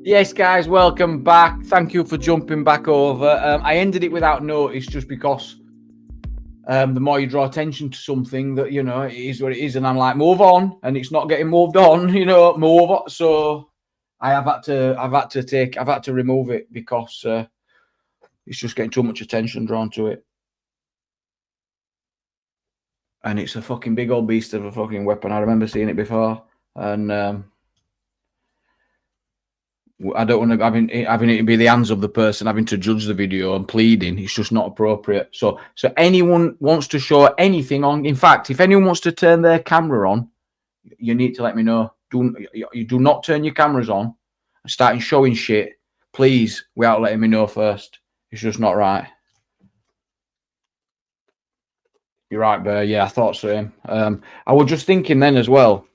Yes, guys, welcome back. Thank you for jumping back over. I ended it without notice just because the more you draw attention to something, that it is what it is, and I'm like, move on, and it's not getting moved on. Move on. So I've had to remove it because it's just getting too much attention drawn to it, and it's a fucking big old beast of a fucking weapon. I remember seeing it before, and I don't want to having it be the hands of the person having to judge the video and pleading. It's just not appropriate. So anyone wants to show anything on. In fact, if anyone wants to turn their camera on, you need to let me know. You do not turn your cameras on and starting showing shit, please, without letting me know first. It's just not right. You're right, Bear. Yeah, I thought so. I was just thinking then as well.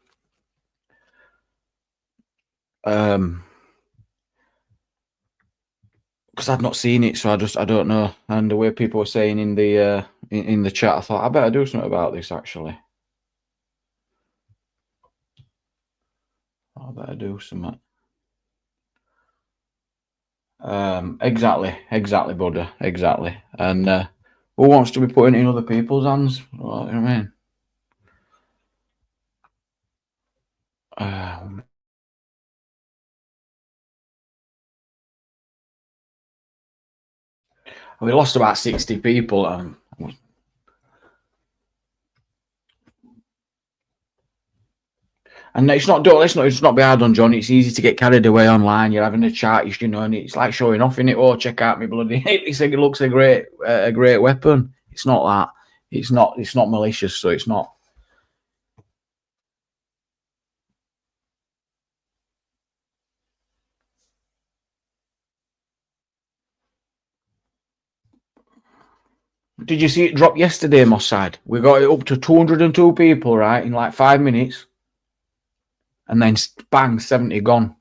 Because I've not seen it, so I don't know. And the way people were saying in the chat, I thought I better do something about this. Actually, I better do something. Exactly, Buddha, exactly. And who wants to be putting it in other people's hands? You know what I mean? We lost about 60 people. And it's not be hard on John. It's easy to get carried away online. You're having a chat, and it's like showing off in it. Oh, check out me bloody! It looks a great weapon. It's not that. It's not malicious, so it's not. Did you see it drop yesterday, Mossad? We got it up to 202 people, right, in like 5 minutes. And then bang, 70 gone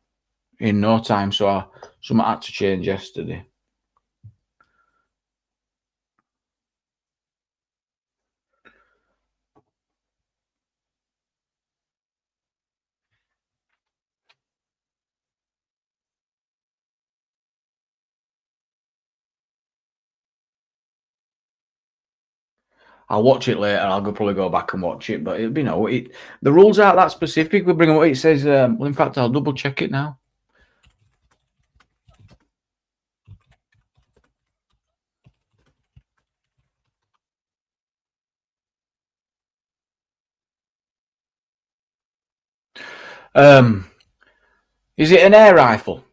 in no time. So something had to change yesterday. I'll watch it later. I'll probably go back and watch it. But the rules aren't that specific. We bring up what it says. Well, in fact, I'll double check it now. Is it an air rifle?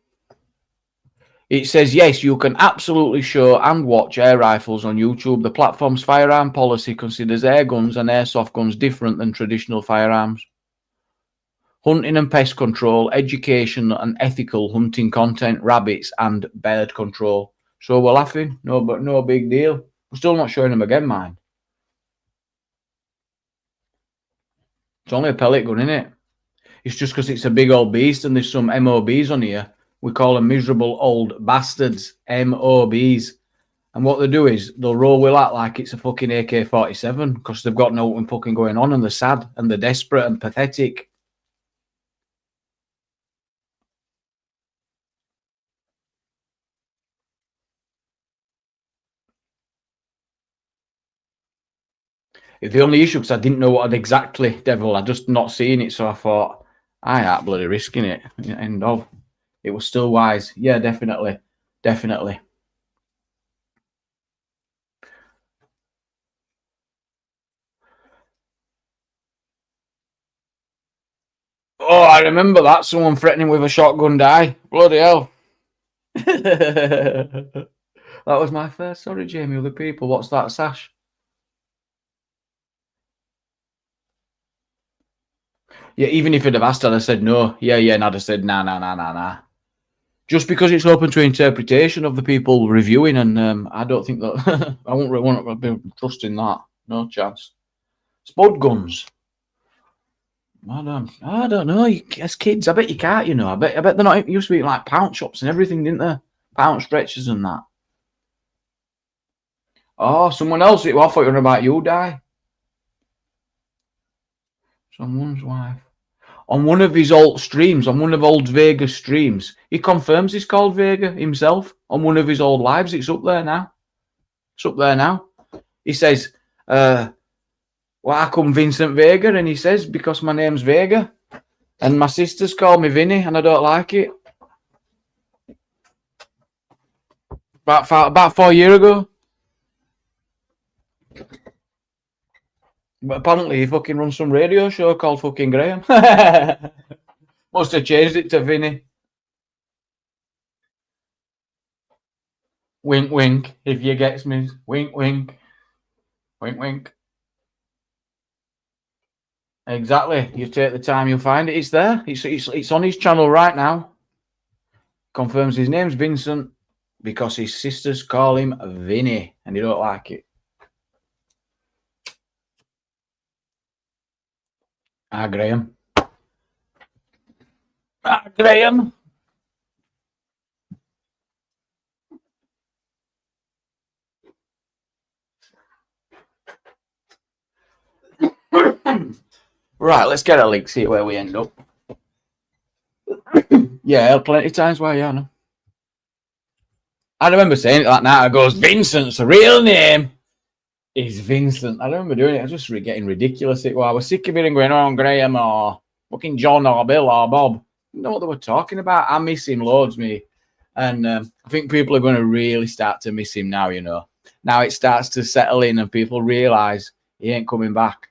It says, yes, you can absolutely show and watch air rifles on YouTube. The platform's firearm policy considers air guns and airsoft guns different than traditional firearms. Hunting and pest control, education and ethical hunting content, rabbits and bird control. So we're laughing, no big deal. We're still not showing them again, mind. It's only a pellet gun, innit? It's just because it's a big old beast and there's some MOBs on here. We call them miserable old bastards, MOBs. And what they do is they'll roll with that like it's a fucking AK-47 because they've got no fucking going on and they're sad and they're desperate and pathetic. The only issue, because I didn't know what exactly, Devil, I just not seen it, so I thought, I ain't bloody risking it. End of. It was still wise. Yeah, definitely. Definitely. Oh, I remember that. Someone threatening with a shotgun die. Bloody hell. That was my first. Sorry, Jamie, other people. What's that, Sash? Yeah, even if I'd have asked, I'd have said no. Yeah, and I'd have said nah. Just because it's open to interpretation of the people reviewing, and I don't think that I won't really want to be trusting that. No chance. Spud guns. I don't know. As kids, I bet you can't. I bet they're not. It used to be like pound shops and everything, didn't they? Pound stretchers and that. Oh, someone else. I thought you were about you die. Someone's wife. on one of his old streams, on one of old Vega streams. He confirms he's called Vega himself on one of his old lives. It's up there now. It's up there now. He says, well, I come Vincent Vega, and he says, because my name's Vega, and my sisters call me Vinny, and I don't like it. About 4 years ago. But apparently he fucking runs some radio show called fucking Graham. Must have changed it to Vinny. Wink, wink, if you gets me. Wink, wink. Wink, wink. Exactly. You take the time, you'll find it. It's there. It's on his channel right now. Confirms his name's Vincent because his sisters call him Vinny, and he don't like it. Graham. Graham. Right, let's get a link, see where we end up. Yeah, plenty of times why, yeah, I know. I remember saying it that night. I goes, Vincent's real name is Vincent. I remember doing it. I was just getting ridiculous. I was sick of hearing going on Graham or fucking John or Bill or Bob. You know what they were talking about? I miss him loads, me. And I think people are going to really start to miss him now, you know. Now it starts to settle in and people realise he ain't coming back.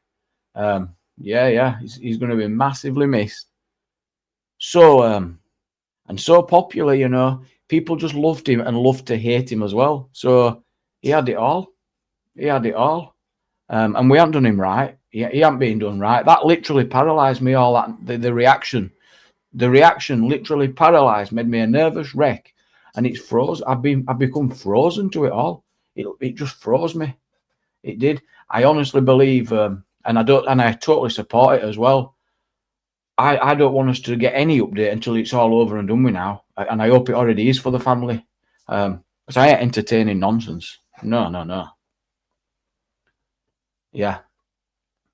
Yeah, he's going to be massively missed. So, and so popular, you know. People just loved him and loved to hate him as well. So he had it all. He had it all. And we haven't done him right. He hadn't been done right. That literally paralysed me, all that, the reaction. The reaction literally paralysed, made me a nervous wreck. And it's froze. I've become frozen to it all. It just froze me. It did. I honestly believe, and I totally support it as well. I don't want us to get any update until it's all over and done with now. And I hope it already is for the family. Because I ain't entertaining nonsense. No. Yeah.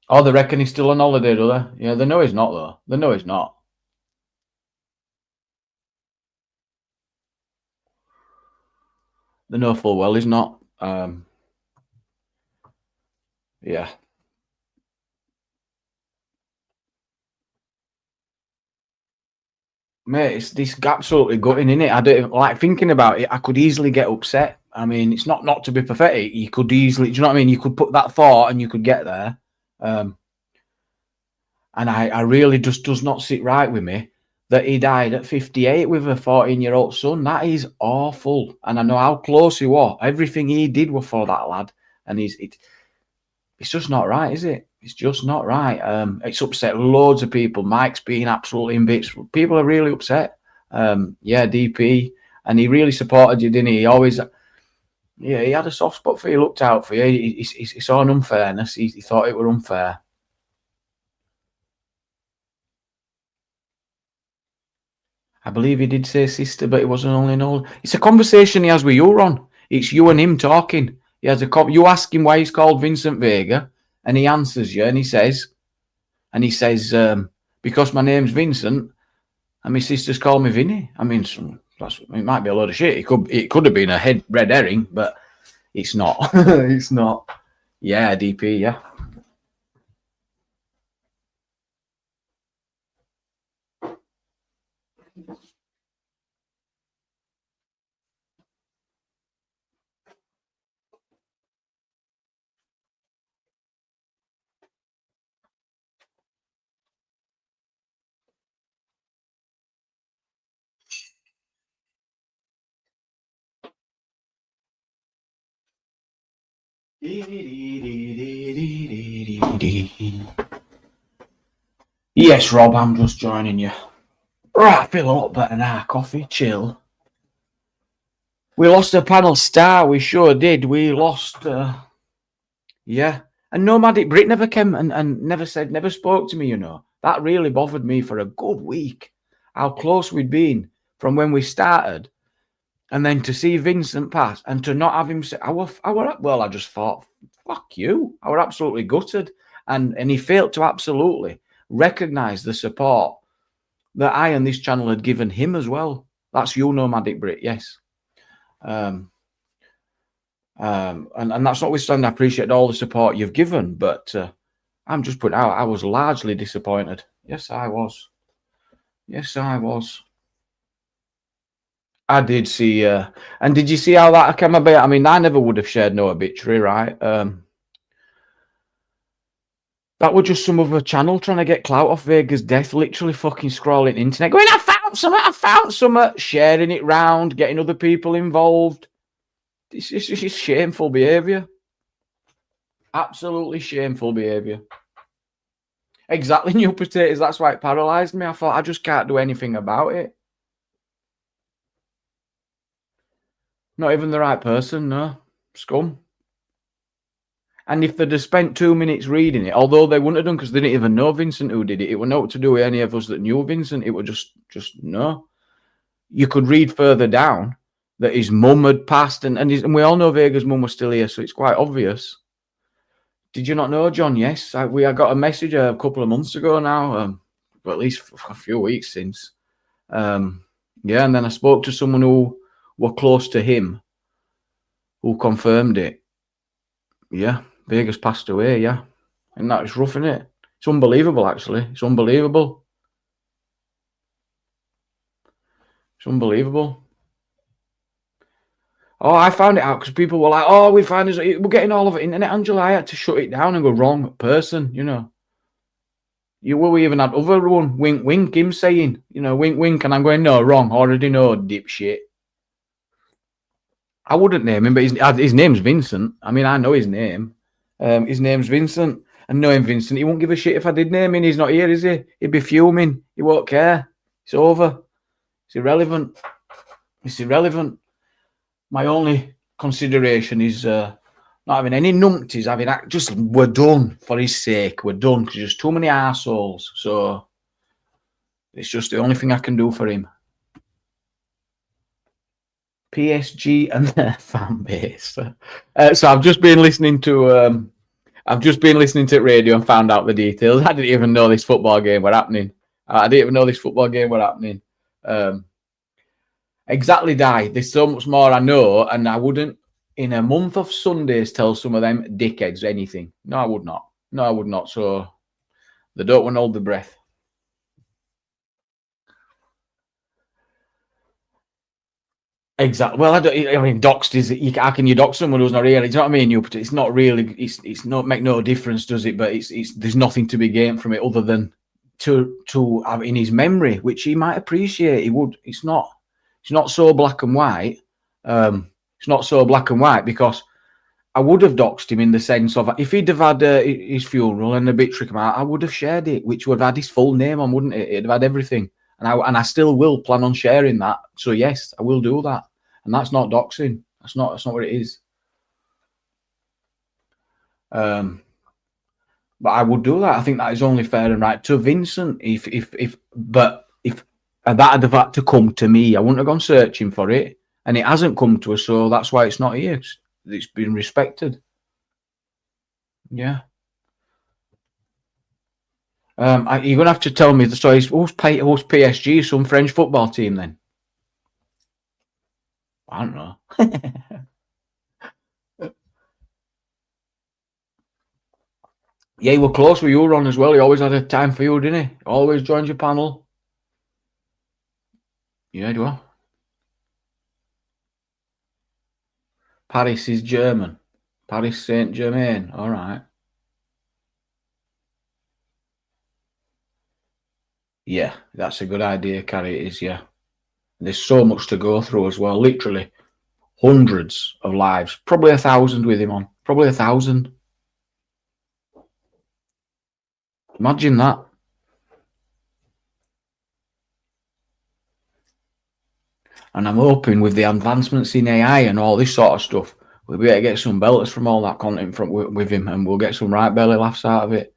Oh, they reckon he's still on holiday, do they? Yeah, they know he's not, though. They know he's not. They know full well he's not. Yeah. Mate, it's this absolutely gutting, innit? I don't like thinking about it. I could easily get upset. I mean, it's not to be pathetic. You could easily, do you know what I mean? You could put that thought and you could get there. And I really just does not sit right with me that he died at 58 with a 14-year-old son. That is awful. And I know how close he was. Everything he did was for that lad. And it's just not right, is it? It's just not right. It's upset loads of people. Mike's being absolutely in bits. People are really upset. Yeah, DP. And he really supported you, didn't he? He always, yeah, he had a soft spot for you, looked out for you. He saw an unfairness. He thought it were unfair. I believe he did say sister, but it wasn't only an old. It's a conversation he has with you, Ron. It's you and him talking. He has you ask him why he's called Vincent Vega, and he answers you, and he says, because my name's Vincent, and my sisters call me Vinny. I mean, it might be a load of shit. It could have been a red herring, but it's not. It's not. Yeah, DP. Yeah. Yes, Rob, I'm just joining you. Right, I feel a lot better now. Coffee, chill. We lost a panel star. We sure did. We lost. Yeah. And Nomadic Brit never came and never spoke to me, you know. That really bothered me for a good week. How close we'd been from when we started. And then to see Vincent pass and to not have him say, I just thought, fuck you. I were absolutely gutted. And he failed to absolutely recognise the support that I and this channel had given him as well. That's you, Nomadic Brit, yes. And that's notwithstanding, I appreciate all the support you've given, but I'm just putting out, I was largely disappointed. Yes, I was. Yes, I was. I did see, and did you see how that came about? I mean, I never would have shared no obituary, right? That was just some other channel trying to get clout off Vega's death, literally fucking scrolling internet, going, I found something, sharing it round, getting other people involved. It's shameful behaviour. Absolutely shameful behaviour. Exactly, new potatoes. That's why it paralysed me. I thought I just can't do anything about it. Not even the right person, no. Scum. And if they'd have spent 2 minutes reading it, although they wouldn't have done because they didn't even know Vincent who did it, it was not to do with any of us that knew Vincent. It was just no. You could read further down that his mum had passed, and we all know Vega's mum was still here, so it's quite obvious. Did you not know, John? Yes, I got a message a couple of months ago now, at least a few weeks since. Yeah, and then I spoke to someone who were close to him, who confirmed it. Yeah, Vega's passed away. Yeah, and that is rough, isn't it? It's unbelievable, actually. It's unbelievable. It's unbelievable. Oh, I found it out because people were like, "Oh, we're getting all of it internet." Angela, I had to shut it down and go, wrong person, you know. We even had other one, wink, wink, him saying, you know, wink, wink, and I'm going, no, wrong, already know, dipshit. I wouldn't name him, but his name's Vincent. I mean, I know his name. His name's Vincent, and knowing Vincent, he won't give a shit if I did name him. He's not here, is he? He'd be fuming. He won't care. It's over. It's irrelevant. It's irrelevant. My only consideration is not having any numpties, we're done for his sake. We're done because there's too many arseholes. So it's just the only thing I can do for him. PSG and their fan base. So I've just been listening to radio and found out the details. I didn't even know this football game were happening. Exactly, Di. There's so much more I know, and I wouldn't, in a month of Sundays, tell some of them dickheads anything. No, I would not. No, I would not. So they don't want to hold the breath. Exactly. Well, I mean, doxed is. How can you dox someone who's not here? You know what I mean? It's not really. It's not make no difference, does it? But it's there's nothing to be gained from it other than to have in his memory, which he might appreciate. He would. It's not so black and white. It's not so black and white because I would have doxed him in the sense of if he'd have had his funeral and obituary come out, I would have shared it, which would have had his full name on, wouldn't it? It'd have had everything. And I still will plan on sharing that. So yes, I will do that. And that's not doxing. That's not what it is. But I would do that. I think that is only fair and right to Vincent. If that had had to come to me, I wouldn't have gone searching for it, and it hasn't come to us. So that's why it's not here. It's been respected. Yeah. You're gonna have to tell me the story. Who's PSG? Some French football team then? I don't know. Yeah, he were close with you, Ron, as well. He always had a time for you, didn't he? Always joined your panel. Yeah, do I? Paris is German. Paris Saint-Germain. All right. Yeah, that's a good idea, Carrie. It is, yeah. There's so much to go through as well. Literally hundreds of lives. Probably 1,000 with him on. Probably 1,000. Imagine that. And I'm hoping with the advancements in AI and all this sort of stuff, we'll be able to get some belters from all that content with him, and we'll get some right belly laughs out of it.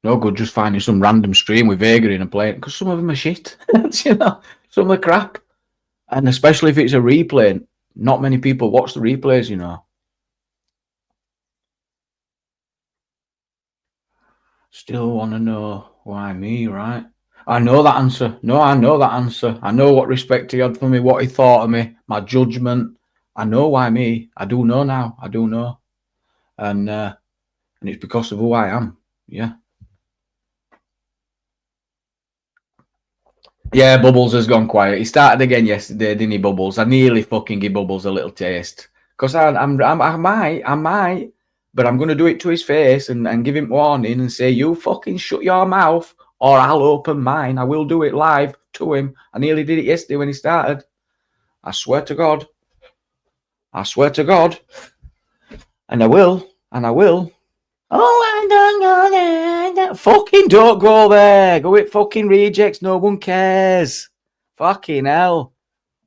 No good just finding some random stream with Vega in and playing, because some of them are shit. You know, some are crap. And especially if it's a replay, not many people watch the replays, you know. Still want to know why me, right? I know that answer. No, I know that answer. I know what respect he had for me, what he thought of me, my judgment. I know why me. I do know now. I do know. And it's because of who I am. Yeah. Yeah, Bubbles has gone quiet. He started again yesterday, didn't he, Bubbles? I nearly fucking give Bubbles a little taste. Because I might, but I'm going to do it to his face and give him warning and say, you fucking shut your mouth or I'll open mine. I will do it live to him. I nearly did it yesterday when he started. I swear to God. I swear to God. And I will. And I will. Oh, I don't go there. Fucking don't go there. Go with fucking rejects. No one cares. Fucking hell.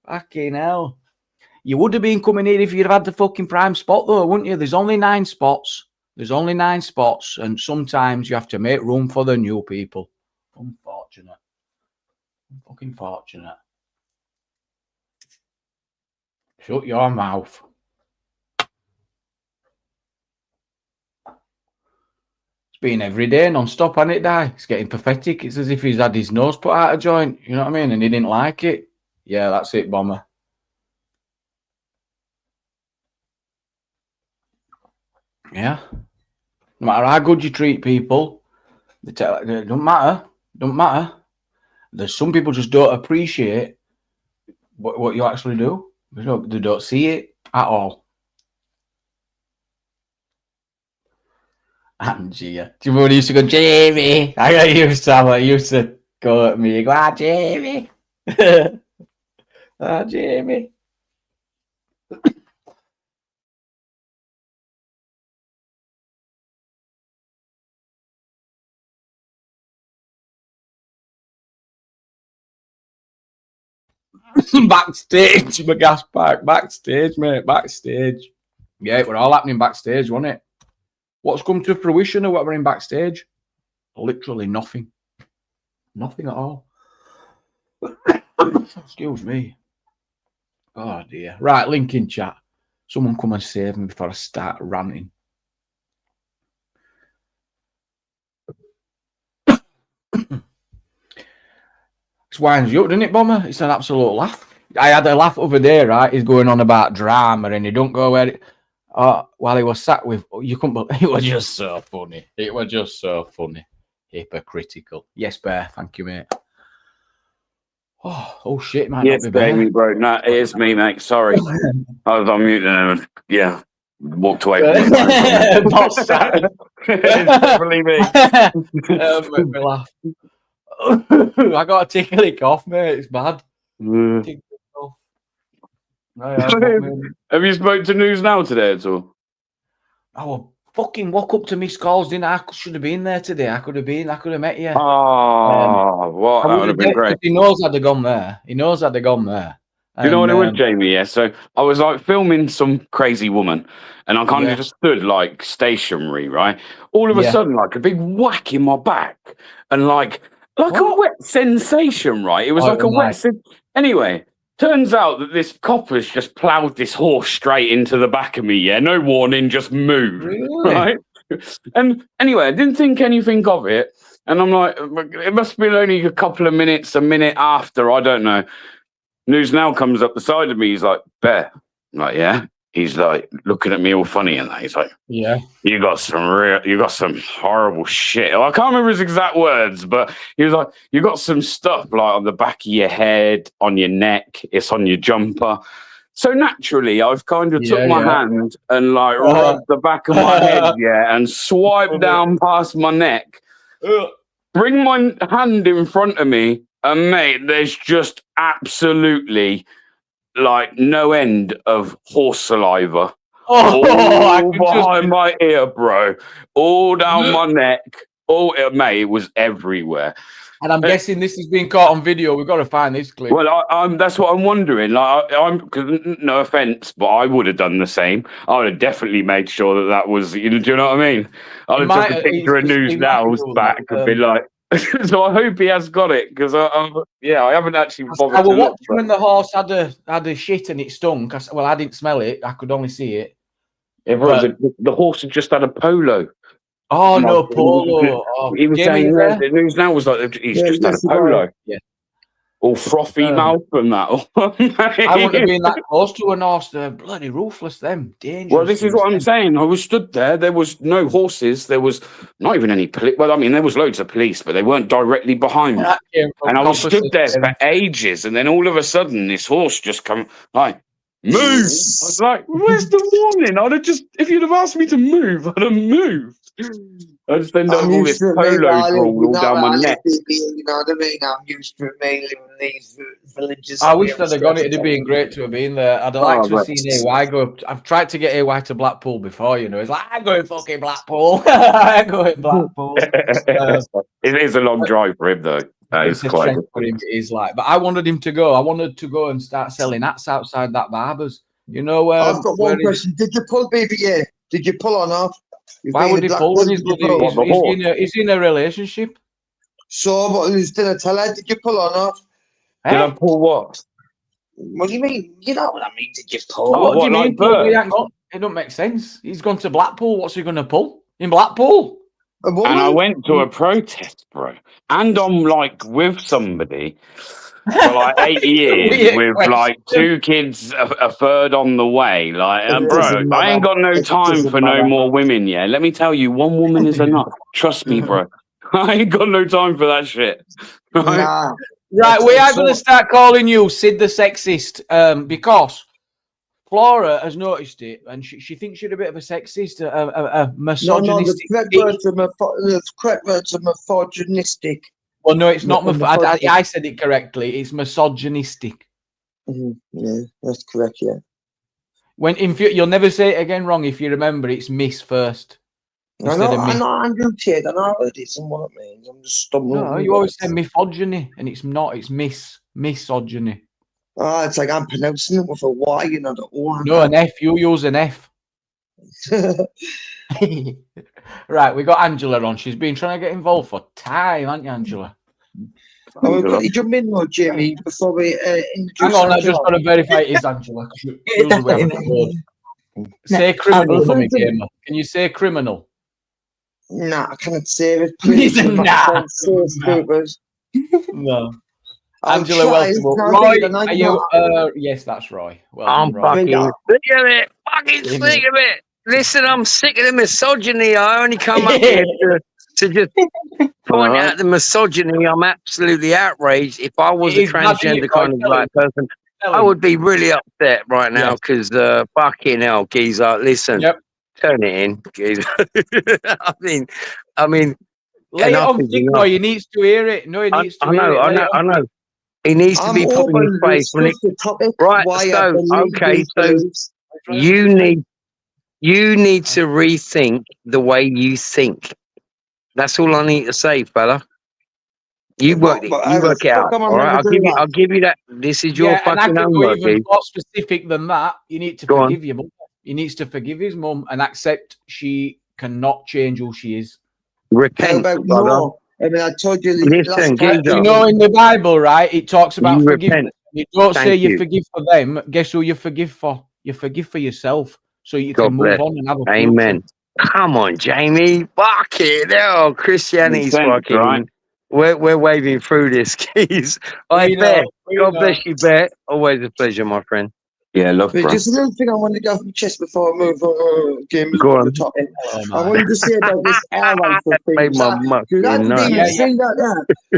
Fucking hell. You would have been coming here if you'd have had the fucking prime spot, though, wouldn't you? There's only 9 spots. There's only 9 spots, and sometimes you have to make room for the new people. Unfortunate. Fucking fortunate. Shut your mouth. It's been every day, non-stop, hasn't it, Di? It's getting pathetic. It's as if he's had his nose put out of joint. You know what I mean? And he didn't like it. Yeah, that's it, Bomber. Yeah. No matter how good you treat people, it don't matter. Don't matter. There's some people just don't appreciate what you actually do. They don't see it at all. Angie, yeah. Do you remember when he used to go, Jamie? I got used to how he used to go at me. You go, Jamie. Jamie. Backstage, my gas pack. Backstage, mate. Backstage. Yeah, it were all happening backstage, wasn't it? What's come to fruition or whatever in backstage? Literally nothing. Nothing at all. Excuse me. Oh dear. Right, link in chat. Someone come and save me before I start ranting. It winds you up, doesn't it, Bomber? It's an absolute laugh. I had a laugh over there, right? He's going on about drama and he don't go where it... while he was sat with... You couldn't believe... It was just so funny. It was just so funny. Hypocritical. Yes, Bear. Thank you, mate. Oh shit, it might yes, not be Bear. Jamie, bro. No, it is me, mate. Sorry. I was on mute and yeah, walked away. Boss sat. It's definitely me. Make me laugh. I got a tickly cough, mate. It's bad. Tickly cough. Have you spoke to News Now today at all? Oh, fucking woke up to missed calls, didn't I? I should have been there today. I could have met you. Oh, what? That would have been great. He knows I'd have gone there. He knows I'd have gone there. Do you know what it was, Jamie? Yeah. So I was like filming some crazy woman and I kind of just stood like stationary, right? All of a sudden, like a big whack in my back and like a wet sensation, right? It was like a wet Anyway, turns out that this copper's just ploughed this horse straight into the back of me, yeah? No warning, just moved, right? And anyway, I didn't think anything of it. And I'm like, it must have been only a couple of minutes, a minute after, I don't know. News Now comes up the side of me. He's like, Bear. I'm like, yeah. He's like looking at me all funny and that. He's like, yeah, you got some horrible shit. I can't remember his exact words, but he was like, you got some stuff like on the back of your head, on your neck, it's on your jumper. So naturally, I've kind of took my hand and like rubbed the back of my head, and swiped down past my neck. Bring my hand in front of me, and mate, there's just absolutely like no end of horse saliva all behind my ear, bro, all down my neck. Mate, it was everywhere. And I'm guessing this is being caught on video. We've got to find this clip. Well, that's what I'm wondering. Like, no offense, but I would have done the same. I would have definitely made sure that was. Do you know what I mean? I'd have took a picture of News Now's back and been like. So I hope he has got it because I haven't actually bothered. I was watching when the horse had a shit and it stunk. I didn't smell it. I could only see it. Yeah, the horse had just had a polo. Oh no, Polo. Oh, He was Jamie, saying there? the news now was like he's just had a yes, he polo. was. Yeah. All frothy mouth and that. I wouldn't have been that close to an horse. They're bloody ruthless, them. Dangerous. Well, this is what I'm saying. I was stood there. There was no horses. There was not even any police. Well, I mean, there was loads of police, but they weren't directly behind me. And I was stood there for ages. And then all of a sudden, this horse just come like, move. I was like, where's the warning? I'd have just, if you'd have asked me to move, I'd have moved. I just ended up with all this polo drawl all down my neck. You know what I mean? I'm used to mainly in these villages. I wish they'd have gone. It'd have been great to have been there. I'd have liked to have right. seen AY go up. I've tried to get AY to Blackpool before, you know. It's like, I'm going fucking Blackpool. I'm going Blackpool. It is a long drive for him, though. It's a trend for him, it is like. But I wanted him to go. I wanted to go and start selling hats outside that barber's. You know where? I've got one question. Did you pull BBA? Did you pull or not? Why would he pull when he's in a relationship? So, but did I tell her? Did you pull or not? Did I pull what? What do you mean? You know what I mean? Did you pull? What do you mean? It don't make sense. He's gone to Blackpool. What's he going to pull in Blackpool? And I went to a protest, bro, and I'm like with somebody for like 8 years with like 2 kids, a third on the way. Like, bro, I ain't got no time for no more women. Yeah, let me tell you, 1 woman is enough. Trust me, bro. I ain't got no time for that shit. Right, Nah, right we are going to start calling you Sid the sexist because Flora has noticed it, and she thinks you're a bit of a sexist, a misogynistic. No, the correct words are misogynistic. Well, no, it's not. I said it correctly. It's misogynistic. Yeah, that's correct. Yeah. When you'll never say it again wrong if you remember. It's miss first. I know. I'm guilty. I know what it is and what it means. I'm just stumbling. No, you always say misogyny, and it's not. It's misogyny. Oh, it's like I'm pronouncing it with a Y, you know, the O. No, an F. You use an F. Right, we got Angela on. She's been trying to get involved for time, haven't you, Angela? Oh, we've got to jump in though, Jamie, before we introduce. Hang on, I just got to verify it is Angela. Say criminal for me, Gamer. Can you say criminal? Nah, I can't say it. Please, nah. No. Angela, welcome. Roy, are you? Yes, that's Roy. I'm fucking sick of it. Fucking sick of it. Listen, I'm sick of the misogyny. I only come up here to just point out the misogyny. I'm absolutely outraged. If I was a transgender kind of black person, I would be really upset right now because fucking hell, geezer. Listen, turn it in, geezer. I mean, lay it on thick, Roy. He needs to hear it. No, he needs to hear it. I know. He needs to be put in his place when it. Right. So okay. So you need to rethink the way you think. That's all I need to say, fella. You work it out. All right. I'll give you that. This is your fucking homework. Even more specific than that, you need to forgive your mum. He needs to forgive his mum and accept she cannot change who she is. Repent, brother. I mean, I told you. Listen, you know, in the Bible, right? It talks about forgiveness. You don't say you forgive for them. Guess who you forgive for? You forgive for yourself, so you can move on and have a future. Amen. Come on, Jamie. Fuck it. Oh, Christianity's fucking. Right. We're waving through this, keys. I bet. God bless you, Bet. Always a pleasure, my friend. Yeah, love. But just a little thing I wanted to go off my chest before I move on. Go on. The topic. I wanted to say about this air rifle thing.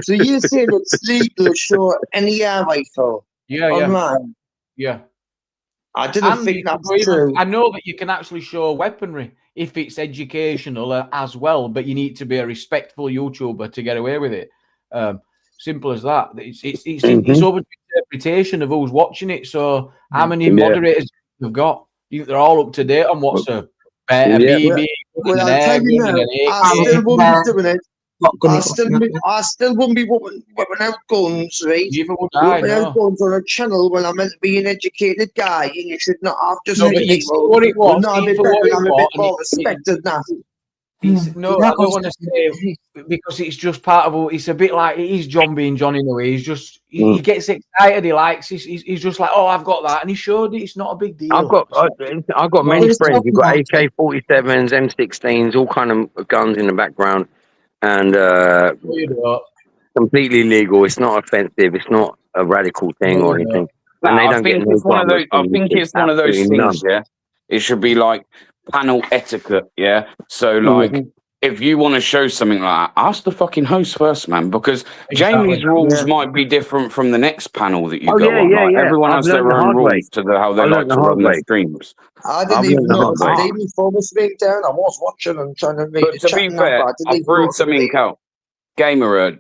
So you say that Sleep will show any air rifle online? Yeah. I didn't think that's true. I know that you can actually show weaponry if it's educational as well, but you need to be a respectful YouTuber to get away with it. Simple as that. It's open to interpretation of who's watching it. So how many moderators have got? You think they're all up to date on what's a BB? Well, I'll tell you now, I still wouldn't be doing it. I still wouldn't be whipping out guns, right? Neither would I. Whipping out guns on a channel when I'm meant to be an educated guy, and you should not have just what it was. not a bit better, I'm a bit more respected now. No, I don't want to say because it's just part of. It's a bit like it is John being John in a way. He's just he gets excited. He likes. He's just like, oh, I've got that, and he showed it. It's not a big deal. I've got many friends who've got AK-47s, M16s, all kind of guns in the background, and completely legal. It's not offensive. It's not a radical thing or anything. And they don't get it's one of those. I think it's one of those things. Yeah, it should be like panel etiquette. Yeah, so like. If you want to show something like that, ask the fucking host first, man, because Jamie's rules might be different from the next panel that you go on. Like, everyone has their own rules to how they like to run their streams. I didn't even know. I didn't even follow this being down. I was watching and trying to read. But to be fair, I threw something out. Gamer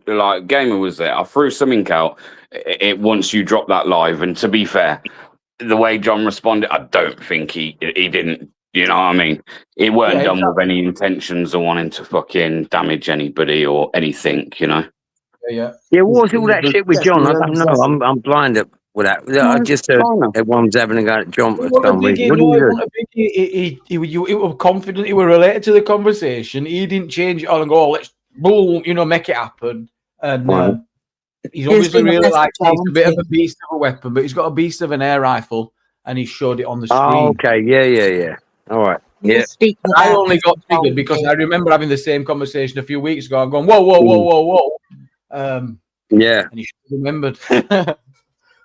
was there. I threw something out. It once you drop that live, and to be fair, the way John responded, I don't think he didn't. You know what I mean? It weren't done with any intentions of wanting to fucking damage anybody or anything, you know? Yeah, what was all that shit with John? I don't know. I'm blind with that. I just heard everyone's having a go at John for some reason. He was confident he was related to the conversation. He didn't change it all and go, let's boom, make it happen. And he's obviously really like he's a bit of a beast of a weapon, but he's got a beast of an air rifle and he showed it on the screen. Oh, okay. Yeah. All right. Yeah. I only got triggered because I remember having the same conversation a few weeks ago. I'm going, whoa. Yeah. And he should have remembered.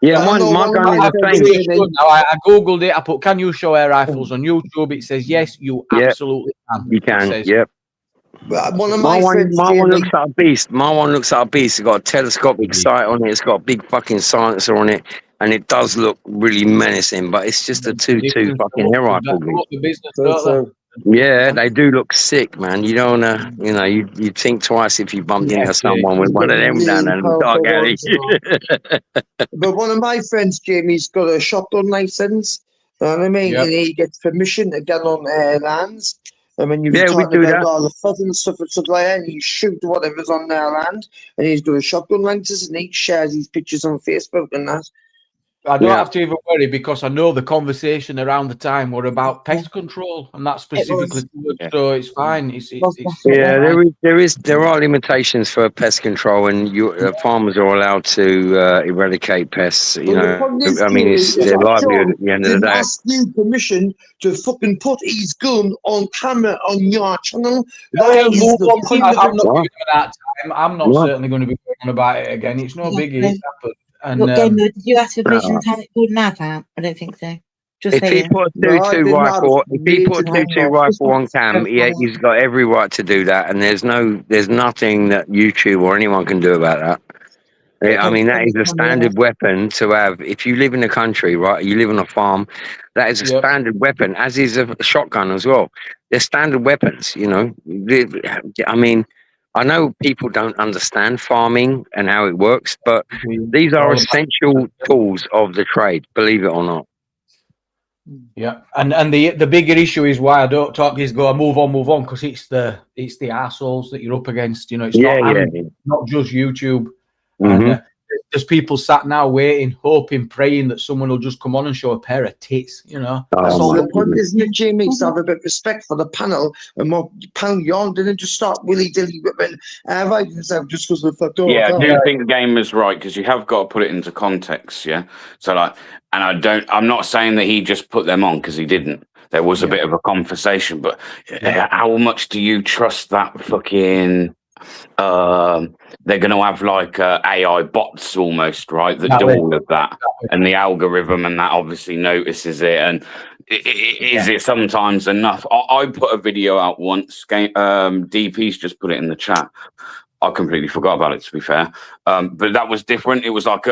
Yeah, my gun is the same. I googled it. I put, can you show air rifles on YouTube? It says yes, you absolutely can. You can. Yep. One of my one looks like a beast. My one looks like a beast. It's got a telescopic sight on it. It's got a big fucking silencer on it. And it does look really menacing, but it's just a 2.2 fucking air rifle. Yeah, they do look sick, man. You don't wanna, you think twice if you bumped into someone with one of them down in the dark alley. But one of my friends, Jamie's got a shotgun license. You know what I mean? Yep. And he gets permission to get on lands. And when you're talking about all the fuzz and stuff like that, and you shoot whatever's on their land, and he's got a shotgun license, and he shares these pictures on Facebook and that. I don't have to even worry because I know the conversation around the time were about pest control and that specifically. So it's fine. There are limitations for pest control, and farmers are allowed to eradicate pests. Their livelihood at the end of the day. Ask you permission to fucking put his gun on camera on your channel. I'm not certainly going to be talking about it again. It's no biggie. It's happened. And, did you ask for permission to have it called an ad out? I don't think so. If he put a 2.2 rifle on cam, he's got every right to do that, and there's nothing that YouTube or anyone can do about that. I mean, that is a standard weapon to have. If you live in the country, right, you live on a farm, that is a standard weapon, as is a shotgun as well. They're standard weapons, I mean, I know people don't understand farming and how it works, but these are essential tools of the trade, believe it or not. Yeah, and the bigger issue is why I don't talk is move on because it's the assholes that you're up against. It's not just YouTube. Mm-hmm. And, there's people sat now waiting, hoping, praying that someone will just come on and show a pair of tits. That's all. The point isn't it, Jamie, to have a bit of respect for the panel and more panel y'all didn't just start willy-dilly whipping themselves just because of the fuck. Yeah, I do think Gamer's right because you have got to put it into context. Yeah, so I'm not saying that he just put them on because he didn't. There was a bit of a conversation, but how much do you trust that fucking? They're going to have like AI bots almost, right, that do all of that, and the algorithm and that obviously notices it. And is it sometimes enough? I put a video out once. DP's just put it in the chat. I completely forgot about it, to be fair. But that was different. It was like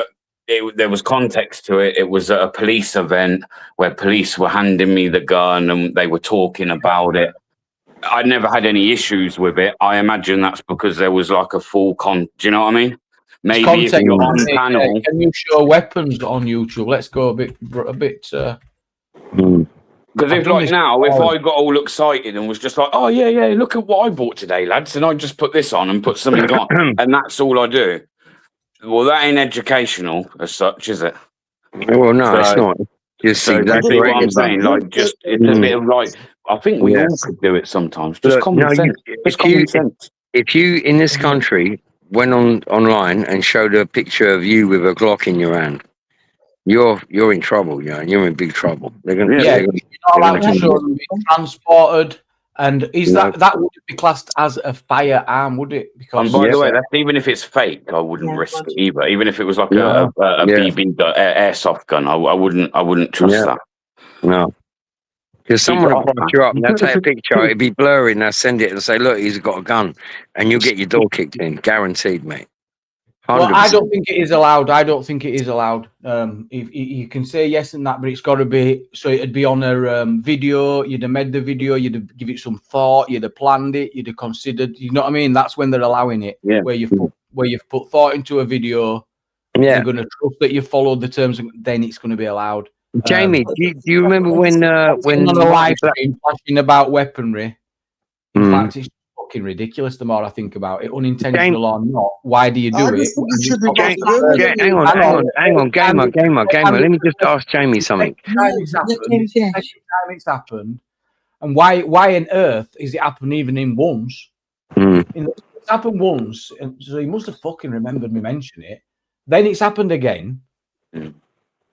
there was context to it. It was at a police event where police were handing me the gun and they were talking about it. I never had any issues with it. I imagine that's because there was like a full do you know what I mean? Maybe if you're on panel. Can you show weapons on YouTube? Let's go a bit. Because if I got all excited and was just like, oh yeah, look at what I bought today, lads, and I just put this on and put something on, and that's all I do. Well, that ain't educational as such, is it? Well, no, it's not. Just So you see what I'm saying? Like, just it's a bit of like. I think we all could do it sometimes. Just common sense. Just common sense. If you in this country went online and showed a picture of you with a Glock in your hand, you're in trouble. You know, you're in big trouble. They're gonna, you're not allowed to show them being transported. And that would be classed as a firearm, would it? Because by the way, that's even if it's fake, I wouldn't risk it either. Even if it was like a BB gun, airsoft gun, I wouldn't trust that. No, because someone will brush you up and they'll take a picture. It'd be blurry, and they'll send it and say, "Look, he's got a gun," and you'll get your door kicked in, guaranteed, mate. 100%. Well, I don't think it is allowed. If you can say yes and that, but it's got to be. So it'd be on a video. You'd have made the video. You'd have give it some thought. You'd have planned it. You'd have considered. You know what I mean? That's when they're allowing it. Yeah. Where you've put thought into a video. Yeah. You're going to trust that you followed the terms, and then it's going to be allowed. Jamie, do you remember when on the live stream flashing about weaponry? In fact, it's fucking ridiculous. The more I think about it, unintentional or not, why do you do it? Hang on, gamer. Let me just ask Jamie something. It's happened, and why on earth is it happened even in once? It's happened once, and so he must have fucking remembered me mentioning it. Then it's happened again.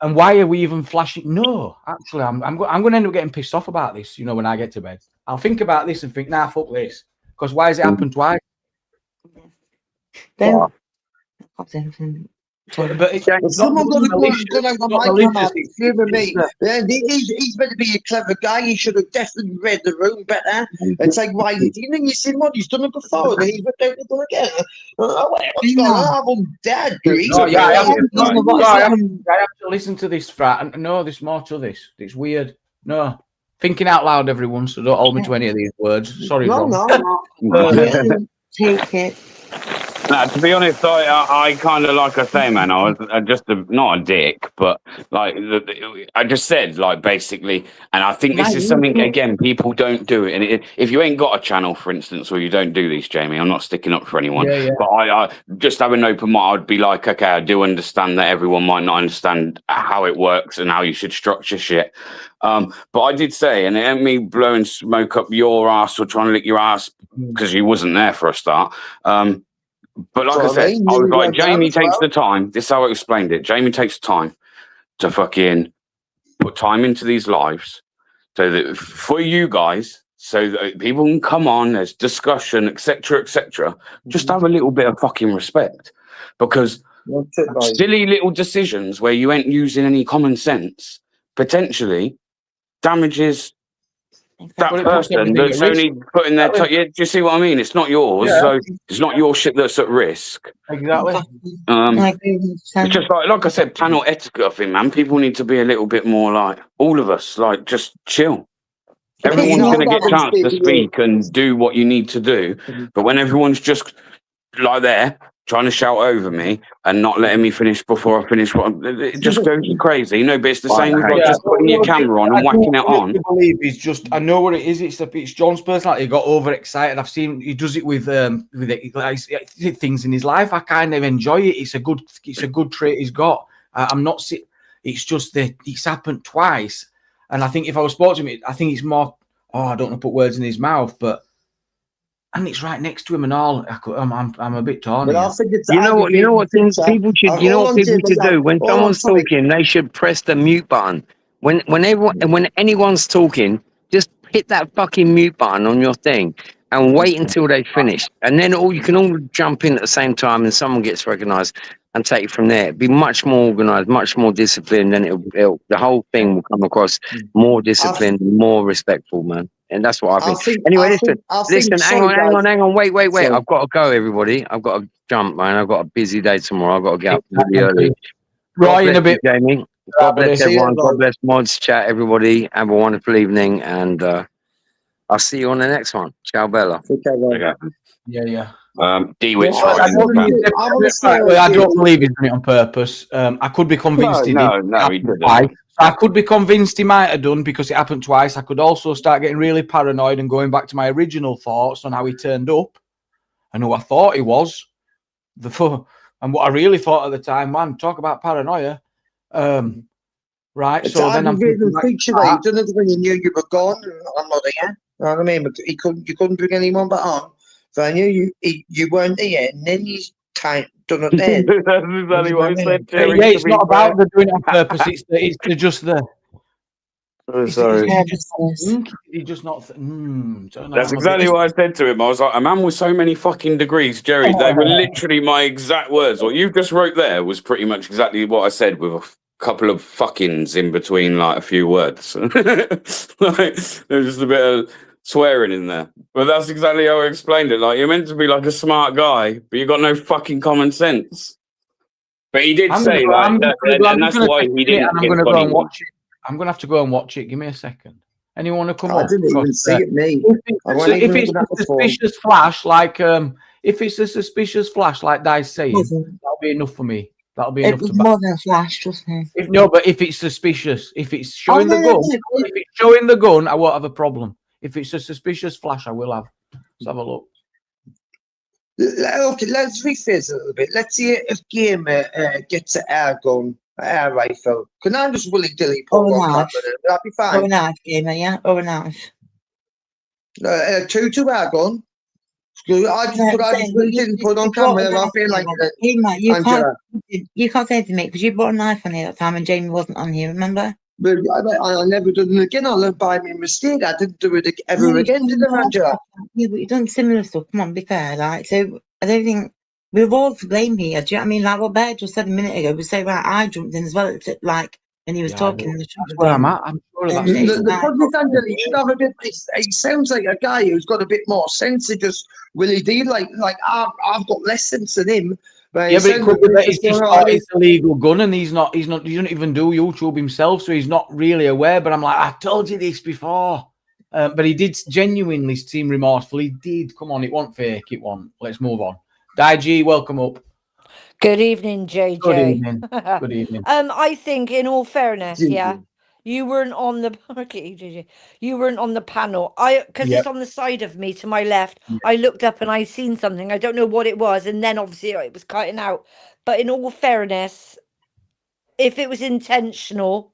And why are we even flashing? No, actually, I'm going to end up getting pissed off about this. You know, when I get to bed, I'll think about this and think, nah, fuck this. Because why has it happened twice? Then, but it's someone got to go out the mic me. He's meant to be a clever guy. He should have definitely read the room better. It's like, why did he? And you see what he's done it before. And he's went out to do it again. What's going on? I'm dead. I have to listen to this, Frat. And no, there's more to this. It's weird. No. Thinking out loud, everyone, so don't hold me to any of these words. Sorry, Ron. No. Take it. Nah, to be honest, I kind of, like I say, man, I was just not a dick, but like I just said, like, basically, and I think this is something, again, people don't do it. And if you ain't got a channel, for instance, or you don't do these, Jamie, I'm not sticking up for anyone, but I just have an open mind. I'd be like, okay, I do understand that everyone might not understand how it works and how you should structure shit. But I did say, and it ain't me blowing smoke up your ass or trying to lick your ass because you wasn't there for a start. But like I said, I was like, Jamie takes the time. This is how I explained it. Jamie takes the time to fucking put time into these lives so that for you guys, so that people can come on, there's discussion, etc. Just have a little bit of fucking respect, because silly little decisions where you ain't using any common sense potentially damages that person that's only putting their do you see what I mean? It's not yours, so it's not your shit that's at risk. Exactly. It's just like I said, panel etiquette, I think, man. People need to be a little bit more like, all of us, like, just chill. Everyone's going to get a chance to speak and do what you need to do, but when everyone's just like there trying to shout over me and not letting me finish before I finish, it just goes crazy. You know, but it's the same with like just putting your camera on and whacking it on. I believe he's just, I know what it is. It's John's personality. He got overexcited. I've seen he does it with things in his life. I kind of enjoy it. It's a good trait he's got. I'm not. It's just that it's happened twice, and I think if I was sporting him, I think it's more. Oh, I don't want to put words in his mouth, but. And it's right next to him and all. I'm a bit torn. You know what people should do when someone's talking, they should press the mute button. When anyone's talking, just hit that fucking mute button on your thing and wait until they finish. And then you can all jump in at the same time and someone gets recognized and take it from there. It'd be much more organized, much more disciplined, and the whole thing will come across more disciplined, more respectful, man. And that's what I think. Anyway, listen, hang on, wait. I've got to go, everybody. I've got to jump, man. I've got a busy day tomorrow. I've got to get up really early. Right in a bit, Jamie. God bless everyone. God bless mods, chat, everybody. Have a wonderful evening, and I'll see you on the next one. Ciao, Bella. Okay. Yeah. D-Witch. I don't believe he's done it on purpose. I could be convinced he did. No, he didn't. I could be convinced he might have done because it happened twice. I could also start getting really paranoid and going back to my original thoughts on how he turned up and who I thought he was. And what I really thought at the time, man, talk about paranoia. Right, It's so then I'm thinking aggravating like feature that you done it when you knew you were gone. I'm not here. You know what I mean? But you couldn't bring anyone back on. So I knew you weren't here, and then you done it then. That's exactly what I said, yeah, Jerry. it's not about the doing it on purpose. It's just the. Oh, sorry. He just not. That's exactly what I said to him. I was like, a man with so many fucking degrees, Jerry. They were literally my exact words. What you just wrote there was pretty much exactly what I said, with a couple of fuckings in between, like a few words. Like, there's just a bit of swearing in there. But that's exactly how I explained it. Like, you're meant to be like a smart guy, but you got no fucking common sense. But he did say, like, and that's why he didn't. I'm going to go and watch it. I'm going to have to go and watch it. Give me a second. Anyone want to come up? I didn't even see it, mate. If it's a suspicious flash, like if it's a suspicious flash, like Di's saying, that'll be enough for me. That'll be enough. It was more than a flash, trust me. But if it's suspicious, if it's showing the gun, if it's showing the gun, I won't have a problem. If it's a suspicious flash, I will have. Let's have a look. Okay, let's rephrase it a little bit. Let's see if Gamer gets an air gun, air rifle. Can I just willy-dilly put one cap in it? That'd be fine. Or a knife, Gamer, yeah? Or a knife. 2 air gun. I just willy-dilly put on camera. I feel like you can't say anything, mate, because you brought a knife on here that time and Jamie wasn't on here, remember? But I never done it again. I learned by my mistake. I didn't do it ever again, did I, Angela? Yeah, but you've done similar stuff. Come on, be fair. Like, so I don't think we're all to blame here. Do you know what I mean? Like what Bear just said a minute ago, we say, right, I jumped in as well. Like, and he was talking. That's where I'm at. I'm sure that's the problem is, Angela, he should have a bit. He sounds like a guy who's got a bit more sense to just willy deal. Like I've got less sense than him. But it could be that he's just thought it's a legal gun, and he doesn't even do YouTube himself, so he's not really aware. But I'm like, I told you this before. But he did genuinely seem remorseful. He did. Come on, it wasn't fake. It wasn't. Let's move on. Di, welcome up. Good evening, JJ. Good evening. Good evening. I think, in all fairness, you weren't on the you weren't on the panel. Because it's on the side of me to my left. I looked up and I seen something. I don't know what it was, and then obviously it was cutting out. But in all fairness, if it was intentional,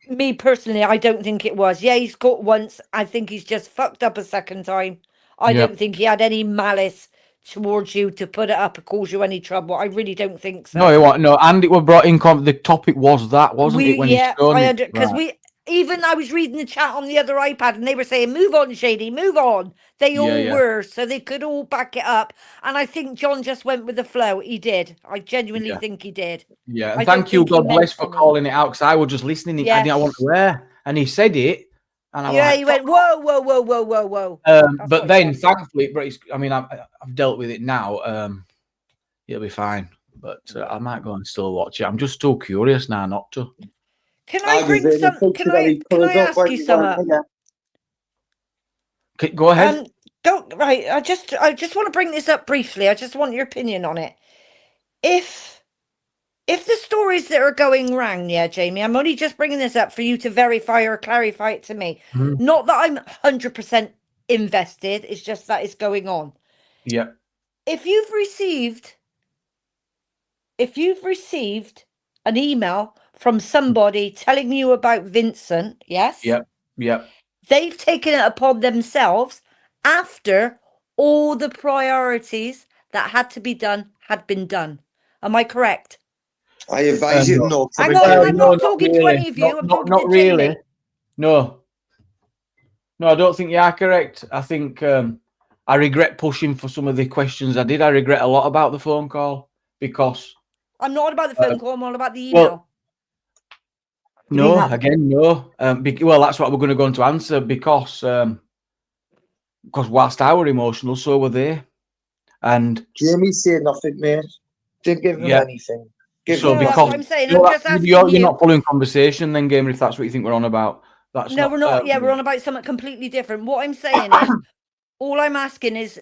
me personally, I don't think it was. Yeah, he's got once. I think he's just fucked up a second time. I don't think he had any malice towards you to put it up and cause you any trouble. I really don't think so. No, it wasn't. No, and it was brought in. The topic was that, wasn't it? When because I was reading the chat on the other iPad and they were saying, "Move on, Shady, move on." They all were, so they could all back it up. And I think John just went with the flow. He did. I genuinely think he did. Yeah, and thank you, God bless, for calling it out, because I was just listening. I didn't want to wear, and he said it. And he went, whoa. But then, thankfully, I've dealt with it now. It'll be fine. But I might go and still watch it. I'm just too curious now not to. Can I ask you something? Go ahead. I just want to bring this up briefly. I just want your opinion on it. If the stories that are going wrong, Jamie, I'm only just bringing this up for you to verify or clarify it to me. Not that I'm 100% invested. It's just that it's going on. Yeah. If you've received an email from somebody telling you about Vincent, yes? Yep. They've taken it upon themselves after all the priorities that had to be done had been done. Am I correct? I advise you not. I'm not talking to any of you. I'm talking to really. Jamie. No, I don't think you are correct. I think I regret pushing for some of the questions I did. I regret a lot about the phone call because I'm not about the phone call. I'm all about the email. No. Well, that's what we're going to go on to answer because whilst I were emotional, so were they. And Jamie said nothing, mate. Didn't give him anything. That's what I'm saying. You're not following conversation, then, Gamer. If that's what you think we're on about, we're not. We're on about something completely different. What I'm saying is, all I'm asking is,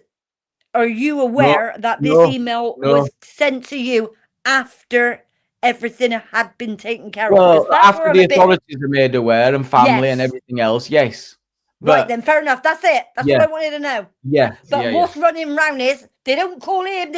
are you aware that this email was sent to you after everything had been taken care of? Well, after the authorities are made aware and family and everything else, yes. Right, then, fair enough. That's it. That's what I wanted to know. Yeah. But what's running round is they don't call him,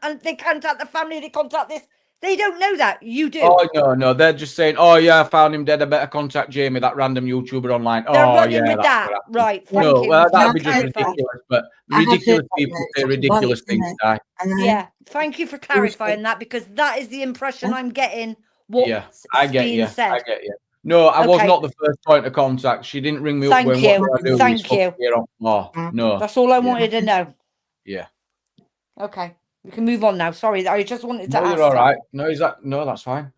and they contact the family, they contact this. They don't know that. You do. Oh no, they're just saying, "Oh yeah, I found him dead. I better contact Jamie, that random YouTuber online." They're Oh running yeah, with that's that. what happened. Right. Yeah. Thank No, you. well, that'd That's be just clarified. ridiculous. But I have ridiculous heard that, people yeah, say it's ridiculous right, things, isn't it? Di. And Yeah. Thank you for clarifying that, because that is the impression I'm getting. What's Yeah, I get being you. said. I get you. No, I was Okay. not the first point of contact. She didn't ring me up Thank going, "What you. do I do?" Thank you. No. That's all I Yeah. wanted to know. Yeah. Okay. We can move on now. Sorry, I just wanted to No, ask you're all that. right. No, that's fine.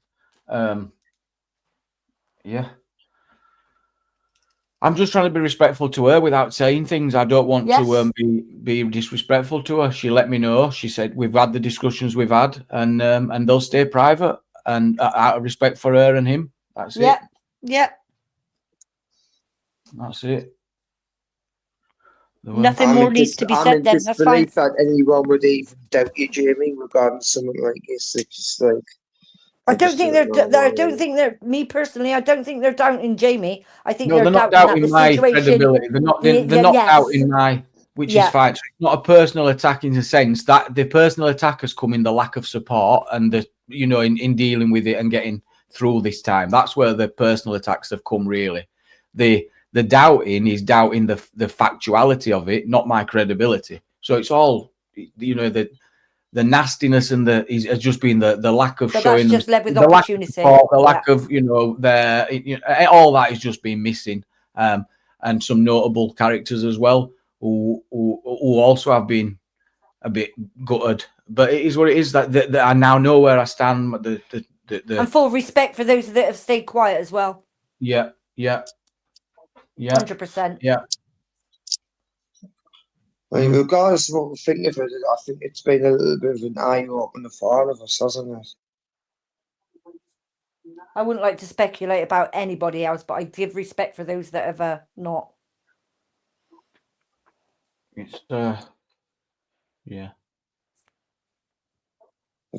Yeah. I'm just trying to be respectful to her without saying things. I don't want to be disrespectful to her. She let me know. She said we've had the discussions we've had, and they'll stay private and out of respect for her and him. That's it. Yeah. That's it. Nothing more needs to be said then. That's fine. That anyone would even doubt you, Jamie, regarding something like this. It's just like I don't think they're me personally. I don't think they're doubting Jamie. I think they're not doubting my credibility. They're not doubting my, which is fine. So it's not a personal attack in the sense that the personal attack has come in the lack of support and the in dealing with it and getting through this time. That's where the personal attacks have come. Really, the doubting is doubting the factuality of it, not my credibility. So it's all the nastiness and has just been the lack of showing. That's just led with the opportunity. Lack of their all that has just been missing. And some notable characters as well who also have been a bit gutted. But it is what it is. That I now know where I stand. And full respect for those that have stayed quiet as well. Yeah. 100%. Yeah. I mean, regardless of what we think of it, I think it's been a little bit of an eye opener for all of us, hasn't it? I wouldn't like to speculate about anybody else, but I give respect for those that have not. It's yeah.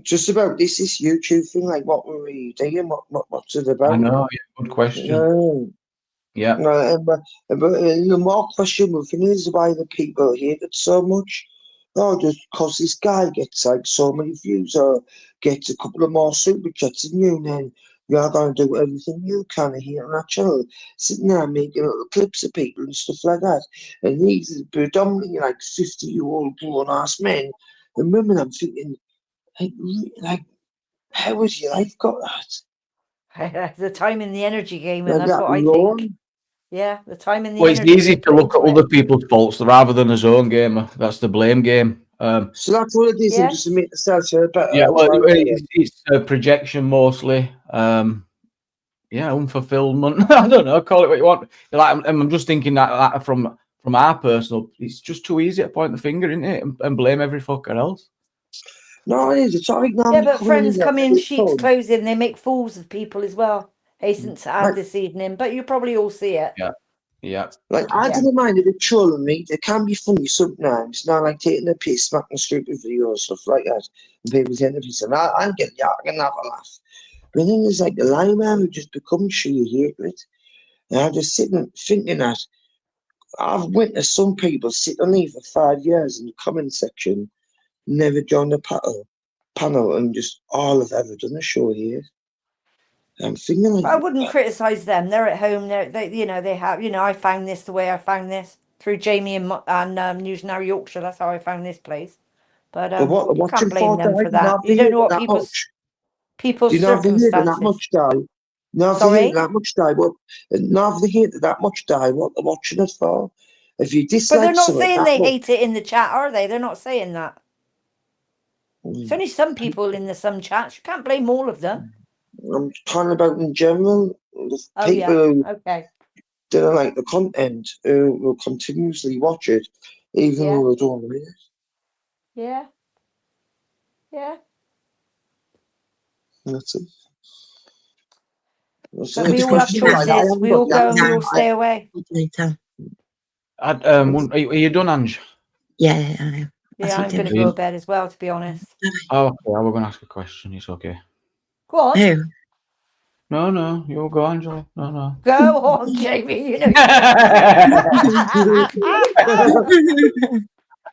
Just about this YouTube thing, like what were we doing? What's it about? I know. Yeah, good question. Yeah. But the more questionable thing is why the people hate it so much. Oh, just because this guy gets like so many views or gets a couple of more super chats than you, and then you're going to do everything you can here on that channel, sitting there making little clips of people and stuff like that. And these are predominantly like 50-year-old grown-ass men and women. I'm thinking, like, how has your life got that? The time in the energy game, and that's what I think. Yeah, the time in the it's easy to look at other people's faults rather than his own game. That's the blame game. So that's what it is, just to make the self better. Yeah, well, it's a projection mostly. Unfulfillment. I don't know. Call it what you want. Like, I'm just thinking that from our personal, it's just too easy to point the finger, isn't it, and blame every fucker else. No, it is. It's like but friends come in sheep's clothing. They make fools of people as well. Hasten to add this evening, but you probably all see it. Yeah. Like, I didn't mind a bit trolling me. They can be funny sometimes. Not like taking a piss, making stupid videos, stuff like that. And people taking a piss. And I get I can have a laugh. But then there's like the lie man who just becomes sheer hatred. And I'm just sitting thinking that I've witnessed some people sit on me for 5 years in the comment section, never joined the panel, and just all have ever done a show here. I'm thinking like, I wouldn't criticize them. They're at home. They have. I found this the way I found this through Jamie and News Now Yorkshire. That's how I found this place. But you can't blame them for that. You don't know what people's circumstances. That much die. Not that much die. But not they hate that much die. What they're watching it for? If you dislike, but they're not saying they hate it in the chat, are they? They're not saying that. It's only some people in some chats. You can't blame all of them. I'm talking about in general. People who don't like the content who will continuously watch it, even though they don't read it. Yeah. That's it. But we all have choices. We all go and we all stay away. Are you done, Ange? Yeah, I am. Yeah, I'm going to go to bed as well, to be honest. Oh, okay. I was going to ask a question. It's okay. Go on. Who? No, you'll go, Angela. No. Go on, Jamie.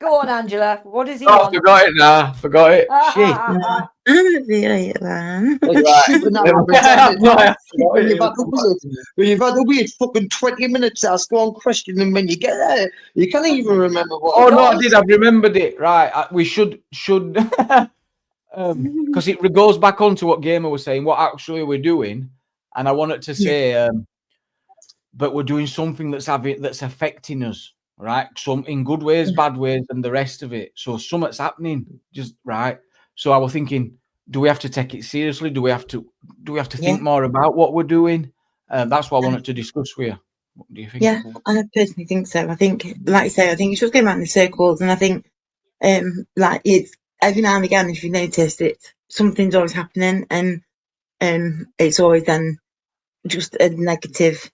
Go on, Angela. What does he Oh, I want? forgot it now. Forgot it. Shit. I don't feel it, man. When you've had a weird fucking 20 minutes to ask one question, and when you get there, you can't even remember what. Oh no, I did. I've remembered it. Right. We should because it goes back on to what Gamer was saying. What actually we're doing, and I wanted to say, but we're doing something that's affecting us, right? Some in good ways, bad ways, and the rest of it. So something's happening, just right. So I was thinking, do we have to take it seriously? Do we have to think more about what we're doing? That's what I wanted to discuss with you. What do you think? Yeah, I personally think so. I think, like I say, I think it's just going around in circles, and I think, like it's every now and again, if you notice it, something's always happening, and it's always then just a negative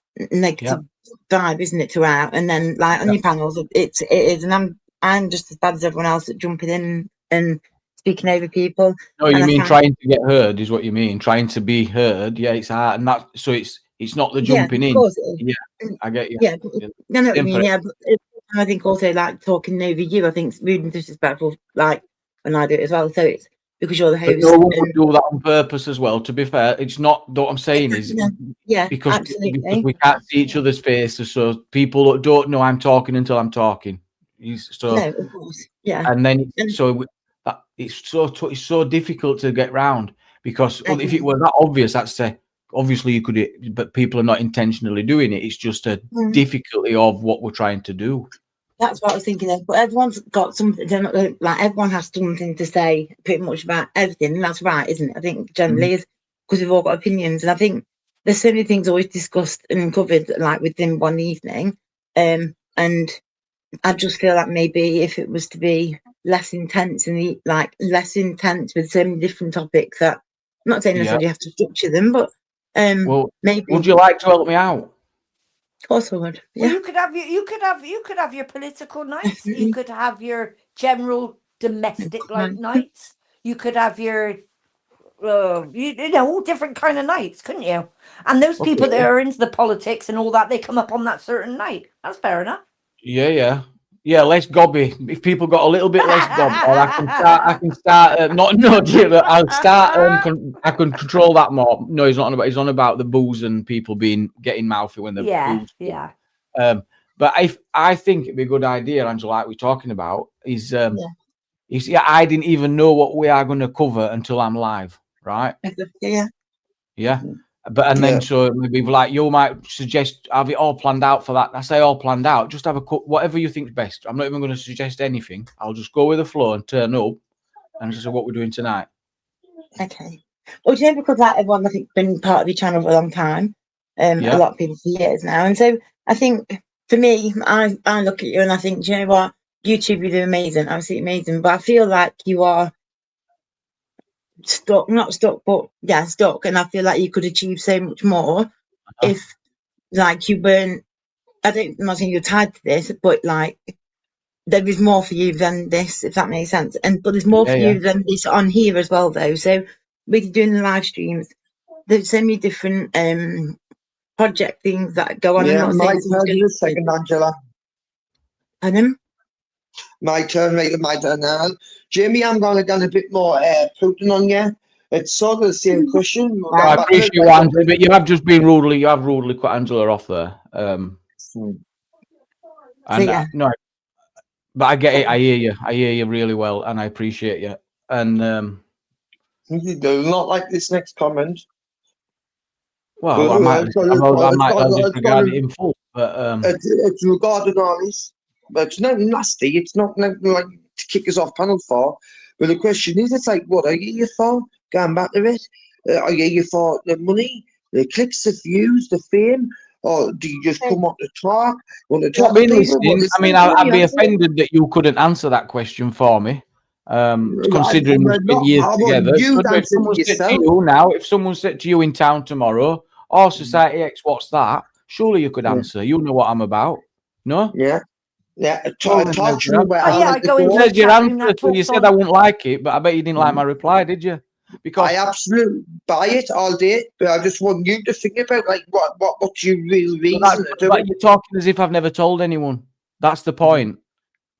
vibe, isn't it, throughout? And then, like on your panels, it is, and I'm just as bad as everyone else at jumping in and speaking over people. No, you mean trying to get heard is what you mean. Trying to be heard. Yeah, it's hard, and that so it's not the jumping in. Yeah, I get you. Yeah, no, what I mean. Yeah, but I think also like talking over you. I think it's rude and disrespectful. Like when I do it as well. So it's because you're the host. But no one would do that on purpose as well. To be fair, it's not. What I'm saying is, because we can't see each other's faces, so people don't know I'm talking until I'm talking. So no, of course, yeah, and then it's so difficult to get round because if it were that obvious, I'd say obviously you could, but people are not intentionally doing it. It's just a difficulty of what we're trying to do. That's what I was thinking of. But everyone's got something. Like everyone has something to say, pretty much about everything, and that's right, isn't it? I think generally is because we've all got opinions, and I think there's so many things always discussed and covered, like within one evening. And I just feel like maybe if it was to be less intense and less intense with so many different topics, that I'm not saying necessarily you have to structure them, but maybe. Would you like to help me out? Of course I would. Yeah. Well, you could have your political nights. You could have your general domestic nights. You could have your all different kind of nights, couldn't you? And those people that are into the politics and all that, they come up on that certain night. That's fair enough. Yeah, less gobby. If people got a little bit less gob, or I can start. I'll start. I can control that more. No, he's not on about. He's on about the booze and people getting mouthy when they're booze. Yeah. But I think it'd be a good idea, Angela, like we're talking about, is I didn't even know what we are going to cover until I'm live, right? Yeah. But then so maybe like you might suggest have it all planned out for that. I say all planned out. Just have whatever you think's best. I'm not even going to suggest anything. I'll just go with the flow and turn up and just say what we're doing tonight. Okay. Well, because like everyone I think been part of your channel for a long time. A lot of people for years now. And so I think for me, I look at you and I think, do you know what? YouTube, you do amazing, absolutely amazing. But I feel like you are not stuck, but stuck. And I feel like you could achieve so much more if like you weren't, I'm not saying you're tied to this, but like there is more for you than this, if that makes sense. But there's more for you than this on here as well though. So with doing the live streams, there's so many different project things that go on. Yeah, my turn in a second, Angela. Pardon? My turn now. Jamie, I'm going to get a bit more Putin on you. It's sort of the same question. I appreciate you, Angela, but you have just been rudely cut Angela off there. No, but I get it. I hear you really well, and I appreciate you. And you do not like this next comment. Well, I might disregard it in full, but it's regarding all this. But it's not nasty. It's not like to kick us off panel for. But the question is, it's like, what are you here for? Going back to it, are you here for the money, the clicks, the views, the fame, or do you just come up to talk? I'd be offended that you couldn't answer that question for me. Considering we spent years together. If someone said to you in town tomorrow, "Oh, Society X, what's that?" Surely you could answer. You know what I'm about. No? Yeah. You said I wouldn't like it, but I bet you didn't like my reply, did you? Because I absolutely buy it all day, but I just want you to think about like what's your real reason. But you're talking as if I've never told anyone. That's the point.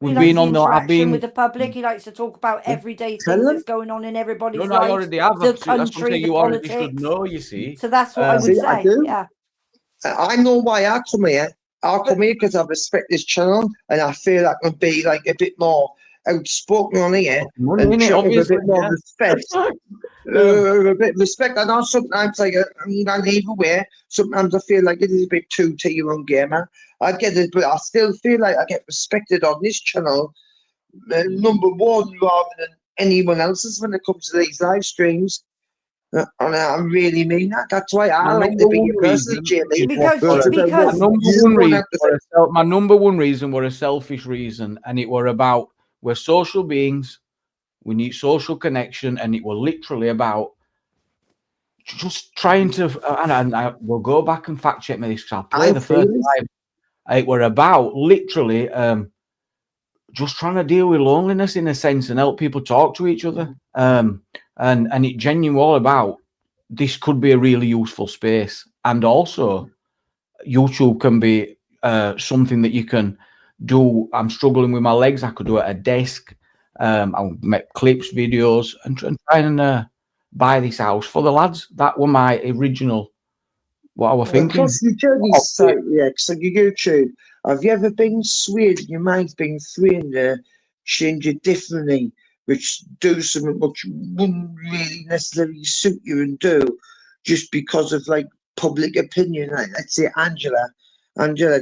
We've likes been the on the. I've interaction been. with the public. He likes to talk about everyday Tell things them. that's going on in everybody's No, no, I lives, already have. the That's what I'm saying. country, the You already should politics. know. You see. So that's what I would See, I say. do. Yeah. I know why I come here. I come here because I respect this channel and I feel I can be like a bit more outspoken on here Money, and innit? treat with a Obviously, bit more yeah. respect. A bit of respect. I know sometimes like I'm either way. Sometimes I feel like it is a bit too to your own gamer. I get it, but I still feel like I get respected on this channel, number one, rather than anyone else's when it comes to these live streams. And I really mean that. That's why I My like number to be one your person, reason Jamie. Because- But about because- what you want out to say. my number one reason were a selfish reason, and it were about we're social beings, we need social connection, and it were literally about just trying to. And I will go back and fact check me this. 'Cause I'll play I the first feel it. time. It were about literally just trying to deal with loneliness in a sense and help people talk to each other. And it genuinely all about this could be a really useful space, and also YouTube can be something that you can do. I'm struggling with my legs. I could do it at a desk. I'll make clips, videos, and try and buy this house for the lads. That were my original. What I was thinking. Plus, you do these site reacts on your YouTube. Have you ever been swayed? Your mind's been swayed to change it differently, which do something which wouldn't really necessarily suit you and do, just because of like public opinion. Like, let's say Angela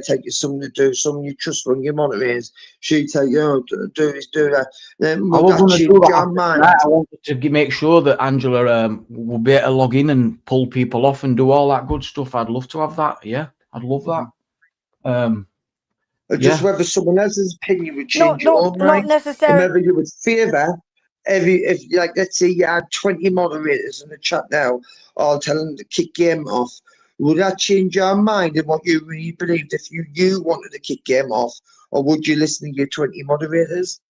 take you something to do, someone you trust from your moderators. She tell you, oh, do this, do that. Then I will was that going to change do that your after mind? tonight. I wanted to make sure that Angela will be able to log in and pull people off and do all that good stuff. I'd love to have that. Yeah, I'd love that. Or just whether someone else's opinion would change your own not mind, and necessarily. whether you would favour if like let's say you had 20 moderators in the chat now, all telling them to kick game off. Would that change your mind and what you really believed if you wanted to kick game off, or would you listen to your 20 moderators?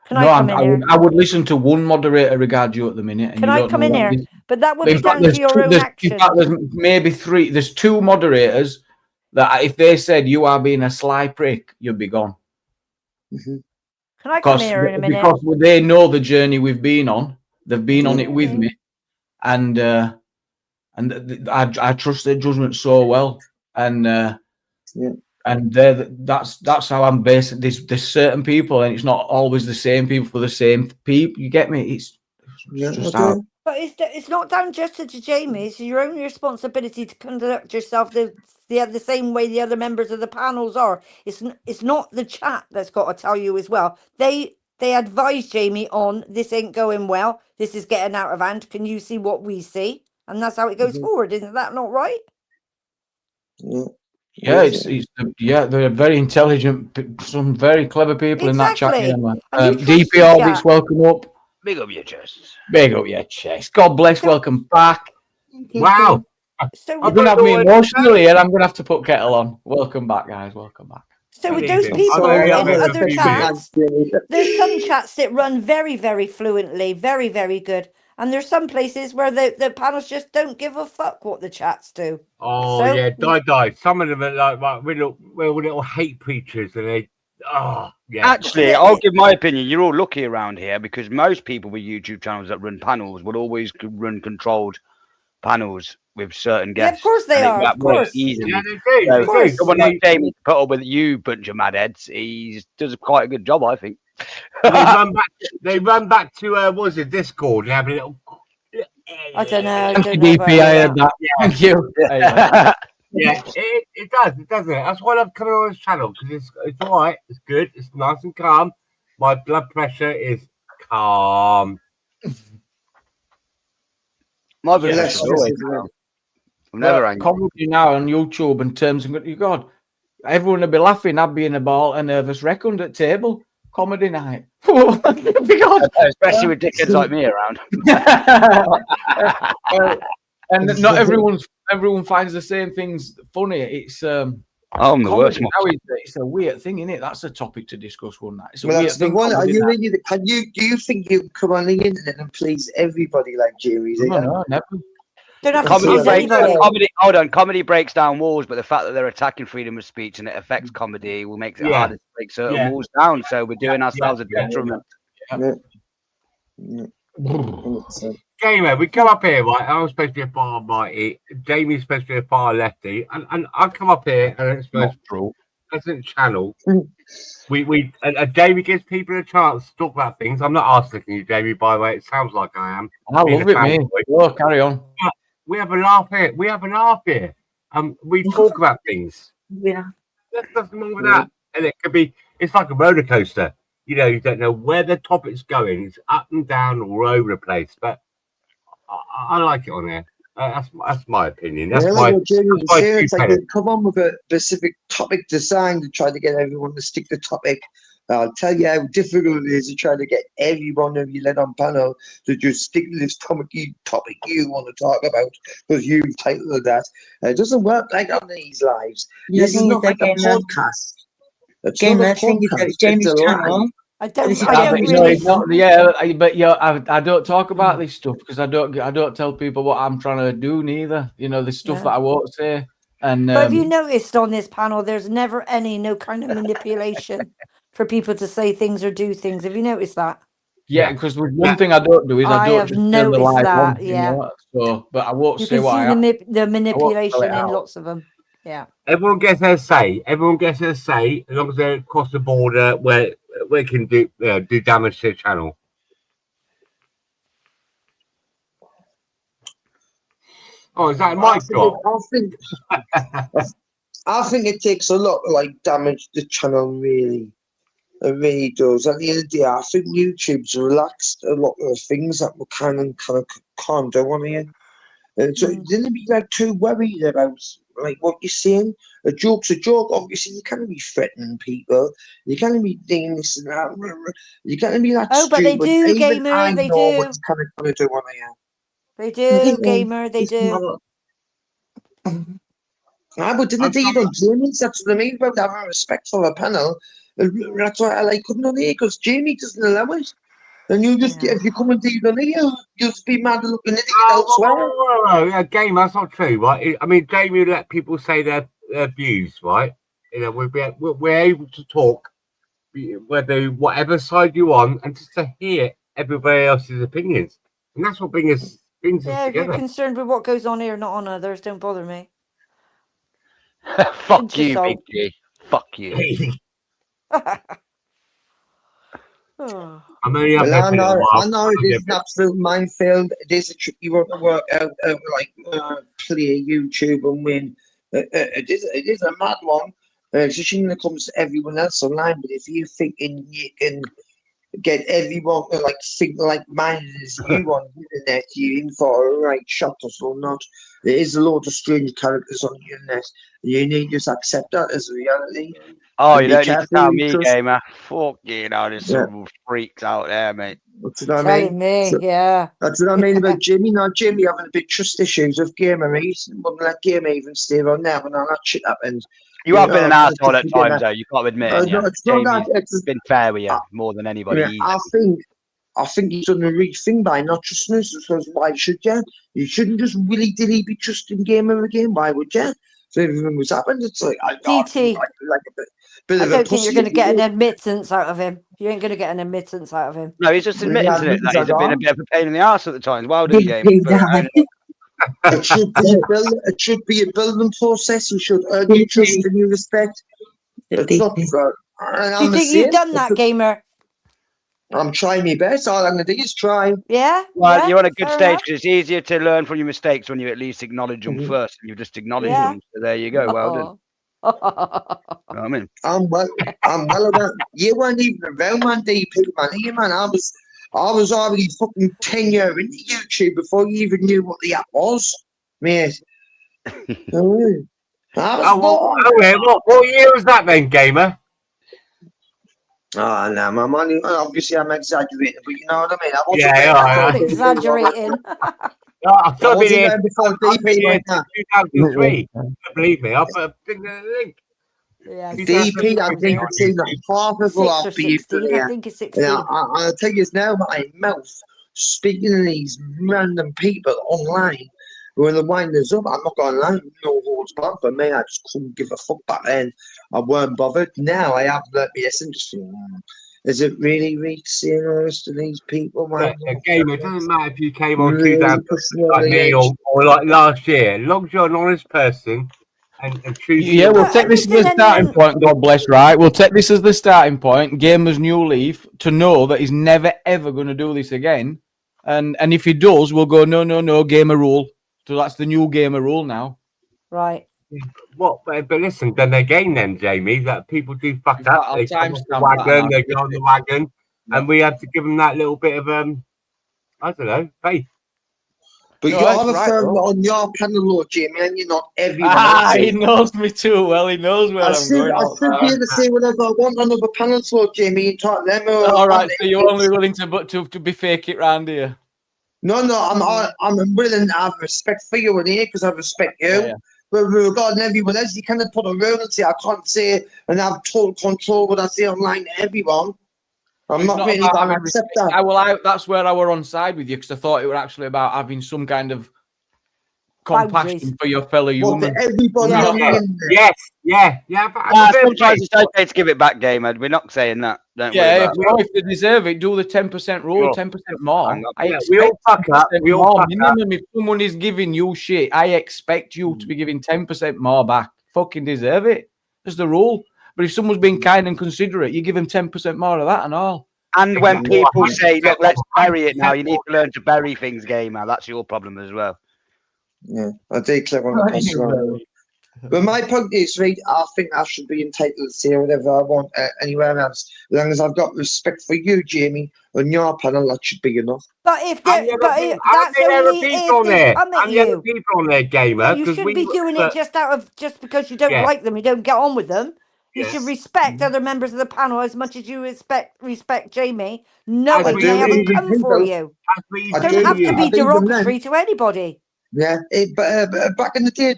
Can I come in here? I would listen to one moderator regard you at the minute. And Can you I don't come know in what here? it is. But that would In be fact, down to your own in actions. fact, there's maybe three. There's two moderators that if they said you are being a sly prick, you'd be gone. Can I come here in a minute? Because they know the journey we've been on. They've been on it with me, and I trust their judgment so well. And and that's how I'm based. There's certain people, and it's not always the same people for the same people. You get me? It's just how. But it's not down just to Jamie. It's your own responsibility to conduct yourself the same way the other members of the panels are. It's not the chat that's got to tell you as well. They advise Jamie on this ain't going well. This is getting out of hand. Can you see what we see? And that's how it goes forward. Isn't that not right? Yeah, they're very intelligent, some very clever people in that chat. Exactly. Yeah, man. And you DP trust the Orbits, chat. welcome up. Big up your chest. Big up your chest. God bless. Welcome back. Wow. So You're gonna have me emotional here. I'm gonna have to put kettle on. Welcome back, guys. Welcome back. So with Good those evening. people I'm in gonna have other a few chats, there's some chats that run very, very fluently, very, very good. And there's some places where the panels just don't give a fuck what the chats do. Oh, So- yeah, die. Some of them are like little hate preachers, and they, Actually, I'll give my opinion. You're all lucky around here because most people with YouTube channels that run panels will always run controlled panels with certain Yeah, guests. of course they and are. that Of works course. easily. Yeah, they do. So, Of course. someone like Jamie to put up with you bunch of mad heads, he does quite a good job, I think. They run back to what was it, Discord, and have a little. I don't know. Thank you, DP. I heard that. Thank you. Yeah, it does, doesn't it? That's why I love coming on this channel because it's all right, it's good, it's nice and calm. My blood pressure is calm. My blood Yeah, pressure is always calm. I'm never angry. Comedy now on YouTube in terms of God, everyone would be laughing. I'd be in a ball, a nervous wreck under the table. Comedy night. Especially with dickheads like me around. And not everyone finds the same things funny. It's I'm the worst one. it's a weird thing, isn't it? That's a topic to discuss one night. It's a Well, weird that's the thing. one. Are comedy you night. really? Do you think you can come on the internet and please everybody like Jamie's? No, never. Don't have to Comedy choose breaks, anybody. comedy breaks down walls, but the fact that they're attacking freedom of speech and it affects comedy will make it harder to break certain walls down. So we're doing ourselves a detriment. Gamer, we come up here, right? I'm supposed to be a far righty. Jamie's supposed to be a far lefty, and I come up here and it's supposed to pleasant channel. Jamie gives people a chance to talk about things. I'm not asking you, Jamie. By the way, it sounds like I am. I love it, mate. Oh, carry on. We have a laugh here. We talk about things. Yeah. There's nothing wrong with that. And it could be. It's like a roller coaster. You know, you don't know where the topic's going. It's up and down all over the place. But I like it on there. That's my opinion. That's my. It's like they come on with a specific topic design to try to get everyone to stick to the topic. I'll tell you how difficult it is to try to get everyone of you let on panel to just stick to this topic you want to talk about because you've titled that. It doesn't work like on these lives. This is not like a podcast. It's not a podcast. It's Jamie's channel. I don't talk about this stuff because I don't tell people what I'm trying to do neither. You know, there's stuff that I won't say. And but have you noticed on this panel there's never no kind of manipulation for people to say things or do things? Have you noticed that? Yeah, because one thing I don't do is I don't have just noticed the live that. on, you know? So, but I won't say what I the manipulation in lots of them. Yeah. Everyone gets their say. Everyone gets their say as long as they're across the border where we can do damage to the channel. Oh, is that my job? I think it takes a lot to like damage the channel. Really, it really does. At the end of the day, I think YouTube's relaxed a lot of the things that we kind of can't do on here. So didn't be like too worried about like what you're saying. A joke's a joke. Obviously, you can't be threatening people. You can't be doing this and that. You can't be that stupid. But they do, even Gamer. I They know do. what's kind of going to do on here. They do, Gamer. They do. But didn't they even Jamie? That's what I mean about having respect for the panel. That's why I like coming on here because Jamie doesn't allow it. And you just, if you come and do it on here, you'll just be mad looking at it elsewhere. Yeah, Game, that's not true, right? I mean, Jamie let people say their views, right? You know, we're able to talk, whether whatever side you're on, and just to hear everybody else's opinions. And that's what brings us together. If you're concerned with what goes on here, not on others, don't bother me. Fuck you, Big G. Fuck you. I know it is an absolute minefield. It is a tricky one to work out, play YouTube and win. It is a mad one. It's a shame when it comes to everyone else online, but if you're thinking you can get everyone to think like minded as you on the internet, you're in for a right shot or not. There is a lot of strange characters on the internet. You need to just accept that as a reality. Oh, you don't need to tell me, Gamer. Fuck you know, there's some freaks out there, mate. That's what I mean. That's what I mean about Jimmy. Now, Jimmy having a big trust issues with Gamer. He wouldn't let Gamer even stay on there when all that shit happened. You have been an asshole at times, though. You can't admit it. No, it's not that. It's been fair with you more than anybody. I think he's done a right thing by not trusting us. Because why should you? You shouldn't just willy-dilly be trusting Gamer again. Why would you? So everything was happened. It's like DT. I don't think you're going to get an admittance out of him. You ain't going to get an admittance out of him. No, he's just admitting to it that he's been a bit of a pain in the arse at the times. Well done, Game. It should be a building process. You should earn your trust and your respect. It's not. Do you think you've done that, Gamer? I'm trying my best. All I'm going to do is try. Yeah. Well, you're on a good stage because it's easier to learn from your mistakes when you at least acknowledge them first. And you just acknowledge them. So there you go. Well done. I mean, I'm well aware. You weren't even around, man, DP, man. Here, man, I was already fucking 10 years into YouTube before you even knew what the app was, mate. What year was that then, Gamer? Oh, no, my money. Obviously, I'm exaggerating, but you know what I mean. I'm exaggerating. I've still been here before DP 2003. Believe me, I've been the link. Yeah, DP, I think it's in the half of what I think it's 16. Yeah, I'll tell you now, my mouth speaking to these random people online. when the wind is up, I'm not going to lie, no holds back for me. I just couldn't give a fuck back then. I weren't bothered. Now I have let me listen to is it really saying all this to these people, man? Game, it doesn't matter if you came on 2000 like me or like last year. As long as you're an honest person and true. Yeah, we'll take this as the starting point. God bless, right? We'll take this as the starting point. Gamer's new leaf to know that he's never ever going to do this again. And if he does, we'll go no gamer rule. So that's the new gamer rule now. Right. What? But listen, then again, Jamie, that people do fuck up. They come off the wagon, they go on the wagon, and we have to give them that little bit of I don't know, faith. But you're on your panel, Lord Jamie, and you're not everyone. He knows me too well. He knows where I'm going. I should be able to say whatever I want on other panels, Lord Jamie. And talk them. All right, so you're only willing to be fake it round here. No, I'm willing to have respect for you in here because I respect you. Yeah. But regarding everyone else, you cannot put a rule and say I can't say and have total control what I say online to everyone. I'm not really going to accept that. That's where I were on side with you because I thought it was actually about having some kind of compassion for your fellow human. Everybody Yes, yeah. Sometimes it's okay to give it back, Gamer. We're not saying that. If they deserve it, do the 10% rule, 10% more. We all fuck up. Minimum. If someone is giving you shit, I expect you to be giving 10% more back. Fucking deserve it. That's the rule. But if someone's being kind and considerate, you give them 10% more of that and all. And when people say, look, let's bury it now, you need to learn to bury things, Gamer. That's your problem as well. Yeah, I do clever on the But my point is, right, I think I should be entitled to say whatever I want anywhere else. As long as I've got respect for you, Jamie, on your panel, that should be enough. But if that's only people on there, Gamer. You shouldn't be doing it just because you don't like them, you don't get on with them. You should respect other members of the panel as much as you respect Jamie, knowing they haven't come for you. You don't have to be derogatory to anybody. Yeah, but back in the day,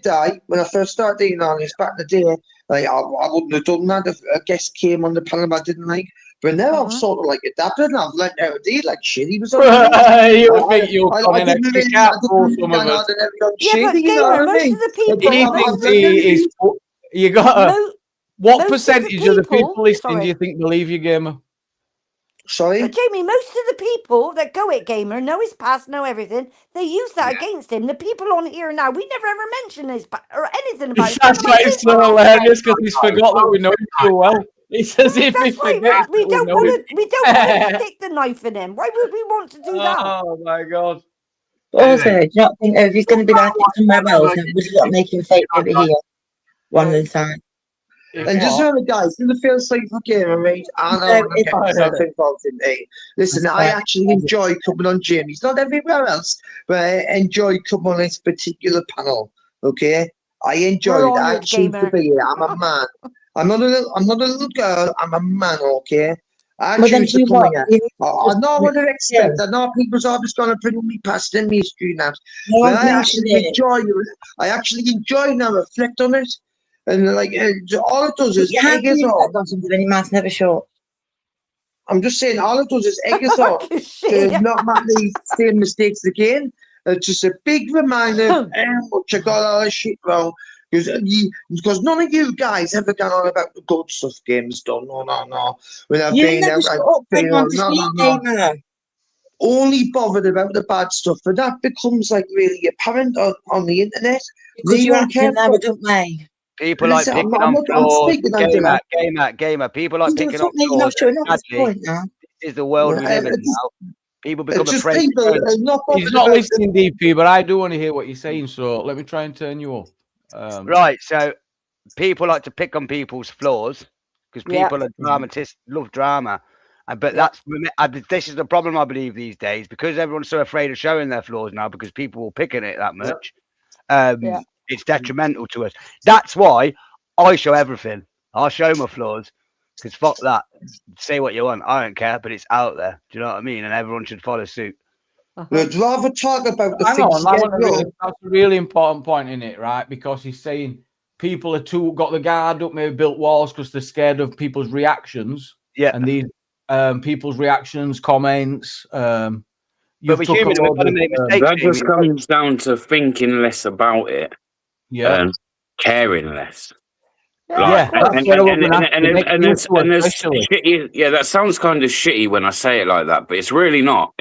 when I first started doing all this, back in the day, like I wouldn't have done that if a guest came on the panel I didn't like. But now I've sort of like adapted and I've learned how to do like shit. He was on. You think you'll come in and kick out for some of us? Yeah, but Gamer, most of the people. He thinks you got what percentage of the people listening do you think believe you, Gamer? Sorry? But Jamie, most of the people that go at Gamer know his past, know everything. They use that against him. The people on here now, we never ever mention his past or anything about it. That's why it's so hilarious because he's forgot that we know him so well. It's as if he forgets. We don't want to stick the knife in him. Why would we want to do that? Oh my God. Also, do you not think if he's going to be like it somewhere else, would you not make him fake over here one of the time? And just remember, guys, in the feel safe for Gamer, right? I know I'm getting myself involved in it. Listen, I actually enjoy coming on Jamie's, not everywhere else, but I enjoy coming on this particular panel. Okay, I enjoy it. I choose to be here. I'm a man. I'm not a little girl. I'm a man. Okay. I choose to come here. I know what to expect. I know people's always going to bring me past in me street now. But I actually enjoy it. I actually enjoy it and I reflect on it. And like all it does is egg us off. Any man's never short. I'm just saying, all it does is egg us off to not make the same mistakes again. It's just a big reminder how much I got all this shit wrong. Because none of you guys ever gone on about the good stuff Game's done. No. When I've been no. Only bothered about the bad stuff, but that becomes like really apparent on the internet. Because you have to never don't they? People like picking on floors. Gamer. People like picking on floors. This is the world we live in now. People become afraid. He's not listening, DP, but I do want to hear what you're saying, so let me try and turn you off. Right, so people like to pick on people's flaws because people are dramatists, love drama. But this is the problem, I believe, these days, because everyone's so afraid of showing their flaws now because people will pick on it that much. It's detrimental to us. That's why I show everything. I'll show my flaws because fuck that. Say what you want. I don't care, but it's out there. Do you know what I mean? And everyone should follow suit. I'd rather talk about the things. That's a really important point in it, right? Because he's saying people are got the guard up, maybe built walls because they're scared of people's reactions. Yeah. And these people's reactions, comments, But we're human, we've got to make mistakes. That just comes down to thinking less about it and caring less. Like, and there's shitty, that sounds kind of shitty when I say it like that, but it's really not.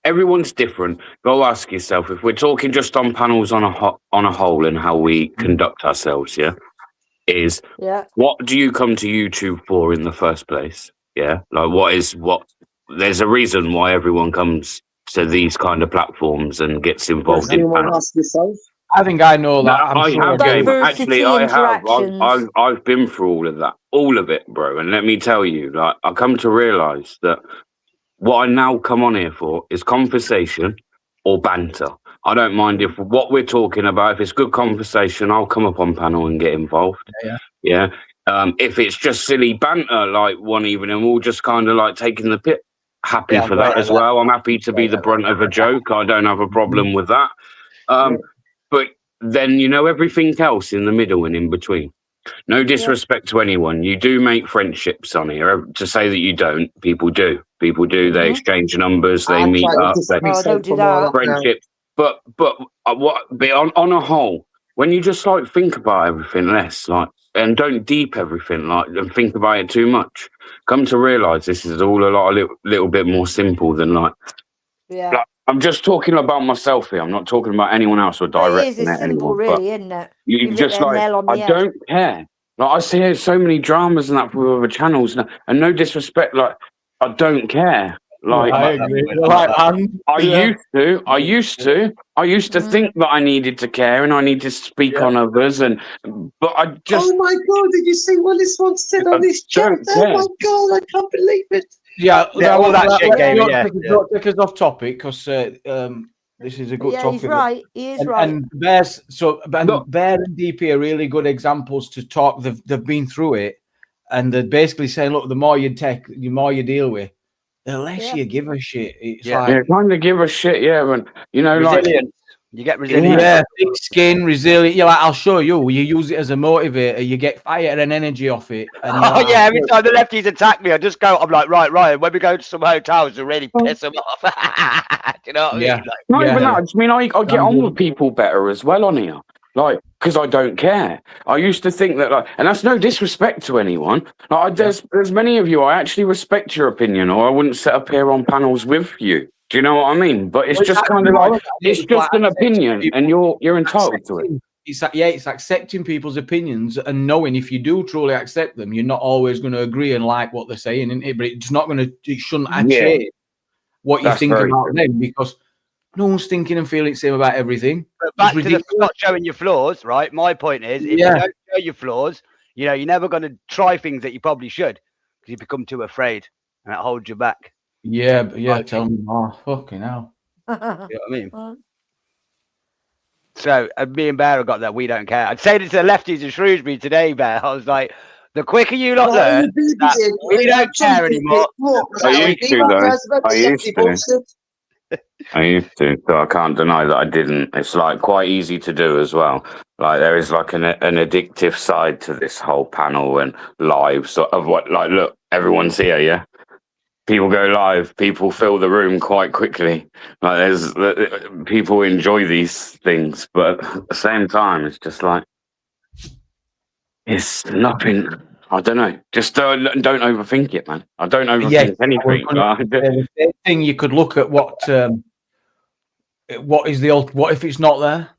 Everyone's different. Go ask yourself, if we're talking just on panels on a whole and how we conduct ourselves, what do you come to YouTube for in the first place? Yeah, like there's a reason why everyone comes to these kind of platforms and gets involved in panels. Ask yourself? I think I know that. I have, actually, I have. I've been through all of it, bro. And let me tell you, like, I come to realise that what I now come on here for is conversation or banter. I don't mind if what we're talking about, if it's good conversation, I'll come up on panel and get involved. Yeah. If it's just silly banter, like one evening, we'll just kind of like taking the pit. Happy for that as well. I'm happy to be the brunt of a joke. I don't have a problem with that. But then, everything else in the middle and in between. No disrespect to anyone. You do make friendships on here. To say that you don't, people do. People do. They exchange numbers. They meet up. Don't do that. Friendships. But on a whole, when you just like think about everything less, like, and don't deep everything, like, and think about it too much, come to realise this is all a little bit more simple than like. Yeah. Like, I'm just talking about myself here. I'm not talking about anyone else or directing it. It is simple, really, isn't it? You just like, I don't care. Like, I see so many dramas and that with other channels, and no disrespect, like, I don't care. Like, I agree. I used to think that I needed to care and I need to speak on others, but I just. Oh my God! Did you see what this one said on this chat? Oh my God! I can't believe it. All that shit game. Don't take us off topic because this is a good topic. He's right. He is right. And Bear and DP are really good examples to talk. They've been through it, and they're basically saying, look, the more you take, the more you deal with, the less you give a shit. It's like kind of give a shit, and resilient. You get resilient. Yeah, thick skin, resilient. You're like, I'll show you. You use it as a motivator. You get fire and energy off it. And every time the lefties attack me, I just go. I'm like, right, Ryan. When we go to some hotels to really piss them off, do you know what I mean? Like, not even that. I mean, I get on with people better as well on here. Like, because I don't care. I used to think that, like, and that's no disrespect to anyone. Like, there's many of you, I actually respect your opinion, or I wouldn't sit up here on panels with you. Do you know what I mean? But it's just kind of like, it's just an opinion, and you're entitled to it. It's accepting people's opinions and knowing if you do truly accept them, you're not always going to agree and like what they're saying, isn't it? But it's not going to, it shouldn't change what you think about them, because no one's thinking and feeling the same about everything. But back to the not showing your flaws, right? My point is, if you don't show your flaws, you're never going to try things that you probably should because you become too afraid and it holds you back. Tell me more. Fucking hell. You know what I mean? So me and Bear have got that. We don't care. I'd say this to the lefties in Shrewsbury today, Bear. I was like, the quicker you lot learn that we don't care anymore. I used to, so I can't deny that I didn't. It's like quite easy to do as well. Like there is like an addictive side to this whole panel and live sort of what, like, look, everyone's here, yeah? People go live, people fill the room quite quickly. Like people enjoy these things, but at the same time, it's just like, it's nothing. I don't know. Just don't overthink it, man. I don't overthink anything. The same thing, you could look at what is what if it's not there,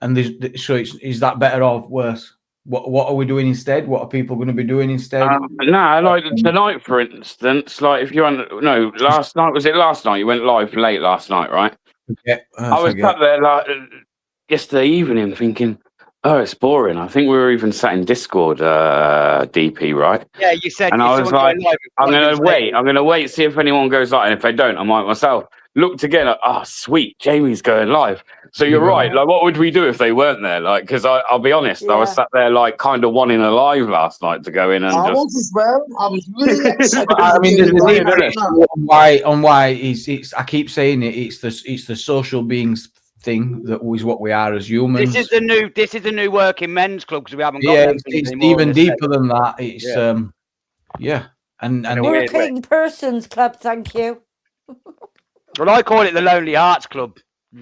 and is that better or worse? What are we doing instead? What are people going to be doing instead? Like tonight, for instance, like if last night, was it last night? You went live late last night, right? Yeah. I was sat there like yesterday evening thinking, oh, it's boring. I think we were even sat in Discord, DP, right? Yeah, you said. And I was like, I'm going to wait, see if anyone goes live. And if they don't, I might myself. Looked again, like, oh, sweet, Jamie's going live. So you're right. Like, what would we do if they weren't there? Like, because I'll be honest, I was sat there, like, kind of wanting a live last night to go in and I was as well. I was really excited. I mean, on why it's I keep saying it. It's the social beings thing that is what we are as humans. This is the new working men's club because we haven't got. Yeah, it's even deeper than that. It's and working persons club. Thank you. Well, I call it the Lonely Hearts Club.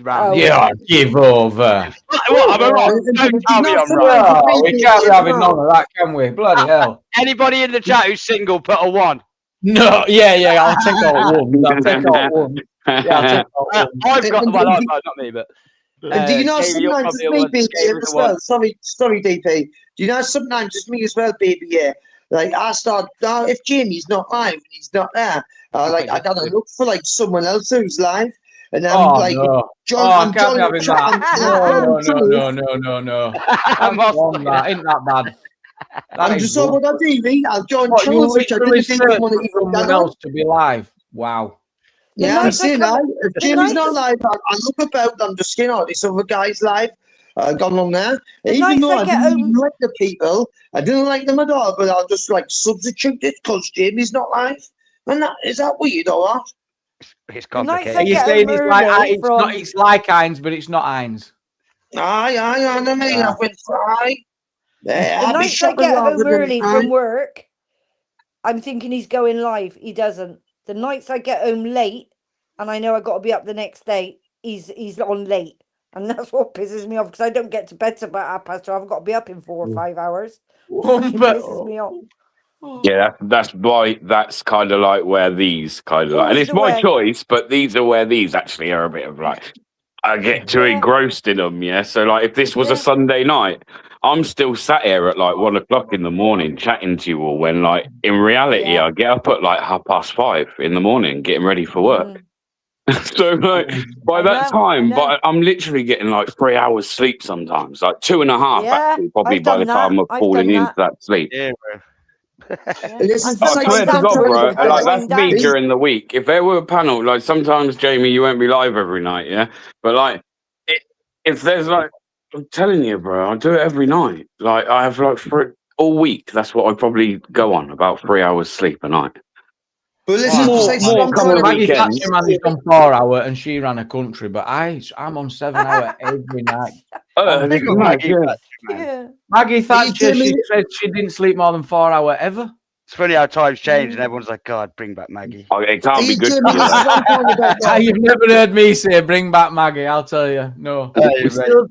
Oh, Yeah, give over. What, am I wrong? Don't tell me I'm right. No, we can't be having none of that, can we? Bloody hell. Anybody in the chat who's single, put a 1. No, yeah, I'll take all one. I'll take all one. Yeah, I'll take all one. I've got, well, not me, but. Do you know Jamie, you're sometimes it's probably me, a baby, one. as well? Sorry, DP. Do you know sometimes it's me as well, baby? Yeah. Like I start now, if Jamie's not live and he's not there, like I gotta look for like someone else who's live, and I'm like, no. John, I can't be having that. No. I'm on that. Ain't that bad? I'm just over that TV. I'll join What, you channels which I literally didn't think search want to for even someone download. else to be live. Wow. Yeah, I'm saying that. If Jamie's not nights- live, I look about. I'm just skin out. This other guy's live. Gone on there. Even nights though I I get didn't even home- like the people, I didn't like them at all. But I'll just like substitute it because Jamie's not live. And that is that weird or what? It's The nights complicated. I Are you get saying home it's like early it's from- not? It's like Heinz, but it's not Heinz. Aye, I mean, Yeah. I went try. The I'll be nights I shopping get rather home than early aye. from work, I'm thinking he's going live. He doesn't. The nights I get home late, and I know I got to be up the next day, he's on late, and that's what pisses me off because I don't get to bed till about 12:30. I've got to be up in 4 or 5 hours. It pisses me off. Yeah, that's why that's kind of like where these kind of like, and Always it's the my way. choice, but these are where these actually are a bit of like, I get too Yeah. engrossed in them. Yeah, so like if this was Yeah. a Sunday night, I'm still sat here at like 1 o'clock in the morning chatting to you all. When like in reality, Yeah. I get up at like 5:30 in the morning, getting ready for work. So like by I that know, I time, know. but I'm literally getting like 3 hours sleep sometimes, like 2.5 Yeah, actually, probably I've by done the time that. I'm I've falling done into that sleep. Yeah, bro. Yeah. This And is I like swear to sometimes God, bro. I Like wind that's me down. during the week. If there were a panel, like sometimes Jamie, you won't be live every night, yeah. But like, if there's like, I'm telling you, bro, I do it every night. Like I have like for all week. That's what I probably go on, about 3 hours sleep a night. But listen, More- just like more I'm couple trying of to Maggie weekends. Thatcher managed on 4 hour and she ran a country, but I'm on 7 hour every night. They got Maggie Thatcher, man. Yeah. Maggie Thatcher, Jimmy- she said she didn't sleep more than 4 hour ever. It's funny how times change and everyone's like, God, bring back Maggie. Oh, it can't be Hey, good. Jimmy, for you, this is though. what I'm talking about now. You've never heard me say bring back Maggie, I'll tell you. No. Hey, We mate. still,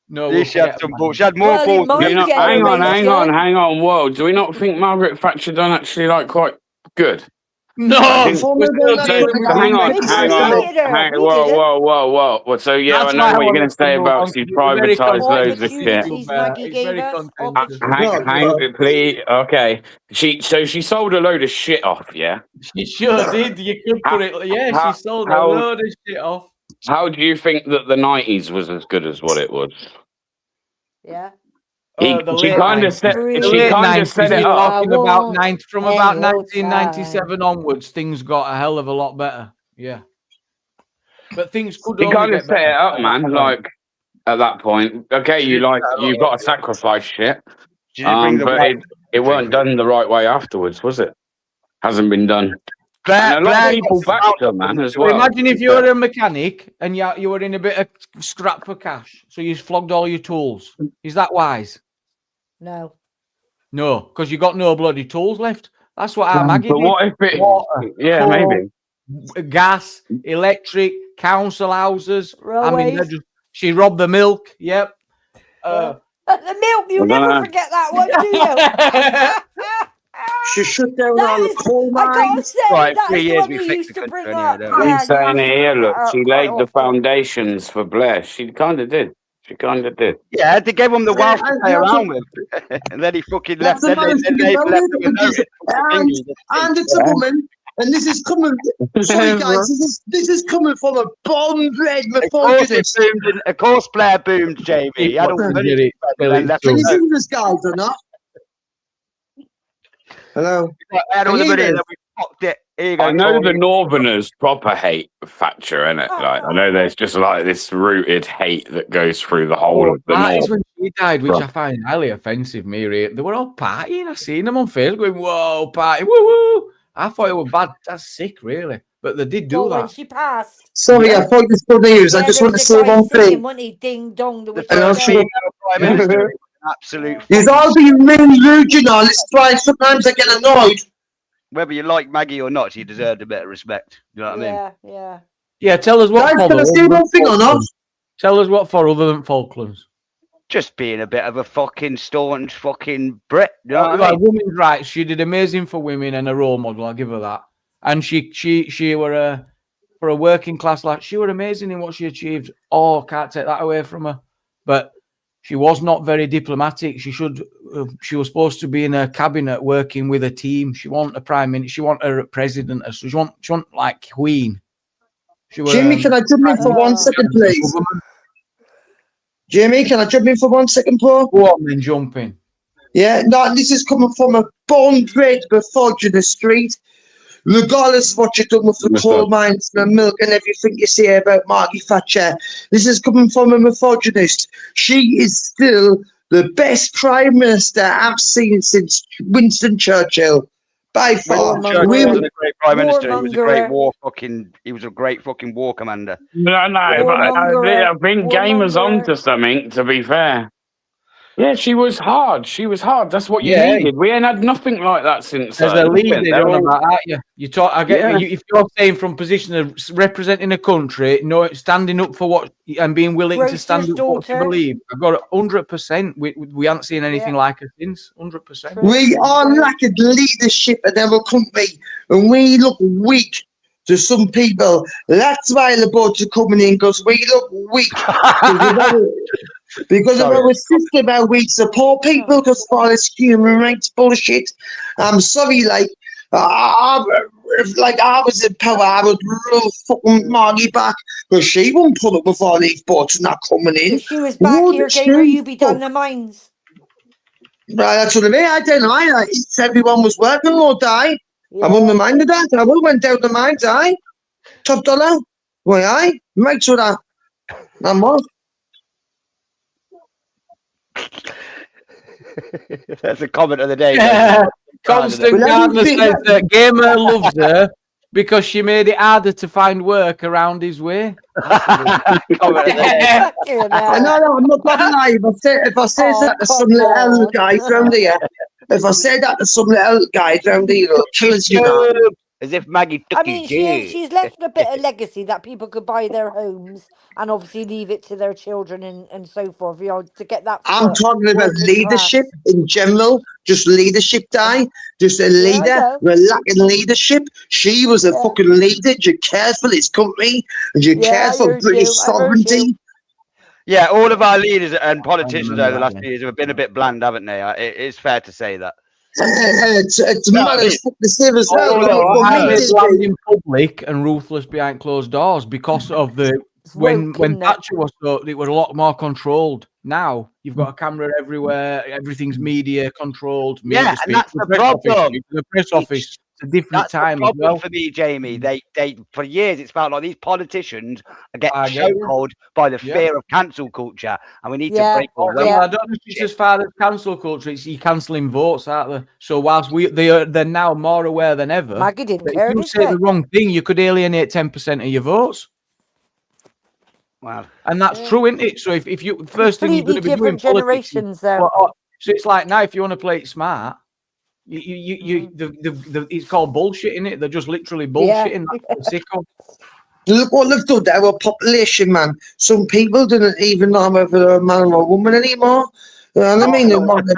no, we'll She had forget some Maggie. balls. She had more Well, in balls. my Do you not, generation- hang on. Whoa, do we not think Margaret Thatcher done actually like quite good? No, I think- we're still So, dealing with hang on, We Maggie. hang created her. on. We Whoa, didn't. whoa. Well, so yeah, That's I why know what you're I going to want say to about know. she You're very privatised loads of contentious. shit. Opportunities Maggie It's gave very us. contentious. Opportunities. Please, okay. She sold a load of shit off, yeah. She sure did. You could put it. Yeah, How- she sold a how- load of shit off. How do you think that the 90s was as good as what it was? Yeah. The She late kind of 90s. set. The She late kind of 90s, set it you're up. talking I about want from about any old 1997 onwards, things got a hell of a lot better. Yeah, but things could She only kind of get set better it up, at that man. point. Like at that point, okay, you've got to sacrifice shit, She did bring the but white. it weren't done the right way afterwards, was it? Hasn't been done. Blair, And a lot Blair of people got backed her, man, as So well. imagine if you were a mechanic and you were in a bit of scrap for cash, so you flogged all your tools. Is that wise? No. No, because you got no bloody tools left. That's what our Maggie But did. what if it? Water, Yeah, coal, maybe. gas, electric, council houses. I mean, Railways. she robbed the milk. Yep. The milk, you I never dunno. forget that one, do you? She shut down That all the is- coal I gotta mines. say, Right, that 3 is the years one we you fixed used the to bring country up. anyway, don't Yeah, I'm saying you it here, look, used to she quite laid the often. foundations for Blair. She kind of did. She kind of did. Yeah, they gave him the wealth to and play that's around with. And then he fucking That's left. the Then most they thing left about him it, with because- and it's a woman, and this is coming. Sorry, guys, this is coming from a bomb-bred misogynist. Of course, Blair boomed, Jamie. He had all the money to spend and then left Can him you alone. see this, guys, or not? Hello. He had all the Can you money and hear then we fucked it. Here you go, I know the Corey. Northerners proper hate Thatcher, innit? Like I know there's just like this rooted hate that goes through the whole of the That is North. when she died, which Right. I find highly offensive, Mary. They were all partying. I seen them on Facebook going, whoa, party, woo woo. I thought it was bad. That's sick, really. But they did do Well, when that. she passed. Sorry, Yeah. I thought this was news. I Yeah, just there want to was a say guy one singing, thing. wasn't he? Ding dong. The The witches I'll first see. say. female prime minister. Absolute. You've all been really rude, you know. It's why sometimes I get annoyed. Whether you like Maggie or not, she deserved a bit of respect. You know what I mean? Yeah. Yeah, tell us what. Guys, can I say one thing or not? Tell us what for other than Falklands. Just being a bit of a fucking staunch fucking Brit. You know what I mean? Women's rights. She did amazing for women and a role model. I'll give her that. And she were for a working class lad. She were amazing in what she achieved. Oh, can't take that away from her. But she was not very diplomatic. She was supposed to be in a cabinet working with a team. She wasn't a prime minister. She wasn't a president. So she wasn't like queen. Jimmy, can I jump in for 1 second, please? Jimmy, can I jump in for 1 second, Paul? Go on, then jump in. Yeah, no, this is coming from a born-bred misogynist street. Regardless of what you've done with the coal mines and the milk and everything you say about Margaret Thatcher, this is coming from a misogynist. She is still the best prime minister I've seen since Winston Churchill. By far. Churchill was a great prime minister. He was a great He was a great fucking war commander. No, I think Gamer's onto something. To be fair. Yeah, she was hard. That's what you needed. We ain't had nothing like that since. As a leader, aren't you? You talk. I get you. If you're saying from position of representing a country, standing up for what and being willing to stand up for what you believe. I've got 100%. We haven't seen anything like her since. 100%. We are lacking leadership in our country, and we look weak to some people. That's why the boats are coming in, because we look weak. Because of our system, how we support people because of all this human rights bullshit. I'm sorry, if I was in power, I would roll fucking Margie back because she wouldn't put up with all these boats not coming in. If she was back here, Gamer, you'd be down the mines. Right, that's what I mean. I don't know. If everyone was working all day, I wouldn't have minded that. I would have went down the mines, top dollar. Why, make sure that I'm off. That's a comment of the day. Constant Gardner says that Gamer loves her because she made it harder to find work around his way. I know, I'm not gonna lie. If I say that to some little guy around here, it'll kill you. As if Maggie took she's left a bit of legacy that people could buy their homes and obviously leave it to their children and so forth, to get that. I'm talking about leadership in general, just leadership, just a leader. We're lacking leadership. She was a fucking leader. You cared for this country and you cared for British sovereignty. Yeah, all of our leaders and politicians over the last few years have been a bit bland, haven't they? It's fair to say that. It's mad as fuck to say as well. In public and ruthless behind closed doors because of when Thatcher was it was a lot more controlled. Now you've got a camera everywhere, everything's media controlled. And that's the problem. The press office. A different time as well. For me, Jamie. They for years it's felt like these politicians are getting chokehold by the fear of cancel culture, and we need to break all that. I don't know if it's as far as cancel culture. It's you cancelling votes, aren't they? So whilst they're now more aware than ever. Maggie didn't care. If you say the wrong thing, you could alienate 10% of your votes. Wow, and that's true, isn't it? So if you first thing you're going to be doing generations there. So it's like now if you want to play it smart. It's called bullshit, isn't it? They're just literally bullshitting. Look what they've done to our population, man. Some people didn't even know whether they're a man or a woman anymore. You know what I mean? Look what they've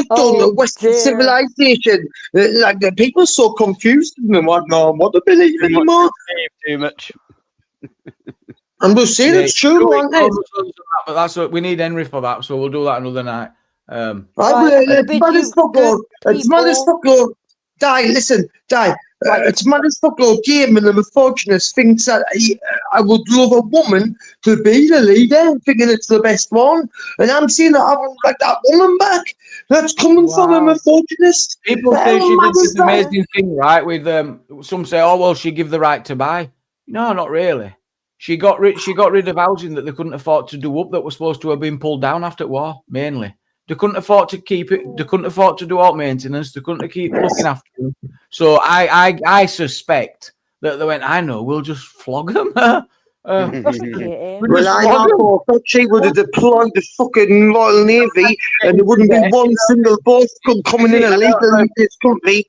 done to Western civilization. Like the people are so confused and they don't know what to believe anymore. Too much. I'm just saying it's true, aren't they? But that's what we need Henry for that, so we'll do that another night. It's mad as fuck, Lord. It's mad as fuck, Lord. Listen. It's mad as fuck, Lord. Game and the misogynist thinks that I would love a woman to be the leader, thinking it's the best one. And I'm seeing that I want like that woman back. That's coming from a misogynist. People say she did this amazing thing, right? With some say, oh well, she give the right to buy. No, not really. She got rid of housing that they couldn't afford to do up that was supposed to have been pulled down after war, mainly. They couldn't afford to keep it. They couldn't afford to do all maintenance. They couldn't keep looking after them. So I suspect that they went, I know, we'll just flog them. Frustrating. Well, I thought that she would have deployed the fucking Royal Navy and there wouldn't be one single boat coming in illegally in this country.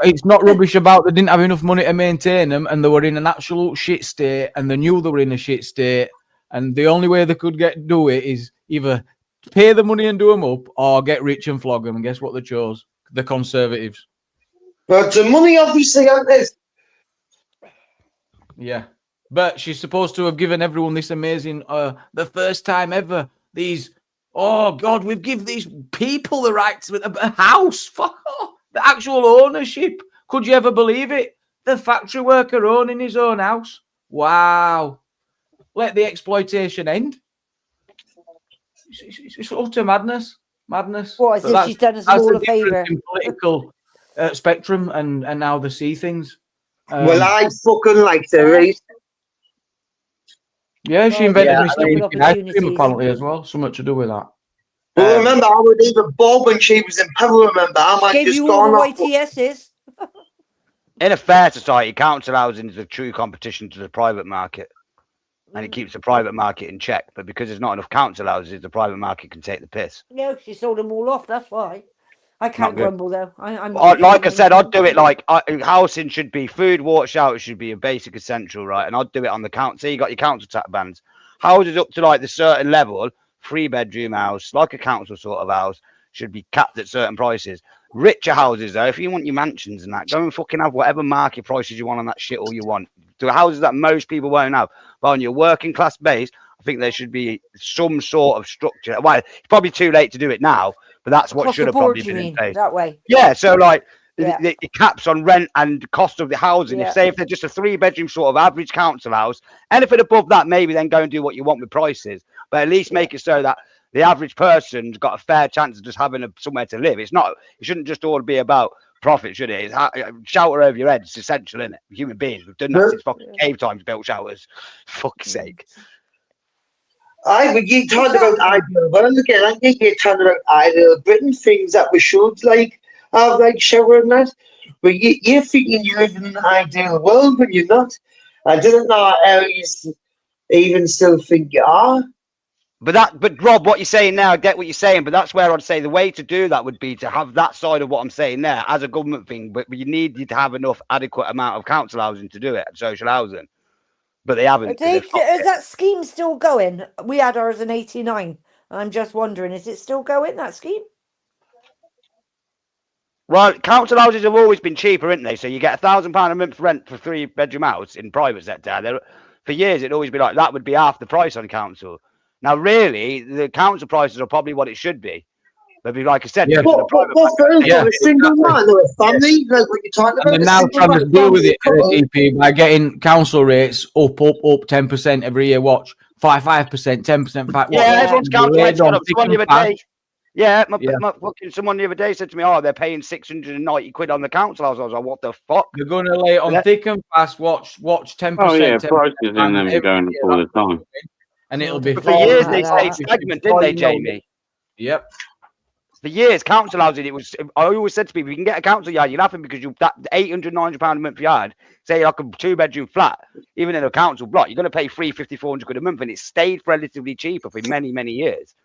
It's not rubbish about they didn't have enough money to maintain them and they were in an absolute shit state and they knew they were in a shit state and the only way they could do it is either pay the money and do them up or get rich and flog them. And guess what they chose? The Conservatives. But the money obviously ain't it. Yeah. But she's supposed to have given everyone this amazing, the first time ever, these, oh God, we've given these people the right to a house. Fuck off. The actual ownership. Could you ever believe it? The factory worker owning his own house. Wow. Let the exploitation end. It's utter madness. Madness. What, as if she's done us all a favour? Political spectrum and how they see things. Well, I fucking like the right? Yeah, she invented Mr. ice cream apparently as well. Something to do with that. Well, remember, I would even Bob when she was in power, remember? I might gave just you gone all off. the YTSs. In a fair society, council housing is a true competition to the private market. And it keeps the private market in check. But because there's not enough council houses, the private market can take the piss. No, she sold them all off, that's why. I can't grumble though. I'm like I said, I'd do it like housing should be food, water, shelter should be a basic essential, right? And I'd do it on the council. So you got your council tax bands. Houses up to like the certain level, 3-bedroom house, like a council sort of house, should be capped at certain prices. Richer houses though, if you want your mansions and that, go and fucking have whatever market prices you want on that shit all you want. The houses that most people won't have. But on your working class base, I think there should be some sort of structure. Well, it's probably too late to do it now, but that's what should have probably been in place. That way. Yeah, so like the caps on rent and cost of the housing. If they're just a 3-bedroom sort of average council house, anything above that, maybe then go and do what you want with prices. But at least make it so that the average person's got a fair chance of just having somewhere to live. It shouldn't just all be about profit, should it? Shelter over your head is essential, isn't it? Human beings, we've done that since fucking cave times, built shelters. Fuck's sake. But you talked about ideal world again. I think you're talking about ideal Britain, things that we should like have like shower and that. But you're thinking you live in an ideal world when you're not. I didn't know how you even still think you are. But Rob, what you're saying now, I get what you're saying, but that's where I'd say the way to do that would be to have that side of what I'm saying there as a government thing, but you need to have enough adequate amount of council housing to do it, social housing. But they haven't. Is that scheme still going? We had ours in 89. I'm just wondering, is it still going, that scheme? Well, council houses have always been cheaper, haven't they? So you get £1,000 a month rent for 3-bedroom house in private sector. For years, it'd always be like that would be half the price on council. Now, really, the council prices are probably what it should be. But like I said, a single man or a family, like what you're talking about. And they're now trying to deal with it DP by getting council rates up 10% every year. Watch 5%, 10%. Yeah, everyone's council rates gone up. Someone the other day, someone the other day said to me, "Oh, they're paying 690 quid on the council house." I was like, "What the fuck?" They're going to lay it on thick and fast. Watch 10%. Oh yeah, prices in them going up all the time. And it'll be for years they stayed stagnant, didn't they, Jamie? Yep. For years, council housing, I always said to people, you can get a council yard, you're laughing because that £800, £900 a month yard, say like a 2-bedroom flat, even in a council block, you're going to pay £350, £400 quid a month, and it stayed relatively cheaper for many, many years.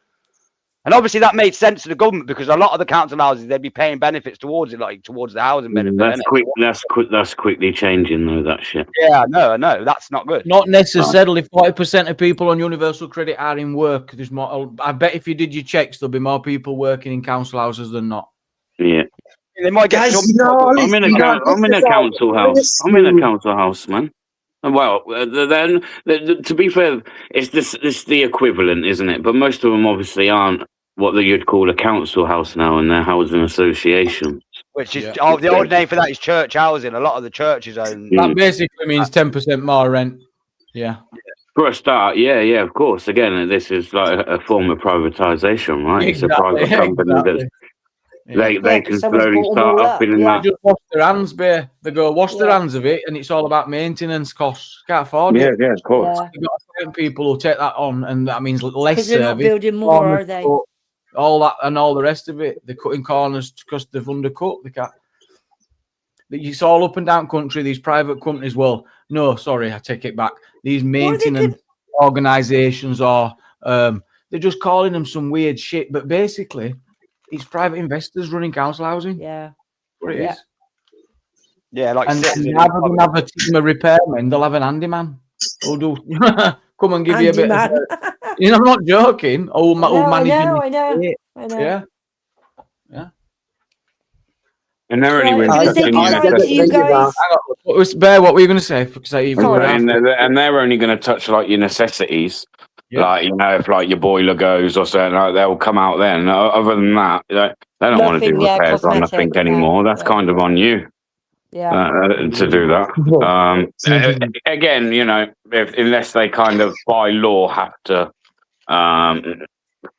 And obviously that made sense to the government because a lot of the council houses, they'd be paying benefits towards it, like towards the housing benefit. That's quickly changing though, that shit. Yeah, I know. That's not good. Not necessarily. 40% of people on universal credit are in work. There's more. I bet if you did your checks, there'll be more people working in council houses than not. Yeah. They might get I'm in a council house. I'm in a council house, man. Well, then to be fair, it's the equivalent, isn't it? But most of them obviously aren't what you'd call a council house now, and they're housing associations. Which is the old name for that is church housing. A lot of the churches own. That basically means 10% more rent. Yeah. For a start, yeah, of course. Again, this is like a form of privatisation, right? Exactly, it's a private company that they can slowly start up in that. Just wash their hands, bear. They go wash their hands of it, and it's all about maintenance costs. Can't afford it. Yeah, of course. You've got to find people who take that on, and that means less service. They're not building more, are they? All that and all the rest of it. They're cutting corners because they've undercut. They can't. It's all up and down country. These private companies. Well, no, sorry, I take it back. These maintenance organisations are they're just calling them some weird shit, but basically, it's private investors running council housing. Yeah, what it is. Yeah, like And rather than have a team of repairmen, they'll have an handyman who'll do come and give you a bit. Of, you know, I'm not joking. Who'll manage. I know. Yeah. And they're only Right, going to say goodnight to you guys. Bear, what were you going to say? And they're only going to touch like your necessities. Yeah. Like, you know, if like your boiler goes or something, like, they'll come out then. Other than that, they don't want to do repairs on nothing anymore. That's kind of on you. To do that. Again, you know, unless they kind of by law have to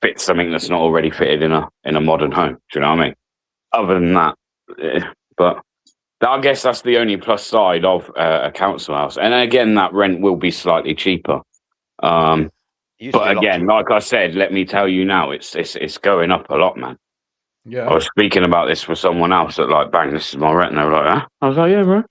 fit something that's not already fitted in a modern home. Do you know what I mean? Other than that, but I guess that's the only plus side of a council house. And again, that rent will be slightly cheaper. But again, like I said, let me tell you now, it's going up a lot, man. Yeah. I was speaking about this with someone else that like, bang, this is my rent. And they were like, huh? I was like, yeah, bro. And,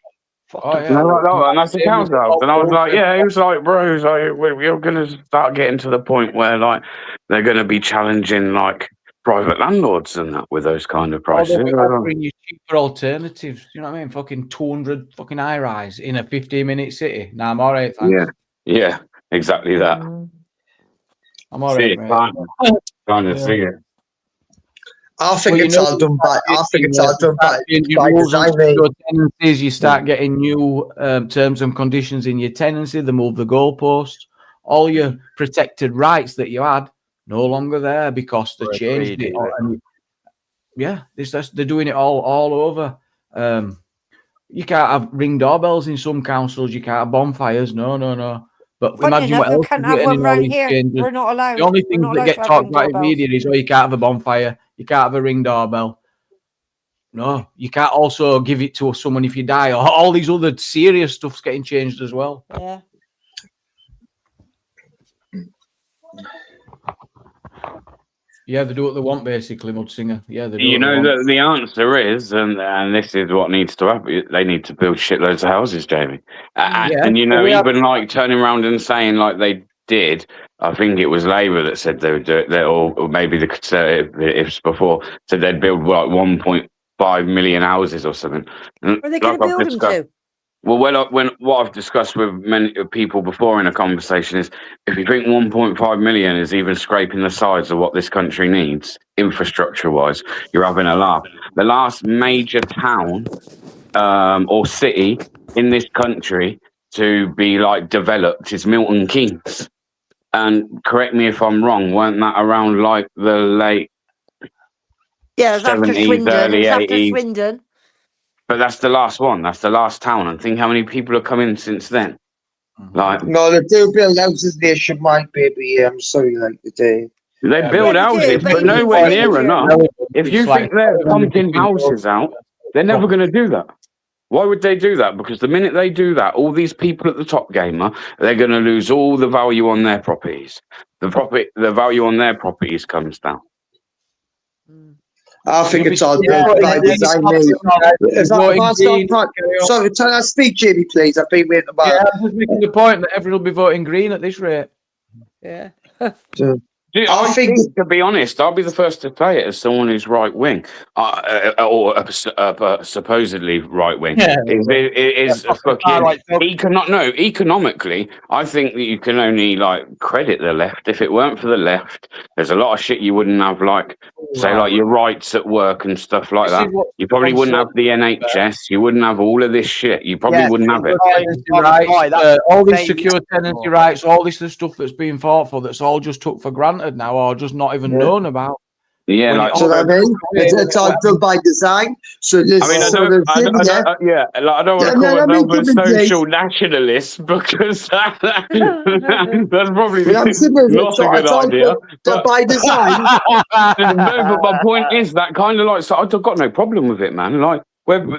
like, oh, and that's the council house. And I was like, yeah. He was like, bro, was like, we're going to start getting to the point where like they're going to be challenging like private landlords and that with those kind of prices. Offering you cheaper alternatives. You know what I mean? Fucking 200 fucking high rise in a 15-minute city. Nah, I'm all right. Thanks. Yeah, exactly that. I'm all right. Trying to see it. I think it's all done by. I think it's all done by design. You start getting new terms and conditions in your tenancy. They move the goalposts. All your protected rights that you had no longer there because they changed it. They're doing it all over. You can't have ring doorbells in some councils. You can't have bonfires. No. But imagine what else. Can't have one right here. We're not allowed. The only things that get talked about in media is, you can't have a bonfire. You can't have a ring doorbell. No, you can't also give it to someone if you die. Or all these other serious stuff's getting changed as well. Yeah. Yeah, they do what they want, basically, Mudsinger. Yeah, they do. You know, the answer is, and this is what needs to happen, they need to build shitloads of houses, Jamie. And, you know, even like turning around and saying like they did, I think it was Labour that said they would do it, or maybe the Conservatives before, said they'd build like 1.5 million houses or something. Where are they going to build them to? Well, what I've discussed with many people before in a conversation is, if you think 1.5 million is even scraping the sides of what this country needs, infrastructure-wise, you're having a laugh. The last major town or city in this country to be like developed is Milton Keynes. And correct me if I'm wrong, weren't that around like the late 70s, early 80s? Swindon. But that's the last one. That's the last town. And think how many people have come in since then. Like, no, they do build houses nationwide, baby. I'm sorry, like they build houses, but nowhere near enough. If you think they're pumping houses out, they're never going to do that. Why would they do that? Because the minute they do that, all these people at the top gamer, they're going to lose all the value on their properties. The value on their properties comes down. I think it's all built by design. Sorry, can I speak, Jamie, please? I've been waiting about. Yeah, I'm just making the point that everyone will be voting green at this rate. Yeah. I think, to be honest, I'll be the first to say it as someone who's right wing, or supposedly right wing. Economically, I think that you can only like credit the left. If it weren't for the left, there's a lot of shit you wouldn't have, like like your rights at work and stuff like that. You probably wouldn't have the NHS. You wouldn't have all of this shit. You probably wouldn't have it. All these secure tenancy rights, all this stuff that's being fought for, that's all just took for granted now, or just not even known about. Yeah, like, so I mean, it's all done by design. So this I don't want to call another social nationalist because that's probably not a good idea. But by design. No, but my point is that kind of like, so I've got no problem with it, man. Like,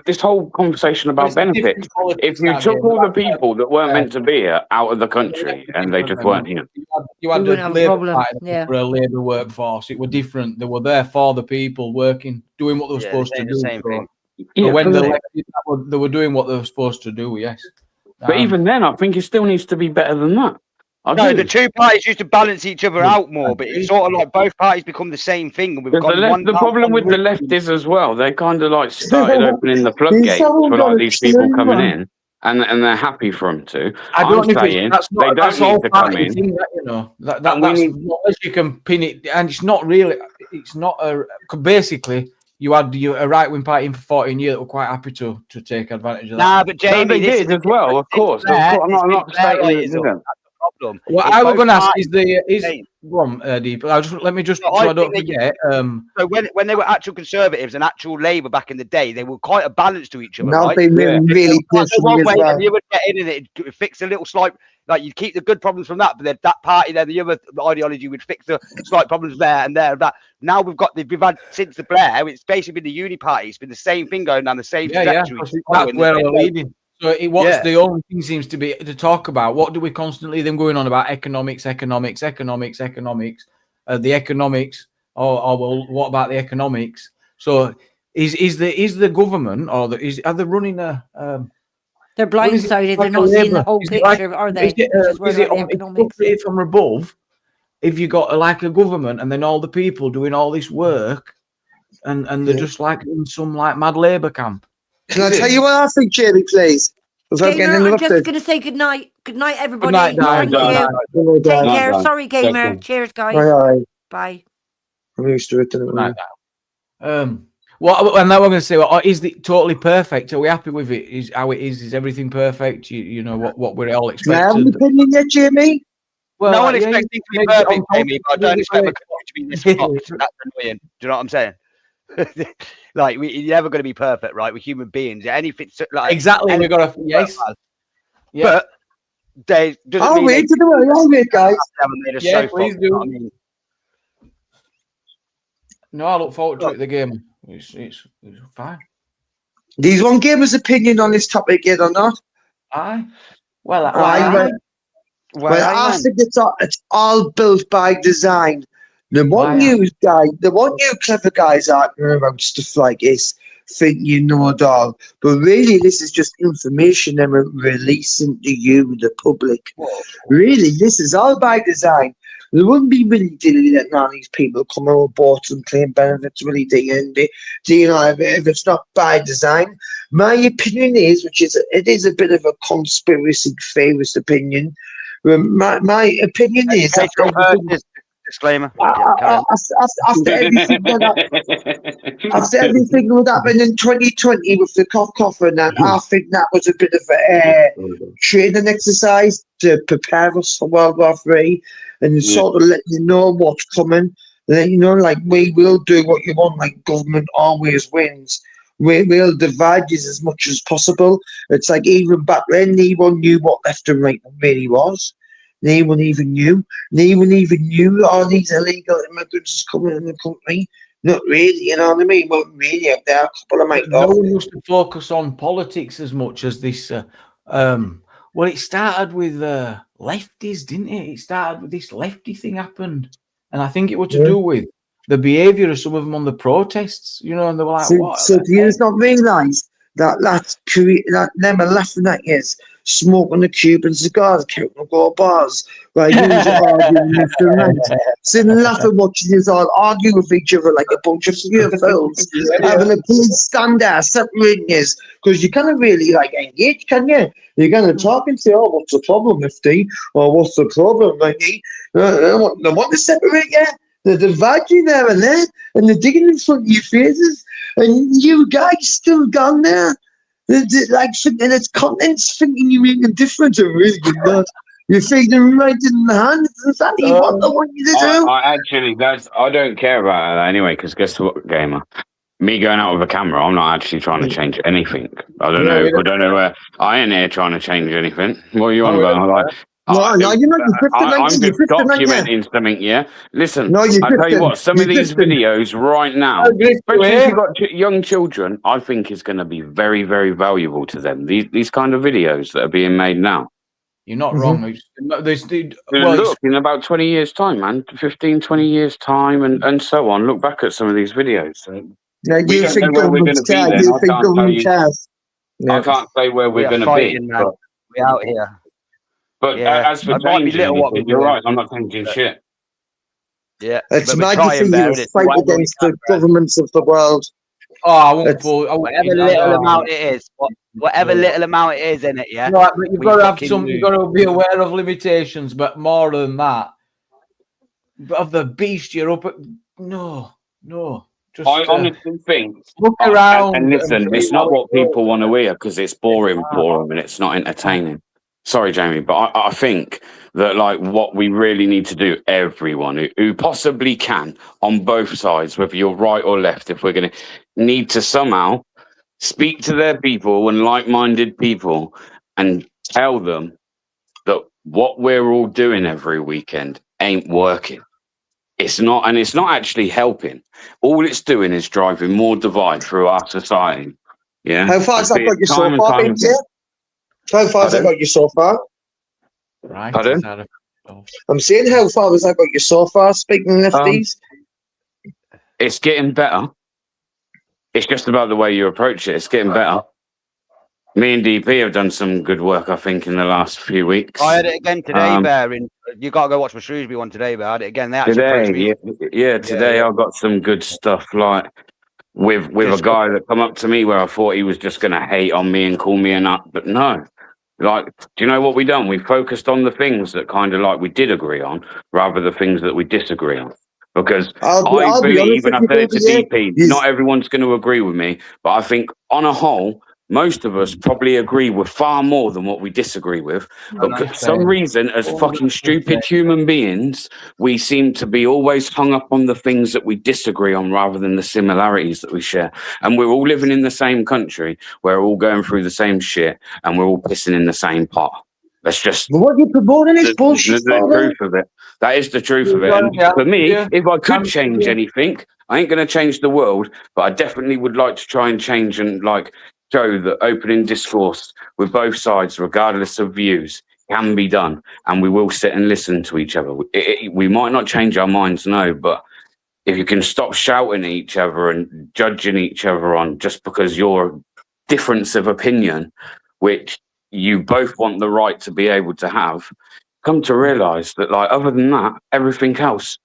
this whole conversation about benefits, if you took all the people that weren't meant to be here out of the country and they just weren't here, you had a Labour workforce. It were different. They were there for the people, working, doing what they were supposed to do. Same thing. But when they were doing what they were supposed to do, yes. But even then, I think it still needs to be better than that. No, the two parties used to balance each other out more, but it's sort of like both parties become the same thing. And we've got the problem with the left is as well, they kind of like started opening the floodgates for like these people coming in, and they're happy for them to. I'm saying they don't need to come in. You know, that's unless you can pin it, and it's not really. It's not basically. You had a right-wing party in for 14 years that were quite happy to take advantage of that. Nah, but Jamie, they did as well, of course. I'm not saying they didn't. Problem. What I was going to ask go on, Deep. Let me just so I don't forget. So when they were actual Conservatives and actual Labour back in the day, they were quite a balance to each other. Now right? they really push one way, and you would get in and it fix a little slight. Like you'd keep the good problems from that, but then that party there, the other ideology would fix the slight problems there and there and that. Now we've had since the Blair, it's basically been the uni party. It's been the same thing going down the same trajectory. That's where we're leading. So the only thing seems to be to talk about. What do we constantly them going on about? Economics. The economics. Well, what about the economics? So is the government or are they running a? They're blindsided. They're not seeing the whole picture, are they? Is it from above? If you got like a government and then all the people doing all this work, and they're just like in some like mad labour camp. Can I tell you what I think, Jerry, please? Gamer, I'm just going to say good night. Good night, everybody. Thank you. Take care. Sorry, Gamer. Cheers, guys. Bye. I'm used to it. Well, and now we're going to say, well, is it totally perfect? Are we happy with it? Is how it is? Is everything perfect? You know what we're all expecting. Do I have an opinion yet, Jamie? Well, no one expects it to be perfect, Jamie, but I don't expect the country to be this fucked. That's annoying. Do you know what I'm saying? Like you're never going to be perfect, right? We're human beings. Anything like exactly, we got to yes, yeah. But they doesn't I'll wait, guys. Yeah, please do. You know I mean? No, I look forward to it. The game, it's fine. These won't give us opinion on this topic yet or not? I think it's all built by design. The one you clever guys arguing about stuff like this think you know it all. But really, this is just information that we're releasing to you, the public. Really, this is all by design. There wouldn't be really dealing that none of these people come on board and claim benefits, really, do you know, if it's not by design. My opinion is, it is a bit of a conspiracy theorist opinion. My opinion is that disclaimer. After everything that happened in 2020 with the cough and that, I think that was a bit of a training exercise to prepare us for World War III and sort of let you know what's coming. Then, you know, like, we will do what you want, like government always wins. We'll divide you as much as possible. It's like even back then, no one knew what left and right really was. No one even knew all these illegal immigrants coming in the country. Not really, you know what I mean? Well, really, up there, a couple of might no one used to focus on politics as much as this. Well, it started with lefties, didn't it? It started with this lefty thing happened, and I think it was to do with the behaviour of some of them on the protests. You know, and they were like, "What?" So do you not realise that them are laughing at you? Smoking the Cuban cigars, counting gold bars, right? Arguing left and right. Sitting laughing, watching us all argue with each other like a bunch of fools, having a big stand there, separating us, because you can't really engage, can you? You're going to talk and say, "Oh, what's the problem, Lefty?" Or "What's the problem, Mikey?" They want to separate you. They divide you there and there, and they're digging in front of your faces, and you guys still gone there. Like thinking it's contents, thinking you're making a difference, or really good not. You're feeding right in the hand. It's exactly what I want you to do. I don't care about that anyway, because guess what, Gamer? Me going out with a camera, I'm not actually trying to change anything. I don't know where I ain't here trying to change anything. What are you on about? No, you're not. I'm just documenting something, yeah? Listen, I tell you what, some of these videos right now, especially if you've got young children, I think is going to be very, very valuable to them. These kind of videos that are being made now. You're not wrong. Look, in about 20 years' time, man, 15, 20 years' time, and so on, look back at some of these videos. Yeah, We you don't think know where we're going government to be cares? then. You I think can't tell government you. cares? I Yeah. can't say where we're We are going to be. fighting, man. We're out here. But Yeah. as for It might be changing little what we're anything, you're doing. right. I'm not changing shit. Yeah. It's But we're magic for trying, you Bear, to and it's fight whatever we against can, the bro. governments of the world. Oh, I won't It's pull. Whatever I little don't- amount it is, whatever Yeah. little amount it is in it, yeah. Right, but you've we got to have fucking some. do. You've got to be aware of limitations, but more than that, of the beast you're up at. No. Just I honestly think. look around. And listen, see it's how not what it goes. people want to hear because it's boring for them and it's not entertaining. Sorry, Jamie, but I think that like what we really need to do, everyone who possibly can on both sides, whether you're right or left, if we're going to need to somehow speak to their people and like-minded people and tell them that what we're all doing every weekend ain't working. It's not, and it's not actually helping. All it's doing is driving more divide through our society. Yeah. How far has that got you so Time and far, time baby? again. How far has that Pardon? got you so far? Right. Pardon? it's out of- I'm saying, how far has that got you so far? Speaking of lefties, It's getting better. It's just about the way you approach it. It's getting better. Me and DP have done some good work, I think, in the last few weeks. I had it again today, Um, Bear. You got to go watch my Shrewsbury one today, Bear. I had it again. They actually approached me. Today I got some good stuff, like with Just a guy that come up to me where I thought he was just going to hate on me and call me a nut, but no. Like, do you know what we done? We focused on the things that kind of like we did agree on, rather than the things that we disagree on. Because I'll be believe, honest and I with said you, it to baby, DP, not everyone's going to agree with me, but I think on a whole, most of us probably agree with far more than what we disagree with. But for some reason, as fucking stupid human beings, we seem to be always hung up on the things that we disagree on rather than the similarities that we share. And we're all living in the same country. We're all going through the same shit and we're all pissing in the same pot. That's just But what you're promoting is bullshit. the truth of it. That is the truth of it. And for me, if I could change anything, I ain't going to change the world, but I definitely would like to try and change and like show that opening discourse with both sides, regardless of views, can be done. And we will sit and listen to each other. We might not change our minds, no, but if you can stop shouting at each other and judging each other on just because you're difference of opinion, which you both want the right to be able to have, come to realize that, like, other than that, everything else,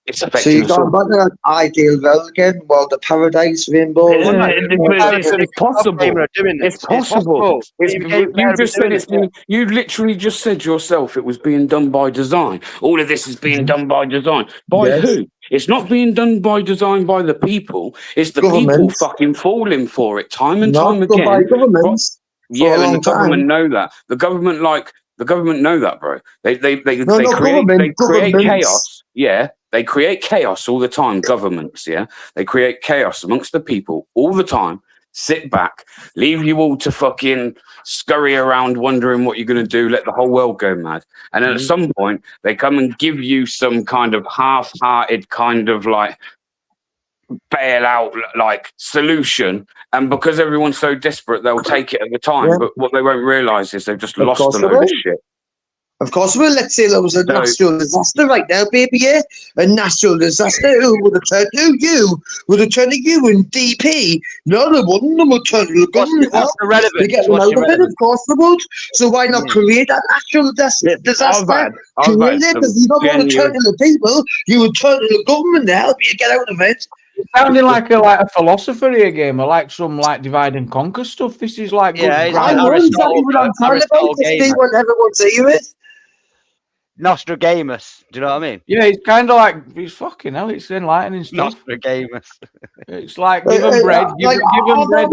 it's So affecting you're us all. going back to that ideal world again, world of paradise, rainbows. It's possible. It's possible. You just said it's. You literally just said yourself it was being done by design. All of this is being done by design. By who? It's not being done by design by the people. It's the people fucking falling for it time and time again. By governments. Yeah, and the government know that. The government know that, bro. They create chaos. Yeah, they create chaos all the time. Governments, yeah, they create chaos amongst the people all the time. Sit back, leave you all to fucking scurry around wondering what you're going to do. Let the whole world go mad. And then at some point, they come and give you some kind of half-hearted kind of like bailout like solution, and because everyone's so desperate they'll take it at the time, but what they won't realize is they've just lost a load of shit. Of course, well, let's say there was a natural disaster right now, baby, yeah? A natural disaster. Who would have turned to you? Would have turned to you and DP. No, they wouldn't. They would turn to the government. They get them out of it, of course they would. So why not create that natural disaster? Create it, because you don't want to turn to the people. You would turn to the government to help you get out of it. It's sounding like a philosopher here, game, or like some like divide and conquer stuff. This is like I know exactly what I'm talking about. Just see what everyone's here is. Nostradamus, do you know what I mean? Yeah, it's kind of like it's fucking hell. It's enlightening stuff. Nostradamus. It's like give them bread, give them bread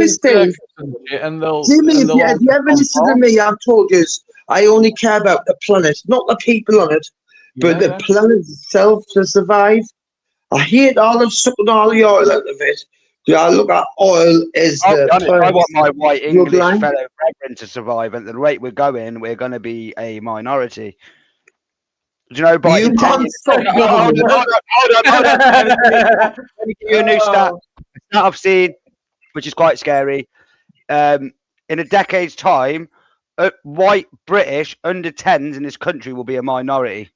and they'll. Jimmy, if you ever listen to me, I've told you I only care about the planet, not the people on it, but the planet itself to survive. I hate all of sucking all the oil out of it. Yeah, look at oil is the. I want my white English fellow brethren to survive, and at the rate we're going to be a minority. Do you know, by you can't stop hold on. Let me give you a new stat I've seen, which is quite scary. In a decade's time, white British under 10s in this country will be a minority.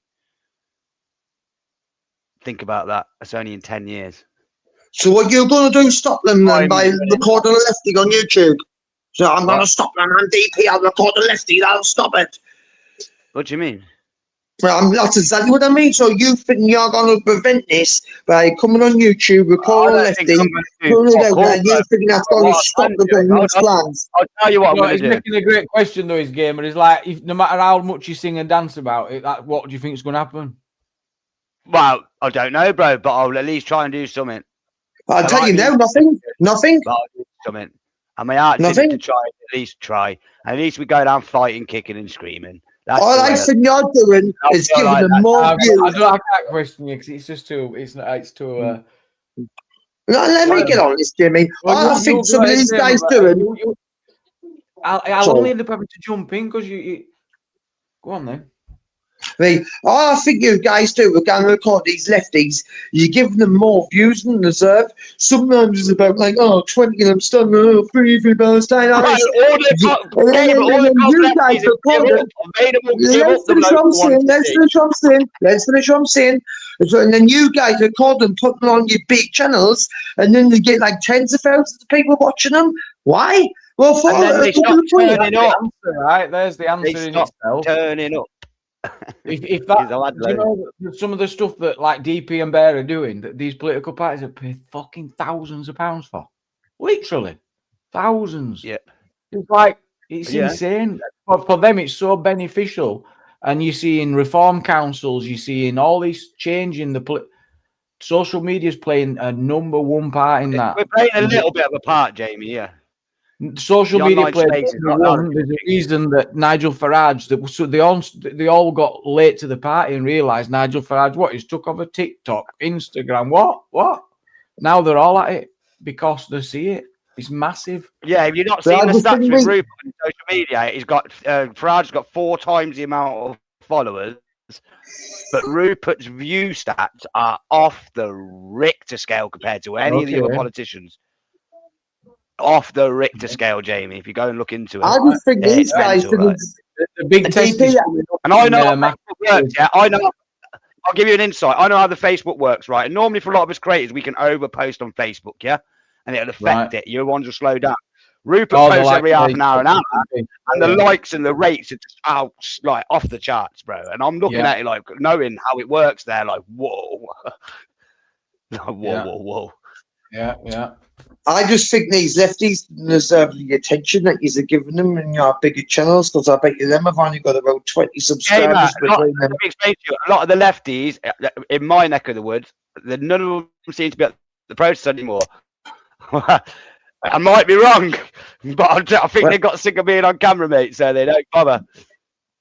Think about that. That's only in 10 years. So what you're going to do, stop them then by recording a lefty on YouTube? So I'm going to stop them on DP, I'll record a lefty, that'll stop it. What do you mean? Well, that's exactly what I mean. So you think you're going to prevent this by coming on YouTube, recording a lefty, putting it out there, you think that's going to stop the government's plans? I'll tell you what I'm going to do. He's making a great question though, his gamer. He's like, if, no matter how much you sing and dance about it, what do you think is going to happen? Well, I don't know, bro, but I'll at least try and do something. I'll tell you now, nothing. But I'll do something. And my heart's in it to try, at least try. And at least we go down fighting, kicking and screaming. That's all I think you're doing is giving them more views. I don't have that question you because it's just too. It's too. No, let me get on this, Jimmy. All I think some of these guys doing. I'll only end up having to jump in because you. Go on then. Right. All I think you guys do, we're going to record these lefties, you give them more views than they deserve. Sometimes it's about like, 20 of them stunned, free Palestine. Let's finish what I'm saying. And then you guys record them, put them on your big channels, and then you get like tens of thousands of people watching them. Why? Well, for they stop turning up. Right, there's the answer in itself. Turning up. If that, do you know some of the stuff that like DP and Bear are doing that these political parties have paid fucking thousands of pounds for, literally thousands. Yeah, it's like it's insane. For them, it's so beneficial, and you see in reform councils, you see in all this change in the social media is playing a number one part in that. We're playing a little bit of a part, Jamie. Yeah. Social media plays. There's a reason that Nigel Farage, they all got late to the party and realised Nigel Farage, he's took over TikTok, Instagram, what? Now they're all at it because they see it. It's massive. Yeah, have you not seen the stats with Rupert on social media? He's got Farage's got 4 times the amount of followers, but Rupert's view stats are off the Richter scale compared to any of the other politicians. Off the Richter scale, Jamie. If you go and look into it, I just think these guys the big test. And I know how Facebook works. Yeah, I know. I'll give you an insight. I know how the Facebook works, right? And normally, for a lot of us creators, we can overpost on Facebook, yeah, and it'll affect it. Your ones will slow down. Rupert posts every half an hour, and the likes and the rates are just out like off the charts, bro. And I'm looking at it like knowing how it works. There, like whoa, whoa. Yeah. I just think these lefties deserve the attention that you're giving them in your bigger channels, because I bet you them have only got about 20 subscribers. Let me explain to you. A lot of the lefties in my neck of the woods, none of them seem to be at the protest anymore. I might be wrong, but I think they got sick of being on camera, mate, so they don't bother.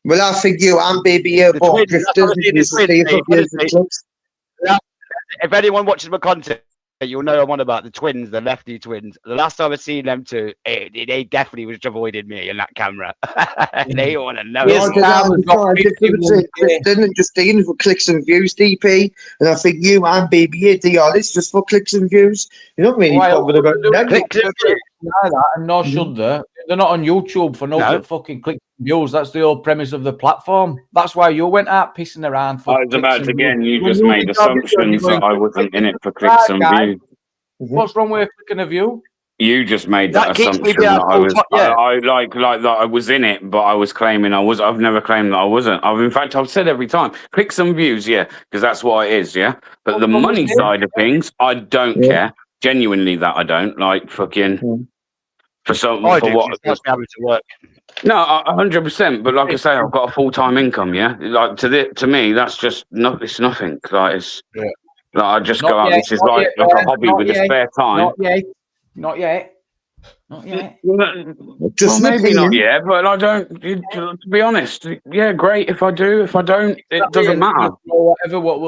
Well, I think you and Baby are both drifters. If anyone watches my content, you'll know I'm on about the twins, the lefty twins. The last time I seen them two, they definitely was avoided me in that camera. They want to know. Didn't just dealing for clicks and views, DP, and I think you and BB are this just for clicks and views. You don't really bothered about clicks and views. And nor should they. They're not on YouTube for no fucking clicks and views. That's the whole premise of the platform. That's why you went out pissing around. I was about to you just made assumptions that I wasn't in it for clicks and views. What's wrong with clicking a view? You just made that assumption that I was. I like that I was in it, but I was claiming I was. I've never claimed that I wasn't. In fact, I've said every time, clicks and views, because that's what it is, But the money side of things, I don't care. Genuinely, that I don't like fucking. For some, for what? Having to work. No, 100%. But like I say, I've got a full-time income. Like to me, that's just it's nothing. Like it's. Like I just go out. This is like a hobby with the spare time. Not yet. Just maybe not yet, but I don't. To be honest, great if I do. If I don't, it doesn't matter.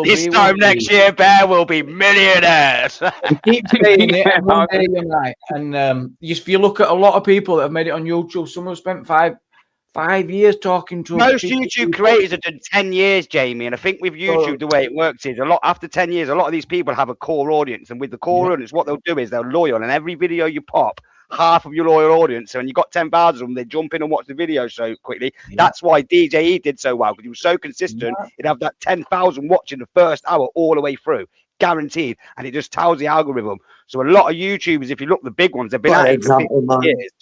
This time next year, Bear will be millionaires. You keep saying it. One day you're right. And if you look at a lot of people that have made it on YouTube, some have spent 5 years talking to most YouTube creators have done 10 years, Jamie, and I think with YouTube the way it works is after 10 years a lot of these people have a core audience, and with the core audience what they'll do is they're loyal, and every video you pop half of your loyal audience, so when you got 10,000 of them, they jump in and watch the video so quickly. That's why DJE did so well, because he was so consistent. He'd have that 10,000 watching the first hour all the way through. guaranteed, and it just tells the algorithm. So a lot of YouTubers, if you look, the big ones, they've been at it for 50 years.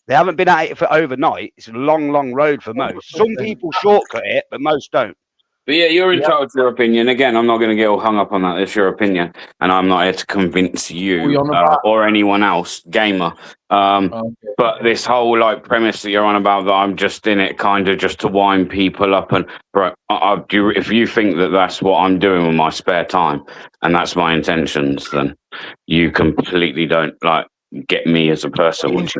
They haven't been at it for overnight. It's a long, long road for most. Some people shortcut it, but most don't. But yeah, you're entitled to your opinion. Again, I'm not going to get all hung up on that. It's your opinion, and I'm not here to convince you or anyone else, gamer. But this whole like premise that you're on about that I'm just in it, kind of just to wind people up, and bro, if you think that that's what I'm doing with my spare time and that's my intentions, then you completely don't like get me as a person, which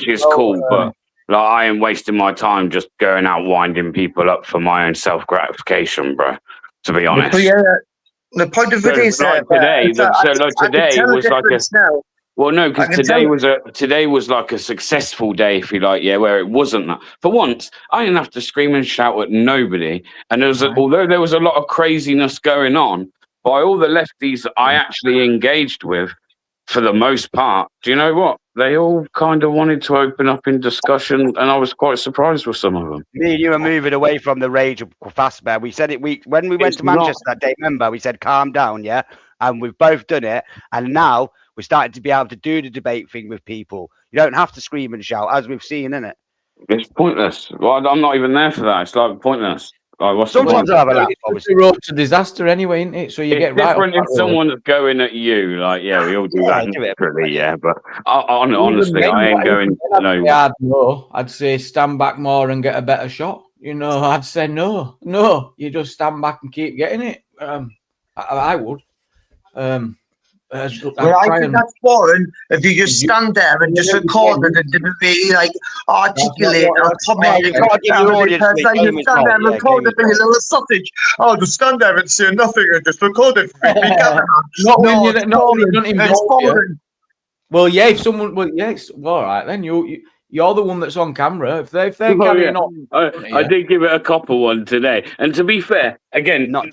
is cool, but. Like, I am wasting my time just going out winding people up for my own self gratification, bro. To be honest. But yeah, the point of it is like today. Today was like a. Now. Well, no, because today was like a successful day, if you like, where it wasn't that. For once, I didn't have to scream and shout at nobody, and although there was a lot of craziness going on by all the lefties that I actually engaged with, for the most part, do you know what? They all kind of wanted to open up in discussion, and I was quite surprised with some of them. Me and you are moving away from the rage of Fastbear. We said it when we went to Manchester that day, remember? We said, calm down, yeah? And we've both done it. And now we're starting to be able to do the debate thing with people. You don't have to scream and shout, as we've seen, innit? It's pointless. Well, I'm not even there for that. It's like pointless. Sometimes I have a laugh. It's the road to disaster anyway, isn't it? So you get right. Different if someone's going at you, like we all do that naturally, But honestly, I ain't going. No, I'd say stand back more and get a better shot. You know, I'd say no. You just stand back and keep getting it. I would. I think that's boring if you just stand there and just record it and didn't be like articulate or comment. You can't give your audience. You stand there and record it being a little sausage. Oh, just stand there and say nothing and just record it for 50 cameras. It's boring. Well, yeah, if someone, it's all right then. You're the one that's on camera. If they're carrying on, I did give it a copper one today. And to be fair, again, not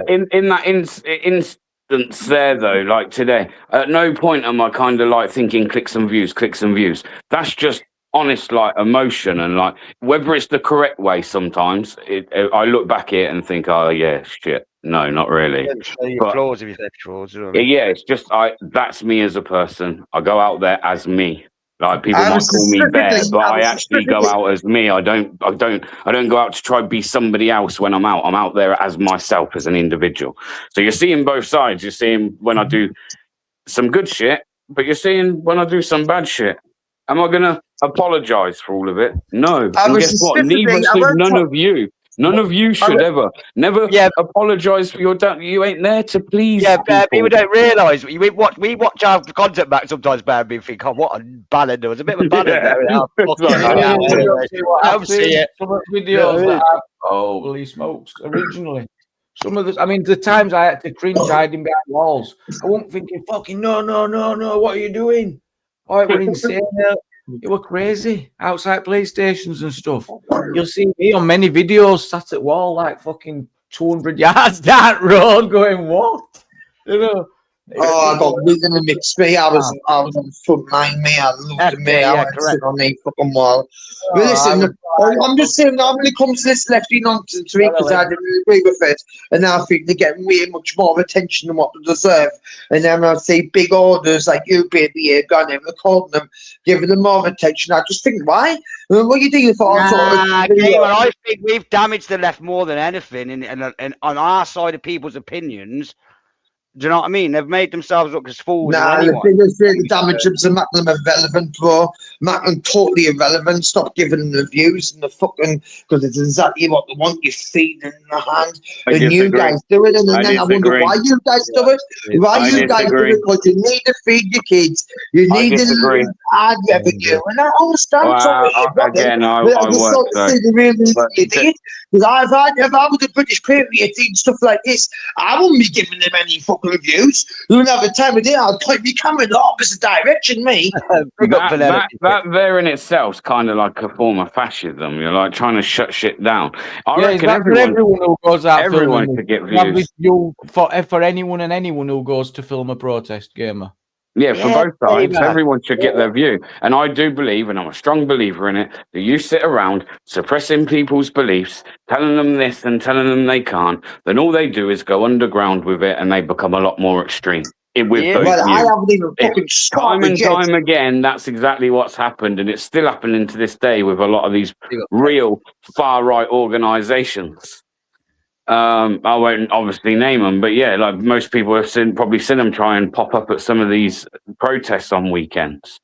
in that instance there though, like today, at no point am I kind of like thinking clicks and views. That's just honest like emotion, and like whether it's the correct way. Sometimes I look back at it and think, oh yeah, shit. No, not really. It's just that's me as a person. I go out there as me. Like people might call me Bear, but I actually go out as me. I don't go out to try to be somebody else when I'm out. I'm out there as myself, as an individual. So you're seeing both sides. You're seeing when I do some good shit, but you're seeing when I do some bad shit. Am I gonna apologize for all of it? No. And guess what? Neither should none of you. None of you should never apologise for your doubt. You ain't there to please. Yeah, people don't realise. We watch our content back sometimes, Bear, and think, oh, what a ballad. There was a bit of a ballad there. I'll see it. Some of the videos that holy smokes, originally. Some of the times I had to cringe hiding behind walls. I wasn't thinking, fucking, no, what are you doing? Oh, it were insane. It were crazy outside PlayStations and stuff. You'll see me on many videos sat at wall like fucking 200 yards down road going, what? You know? Oh, I got wheat in the mix. I was on front line, me. I loved me. I went to sit on the fucking wall. But listen, I'm just saying, now when it comes to this lefty nonsense, because I didn't agree with it, and I think they're getting way much more attention than what they deserve. And then I see big orders like you, baby, here, going in, recording them, giving them more attention. I just think, why? What are you doing for? I think we've damaged the left more than anything, and on our side of people's opinions. Do you know what I mean? They've made themselves look as fools. Nah, the damage them to make them irrelevant, bro. Make them totally irrelevant. Stop giving them the views and the fucking, because it's exactly what they want. You feed them in the hand, and you guys do it. And then I wonder why you guys do it. Why you guys do it? Because you need to feed your kids. You need to add revenue. And I understand. Again, I because if I was a British patriot eating stuff like this, I wouldn't be giving them any fucking reviews. You wouldn't have a time of day. I'll point me camera in the opposite direction, me. that there in itself is kind of like a form of fascism. You're like trying to shut shit down. I reckon everyone who goes out, everyone could get views. For anyone and anyone who goes to film a protest, gamer. Yeah, for Yeah, both very sides, bad. everyone should get their view. And I do believe, and I'm a strong believer in it, that you sit around suppressing people's beliefs, telling them this and telling them they can't, then all they do is go underground with it and they become a lot more extreme with Yeah. those Well, I views. haven't even fucking Time and started yet. time again, that's exactly what's happened. And it's still happening to this day with a lot of these real far-right organizations. I won't obviously name them, but yeah, like most people have probably seen them try and pop up at some of these protests on weekends.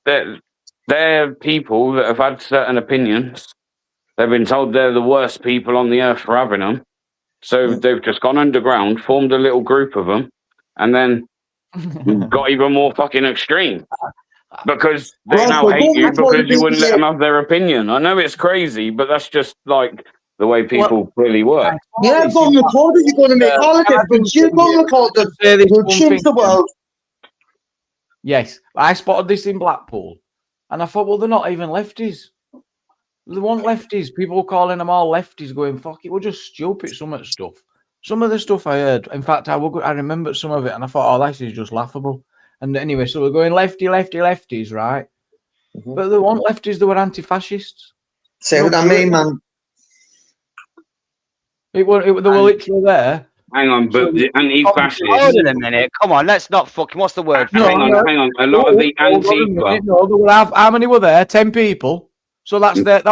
They're people that have had certain opinions. They've been told they're the worst people on the earth for having them. So they've just gone underground, formed a little group of them, and then got even more fucking extreme. Because they now hate you because you wouldn't let them have their opinion. I know it's crazy, but that's just like the way people really work. Yeah, go and record it. You're going to make all the difference. You go and record it. You'll change the world. Yes, I spotted this in Blackpool, and I thought, well, they're not even lefties. They weren't lefties. People were calling them all lefties, going, fuck it, we're just stupid, some of the stuff. Some of the stuff I heard, in fact, I remembered some of it, and I thought, oh, this is just laughable. And anyway, so we're going lefties, right? But they weren't lefties, they were anti-fascists. Say what I mean, man. They were literally there. Hang on, but the anti-fascists... Hold on a minute. Come on, let's not fucking... What's the word? Hang on. A lot of the Antifa... No, there were, how many were there? 10 people. So that's that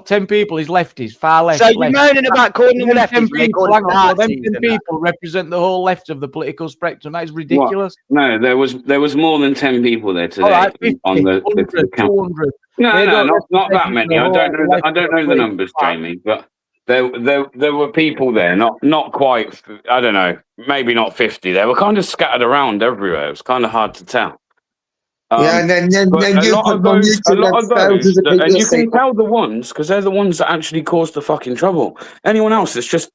10 people is lefties, far left. So you're moaning about calling them lefties. 10 people represent the whole left of the political spectrum. That is ridiculous. What? No, there was more than 10 people there today. Right, 50, on the 100, 200. No, not that many. I don't know the numbers, Jamie, but there were people there. Not quite. I don't know. Maybe not 50. They were kind of scattered around everywhere. It was kind of hard to tell. Yeah, and then you put on YouTube, and you can tell the ones because they're the ones that actually caused the fucking trouble. Anyone else that's just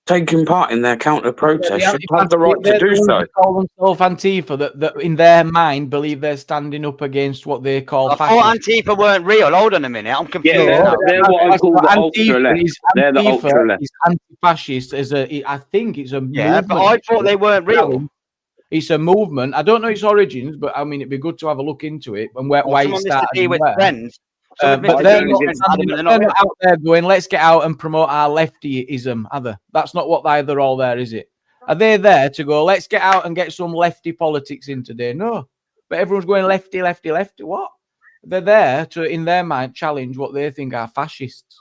taking part in their counter protest should have the right to do so. Call themselves Antifa that in their mind believe they're standing up against what they call fascism. I thought Antifa weren't real. Hold on a minute, I'm confused. Yeah, they're what I call the ultra left. They're the ultra left. Is anti-fascist I think it's a movement. But I thought they weren't real. It's a movement. I don't know its origins, but I mean, it'd be good to have a look into it and why it started. With friends. But they're not out there going, let's get out and promote our leftyism, either. That's not what they're all there, is it? Are they there to go, let's get out and get some lefty politics in today? No. But everyone's going lefty. What? They're there to, in their mind, challenge what they think are fascists.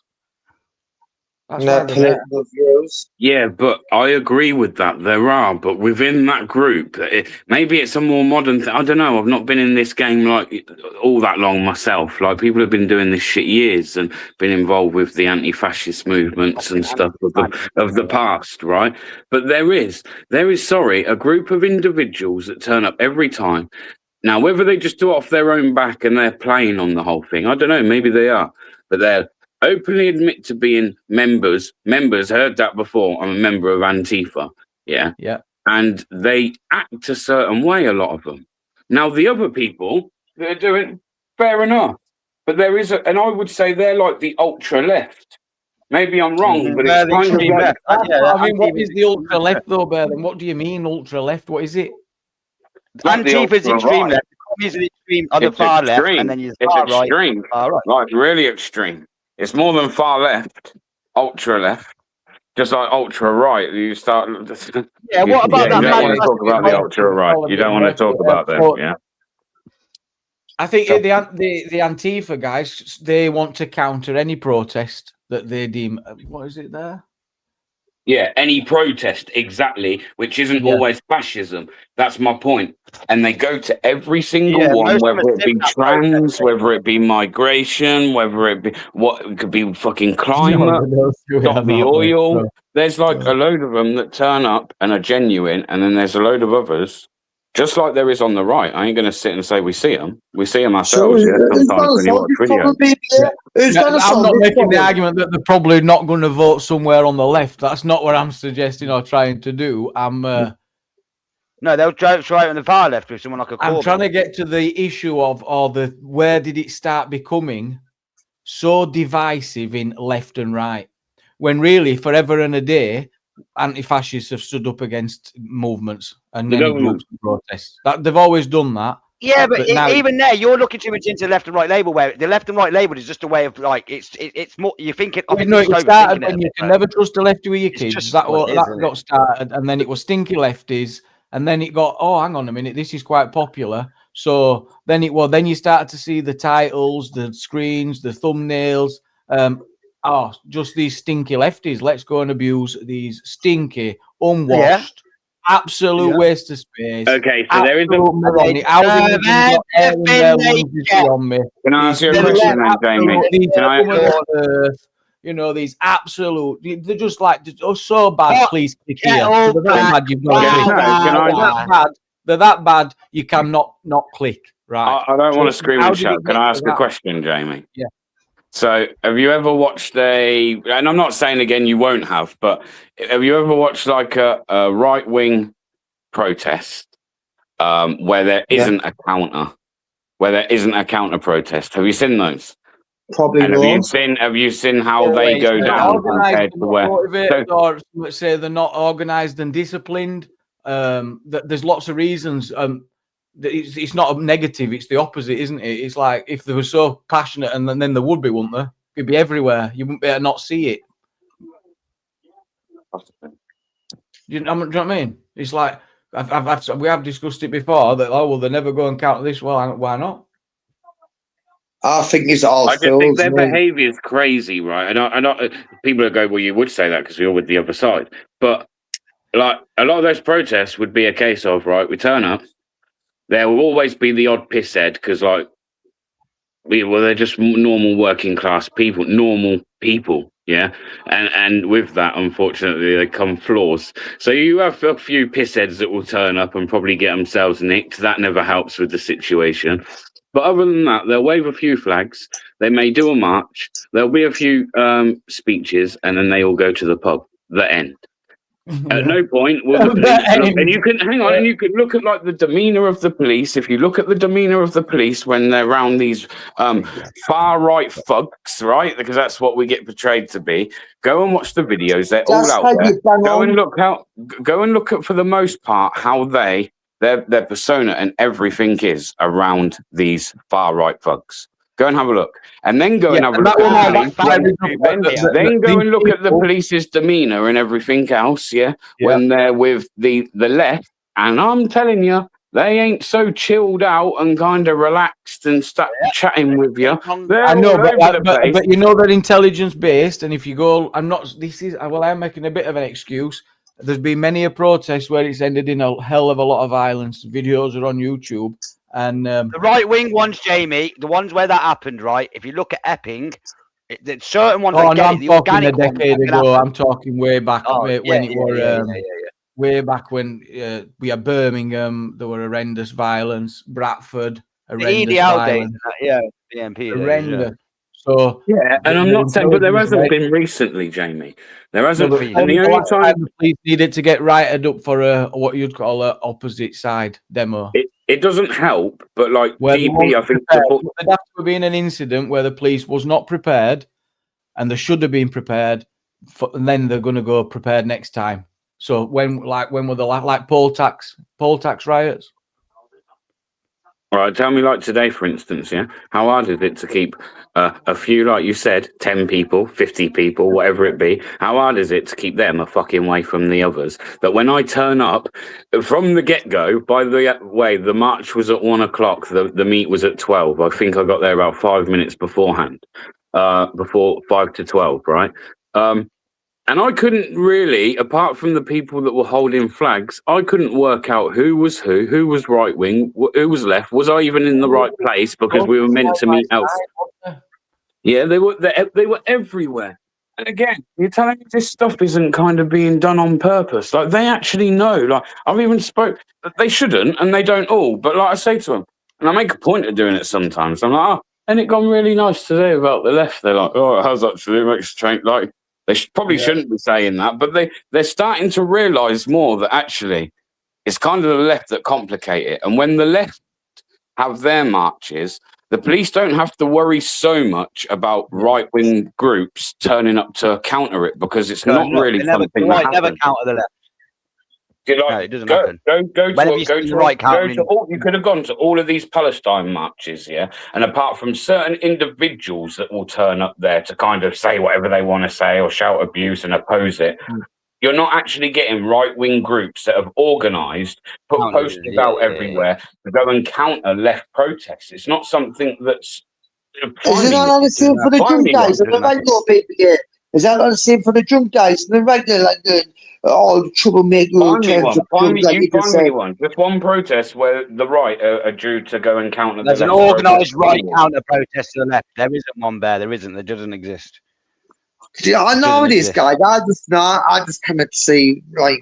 Yeah, but I agree with that. There are, but within that group, maybe it's a more modern thing. I don't know. I've not been in this game like all that long myself. Like people have been doing this shit years and been involved with the anti-fascist movements and stuff of the past, right? But there is, a group of individuals that turn up every time. Now, whether they just do it off their own back and they're playing on the whole thing, I don't know. Maybe they are, but they're openly admit to being members. Members, heard that before. I'm a member of Antifa. Yeah. And they act a certain way, a lot of them. Now, the other people, they're doing fair enough. But there is and I would say they're like the ultra left. Maybe I'm wrong, but it's kind of like... I mean, what is the ultra left, though, Berlin? What do you mean, ultra left? What is it? Antifa's extreme left. Commies are extreme on the far left, and then you're far right. Extreme. Like, really extreme. It's more than far left, ultra left, just like ultra right. You start. Yeah, what about that? You don't want to talk about the ultra right. You don't want to talk about them. Yeah. I think the Antifa guys, they want to counter any protest that they deem. What is it there? Yeah, any protest, exactly, which isn't always fascism. That's my point. And they go to every single one, whether it be trans, whether it be migration, whether it be it could be fucking climate, stop the oil. There's like a load of them that turn up and are genuine, and then there's a load of others, just like there is on the right. I ain't going to sit and say we see them. We see them ourselves. Sometimes when you watch videos. I'm not making the argument that they're probably not going to vote somewhere on the left. That's not what I'm suggesting or trying to do. No, they'll try on the far left with someone like a Corbyn. I'm trying to get to the issue of where did it start becoming so divisive in left and right, when really forever and a day anti-fascists have stood up against movements and any groups of protests. That they've always done that. Yeah, but now, even there, you're looking too much into left and right label. Where the left and right label is just a way of like it's more. You think it. I think no, it started when you can never trust a lefty with your It's kids. just That what it is, isn't got started, and then it was stinky lefties, and then it got. Oh, hang on a minute, this is quite popular. So then then you started to see the titles, the screens, the thumbnails. Just these stinky lefties. Let's go and abuse these stinky, unwashed. Absolute waste of space. Okay, so there is a. Can I ask you a question then, Jamie? Can I? You know, these absolute, they're just like, they're so bad, please click here. They're that bad, you've got to click. They're that bad, you cannot not click. Right. I don't want to scream and shout. Can I ask a question, Jamie? Yeah. So, have you ever watched and I'm not saying again you won't have, but have you ever watched like a right-wing protest where there isn't a counter, protest? Have you seen those? Probably and have you seen how they go down compared to where? Or let's say they're not organised and disciplined. There's lots of reasons. It's not a negative, it's the opposite, isn't it? It's like if they were so passionate, and then there would be, wouldn't there? It'd be everywhere. You wouldn't be able to not see it. You know what I mean? It's like we have discussed it before that they're never going to counter this. Well, why not? I think it's all. I just think their behaviour is crazy, right? And I know people will go, well, you would say that because you're with the other side, but like a lot of those protests would be a case of, right, we turn up. There will always be the odd pisshead because, like, they're just normal working class people, yeah. And with that, unfortunately, they come flaws. So you have a few pissheads that will turn up and probably get themselves nicked. That never helps with the situation. But other than that, they'll wave a few flags. They may do a march. There'll be a few speeches, and then they all go to the pub. The end. At no point will the police and you can hang on, and you can look at like the demeanor of the police. If you look at the demeanor of the police when they're around these far right thugs, right? Because that's what we get portrayed to be. Go and watch the videos; they're all out there. Go and look at, for the most part, how their persona and everything is around these far right thugs. Go and have a look, and then go and have a look. Then go and look at the police's demeanour and everything else. Yeah, when they're with the left, and I'm telling you, they ain't so chilled out and kind of relaxed and start chatting with you. I know, but you know they're intelligence based, and if you go, I'm making a bit of an excuse. There's been many a protest where it's ended in a hell of a lot of violence. Videos are on YouTube. And the right wing ones, Jamie, the ones where that happened, right? If you look at Epping, there's certain ones. I'm talking a decade ago. I'm talking way back way back when we had Birmingham. There were horrendous violence. Bradford, horrendous violence. BNP, horrendous. So and I'm not saying, but there hasn't been recently, Jamie. There hasn't been. And the only time the police needed to get righted up for what you'd call an opposite side demo. It doesn't help, but like DP, I think there'd have to be an incident where the police was not prepared, and they should have been prepared, and then they're going to go prepared next time. So when were the poll tax riots? All right, tell me, like today, for instance, how hard is it to keep a few, like you said, 10 people, 50 people, whatever it be? How hard is it to keep them a fucking way from the others? But when I turn up from the get-go, by the way, the march was at 1 o'clock, the meet was at 12. I think I got there about 5 minutes beforehand, before 5 to 12, right? And I couldn't really, apart from the people that were holding flags, I couldn't work out who was right wing, who was left. Was I even in the right place? Because we were meant to meet elsewhere. Yeah, they were everywhere. And again, you're telling me this stuff isn't kind of being done on purpose. Like they actually know. Like I've even spoke. They shouldn't, and they don't all. But like I say to them, and I make a point of doing it sometimes. I'm like, and it gone really nice today about the left. They're like, oh, it has actually. It makes a change. Like. They probably shouldn't be saying that, but they're starting to realise more that actually it's kind of the left that complicate it. And when the left have their marches, the police don't have to worry so much about right-wing groups turning up to counter it because it's not really something that happens. Never counter the left. No, it doesn't happen. Go to all. You could have gone to all of these Palestine marches, yeah. And apart from certain individuals that will turn up there to kind of say whatever they want to say or shout abuse and oppose it, you're not actually getting right-wing groups that have organised, put posters out everywhere to go and counter left protests. It's not something that's. Is it not the same for the drunk guys and the regular people? Yeah. Is that not the same for the drunk guys and the regular, like the troublemaker? Find me one. Just one protest where the right are due to go and counter. There's an organised right counter protest to the left. There isn't one there. There isn't. There doesn't exist. Yeah, I know it is, guys. I just come to see like.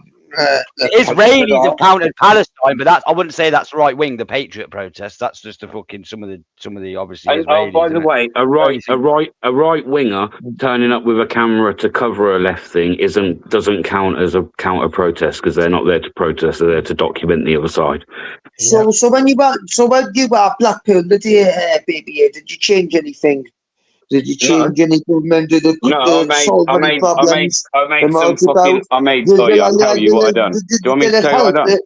Israelis have countered Palestine, but I wouldn't say that's right wing. The Patriot protest. That's just a fucking some of the obviously. And, by the way, a right winger turning up with a camera to cover a left thing doesn't count as a counter protest because they're not there to protest. They're there to document the other side. So when you were Blackpool, did you change anything? Did you change any government? Did it solve any problems? I made. Sorry, I'll tell you what I done. Do you want me to tell you what I done?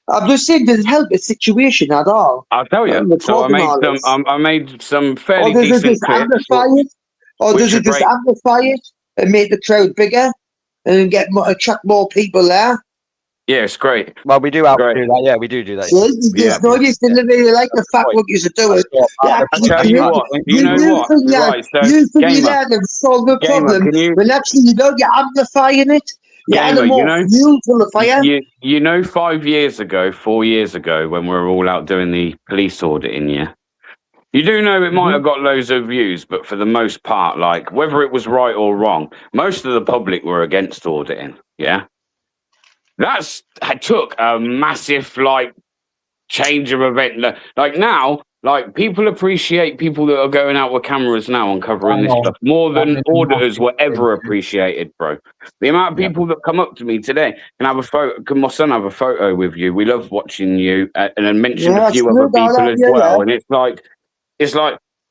I'm just saying, did it help the situation at all? I'll tell you. So I made some fairly decent clips. Or does it just amplify it and make the crowd bigger and attract more people there? Yeah, it's great. Well, we do have to do that. Yeah, we do that. There's no use in really like the fact what you should do it. I'll tell you what. You know what? Right, so you think you're there to solve the problem, but actually you don't. You're amplifying it. You're adding more fuel to the fire. You know, 4 years ago, when we were all out doing the police auditing, yeah. You do know it might have got loads of views, but for the most part, like whether it was right or wrong, most of the public were against auditing. Yeah. That took a massive change of event. Like now, people appreciate people that are going out with cameras now and covering this stuff more than auditors were ever appreciated, bro. The amount of people that come up to me today can have a photo. Can my son have a photo with you? We love watching you, and then mention a few other people as well. And it's like.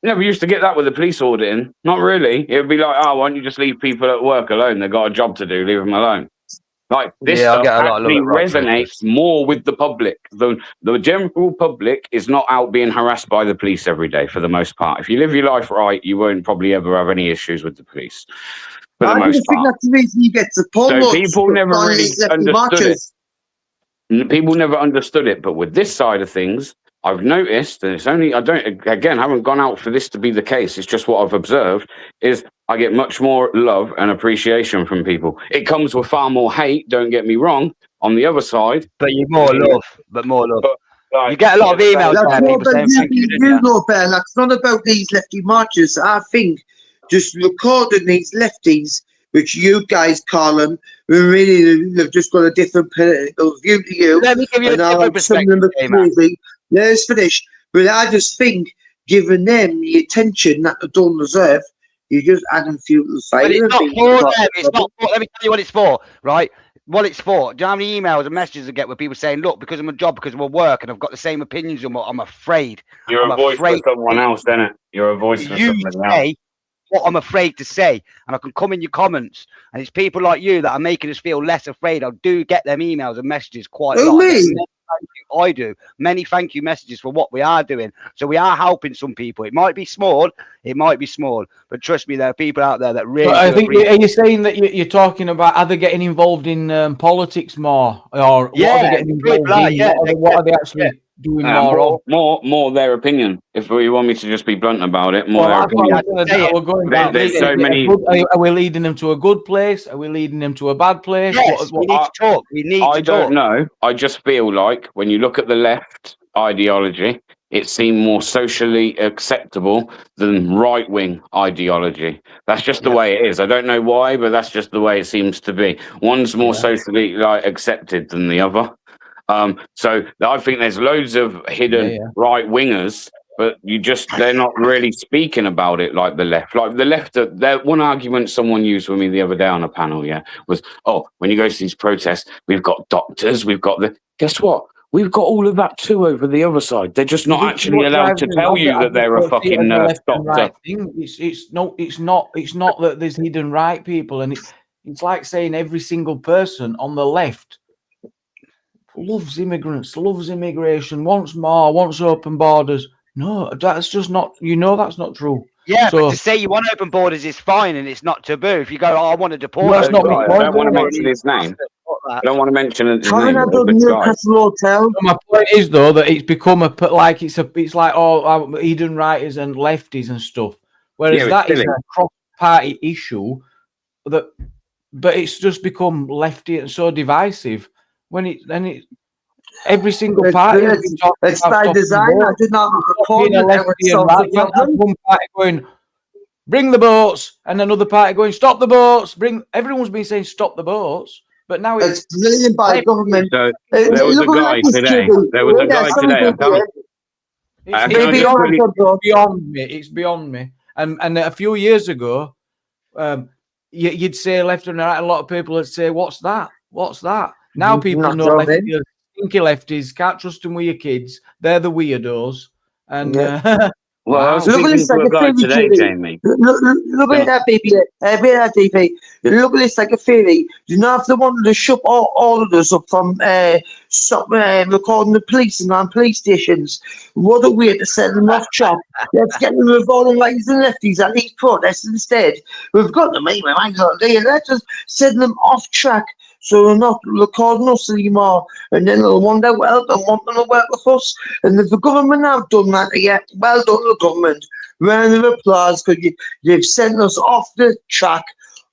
Never used to get that with the police auditing. Not really. It would be like, why don't you just leave people at work alone? They've got a job to do. Leave them alone. Like this stuff actually resonates more with the public. The general public is not out being harassed by the police every day for the most part. If you live your life right, you won't probably ever have any issues with the police. For the most part. That's the reason you get support. So people never really understood it. People never understood it. But with this side of things, I've noticed, and it's only, I haven't gone out for this to be the case. It's just what I've observed is I get much more love and appreciation from people. It comes with far more hate, don't get me wrong, on the other side. But you more love. But you get a lot of emails from people saying thank you. That's not about these lefty marches. I think just recording these lefties, which you guys call them, really they've just got a different political view to you. Let me give you a different perspective. Let's finish. But I just think, giving them the attention that they don't deserve, you just add them fuel to the fire. But it's not for them. It's not for, let me tell you what it's for, right? What it's for. Do you know how many emails and messages I get with people saying, look, because of my job, because of my work, and I've got the same opinions, I'm afraid. You're a voice for someone else, isn't it? You're a voice for someone else. What I'm afraid to say, and I can come in your comments, and it's people like you that are making us feel less afraid. I do get them emails and messages quite a lot. I do many thank you messages for what we are doing. So we are helping some people. It might be small, but trust me, there are people out there that really. I think are you saying that you're talking about are they getting involved in politics more, or what are they getting involved in? What are they actually doing more their opinion? If you want me to just be blunt about it, their opinion. There's so many. Are we leading them to a good place? Are we leading them to a bad place? Yes, we need to talk. I don't know. I just feel like when you look at the left ideology, it seemed more socially acceptable than right-wing ideology. That's just the way it is. I don't know why, but that's just the way it seems to be. One's more socially accepted than the other. So I think there's loads of hidden right-wingers, but they're not really speaking about it like the left. Like the left, one argument someone used with me the other day on a panel, was, when you go to these protests, we've got doctors, we've got guess what? we've got all of that too over the other side. They're just not actually allowed to tell you that they're a fucking doctor. Right thing. It's not that there's hidden right people, and it's like saying every single person on the left loves immigrants, loves immigration, wants more, wants open borders. No, that's just not. That's not true. Yeah, so, but to say you want open borders is fine and it's not taboo. If you go, oh, I want to deport, that's not right. I don't want to mention his name. I don't want to mention his name. My point is though that it's become it's like hidden righters and lefties and stuff. Whereas that is a cross-party issue but it's just become lefty and so divisive every single party. It's by design. I did not one party going, bring the boats, and another party going, stop the boats. Everyone's been saying stop the boats, but now it's brilliant by government. So, there was a guy today. It's beyond me. And a few years ago, you'd say left and right. A lot of people would say, "What's that? What's that?" Now people know lefties. Stinky lefties, can't trust them with your kids. They're the weirdos. And look at this like a theory, Jamie. Look at that, baby. TV. Look at this like a theory. You know, if they wanted to shut all of us up from stop recording the police and on police stations, what a way to send them off track. Let's get them involved in rights and lefties at these protests instead. We've got them anyway. Let's just send them off track. So they're not recording us anymore, and then they'll wonder, well, they want them to work with us. And if the government have done that, well done, the government. Round of applause, because you've sent us off the track,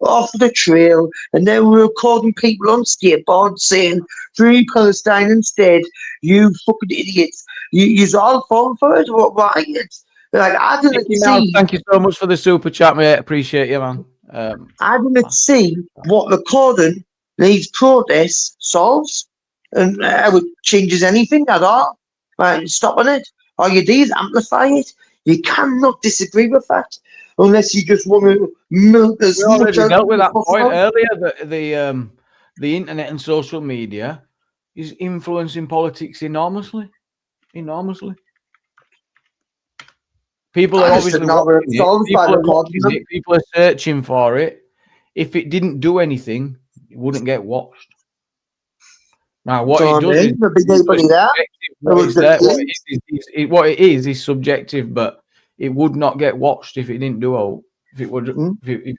off the trail, and then we're recording people on skateboards saying, free Palestine instead, you fucking idiots. You're all falling for it, why? It's like, I didn't see... Thank you so much for the super chat, mate. Appreciate you, man. I didn't see what recording these protests solves and how it changes anything at all. Right, stopping it. All you do is amplify it. You cannot disagree with that unless you just want to milk as much. We dealt with that point earlier that the internet and social media is influencing politics enormously. People are obviously people are searching for it. If it didn't do anything, it wouldn't get watched. Now, what it does is what it is subjective, but it would not get watched if it didn't do. If it would, if you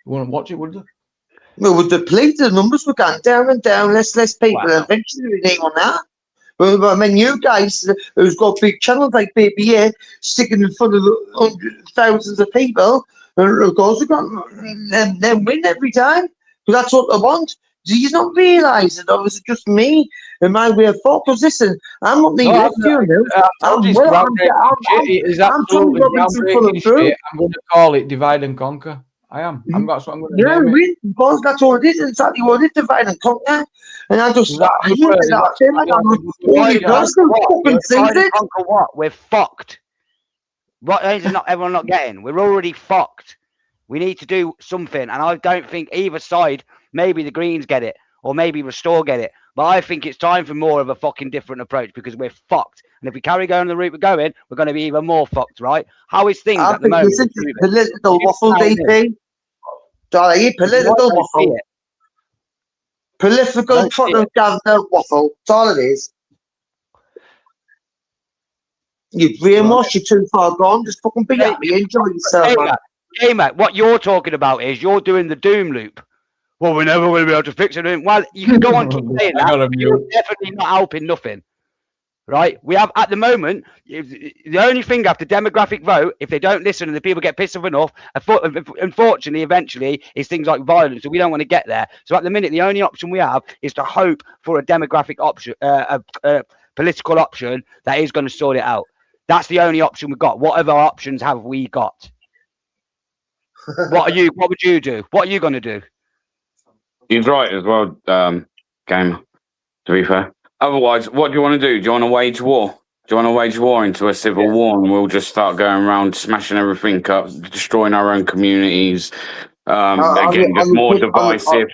wouldn't watch it, would you? Well, with the police, the numbers were going down and down. Less people eventually name on that. But I mean, you guys who's got big channels like BBA sticking in front of thousands of people, and of course, them win every time. Because that's what they want. Do you not realise that it was just me and my way of thought? Because listen, I'm not leaving you now. I'm going to call it divide and conquer. I am. That's what I'm going to name it. Because that's what it is. Exactly what it is, divide and conquer. And I just conquer what? We're fucked. What is not everyone not getting? We're already fucked. We need to do something, and I don't think either side. Maybe the Greens get it, or maybe Restore get it. But I think it's time for more of a fucking different approach because we're fucked. And if we carry going the route we're going, we're going to be even more fucked, right? How is things at the moment? Political waffle, DP. Sorry, political waffle. Political propaganda waffle. That's all it is. You've brainwashed, you're too far gone. Just fucking be happy. Enjoy yourself, man. Hey, mate, what you're talking about is you're doing the doom loop. Well, we're never going to be able to fix it. Well, you can go on keep saying that. You're definitely not helping nothing, right? We have, at the moment, the only thing after demographic vote, if they don't listen and the people get pissed off enough, unfortunately, eventually, is things like violence. So we don't want to get there. So at the minute, the only option we have is to hope for a demographic option, a political option that is going to sort it out. That's the only option we've got. What other options have we got? What would you do? What are you going to do? He's right as well, Gamer, to be fair. Otherwise, what do you want to do? Do you want to wage war? Do you want to wage war into a civil war and we'll just start going around smashing everything up, destroying our own communities, again, just more divisive,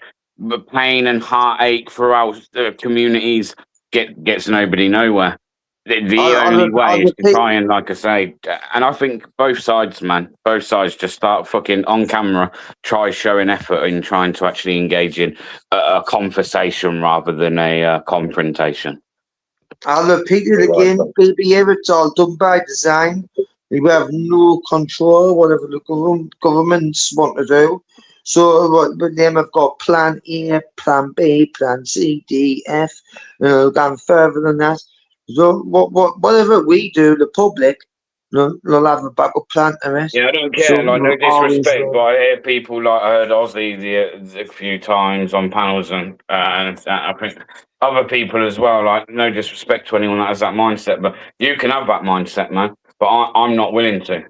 pain and heartache throughout the communities. gets nobody nowhere. The only way is to try and, like I say, and I think both sides, man, both sides just start fucking on camera, try showing effort in trying to actually engage in a conversation rather than a confrontation. I'll repeat it again, baby. Here it's all done by design. We have no control whatever the governments want to do. So with them, I've got Plan A, Plan B, Plan C, D, F. Going further than that. So whatever we do, the public, they'll have a backup plan to it. Yeah, I don't care. So, like, no disrespect, but I hear people like I heard Ozzy a few times on panels, and I think other people as well. Like, no disrespect to anyone that has that mindset, but you can have that mindset, man. But I'm not willing to.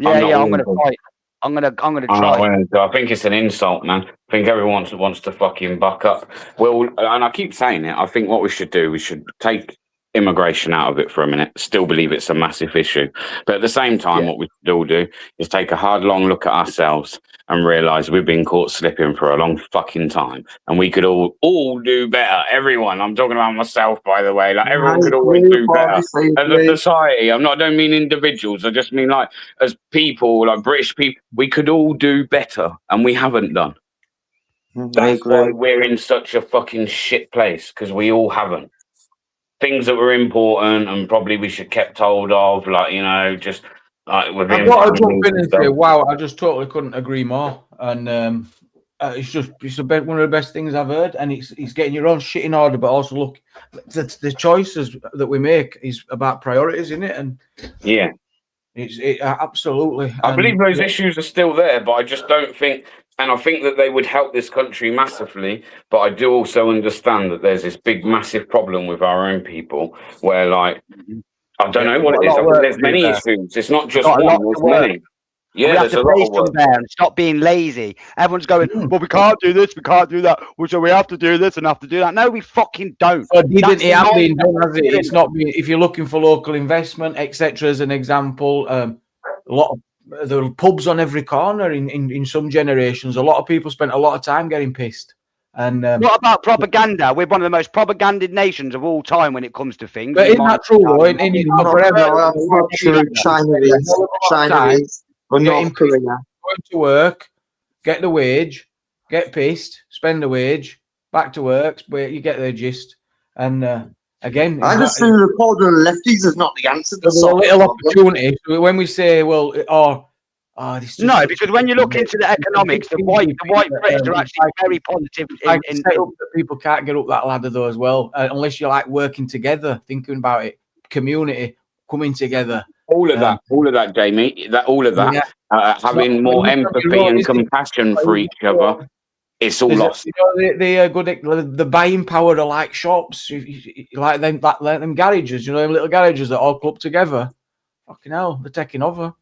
I'm gonna fight. I'm gonna try. I think it's an insult, man. I think everyone wants to fucking buck up. Well, and I keep saying it. I think what we should do, we should take immigration out of it for a minute. Still believe it's a massive issue, but at the same time, what we should all do is take a hard, long look at ourselves and realise we've been caught slipping for a long fucking time, and we could all do better. Everyone, I'm talking about myself, by the way. Like, everyone could always do better as a society. I don't mean individuals. I just mean, like, as people, like British people, we could all do better, and we haven't done. That's why we're in such a fucking shit place, because we all haven't. Things that were important and probably we should kept hold of, like, you know, just like within. I've got to jump in and say, wow, I just totally couldn't agree more. And it's one of the best things I've heard. And it's getting your own shit in order, but also look, the choices that we make is about priorities, isn't it? And yeah, it's absolutely. I believe those issues are still there, but I just don't think. And I think that they would help this country massively, but I do also understand that there's this big, massive problem with our own people where, like, I don't know what it is. I think there's many issues. It's not just one, there's many. Yeah, we have to play some there and stop being lazy. Everyone's going, well, we can't do this, we can't do that. Well, so we have to do this and have to do that. No, we fucking don't. So didn't it have been done, has it? It's not been, if you're looking for local investment, etc., as an example, a lot of there were pubs on every corner in some generations. A lot of people spent a lot of time getting pissed. And what about propaganda? We're one of the most propagandized nations of all time when it comes to things. But isn't that true, though? China is. North Korea. Going to work, get the wage, get pissed, spend the wage, back to work, but you get the gist. And again, I just think the call to the lefties is not the answer. There's a little opportunity. When we say, well, no, because when you look into the economics, the white British are actually very positive. People can't get up that ladder though, as well, unless you like working together, thinking about it, community coming together. All of that, Jamie. Having more empathy and compassion for each other. It's all lost. The buying power of, like, shops, like them garages, them little garages that all club together. Fucking hell, they're taking over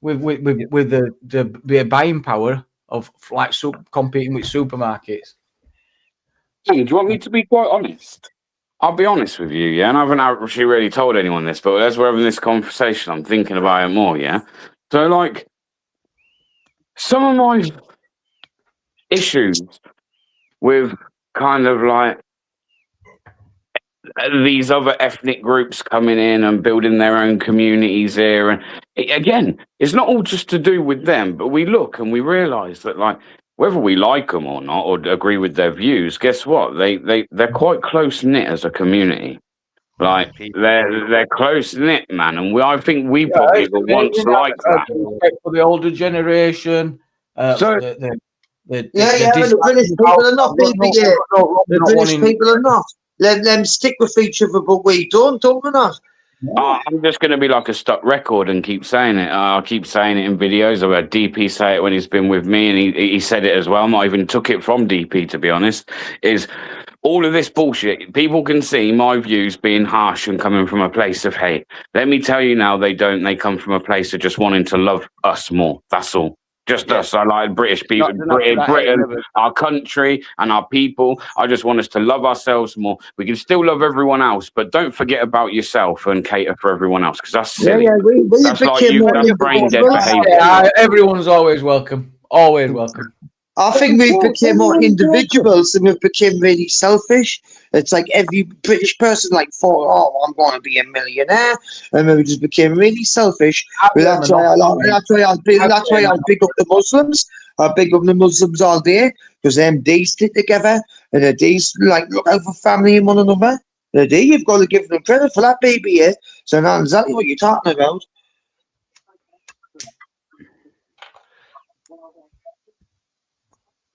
with the buying power of, like, competing with supermarkets. Do you want me to be quite honest? I'll be honest with you, yeah. And I haven't actually really told anyone this, but as we're having this conversation, I'm thinking about it more, yeah. So, like, some of my issues with kind of like these other ethnic groups coming in and building their own communities here, and again, it's not all just to do with them, but we look and we realize that, like, whether we like them or not, or agree with their views, guess what? They're quite close knit as a community. Like, they're close knit, man, and I think we probably were once like that. For the older generation, the British people are not people here. The British people are not. Let them stick with each other, but we don't we not? I'm just going to be like a stuck record and keep saying it. I'll keep saying it in videos. I've heard DP say it when he's been with me, and he said it as well. I even took it from DP, to be honest, is all of this bullshit. People can see my views being harsh and coming from a place of hate. Let me tell you now, they don't. They come from a place of just wanting to love us more. That's all. Just us. I like British people, Britain, our country and our people. I just want us to love ourselves more. We can still love everyone else, but don't forget about yourself and cater for everyone else, because that's silly. That's like that's brain dead behaviour. Everyone's always welcome. Always welcome. I think we became more individuals and we became really selfish. It's like every British person like thought, oh, I'm going to be a millionaire, and then we just became really selfish. But that's why I'll big up the Muslims. I big up the Muslims all day because they stick together and they like look out for family and one another. You've got to give them credit for that, baby. Yeah? So I know exactly what you're talking about.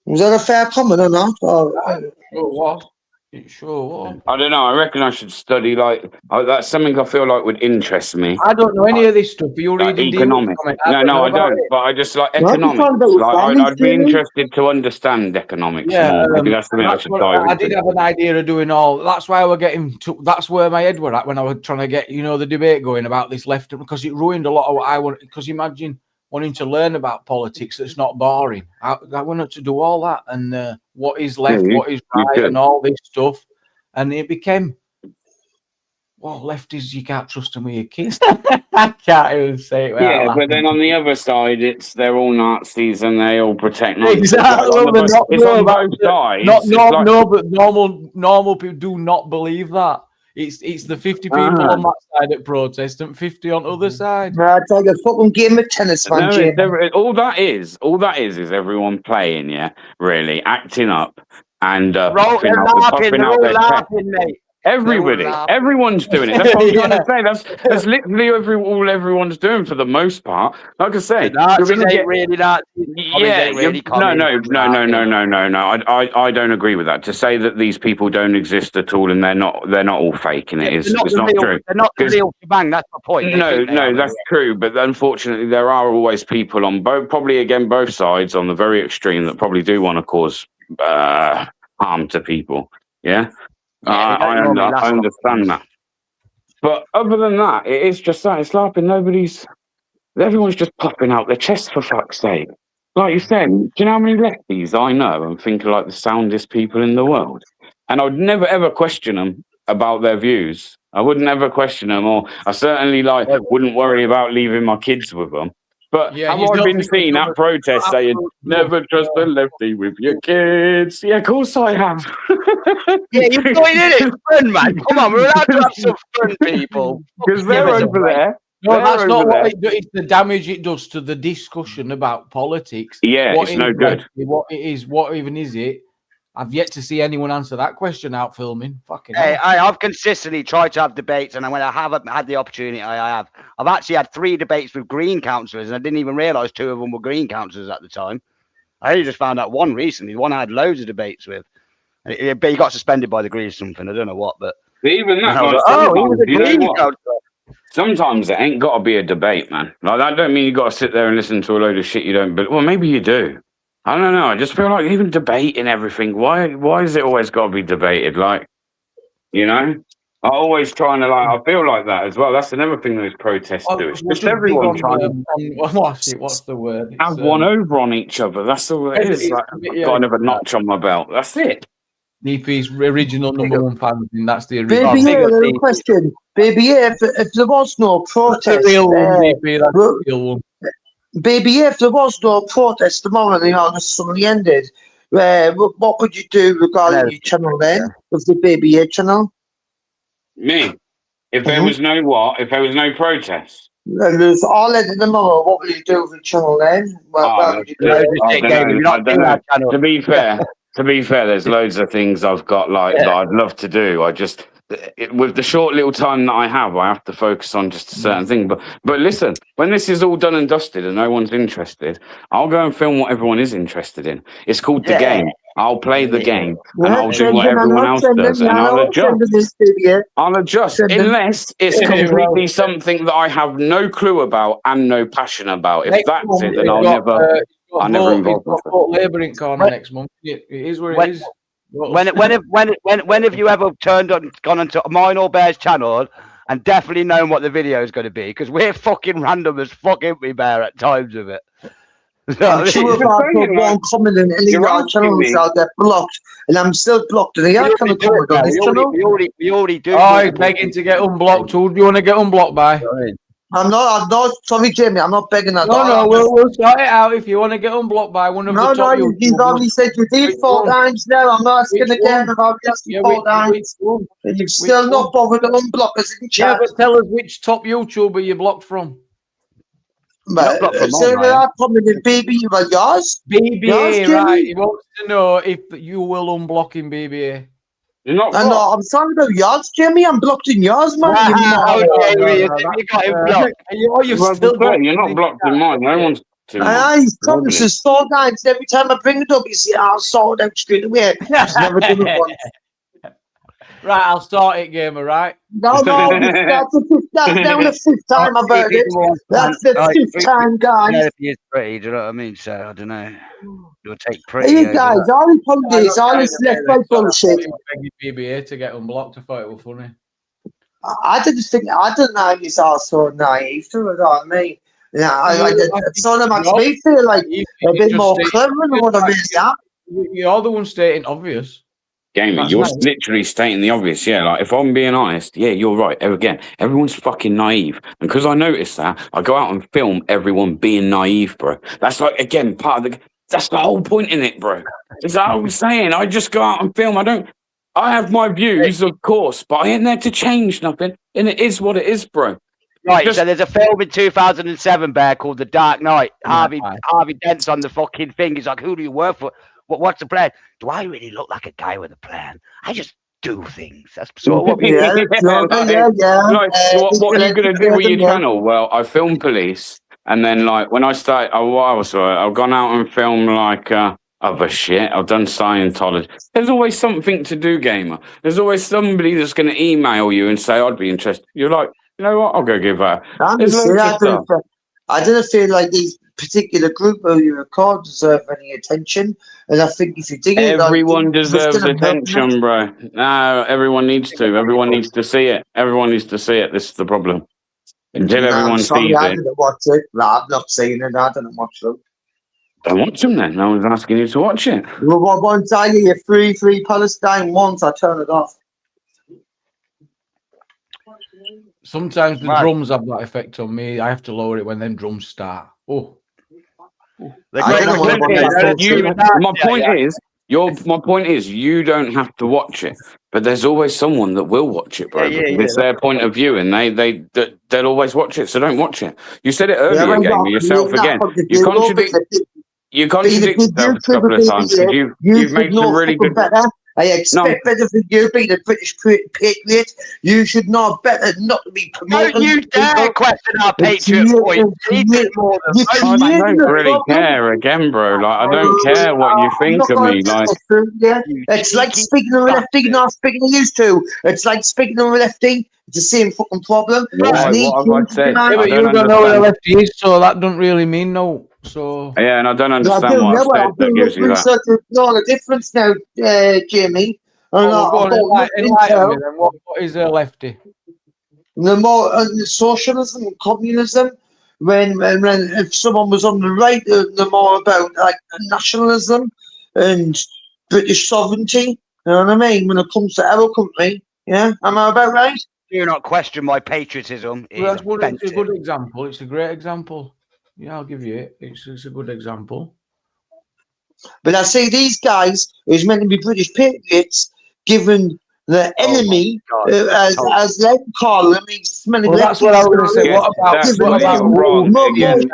Was that a fair comment or not? It sure was. I don't know. I reckon I should study that's something I feel like would interest me. I don't know any of this stuff. You read economics? No, I don't. But I just like economics. I'd be interested to understand economics more. Maybe that's something I should dive into. I did have an idea of doing all. That's why we're getting. That's where my head were at when I was trying to get the debate going about this left, because it ruined a lot of what I want. Because imagine wanting to learn about politics that's not boring. I wanted to do all that and what is left, what is right, and all this stuff. And it became, lefties, you can't trust them with your kids. I can't even say it. Yeah, but then on the other side, they're all Nazis and they all protect Nazis. Exactly. It's on both sides. But normal people do not believe that. It's the 50 people on that side that protest and 50 on the other side. It's like a fucking game of tennis, man. All that is everyone playing, really acting up and popping out their chest. Mate. Everyone's doing it. That's what I'm trying to say. That's literally all everyone's doing for the most part. Like I say, I don't agree with that. To say that these people don't exist at all and they're not all faking it is not true. They're not the real shebang. That's the point. No, that's true. But unfortunately, there are always people on both sides on the very extreme that probably do want to cause harm to people. Yeah. I understand that, but other than that, it is just that it's like everyone's just popping out their chest for fuck's sake. Like you said, do you know how many lefties I know and think are like the soundest people in the world? And I would never ever question them about their views. I wouldn't ever question them, or I certainly wouldn't worry about leaving my kids with them. But have I been seen at protests saying, never trust a lefty with your kids? Yeah, of course I have. Yeah, you're going in it. Fun, man. Come on, we're allowed to have some fun, people. Because they're over there. No, that's not what it does. It's the damage it does to the discussion about politics. Yeah, it's no good. What it is, what even is it? I've yet to see anyone answer that question out filming. Fucking I've consistently tried to have debates, and when I haven't had the opportunity, I've actually had 3 debates with Green councillors, and I didn't even realise 2 of them were Green councillors at the time. I only just found out one recently. One I had loads of debates with, but he got suspended by the Greens or something. I don't know what, but even that. He was a Green councillor. Sometimes it ain't got to be a debate, man. Like that don't mean you got to sit there and listen to a load of shit you don't believe. Well, maybe you do. I don't know. I just feel like even debating everything. Why is it always got to be debated? Like, I always trying to I feel like that as well. That's another thing those protests do. It's just everyone trying to what's the word? Have one over on each other. That's all it is. I've got another notch on my belt. That's it. DP's original #1 fan. That's the original. Baby, little question. Baby, if there was no protest, that's the real one, DP. That's the real one. Baby, if there was no protest tomorrow and this suddenly ended, what would you do regarding your channel then? With the Baby channel? Me? If there was no what? If there was no protest? And there's all ended tomorrow, what would you do with the channel then? To be fair, there's loads of things I've got that I'd love to do. With the short little time that I have to focus on just a certain thing. But listen, when this is all done and dusted and no one's interested, I'll go and film what everyone is interested in. It's called The Game. I'll play the game and I'll do what everyone else does, and I'll adjust unless it's completely something that I have no clue about and no passion about. If that's it, then I'll never involve myself. Labour in corner next month. It is where it is. When have you ever gone onto mine or Bear's channel and definitely known what the video is going to be? Because we're fucking random as fucking we Bear at times with it. I'm sure if I put one comment in any of our channels, I'll get blocked, and I'm still blocked. And I can't comment on this channel. We already do. Oh, he's begging to get unblocked. Who do you want to get unblocked by? I'm not. Sorry, Jamie. I'm not begging at all. No, we'll sort it out if you want to get unblocked by one of the top YouTubers. You've already said you did 4 times now. I'm not asking again. I've already asked you 4 times. And you've still not bothered to unblock us in chat. Yeah, but tell us which top YouTuber you blocked from. But I'm probably the BB, but yours? BBA, right. He wants to know if you will unblock him, BBA. You're not no, I'm sorry about yours, Jimmy. I'm blocked in yours, man. You got him blocked. You're not blocked in mine. No one's. He's promises 4 times. Every time I bring it up, you say, I'll sort it out straight away. He's never done it once. Right, I'll start it, gamer, right? No, that's the 5th time I've heard it. That's the 5th time, guys. He is pretty, do you know what I mean? So, I don't know. You'll take pretty. Hey, guys, all the apologies, all this left right bullshit. BBA to get unblocked. I thought it was funny. I didn't know he's all so naive to it on me. Yeah, it sort of makes me feel like a bit more clever than what I really am. You're the one stating obvious. Gamer, you're literally stating the obvious. Yeah, like if I'm being honest, yeah, you're right. Again, everyone's fucking naive, and because I noticed that, I go out and film everyone being naive, bro. That's like again part of the. That's the whole point in it, bro. Is that what I'm saying? I just go out and film. I have my views, of course, but I ain't there to change nothing, and it is what it is, bro. Right, so there's a film in 2007, Bear, called The Dark Knight. Harvey Dent's on the fucking thing. He's like, who do you work for? What's the plan? Do I really look like a guy with a plan? I just do things. That's sort of what we yeah. What are you going to do with your channel? Well, I film police, and then like when I started, I've gone out and filmed like other shit. I've done Scientology. There's always something to do, gamer. There's always somebody that's going to email you and say, I'd be interested. You're like, you know what? I'll go give that. I didn't feel like these particular group who you record deserve any attention, and I think if you dig it, everyone deserves attention, bro. No, everyone needs to. Everyone needs to see it. Everyone needs to see it. This is the problem. Until everyone sees it. I didn't watch it. No, I've not seen it. I didn't watch them. Don't watch them then. No one's asking you to watch it. Well, once I hear free Palestine once, I turn it off. Sometimes the drums have that effect on me. I have to lower it when them drums start. Oh. My point is, you don't have to watch it, but there's always someone that will watch it, bro. It's their point of view, and they'll always watch it. So don't watch it. You said it earlier, Game, yourself again. You contradict yourself a couple of times. You've made some really good. I expect better from you, being a British patriot. You should know better not to be promoting. Don't you dare question our patriot point. I don't really care again, bro. Like, I don't care what you think of me. Like, it's like speaking of a lefty, not speaking of used to. It's like speaking of a lefty. It's the same fucking problem. What have I said? But you don't know where a lefty is, so that doesn't really mean no. So yeah, and I don't understand why that gives you that. There's a difference now, Jamie. What is a lefty? The more socialism and communism. When if someone was on the right, the more about like nationalism and British sovereignty. You know what I mean? When it comes to our country, yeah, am I about right? Do not question my patriotism. Well, it's a good example. It's a great example. Yeah, I'll give you it. It's a good example. But I see these guys who's meant to be British patriots, given the enemy, as they call them, these smelly. Well, that's what I was going to say. Yeah, What about wrong again?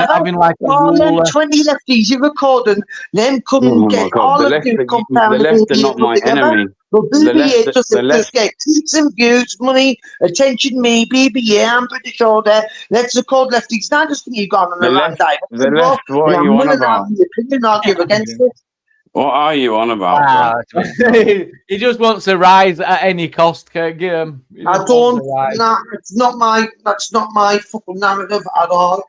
Having like all them 20 lefties you're recording, them couldn't get all of you compounded. The left are not my enemy. But BBA just get clicks and views, money, attention, me, BBA, I'm British order. Let's record lefties. Not just you've gone on the left side. The left, what are you on about? Opinion argue against it. What are you on about? He just wants to rise at any cost. Can't get him. I don't. Nah, that's not my fucking narrative at all.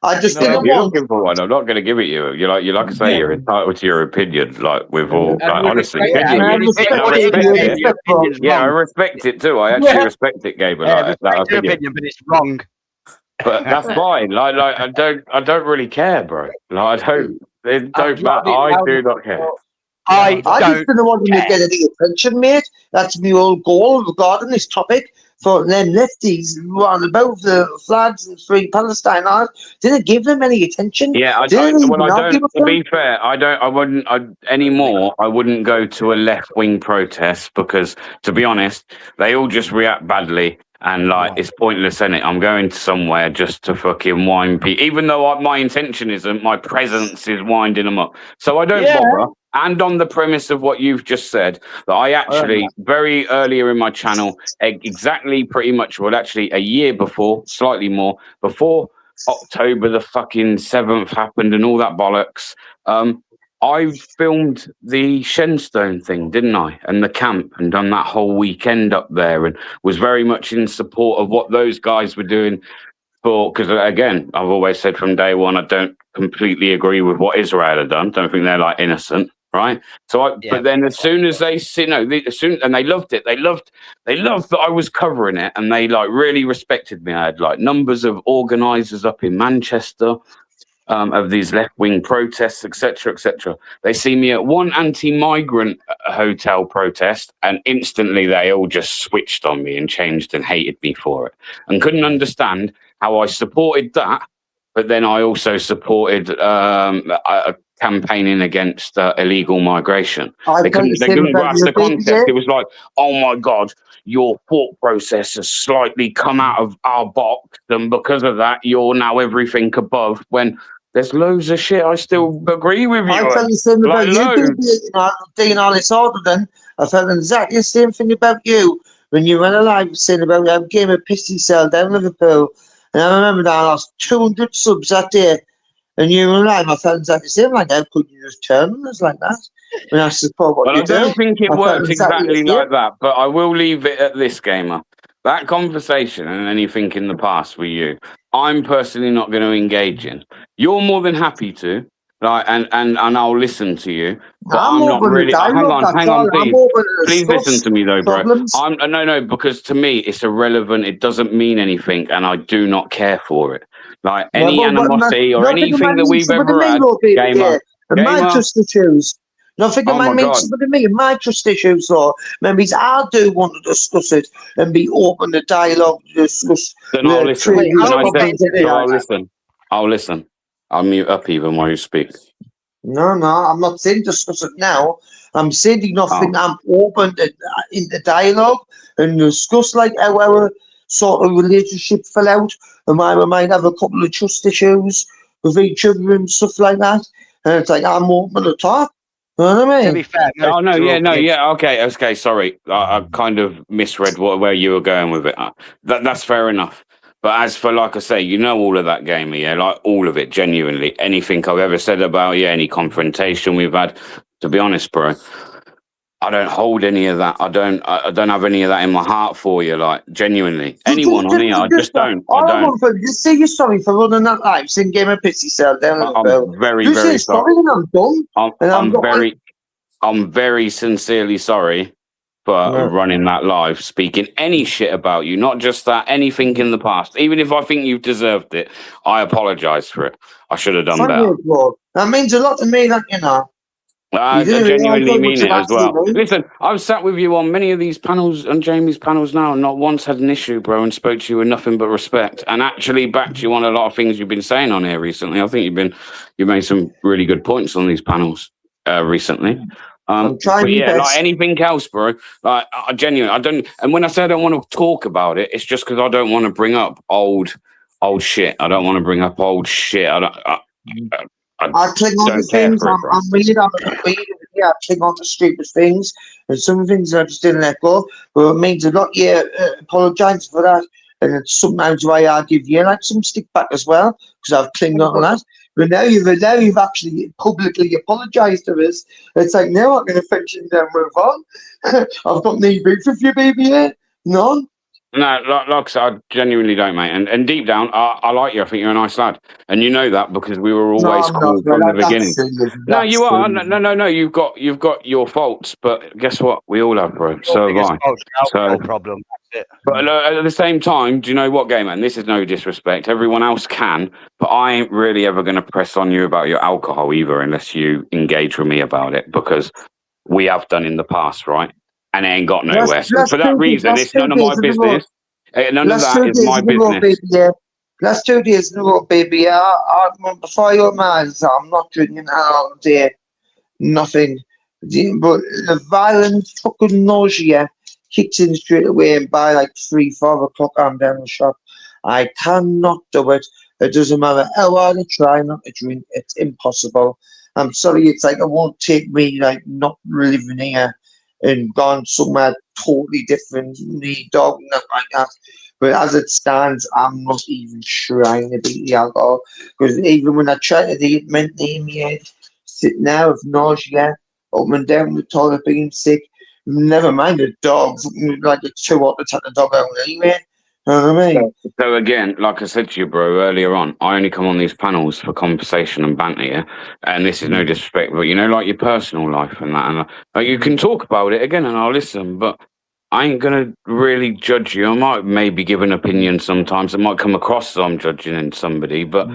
I just didn't want. You're looking for one. I'm not going to give it you. You like I say, you're entitled to your opinion. Like with all, like, honestly, I respect it too. I actually respect it, Gabe. Like, that opinion, but it's wrong. But that's fine. Like I don't really care, bro. Like I don't. It don't matter. I do not care. I just didn't want him to get any attention, mate. That's my whole goal regarding this topic. for them lefties on both the flags and free Palestine didn't give them any attention. Yeah, I don't. To be fair, I wouldn't anymore. I wouldn't go to a left-wing protest because, to be honest, they all just react badly. And it's pointless, isn't it? I'm going to somewhere just to fucking wind people. Even though my intention isn't, my presence is winding them up. So I don't bother. And on the premise of what you've just said, that I actually very earlier in my channel, exactly pretty much, well, actually a year before, slightly more, before October the fucking 7th happened and all that bollocks, I filmed the Shenstone thing, didn't I? And the camp, and done that whole weekend up there, and was very much in support of what those guys were doing. Because again, I've always said from day one, I don't completely agree with what Israel had done. Don't think they're like innocent, right? So, but then as soon as they see, and they loved it. They loved that I was covering it, and they like really respected me. I had like numbers of organisers up in Manchester. Of these left-wing protests, etc., etc. They see me at one anti-migrant hotel protest, and instantly they all just switched on me and changed and hated me for it, and couldn't understand how I supported that. But then I also supported campaigning against illegal migration. They couldn't grasp the context. It was like, oh my God, your thought process has slightly come out of our box, and because of that, you're now everything above. When there's loads of shit I still agree with you. I felt the same about you being on this order then. I felt exactly the same thing about you when you went alive saying about a game of Pissy Cell down Liverpool. And I remember that I lost 200 subs that day. And you were alive, I felt exactly the same. Like, how could you just turn on us like that? When I support what you do. I don't think it worked exactly like that, but I will leave it at this, Gamer. That conversation and anything in the past with you, I'm personally not going to engage in. You're more than happy to, like, and I'll listen to you. But I'm not really. Hang on, please listen to me though, bro. No, because to me it's irrelevant. It doesn't mean anything, and I do not care for it. Like any animosity or anything that we've ever had. Gamer. My trust issues. Nothing of mine means something to me. My trust issues, though. Maybe I do want to discuss it and be open to dialogue, discuss. Then I'll listen. I'll listen. I'll mute up even while you speak. No, I'm not saying discuss it now. I'm saying nothing. I'm open to into dialogue and discuss like how our sort of relationship fell out, and why we might have a couple of trust issues with each other and stuff like that. And it's like I'm open to talk. You know what I mean? To be fair, okay. Sorry, I kind of misread where you were going with it. That's fair enough. But as for, like I say, you know all of that, Gamer, yeah, like all of it, genuinely. Anything I've ever said about you, any confrontation we've had, to be honest, bro, I don't hold any of that. I don't have any of that in my heart for you, like, genuinely. Anyone on here, I just don't. Just say you're sorry for running that live, saying Game of Pissy Cell down at the bill. I'm very, very sorry. I'm done. I'm very sincerely sorry for running that live, speaking any shit about you, not just that, anything in the past. Even if I think you've deserved it, I apologise for it. I should have done better. That means a lot to me, that, you know. I genuinely mean it as well. Listen, I've sat with you on many of these panels, on Jamie's panels now, and not once had an issue, bro, and spoke to you with nothing but respect, and actually backed you on a lot of things you've been saying on here recently. I think you made some really good points on these panels recently. I'm trying like anything else, bro. Like I genuinely, I don't. And when I say I don't want to talk about it, it's just because I don't want to bring up old shit. I don't want to bring up old shit. I cling on to things. I'm weird. I cling on to stupid things, and some things I just didn't let go. But it means a lot. Yeah, apologise for that. And it's sometimes why I give you like some stick back as well, because I've clinged on to that. But now you've actually publicly apologised to us. It's like, now I'm going to finish and then move on. I've got no beef with you, baby. None. No, like I said, I genuinely don't, mate. And deep down, I like you. I think you're a nice lad, and you know that because we were always cool from the beginning. No, you are. No. You've got your faults, but guess what? We all have, bro. So have I. So problem. That's it. But at the same time, do you know what, Gamer? And this is no disrespect. Everyone else can, but I ain't really ever going to press on you about your alcohol either, unless you engage with me about it, because we have done in the past, right? And it ain't got nowhere. So for that reason, it's none of my business. None of that is my business. Last 2 days in a row, baby. I before your man, I'm not drinking all day. Nothing. But the violent fucking nausea kicks in straight away, and by like 3-4 o'clock, I'm down the shop. I cannot do it. It doesn't matter how hard I try not to drink. It's impossible. I'm sorry. It's like it won't take me like not living here and gone somewhere totally different, need dog, nothing like that. But as it stands, I'm not even trying to beat the alcohol. Because even when I try to do it mentally in my head, sitting there with nausea, up and down the toilet, being sick, never mind the dog, like it's too hot to take the dog out anyway. You know what I mean? So again, like I said to you, bro, earlier on, I only come on these panels for conversation and banter, yeah? And this is no disrespect, but you know, like your personal life and that, and like, you can talk about it again and I'll listen, but I ain't gonna really judge you. I might maybe give an opinion sometimes. It might come across as I'm judging somebody, but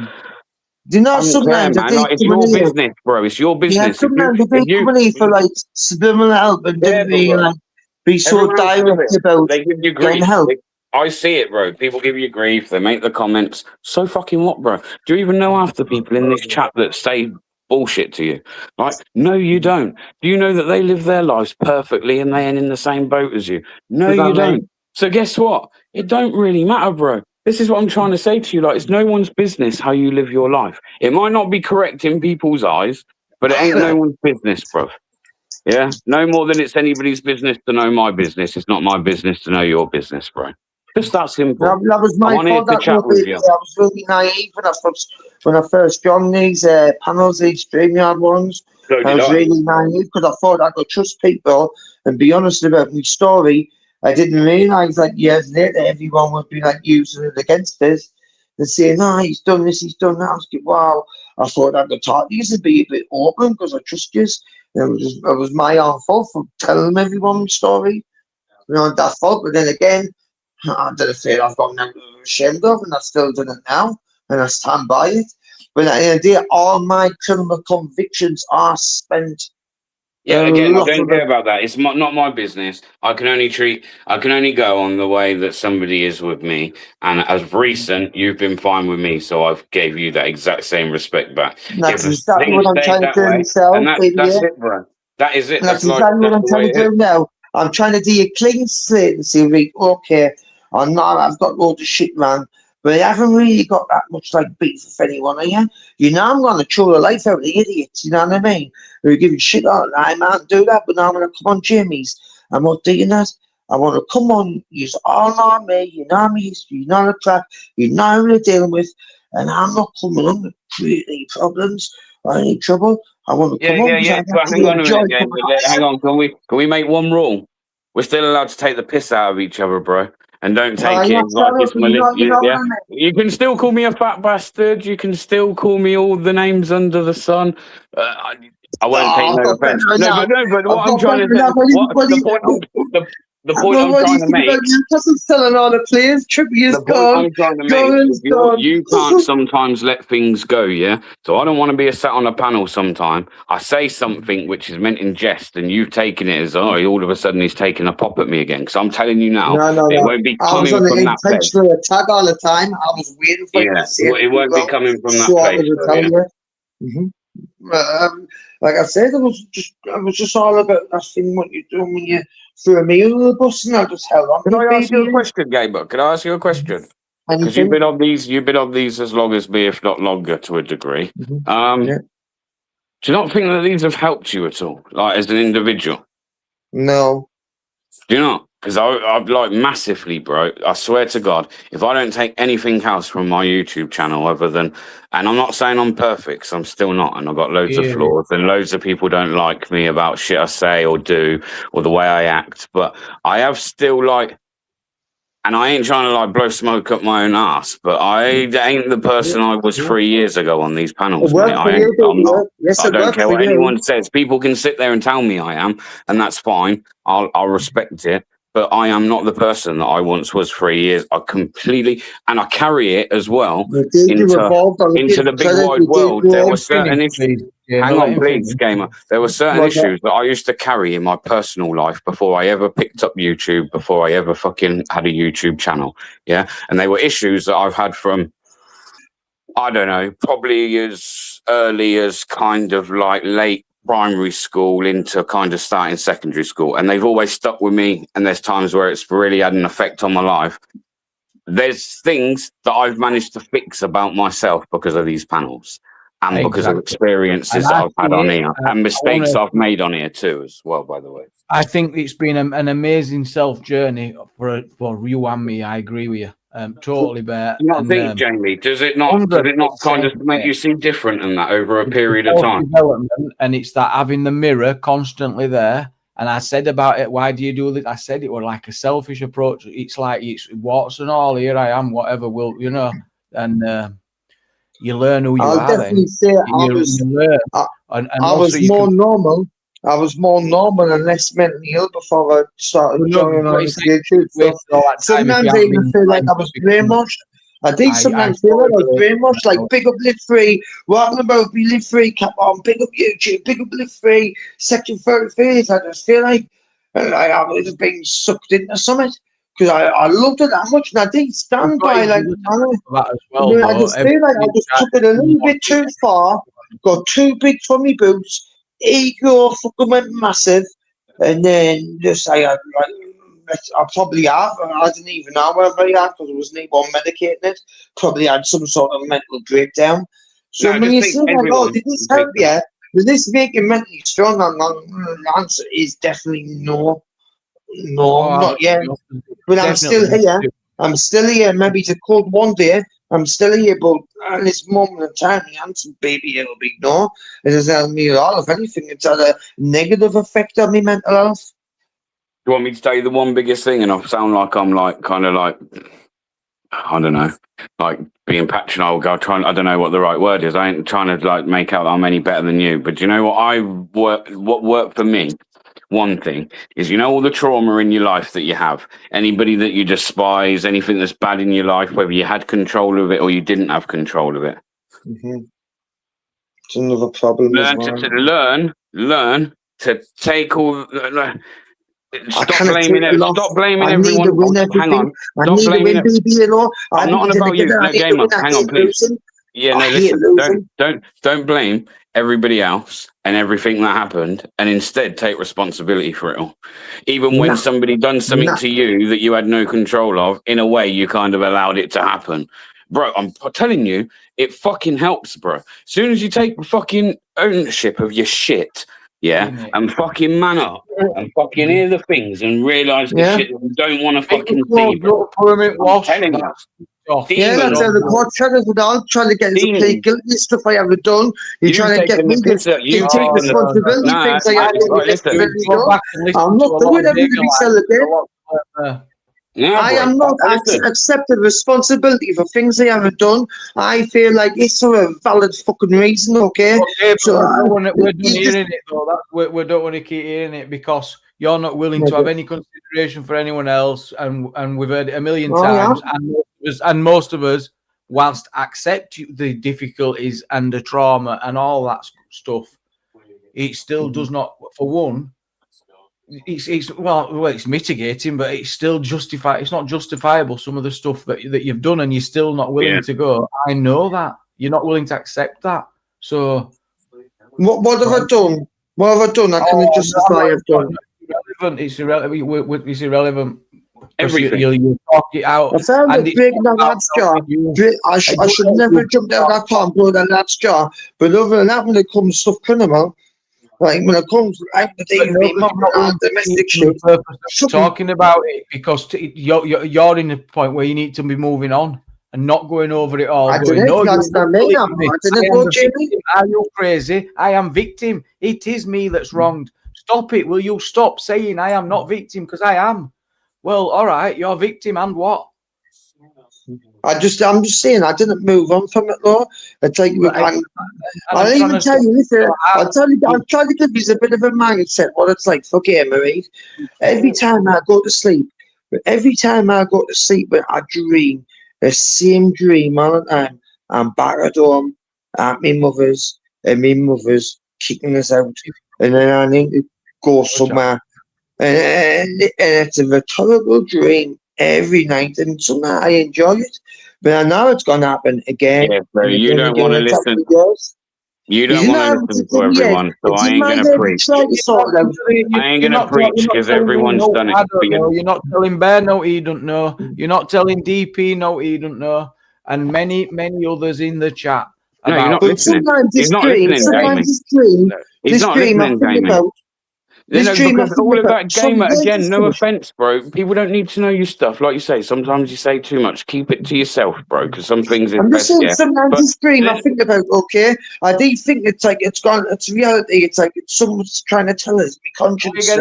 do you know sometimes man, like, it's your business, bro. It's your business. Yeah, sometimes they come in for like subliminal help and don't be like be so direct about they give you grief. help. I see it, bro. People give you grief. They make the comments. So fucking what, bro? Do you even know half the people in this chat that say bullshit to you? Right? No, you don't. Do you know that they live their lives perfectly and they ain't in the same boat as you? No, you don't. So guess what? It don't really matter, bro. This is what I'm trying to say to you. Like, it's no one's business how you live your life. It might not be correct in people's eyes, but it ain't no one's business, bro. Yeah? No more than it's anybody's business to know my business. It's not my business to know your business, bro. Just that simple. That was my fault. I was really naive when I first joined these panels, these StreamYard ones. I was really naive because I thought I could trust people and be honest about my story. I didn't realise that years later everyone would be like using it against us and saying, "No, he's done this, he's done that." I was like, wow. I thought I could talk to you and be a bit open because I trust you. It was my own fault for telling everyone my story. You know, that fault. But then again, I did a thing I've got never ashamed of, and I still do it now, and I stand by it. But at the end of the day, all my criminal convictions are spent. Yeah, again, I don't care about that. It's not my business. I can only go on the way that somebody is with me. And as recent, you've been fine with me, so I've gave you that exact same respect back. That's exactly what I'm trying to do myself. That's it, bro. That is it. That's exactly what I'm trying to do now. I'm trying to do a clean slate and say, okay, I'm not, I've got loads of shit, man. But I haven't really got that much like beef with anyone, are you? You know, I'm going to throw the life out of the idiots, you know what I mean? Who give you shit all the time. I might do that, but now I'm going to come on Jimmy's. I'm not doing that. I want to come on, you all know me, you know my history, you know the crack, you know who we're dealing with, and I'm not coming on to create any problems or any trouble. I want to come on. Yeah. But hang on a minute, hang on. Can we make one rule? We're still allowed to take the piss out of each other, bro. And don't take it like it's malicious. You can still call me a fat bastard. You can still call me all the names under the sun. I won't take no offense. But what I'm trying to say, the point I'm trying to make. Selling all the players. Trippy is gone. I'm trying to make is you can't sometimes let things go, yeah? So I don't want to be sat on a panel sometime. I say something which is meant in jest, and you've taken it as, oh, all of a sudden he's taking a pop at me again. Because I'm telling you now, it won't be coming from that place. I was on the intentional attack all the time. I was waiting for you to say it. It won't be coming from that place. Like I said, it was just all about that thing what you're doing when you threw me under the bus, and I just held on. Can I ask you a question, Gabriel? Can I ask you a question? Because you've been on these as long as me, if not longer, to a degree. Do you not think that these have helped you at all, like as an individual? No. Do you not? Because I've like massively, bro. I swear to God, if I don't take anything else from my YouTube channel other than, and I'm not saying I'm perfect, 'cause I'm still not, and I've got loads of flaws, and loads of people don't like me about shit I say or do or the way I act, but I have still like, and I ain't trying to like blow smoke up my own ass, but I ain't the person I was 3 years ago on these panels, mate. I'm not. I don't care what anyone says. People can sit there and tell me I am, and that's fine. I'll respect it. But I am not the person that I once was 3 years. I completely, and I carry it as well into the big wide world. There were certain issues. Hang on, please, Gamer. There were certain issues that I used to carry in my personal life before I ever picked up YouTube, before I ever fucking had a YouTube channel. Yeah. And they were issues that I've had from, I don't know, probably as early as kind of like late primary school into kind of starting secondary school. And they've always stuck with me. And there's times where it's really had an effect on my life. There's things that I've managed to fix about myself because of these panels. And because of experiences that I've had on here and mistakes I've made on here too, as well, by the way. I think it's been an amazing self journey for you and me. I agree with you. Totally, Bear. You not think, Jamie? Does it not kind of make you seem different in that over a period of time? And it's that having the mirror constantly there. And I said about it, why do you do this? I said it was like a selfish approach. It's like it's warts and all. Here I am, whatever will, you know, and you learn who you are. I'll definitely say I was more normal. I was more normal and less mentally ill before I started joining on YouTube. Sometimes I even feel like I was brainwashed. I did sometimes feel like I was brainwashed, like big up Live Free, walking about be Live Free, cap on, big up YouTube, big up Live Free, Section 33. I just feel like I was being sucked into something. Because I loved it that much, and I did stand by like that as well. I just feel like I just took it a little bit too far, got too big for me boots, ego fucking went massive, and then just I probably have. I didn't even know whether I had because I wasn't even medicating it. Probably had some sort of mental breakdown. So when you say like, "Oh, did this help you? Did this make you mentally strong?" And the answer is definitely no. No, not yet. But I'm still here. I'm still here. Maybe it's a cold one day. I'm still here, but at this moment in time, the answer, baby, it'll be no. It doesn't help me at all. If anything, it's had a negative effect on me mental health. Do you want me to tell you the one biggest thing? And I sound like I'm like kind of like, I don't know, like being patronising. I don't know what the right word is. I ain't trying to like make out that I'm any better than you. But do you know what what worked for me? One thing is, you know, all the trauma in your life that you have, anybody that you despise, anything that's bad in your life, whether you had control of it or you didn't have control of it. Mm-hmm. It's another problem. Learn to take all. Stop blaming everyone. Hang on. Stop blaming everyone. I'm not on about you. No, Gamer. Hang on, please. Yeah, no, listen. Don't blame everybody else and everything that happened, and instead take responsibility for it all. Even when somebody done something to you that you had no control of, in a way, you kind of allowed it to happen. Bro, I'm telling you, it fucking helps, bro. As soon as you take fucking ownership of your shit, and fucking man up and fucking hear the things and realise the shit that you don't want to fucking see, bro. I'm telling you. That's how the court trying to all trying to get us to play guilty stuff I haven't done. You're trying to get me to take responsibility things I haven't done. I'm not doing everything again. I am not accepting responsibility for things I haven't done. I feel like it's for a valid fucking reason, okay? So we're done hearing it though. We don't want to keep hearing it because you're not willing to have any consideration for anyone else, and we've heard it a million times. And most of us, whilst accept the difficulties and the trauma and all that stuff, it still does not. For one, it's mitigating, but it's still justified. It's not justifiable. Some of the stuff that you've done, and you're still not willing to go. I know that you're not willing to accept that. So, what have I done? What have I done? I can't justify I've done. It's irrelevant. It's irrelevant. Everything. You talk it out. I found a big lad's jaw. I should never jump down that car and blow that lad's jaw. But other than that, when it comes to stuff criminal, like when it comes to domestic shit, talking about it because you're in a point where you need to be moving on and not going over it all. Are you crazy? I am victim. It is me that's wronged. Stop it. Will you stop saying I am not victim because I am? Well, all right, you're a victim, and what? I'm just saying, I didn't move on from it, though. I'll tell you, I'll even tell you, listen, I'll try to give you a bit of a mindset what it's like for Gamerade. Every time I go to sleep, I dream the same dream all the time. I'm back at home, at my mother's, and my mother's kicking us out, and then I need to go somewhere, and it's a terrible dream every night, and somehow I enjoy it, but I know it's gonna happen again. Yeah, so you don't want to listen. You don't want to listen to everyone, so I ain't going to preach. I ain't going to preach because everyone's done it. You're not telling Bear no, he don't know. You're not telling DP no, he don't know. And many others in the chat. No, you're not listening. He's not listening, Jamie. He's not listening, Jamie. Because all of that gamer, again, no offense, bro. People don't need to know your stuff. Like you say, sometimes you say too much. Keep it to yourself, bro, because some things I'm just saying, sometimes this dream I think about, okay, I do think it's like it's gone, it's reality, it's like someone's trying to tell us, be conscious. They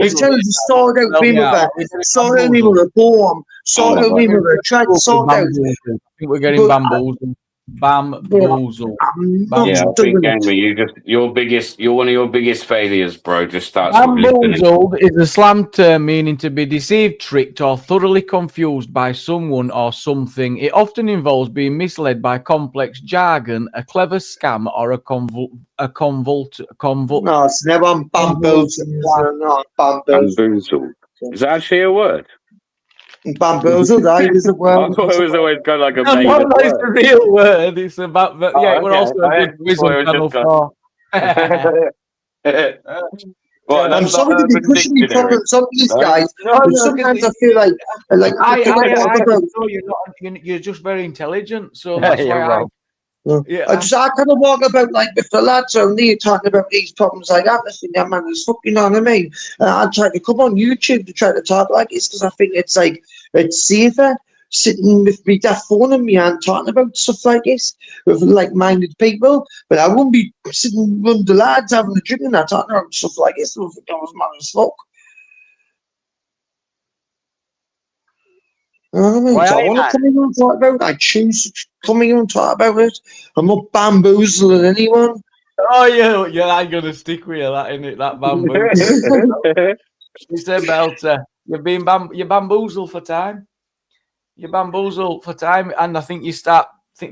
tell us to sort out me with her, sort out me with a bomb, sort out me with a try to sort out. I think we're getting bamboozled. Bamboozle. Yeah, I think Gamer, you're one of your biggest failures, bro. Just start. Bamboozled is a slang term meaning to be deceived, tricked, or thoroughly confused by someone or something. It often involves being misled by complex jargon, a clever scam, or a convult. No, it's never bamboozled. No, bamboozled. Is that actually a word? Bamboozled, is a word. I thought it was always kind of like a made word. It's a real word. It's about, but yeah, we're also a good wisdom channel for. Well, I'm sorry to be pushing you comments on these guys, but sometimes I feel like you're just very intelligent, so that's why I kind of walk about like if the lads are near talking about these problems like that, listen, yeah, man, it's fucking, you know what I mean? I try to come on YouTube to try to talk like this because I think it's like it's safer sitting with me that phone in my hand talking about stuff like this with like-minded people, but I won't be sitting with the lads having a drink and that talking about stuff like this. I think that was mad as fuck. You know what I mean? So I want to come in and talk about it. I choose to come in and talk about it. I'm not bamboozling anyone. Oh, yeah, I'm going to stick with you, that, innit? That bamboo. You said, Belter, you're bamboozled for time. You're bamboozled for time, and I think you start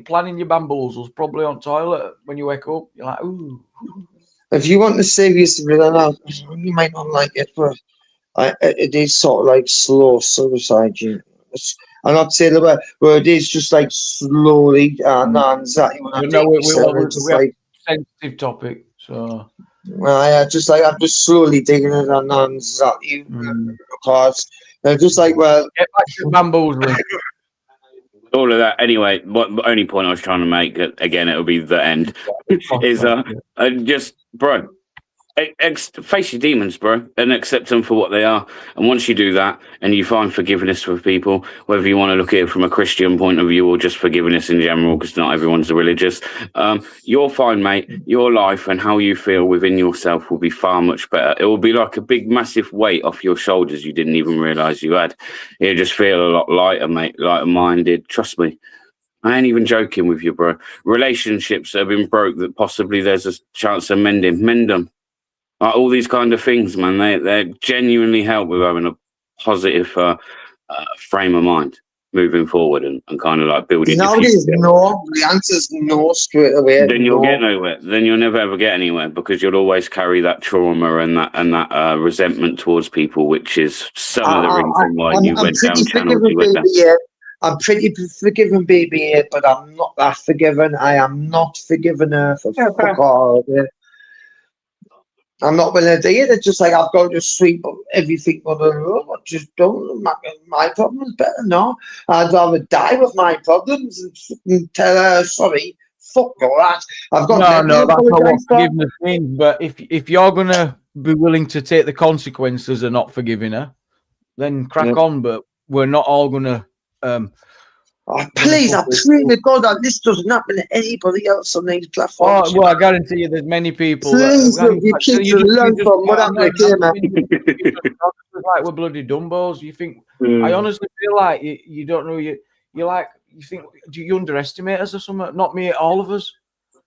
planning your bamboozles probably on toilet when you wake up. You're like, ooh. If you want the serious of it, I know you might not like it, but it is sort of like slow suicide. I'm not saying the word, it is just like slowly. No, exactly what I'm doing. We have a sensitive topic, so. I'm just slowly digging it on exactly because they're just like, well, get back to bamboozling. All of that. Anyway, the only point I was trying to make, again, it'll be the end, is just, bro, face your demons, bro, and accept them for what they are. And once you do that and you find forgiveness for people, whether you want to look at it from a Christian point of view or just forgiveness in general, because not everyone's religious, you're fine, mate. Your life and how you feel within yourself will be far much better. It will be like a big, massive weight off your shoulders you didn't even realize you had. You'll just feel a lot lighter, mate, lighter-minded. Trust me. I ain't even joking with you, bro. Relationships that have been broke that possibly there's a chance of mend them. All these kind of things, man, they genuinely help with having a positive frame of mind moving forward and kind of like building. The answer's no straight away. Then you'll get nowhere. Then you'll never ever get anywhere because you'll always carry that trauma and that resentment towards people, which is some of the reason why you went down channels. I'm pretty forgiving, baby, but I'm not that forgiving. I am not forgiving her for fuck all. I'm not willing to do it. It's just like I've got to just sweep up everything on the road. I just don't. My problem's better. No, I'd rather die with my problems and tell her sorry. Fuck all that. I've got no. That's not what forgiveness means. But if you're gonna be willing to take the consequences of not forgiving her, then crack on. But we're not all gonna. Please, I pray to God that this doesn't happen to anybody else on these platforms. Well, I guarantee you there's many people. Please, you keep to learn from what happened to man. Like we're bloody dumbos. You think, I honestly feel like you don't know, you think, do you underestimate us or something? Not me, all of us.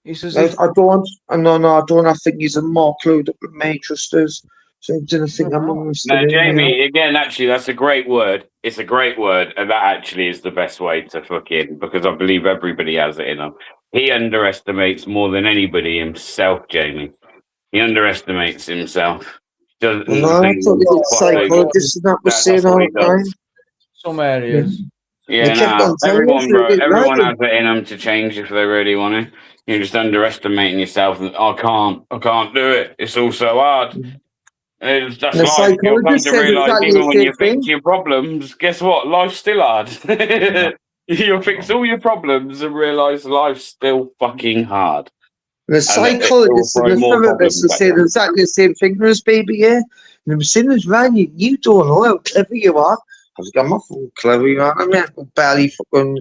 He says, I don't. No, I don't. I think he's a more clued up with me, trusters. So I didn't think I'm no, Jamie, again, actually, that's a great word. It's a great word, and that actually is the best way to fucking, because I believe everybody has it in them. He underestimates more than anybody himself, Jamie. He underestimates himself. Doesn't I thought the psychologist and that was saying all the time. Some areas. Yeah, everyone, bro. Everyone has it in them to change if they really want to. You're just underestimating yourself. And I can't do it. It's all so hard. That's life. You'll come to realise even when you fix your problems, guess what? Life's still hard. You'll fix all your problems and realise life's still fucking hard. The psychologist and the therapist are saying exactly the same thing as baby, yeah? And I'm saying, Ryan, you don't know how clever you are. I was like, I'm not fucking clever, you know what I mean? I'm barely fucking,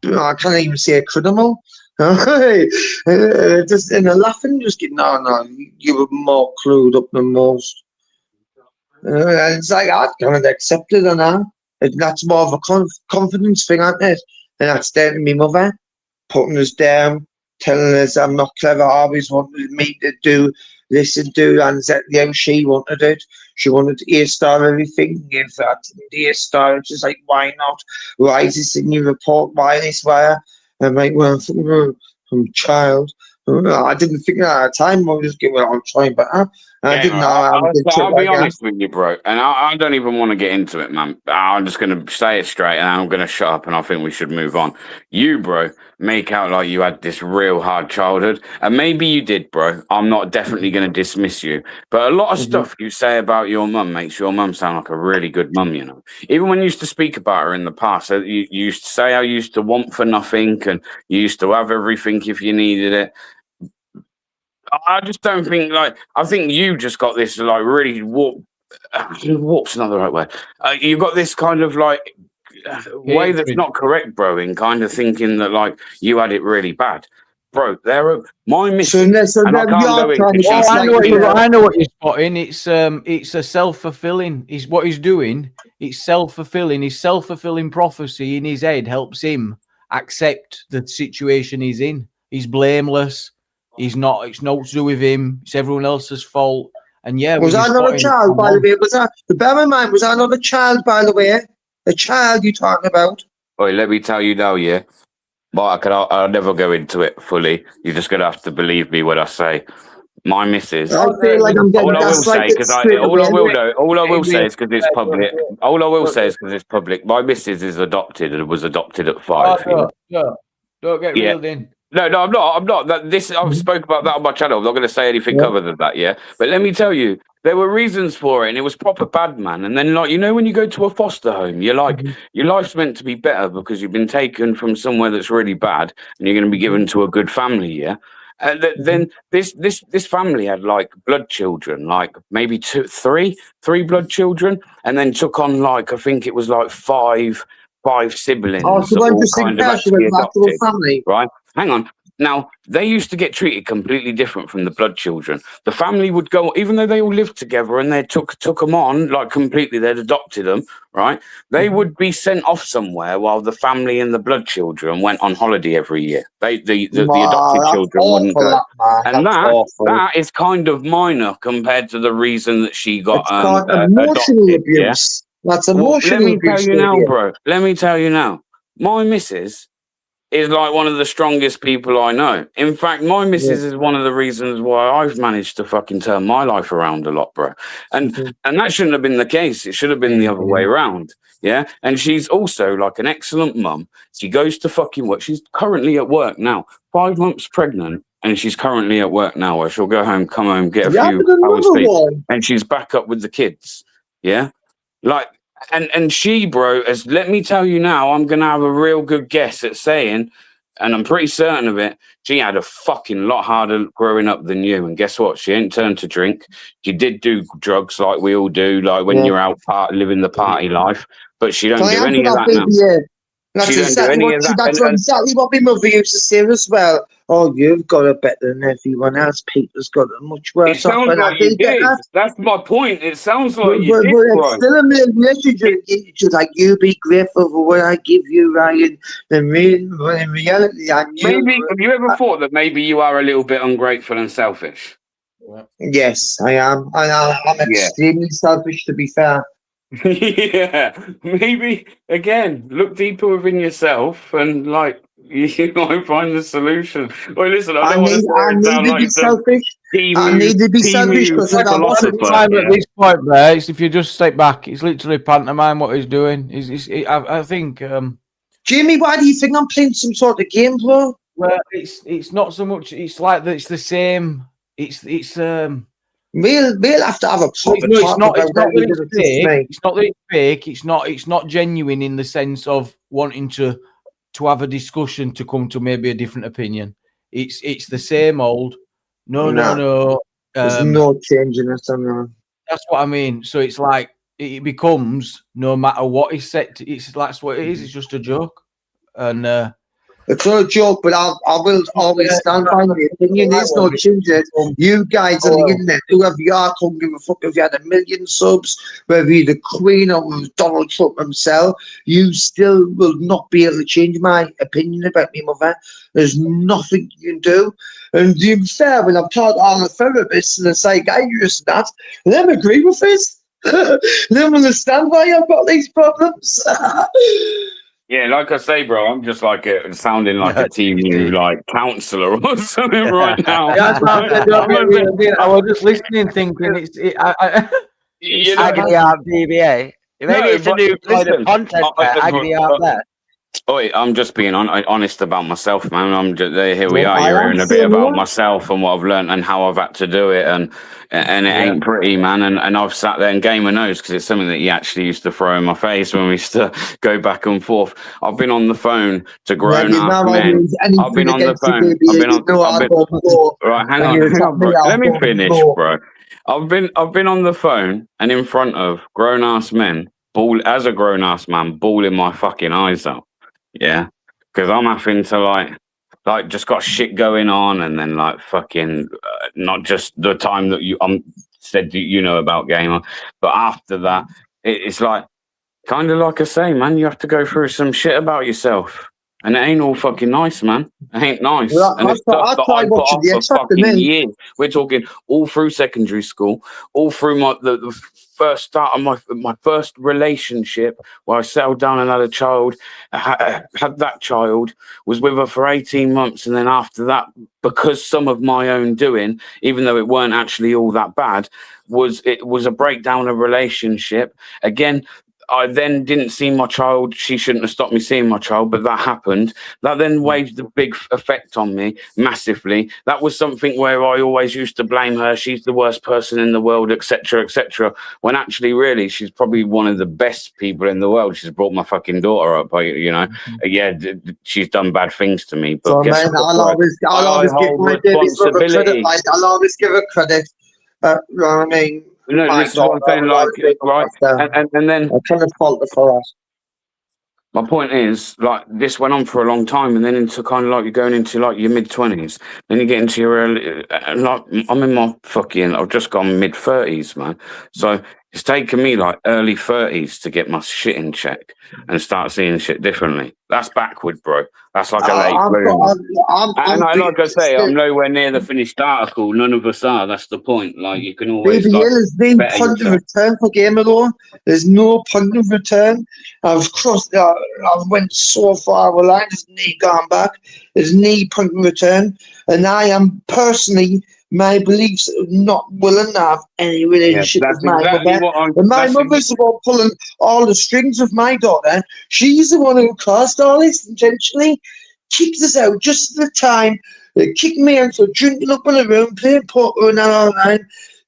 I can't even say a criminal. Just in a laughing, just get, no, you were more clued up than most. And it's like, I kind of accepted it now. That's more of a confidence thing, isn't it? And that's down to me mother, putting us down, telling us I'm not clever, always wanted me to do this and do that, and exactly how she wanted it. She wanted to A-star everything, give that the A-star. It's just like, why not? Why is this in your report? Why this? Why? I'm like, well, from a child. I didn't think that at the time. I was just getting, I'm trying, but I didn't know. I'll be honest with you, bro, and I don't even want to get into it, man. I'm just going to say it straight, and I'm going to shut up, and I think we should move on. You, bro, make out like you had this real hard childhood, and maybe you did, bro. I'm not definitely going to dismiss you, but a lot of stuff you say about your mum makes your mum sound like a really good mum, you know. Even when you used to speak about her in the past, you used to say I used to want for nothing, and you used to have everything if you needed it. I just don't think, like, I think you just got this, like, really warp's not the right word. You've got this kind of, like, way that's not correct, bro, in kind of thinking that, like, you had it really bad. Bro, my mission. I know what you're spotting. It's a self-fulfilling. Is what he's doing. It's self-fulfilling. His self-fulfilling prophecy in his head helps him accept the situation he's in. He's blameless. He's not. It's not to do with him. It's everyone else's fault. And yeah, was I not a child, by the way? Was I? Bear in mind, was I not a child, by the way? A child you talking about? Oi, let me tell you now, yeah. But I'll never go into it fully. You're just gonna have to believe me when I say my missus. I feel like I'm getting all I will say is because it's public. All I will say is because it's public. My missus is adopted and was adopted at 5. Don't get reeled in. No, I'm not. I've spoke about that on my channel. I'm not going to say anything other than that, yeah? But let me tell you, there were reasons for it, and it was proper bad, man. And then, like, you know, when you go to a foster home, you're like, your life's meant to be better because you've been taken from somewhere that's really bad, and you're going to be given to a good family, yeah? And then this family had, like, blood children, like maybe three blood children, and then took on, like, I think it was like five siblings. Oh, so all just kind of actually adopted, family, right? Hang on. Now, they used to get treated completely different from the blood children. The family would go, even though they all lived together and they took them on, like completely, they'd adopted them, right? They would be sent off somewhere while the family and the blood children went on holiday every year. The adopted children wouldn't go. And that is kind of minor compared to the reason that she got emotional abuse. Yeah? That's emotional abuse. Let me tell you now, bro. Let me tell you now. My missus is like one of the strongest people I know. In fact, my missus is one of the reasons why I've managed to fucking turn my life around a lot, bro. And that shouldn't have been the case. It should have been the other way around. Yeah. And she's also like an excellent mum. She goes to fucking work. She's currently at work now, 5 months pregnant. And she's currently at work now where she'll go home, come home, get a few hours sleep. And she's back up with the kids. Yeah. Like, and she, bro, let me tell you now, I'm going to have a real good guess at saying, and I'm pretty certain of it, she had a fucking lot harder growing up than you. And guess what? She ain't turned to drink. She did do drugs like we all do, like when you're out living the party life. But she don't do any of that now. That's exactly what my mother used to say as well. Oh, you've got it better than everyone else. Peter's got it much worse. It sounds like you did. That's my point. It sounds like you did, it's still a relationship. It's like, you be grateful for what I give you, Ryan. In reality, maybe, have you ever thought that maybe you are a little bit ungrateful and selfish? Yes, I am. I'm extremely selfish, to be fair. Yeah, maybe again look deeper within yourself and like You might find the solution. Well, listen, I I don't want to sound need to like be some selfish. I need to be selfish because I got lots of Pantomime at this point, there. If you just step back, it's literally pantomime what he's doing. I think. Jamie, why do you think I'm playing some sort of game, bro? Well, it's not so much. It's like that. It's the same. It's We'll have to have a proper it's not talk that about it's fake. It's not that it's fake. It's not genuine in the sense of wanting to have a discussion to come to maybe a different opinion. It's the same old. No. There's no change in it. That's what I mean. So it's like it becomes no matter what is said. That's what it is. It's just a joke, and it's not a joke. But I will always stand by my opinion. There's no change in it. You guys on the internet, whoever you are, couldn't give a fuck if you had 1 million subs, whether you're the Queen or Donald Trump himself. You still will not be able to change my opinion about me mother. There's nothing you can do. And to be fair, when I've taught all the therapists and the psychiatrists and that, they don't agree with this. They don't understand why I've got these problems. Yeah, like I say, bro, I'm just like sounding like a TV like counselor or something right now. That's what I was just listening, thinking you know, Agony Art DBA. Maybe it's a new kind of content there, Agony Art there. Oi, I'm just being honest about myself, man. I'm just here. We are hearing a bit about myself and what I've learned and how I've had to do it, and it ain't pretty, man. And I've sat there and Gamer knows because it's something that he actually used to throw in my face when we used to go back and forth. I've been on the phone to grown up men. I've been on the phone. Right, hang on, bro. Let me finish, bro. I've been on the phone and in front of grown ass men, as a grown ass man, bawling my fucking eyes out. Yeah, because I'm having to like just got shit going on, and then like fucking not just the time that you said you know about Gamer, but after that it's like kind of like I say, man, you have to go through some shit about yourself, and it ain't all fucking nice, man. It ain't nice. Well, and it's stuff that I put off for fucking years. We're talking all through secondary school, all through the first start of my first relationship where I settled down and had a child, had that child, was with her for 18 months. And then after that, because some of my own doing, even though it weren't actually all that bad, it was a breakdown of relationship. Again, I then didn't see my child. She shouldn't have stopped me seeing my child, but that happened. That then waged a big effect on me massively. That was something where I always used to blame her. She's the worst person in the world, etc., etc. When actually, really, she's probably one of the best people in the world. She's brought my fucking daughter up. You know, she's done bad things to me. But so, man, I'll always give my baby's credit. I'll always give her credit. You know what I mean? No, this is what I'm saying, like, right? And then I kind of fault the for us. My point is, like, this went on for a long time, and then into kind of like you're going into like your mid-20s, then you get into your early, like, I'm in my fucking, I've just gone mid-30s, man. So it's taken me like early 30s to get my shit in check and start seeing shit differently. That's backward, bro. That's like a late bloomer. And like I say, I'm nowhere near the finished article. None of us are. That's the point. Like, you can always. Baby, there's no point of return for Gamer though. There's no point of return. I've crossed. I went so far. Well, I just need gone back. There's no point of return, and I am personally. My beliefs are not willing to have any relationship with my mother. And my mother's the one pulling all the strings with my daughter. She's the one who caused all this intentionally. Kicked us out just at the time. They kicked me out for drinking up in the room, playing poker and all that.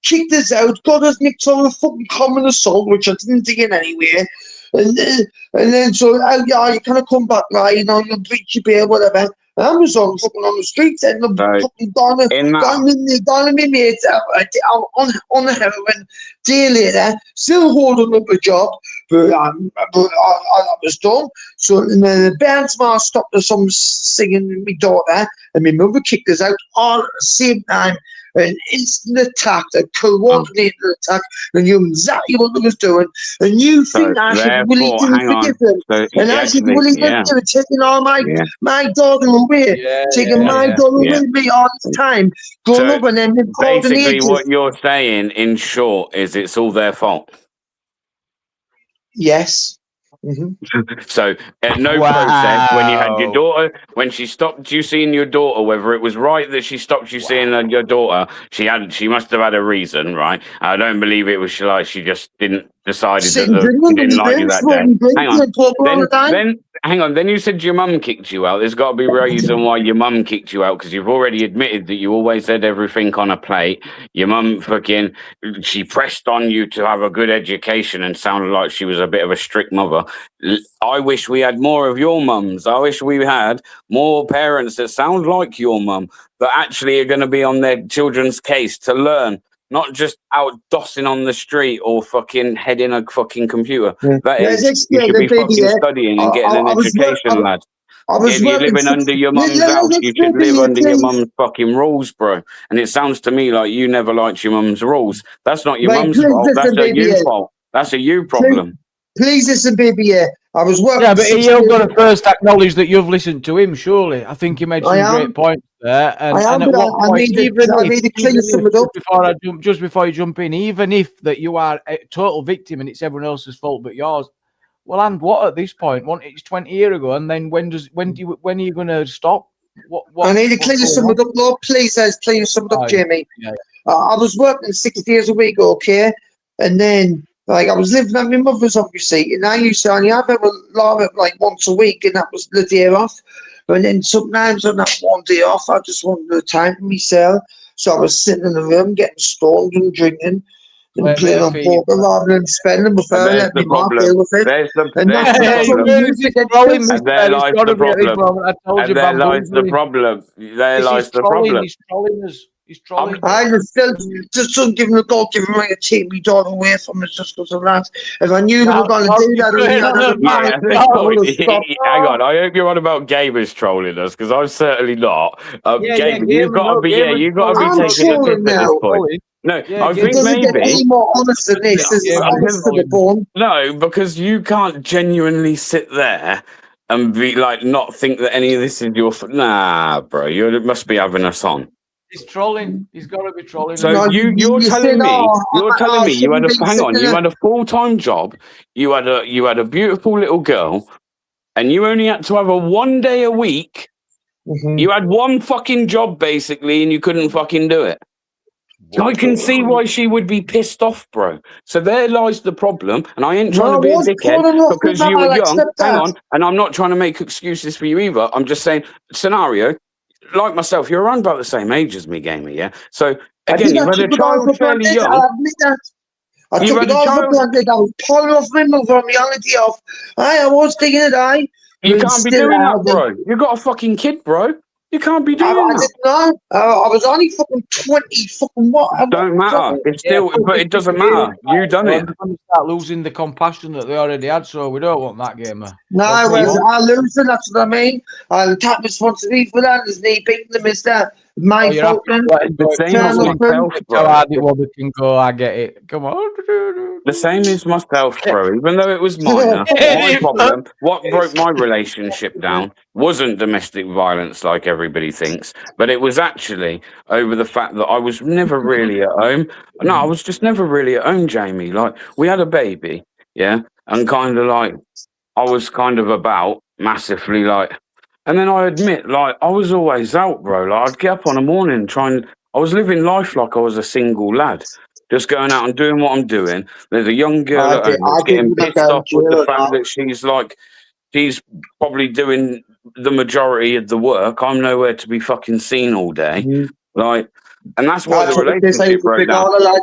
Kicked us out, got us nicked over the fucking common assault, which I didn't do in anyway. And then so, you kind of come back, right? You know, you'll preach your beer, whatever. I was on the streets and I'm fucking down my mates on the heroin. Day later, still holding up a job, but I was done. So the bandsman stopped us from singing with my daughter, and my mother kicked us out all at the same time. An instant attack, a coordinated attack, and knew exactly what they was doing. And you think I should really forgive them? And I should really do it, taking all my daughter away, taking my daughter with me all the time, going up and then basically what you're saying, in short, is it's all their fault. Yes. So at no process when you had your daughter, when she stopped you seeing your daughter, whether it was right that she stopped you seeing your daughter, she must have had a reason, right? I don't believe it was she just didn't decided that she didn't like you that day. Hang on. Then you said your mum kicked you out. There's got to be a reason why your mum kicked you out, because you've already admitted that you always had everything on a plate. Your mum she pressed on you to have a good education and sounded like she was a bit of a strict mother. I wish we had more of your mums. I wish we had more parents that sound like your mum, that actually are going to be on their children's case to learn. Not just out dossing on the street or fucking heading a fucking computer. That is, you should be fucking studying and getting an education, lad. If you're living under your mum's house, you should live under your mum's fucking rules, bro. And it sounds to me like you never liked your mum's rules. That's not your mum's fault. That's a you fault. That's a you problem. Please listen, baby. I was working. Yeah, but you've got to first acknowledge that you've listened to him. Surely, I think you made some great points there. And at what point, just before you jump in, even if that you are a total victim and it's everyone else's fault but yours, well, and what at this point? It's 20 years ago, and then when are you going to stop? I need to clean something up, Lord. Please, clean something up, Jamie. Yeah. I was working 6 days a week, okay, and then. Like, I was living at my mother's, obviously, and I used to only have a lot like once a week, and that was the day off. And then sometimes on that one day off, I just wanted the time for myself. So I was sitting in the room getting stoned and drinking and playing on poker rather than spending with her and letting me mom deal with it. There lies the problem. He's trolling us. He's trolling. I just don't give him a go, give him like a take me daughter away from us just because of that. If I knew they were going to do that, hang on. I hope you're on about gamers trolling us, because I'm certainly not. You've got to be taking a tip at this point. No, I think maybe any more honest than this. This is honest to the bone. No, because you can't genuinely sit there and be like, not think that any of this is your. Nah, bro, you must be having us on. He's trolling. He's got to be trolling. So you're telling me you had a full-time job, you had a beautiful little girl, and you only had to have a 1 day a week. Mm-hmm. You had one fucking job basically, and you couldn't fucking do it. I can see why she would be pissed off, bro. So there lies the problem, and I ain't trying to be a dickhead because you were young. Hang on, and I'm not trying to make excuses for you either. I'm just saying, scenario, like myself, you're around about the same age as me, Gamer, yeah? So, again, you had a child fairly young. I admit that. I took it all for granted. I was pulling off my mother on reality of, I was taking it, You can't be doing that, bro. You got a fucking kid, bro. You can't be doing that. I didn't know. I was only fucking 20. Fucking what? Don't matter. It's still, but it doesn't matter. You done it. Start losing the compassion that they already had, so we don't want that, Gamer. No, I lose it. That's what I mean. I'll take responsibility for that. There's me beating them. Is that my fault? The same as myself, bro. Can go. I get it. Come on. The same as myself, bro. Even though it was minor, my problem, what broke my relationship down wasn't domestic violence like everybody thinks, but it was actually over the fact that I was never really at home. No, I was just never really at home, Jamie. Like, we had a baby, yeah, and kind of like, I was kind of about massively, like, and then I admit, like, I was always out, bro. Like, I'd get up on a morning I was living life like I was a single lad. Just going out and doing what I'm doing. There's a young girl at home that's getting pissed off with the fact that she's probably doing the majority of the work. I'm nowhere to be fucking seen all day. Like, and that's why the relationship broke down. I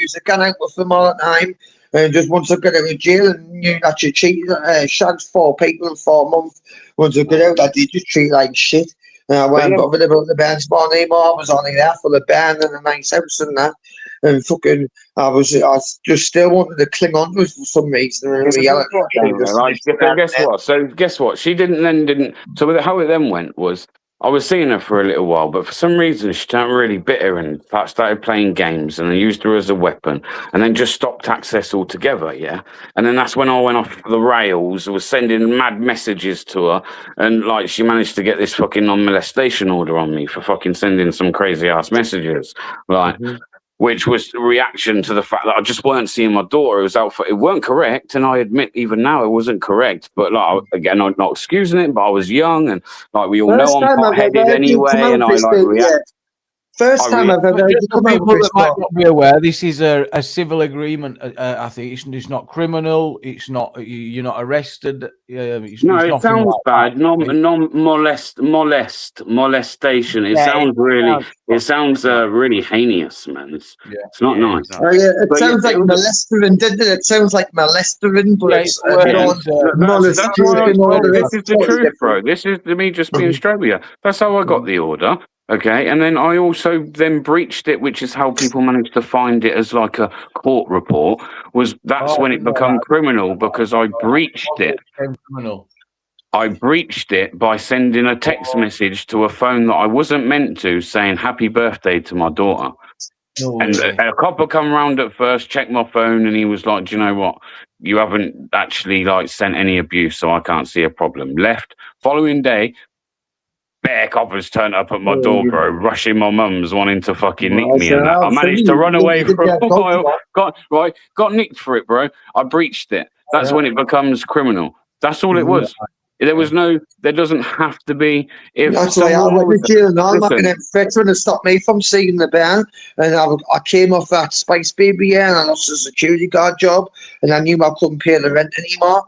used to get out with them all the time. And just once I get out of jail and knew that you cheated, shagged 4 people in 4 months. Once I get out, I did just treat like shit. And I wasn't bothered about the band's born anymore. I was only there for the band and a nice house and that. And fucking, I just still wanted to cling on to it for some reason. And guess what? She didn't. So how it then went was, I was seeing her for a little while, but for some reason she turned really bitter and started playing games, and I used her as a weapon, and then just stopped access altogether, yeah? And then that's when I went off the rails, was sending mad messages to her, and like she managed to get this fucking non-molestation order on me for fucking sending some crazy ass messages. Like, which was the reaction to the fact that I just weren't seeing my daughter. It was out for, it weren't correct, and I admit even now it wasn't correct. But like again, I'm not excusing it, but I was young, and like we all know I'm hot-headed anyway, and I like react. First time I've ever heard you come out people that might not be aware, this is a civil agreement. I think it's not criminal. It's not you're not arrested. No, it sounds like bad. Molestation. It sounds really. It sounds really heinous, man. It's not nice. It sounds like molestering, didn't it? It sounds like molestering, but it's this is the truth, bro. This is me just being straight with you. That's how I got the order. Okay, and then I also then breached it, which is how people managed to find it as like a court report. That's when it became criminal because I breached it. I breached it by sending a text message to a phone that I wasn't meant to, saying "Happy birthday" to my daughter. And a copper come round at first, checked my phone, and he was like, "Do you know what? You haven't actually like sent any abuse, so I can't see a problem." Left. Following day, bare coppers turned up at my door, bro, rushing my mum's, wanting to fucking nick me and that. I managed to run away for a while. Got nicked for it, bro. I breached it. That's when it becomes criminal. That's all it was. There doesn't have to be. If that's why I went to jail now. I'm not going to veteran to stop me from seeing the band. And I came off that Spice Baby and I lost a security guard job, and I knew I couldn't pay the rent anymore.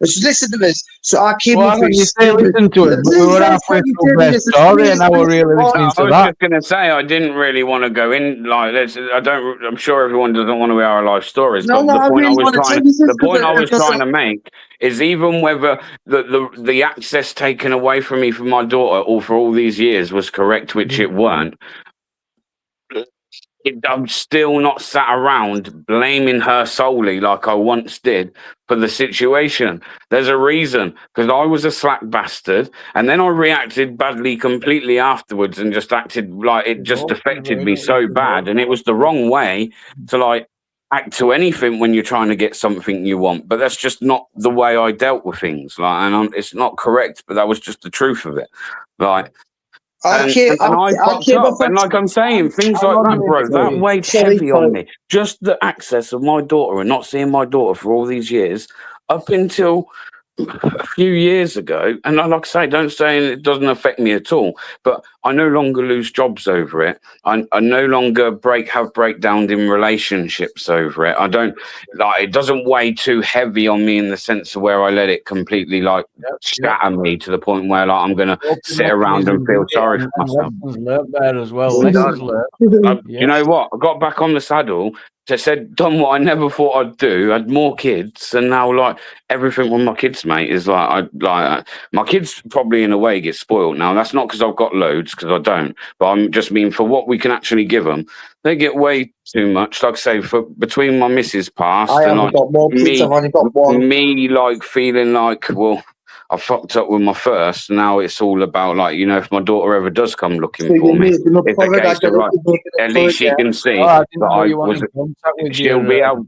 Listen to this. So I came off. You say listen to it. We were halfway through their story, and now we're really listening to that. I was just going to say I didn't really want to go in like this. I'm sure everyone doesn't want to hear our life stories. But the point I was trying to make is even whether the access taken away from me from my daughter or for all these years was correct, which it weren't, I'm still not sat around blaming her solely like I once did for the situation. There's a reason, because I was a slack bastard, and then I reacted badly completely afterwards and just acted like it just affected me so bad, and it was the wrong way to like act to anything when you're trying to get something you want. But that's just not the way I dealt with things. Like, and it's not correct, but that was just the truth of it. Like, and like I'm saying, things like that, bro, that weighed heavy on me. Just the access of my daughter and not seeing my daughter for all these years, up until a few years ago, and like I say, don't say it doesn't affect me at all, but I no longer lose jobs over it. I no longer have breakdowns in relationships over it. I don't like it doesn't weigh too heavy on me in the sense of where I let it completely like shatter me to the point where like I'm gonna sit around and feel sorry for myself. As well. You know what? I got back on the saddle. Done what I never thought I'd do. I had more kids, and now like everything with my kids, mate, is like my kids probably in a way get spoiled now. That's not because I've got loads, because I don't, but I'm just mean for what we can actually give them, they get way too much. Like I say, for between my missus passed and like me like feeling like, well, I fucked up with my first. Now it's all about like, you know, if my daughter ever does come looking for me, it's a case of like, at least she can see that I was. She'll be able.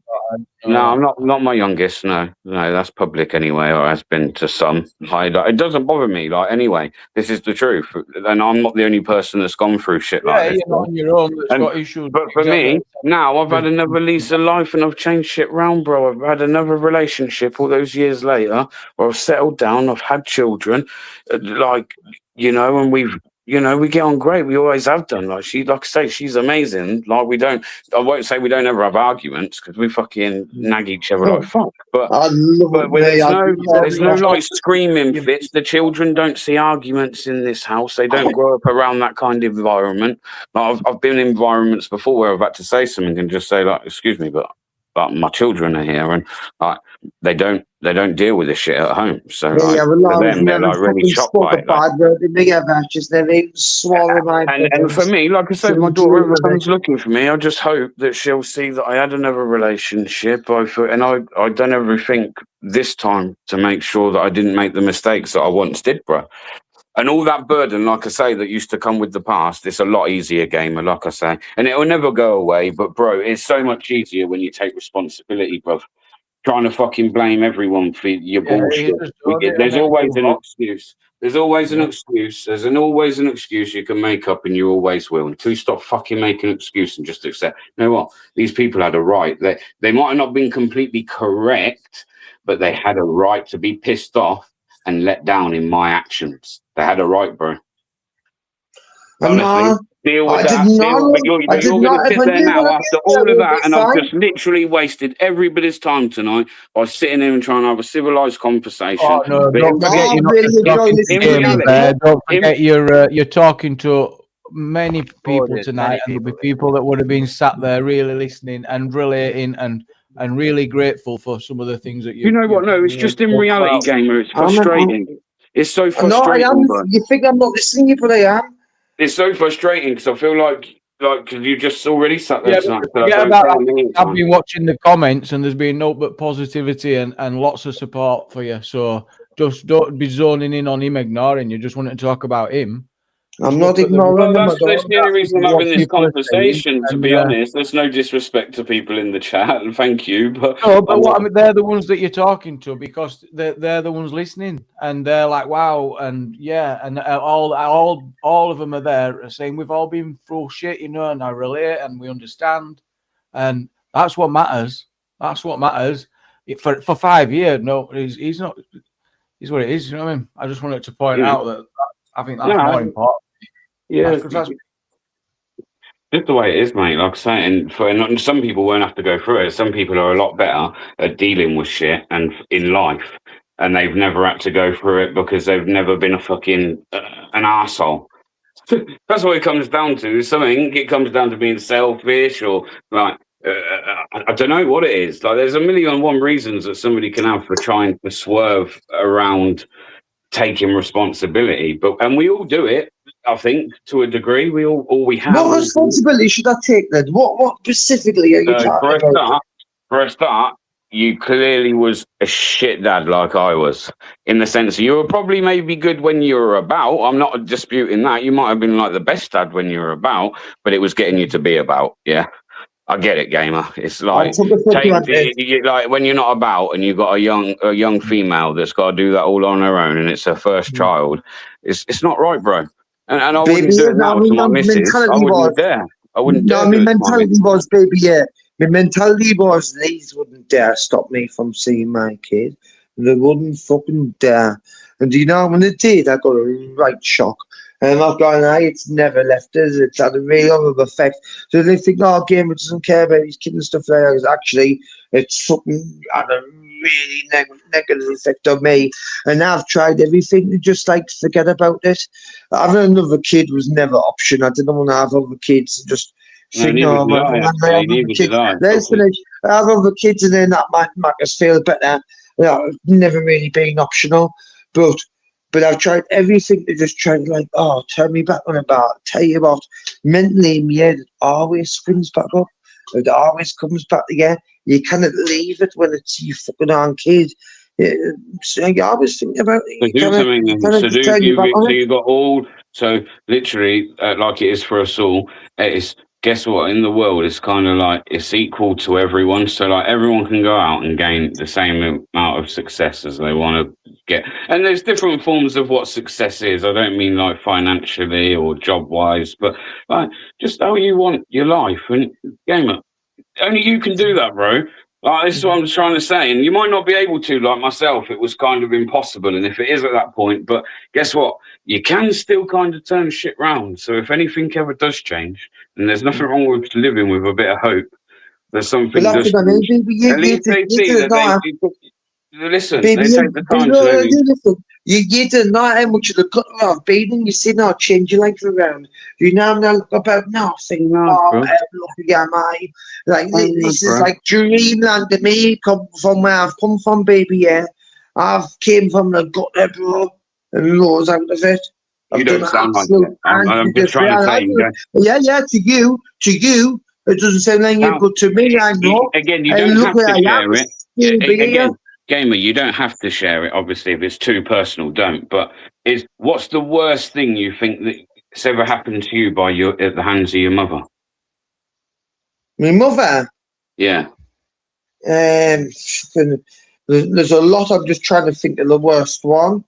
No, I'm not my youngest. No, that's public anyway, or has been to some. It doesn't bother me. Like anyway, this is the truth, and I'm not the only person that's gone through shit like this. You're not on your own. That's got issues. But for me, now I've had another lease of life, and I've changed shit round, bro. I've had another relationship all those years later, where I've settled down. I've had children, like you know, and we get on great. We always have done. Like I say, she's amazing. Like I won't say we don't ever have arguments because we fucking nag each other like fuck. But there's no like screaming fits. The children don't see arguments in this house. They don't grow up around that kind of environment. Like I've been in environments before where I've had to say something and just say like, "Excuse me, but my children are here," and like they don't deal with this shit at home. So for them, they're like really shocked by it. And for me, like I said, my daughter ever comes looking for me, I just hope that she'll see that I had another relationship. And I've done everything this time to make sure that I didn't make the mistakes that I once did, bro. And all that burden, like I say, that used to come with the past, it's a lot easier, gamer, like I say. And it will never go away, but, bro, it's so much easier when you take responsibility, bro. Trying to fucking blame everyone for your bullshit. There's always an excuse. There's always an excuse. There's always an excuse you can make up, and you always will. Until you stop fucking making an excuse and just accept, you know what? These people had a right. They might have not been completely correct, but they had a right to be pissed off and let down in my actions. They had a right, bro. Honestly, deal with that. You're going to sit there now after all of that, and I've just literally wasted everybody's time tonight by sitting there and trying to have a civilized conversation. Oh, no, don't forget you're talking to many people tonight, and there'll be people that would have been sat there really listening and relating and really grateful for some of the things that you know what? No, it's just in reality, Gamer. It's frustrating. It's so frustrating. You think I'm not listening to you, but I am. It's so frustrating because I feel like because you just already sat there tonight. I've been watching the comments and there's been no but positivity and lots of support for you. So just don't be zoning in on him, ignoring you. Just wanting to talk about him. I'm not ignoring them. That's the only reason I'm having this conversation, to be honest. There's no disrespect to people in the chat, and thank you. But they're the ones that you're talking to because they're the ones listening, and they're like, wow, and yeah, and all of them are there saying we've all been through shit, you know, and I relate and we understand, and that's what matters. That's what matters. For 5 years, no, he's not. He's what it is. You know what I mean? I just wanted to point out that I think that's more important. Yeah, that's just the way it is, mate. Like I say, and some people won't have to go through it. Some people are a lot better at dealing with shit and in life, and they've never had to go through it because they've never been a fucking an arsehole. That's what it comes down to. Something it comes down to being selfish or like I don't know what it is. Like there's 1,000,001 reasons that somebody can have for trying to swerve around taking responsibility, and we all do it. I think to a degree, we have. What responsibility should I take then? What specifically are you talking about? For a start, you clearly was a shit dad like I was, in the sense you were probably maybe good when you were about. I'm not disputing that. You might have been like the best dad when you were about, but it was getting you to be about. Yeah, I get it, Gamer. It's like like when you're not about and you've got a young female that's got to do that all on her own, and it's her first child. It's not right, bro. And I wouldn't do it now to my missus. I wouldn't dare. I wouldn't dare. My mentality was, baby, yeah. My mentality was, these wouldn't dare stop me from seeing my kid. They wouldn't fucking dare. And you know, when they did, I got a right shock. And I'm not going to lie, it's never left us. It's had a real effect. So they think, oh, Gamer doesn't care about his kid and stuff like that. Actually, it's something had a really negative effect on me. And I've tried everything to just like forget about it. Having another kid was never an option. I didn't want to have other kids. Just think, no, let's finish. I have other kids and then that might make us feel better. It's never really been optional. But I've tried everything to just try to turn me back on about. Tell you what, mentally in my head, it always springs back up. It always comes back again. You cannot leave it when it's your fucking own kid. So you always think about it. So literally, like it is for us all, it's guess what? In the world, it's kind of like it's equal to everyone. So like everyone can go out and gain the same amount of success as they want to get. And there's different forms of what success is. I don't mean like financially or job wise, but like just how you want your life. And Gamer, only you can do that, bro. Like, this is what I'm trying to say. And you might not be able to, like myself, it was kind of impossible. And if it is at that point, but guess what? You can still kind of turn shit round. So if anything ever does change, and there's nothing wrong with living with a bit of hope, there's something just... At least they see that listen, they take the time to... You don't know how much of the cut off beating you see now change your life around. You now know about nothing. This is like dreamland to me. Come from where I've come from, baby. Yeah, I've came from the gutter, bro, and rose out of it. You don't sound like that. I'm just trying to say. Yeah. To you, it doesn't sound like it, but to me, I know. Again, you don't have to share it. Again. Gamer, you don't have to share it. Obviously, if it's too personal, don't. But what's the worst thing you think that's ever happened to you at the hands of your mother? My mother? Yeah. There's a lot. I'm just trying to think of the worst one.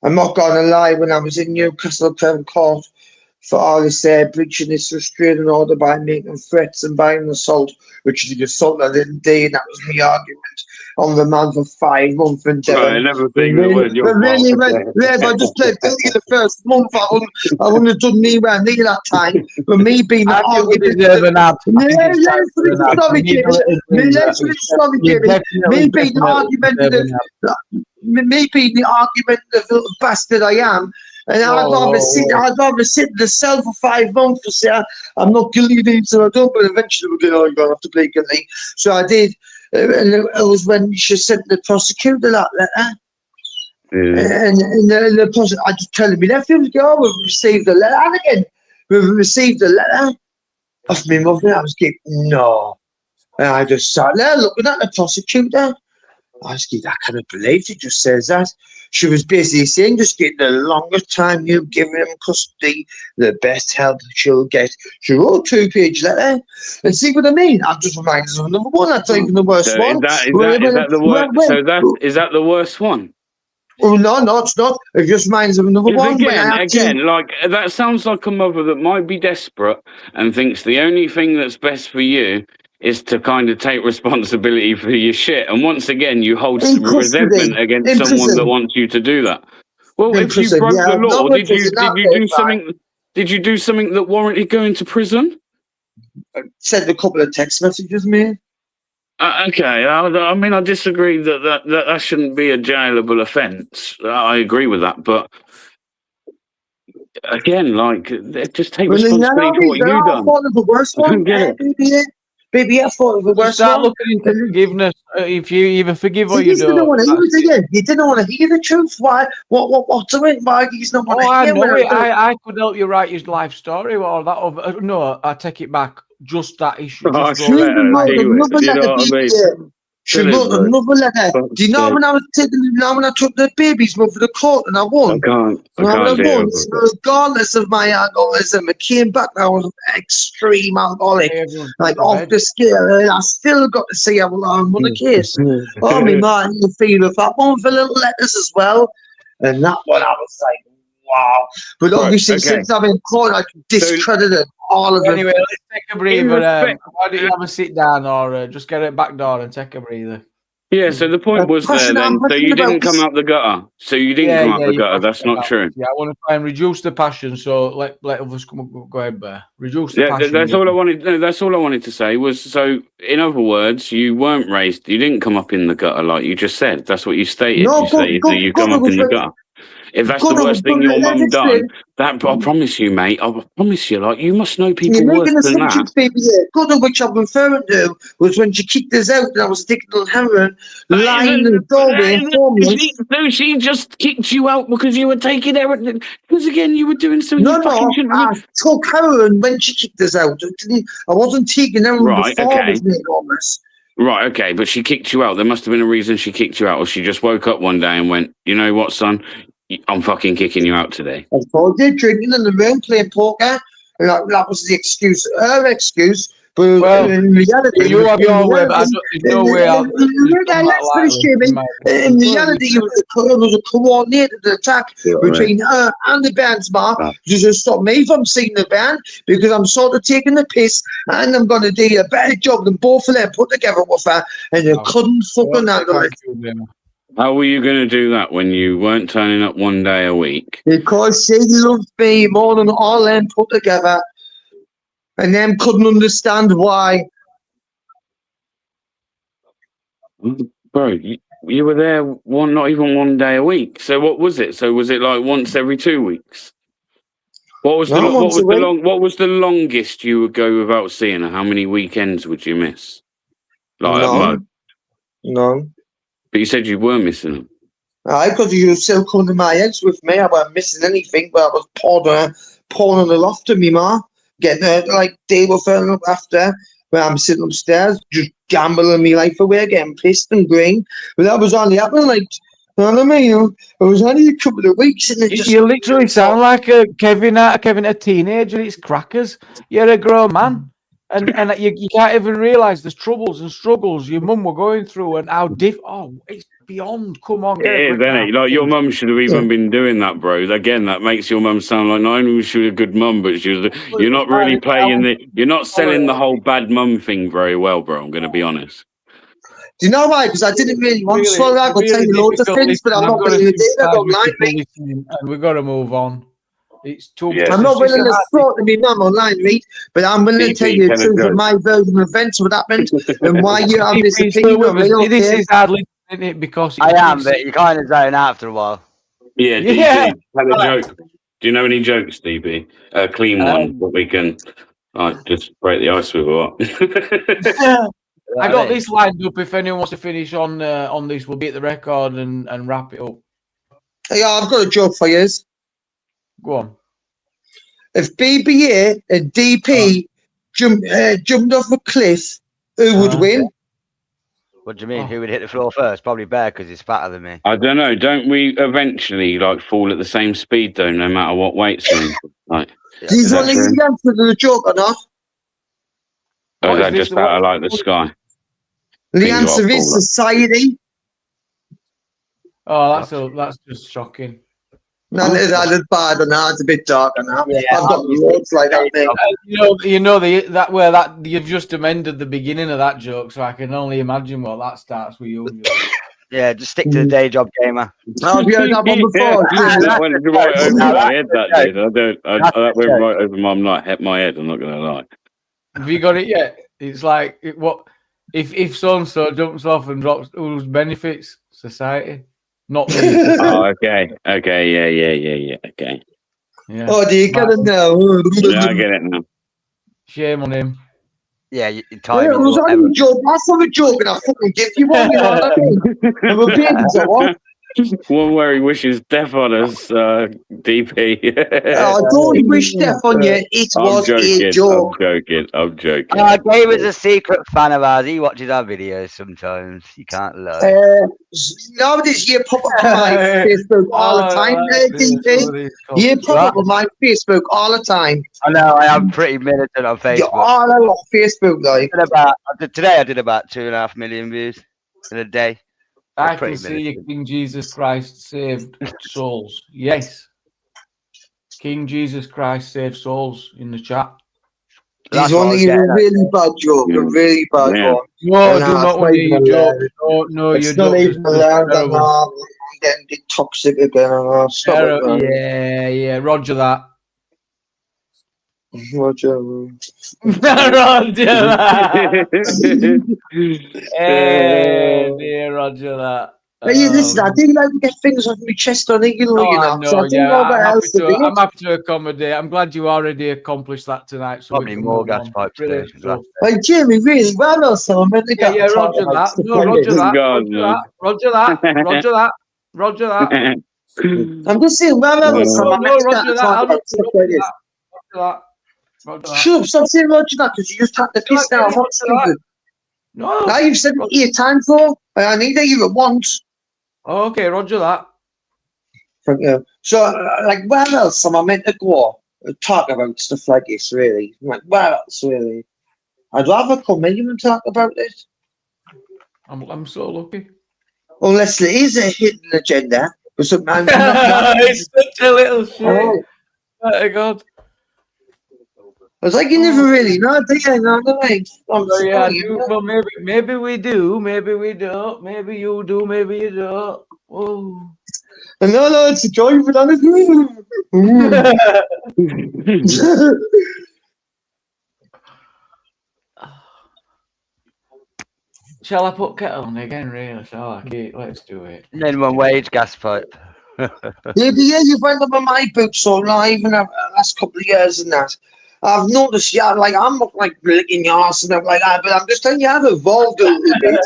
I'm not going to lie, when I was in Newcastle Crown Court for all this breaching this restraining order by making threats and by an assault, which is the assault I didn't do, and that was my argument on the man for 5 months in Devon. Right, never think that was your fault. Really, if I just played guilty the first month, I wouldn't have done me around near that time. But me being the argument, me being the argumentative little bastard I am, and I'd rather sit in the cell for 5 months to say I'm not guilty of these, so I don't. But eventually we're going to have to plead guilty. So I did, and it was when she sent the prosecutor that letter. And the prosecutor, I just telling me nephews, we've received a letter, and again we've received a letter off my mother. I was getting no, and I just sat there looking at the prosecutor. I was getting, I can't believe she just says that. She was basically saying, just get the longest time you've given him custody, the best help she'll get. She wrote a 2-page letter. And see what I mean? I'm just reminded of number one. That's not even the worst one. Is that the worst one? Oh, no, it's not. It just reminds of another one. Again, like, that sounds like a mother that might be desperate and thinks the only thing that's best for you is to kind of take responsibility for your shit. And once again, you hold resentment against someone that wants you to do that. Well, if you broke the law, did you do something that warranted going to prison? I sent a couple of text messages, man. Okay, I mean, I disagree that shouldn't be a jailable offence. I agree with that, but again, like, just take responsibility for what you've done. I don't get it. Baby, I thought it was the worst. Start looking into forgiveness. If you even forgive or you don't. You didn't want to hear the truth. Why? What's it? Why he's not want to hear? I know it. I could help you write your life story or that. No, I take it back. Just that issue. She wrote another letter. Do you know when I was when I took the baby's mother to the court and I won? I can't Regardless of my alcoholism, it came back. I was extreme alcoholic, like off the scale. And I still got to see how long on the case. Oh, me man, you feel of that one for little letters as well. And that one, I was like, wow. But obviously, since I've been caught, I discredited all of it. Anyway, let's take a breather. Why don't you have a sit down or just get it back door and take a breather? Yeah, so the point was there then. So you didn't come out the gutter. So you didn't come out the gutter. That's not true. Yeah, I want to try and reduce the passion. So let others go ahead, Bear. Reduce the passion. That's all I wanted. No, that's all I wanted to say was. So, in other words, you weren't raised. You didn't come up in the gutter like you just said. That's what you stated. You stated that you come up in the gutter. If that's the worst thing your mum done, I promise you, mate. I promise you, like, you must know people worse than that. Baby, good of which I'm referring to was when she kicked us out and I was sticking on heroin, lying in the doorway. No, she just kicked you out because you were taking heroin. Because again, you were doing something. I took heroin when she kicked us out. I wasn't taking heroin before I was made homeless. Right, okay, but she kicked you out. There must have been a reason she kicked you out, or she just woke up one day and went, you know what, son? I'm fucking kicking you out today. I did drinking in the room, playing poker. And that was the excuse, her excuse. But in reality, you have your way. There's no way out. In reality, it was a coordinated attack between her and the band's bar to stop me from seeing the band because I'm sort of taking the piss and I'm going to do a better job than both of them put together with her, and they couldn't fucking handle it. How were you going to do that when you weren't turning up one day a week? Because she loved me more than all them put together. And them couldn't understand why. Bro, you were there not even one day a week. So what was it? So was it like once every 2 weeks? What was the longest you would go without seeing her? How many weekends would you miss? No. But you said you were missing them. Because you were still coming to my house with me. I wasn't missing anything, but I was pouring on the loft of me, ma. Getting her, like, day with her after, where I'm sitting upstairs, just gambling my life away, getting pissed and green. But that was only happening, like, you know what I mean? It was only a couple of weeks. And you literally sound like Kevin, a teenager. It's crackers. You're a grown man. And you can't even realise there's troubles and struggles your mum were going through and how it's beyond. Come on, get It is, isn't it? Like your mum should have even been doing that, bro. Again, that makes your mum sound like not only was she a good mum, but she was. You're not really you're not selling the whole bad mum thing very well, bro. I'm going to be honest. Do you know why? Because I didn't really want to slow down. I could tell you loads of things, but I'm not going to do that online, mate. And we've got to move on. It's too. Yeah. I'm not willing to throw to me mum online, mate, but I'm willing to tell you the truth of my version of events, what happened, and why you have this opinion of me. This is hardly it because I am, but you kind of zone out after a while. Yeah, DP, have a joke. Do you know any jokes, DP? A clean one that we can just break the ice with or what? I got this lined up. If anyone wants to finish on this, we'll beat the record and wrap it up. Yeah, I've got a joke for you. Go on. If BBA and DP jumped off a cliff, who would win? What do you mean? Who would hit the floor first? Probably Bear because he's fatter than me. I don't know. Don't we eventually fall at the same speed though, no matter what weights we're in? Like, do you want to answer the joke or not? Or is that just out of the sky? The answer is society. Oh, that's just shocking. No, that is bad and that's a bit dark and that. Yeah, I've got words like that, mate. That you've just amended the beginning of that joke, so I can only imagine what that starts with you. Yeah, just stick to the day job, gamer. I've heard that one before. That went right over my head that day. That went right over my head. I'm not gonna lie. Have you got it yet? It's like what if so and so jumps off and drops, whose benefits? Society. Not me. Oh, okay. Yeah. Okay. Yeah. Oh, do you get it now? Yeah, I get it now. Shame on him. Yeah, you time. Yeah, it was only a joke. That's not a joke, and I fucking give you one. You know what I mean? I'm a baby, so what? One where he wishes death on us, DP. I don't wish death on you. It was a joke. I'm joking. Dave is a secret fan of ours. He watches our videos sometimes. You can't lie. Nowadays, you pop up on my Facebook all the time, DP. You pop up on my Facebook all the time. I know, I am pretty militant on Facebook. You're all over Facebook, like. Today I did about 2.5 million views in a day. I can see you, King Jesus Christ saved souls. Yes. King Jesus Christ saved souls in the chat. He's only a really bad joke, a really bad one. No, do not want to joke. No, it's not even allowed. I'm getting a bit toxic again. Stop it, man. Yeah, Roger that. Roger that. Hey, listen, I do like to get things off my chest on it, you know. I'm happy to accommodate. I'm glad you already accomplished that tonight. So probably more gas pipes. Hey, Jimmy, really well, so I'm ready to Roger that. No, Roger that. Roger that. I'm just saying, well, so I'm ready to talk about stuff like this. Shut up, stop saying Roger that because you just had the piss now. I'm not stupid. No. Now you've said it 8 times for, and I need to hear it once. Okay, Roger that. Thank you. So, where else am I meant to go and talk about stuff like this, really? Like, where else, really? I'd rather come in and talk about this. I'm so lucky. Unless there is a hidden agenda. Or something. It's such a little shit. Oh my God. I was like, you never really know, do you? No, well, maybe we do, maybe we don't, maybe you do, maybe you don't. Oh. No, it's a joy, but honestly. Shall I put kettle on again, really? Shall I? Let's do it. Minimum wage gas pipe. Yeah, you've went up on my books so live in the last couple of years and that. I've noticed, I'm not like licking your ass and stuff like that, but I'm just telling you, I've evolved a little bit.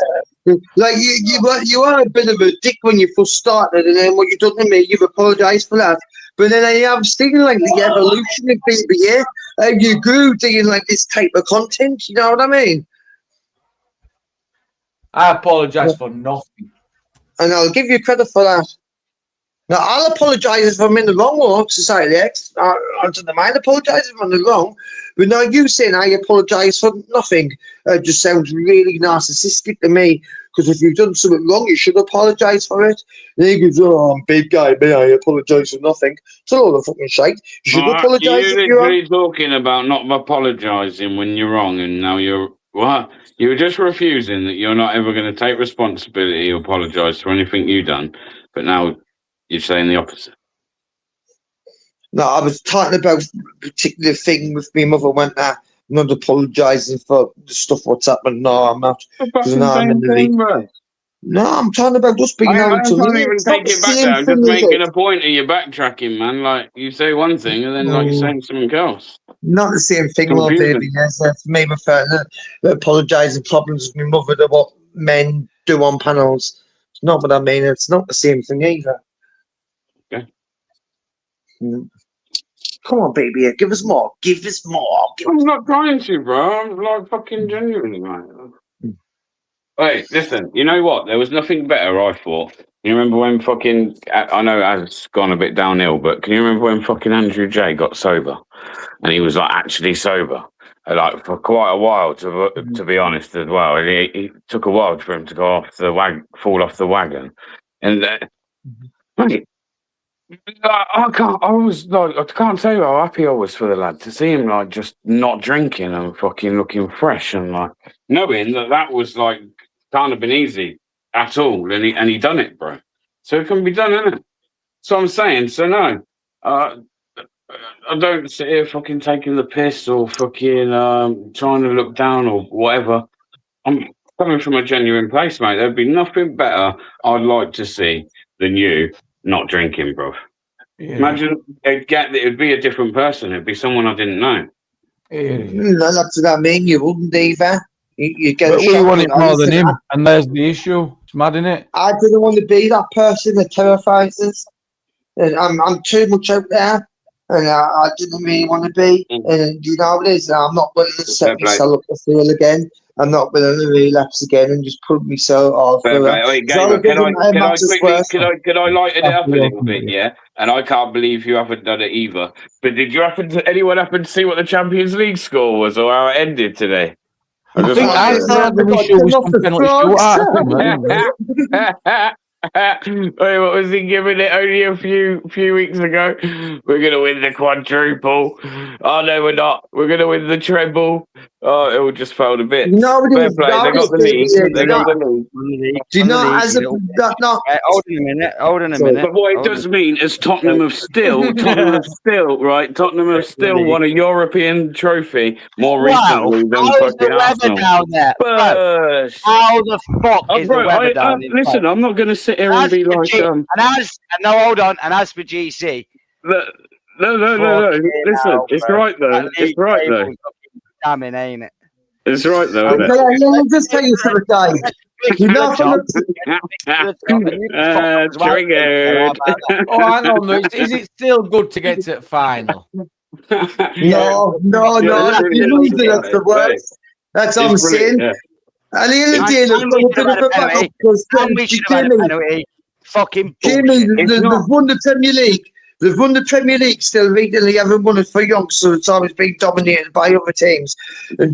Like, you are a bit of a dick when you first started, and then what you've done to me, you've apologised for that. But then I have seen, like, the evolution of BBA, and you grew doing, like, this type of content, you know what I mean? I apologise for nothing. And I'll give you credit for that. Now, I'll apologise if I'm in the wrong, or Society X. I don't mind apologising if I'm in the wrong. But now you saying I apologise for nothing just sounds really narcissistic to me. Because if you've done something wrong, you should apologise for it. And he goes, "Oh, I'm a big guy, me, I apologise for nothing." It's a lot of fucking shite. You should apologise if you're wrong. You're talking about not apologising when you're wrong, and now you're what? You were just refusing that you're not ever going to take responsibility or apologise for anything you've done, but now you're saying the opposite. No, I was talking about a particular thing with my mother when I'm not apologising for the stuff what's happened. No, I'm not. No, I'm talking about us being I able to can't even take it back there. I'm just making a point of you backtracking, man. Like, you say one thing and then like you're saying something else. Not the same thing, Lord baby. Yes, that's me referring to apologising problems with my mother to what men do on panels. It's not what I mean. It's not the same thing either. Okay. Come on, baby. Give us more. Give us more. I'm not trying to, bro. I'm like fucking genuinely, man. Wait, listen. You know what? There was nothing better, I thought. You remember when fucking... I know it's gone a bit downhill, but can you remember when fucking Andrew J got sober? And he was like actually sober. Like for quite a while, to be honest, as well. It took a while for him to go off the fall off the wagon. And mate, I can't tell you how happy I was for the lad to see him like just not drinking and fucking looking fresh and like knowing that was like can't have been easy at all, and he done it, bro. So it can be done, innit? So I'm saying, so no, I don't sit here fucking taking the piss or fucking trying to look down or whatever. I'm coming from a genuine place, mate. There'd be nothing better I'd like to see than you not drinking, bro. Yeah. Imagine it'd be a different person. It'd be someone I didn't know. No, that's what I mean. You wouldn't either. You get. But we want it more than him, and there's the issue. It's mad, isn't it? I didn't want to be that person that terrifies us. I'm too much out there, and I didn't really want to be. And you know what it is. I'm not willing to set myself up to fail again. I'm not willing to relapse again and just put myself off. Can I light it up a little bit, yeah? And I can't believe you haven't done it either. But did anyone happen to see what the Champions League score was or how it ended today? I think I thought the issue was some penalty. Wait, what was he giving it only a few weeks ago? We're gonna win the quadruple. Oh no, we're not. We're gonna win the treble. Oh, it all just failed a bit. No, fair play. They got the league. They got the league. Do you know as a not? Hold on a minute. But what it does mean is Tottenham have still won a European trophy more recently than fucking Arsenal. Down there? How the fuck is the weather down there? Listen, I'm not gonna sit here and be like and as for GC. No. Listen, it's right though. It's right though. Damning, ain't it? It's right though. Let me just tell you something, guys. Triggered. Oh, hang on, is it still good to get to the final? No. If you lose it, that's the worst. That's what I'm saying. And the other day, Jamie, they've won the Premier League. They've won the Premier League still recently. Haven't won it for young, so it's always been dominated by other teams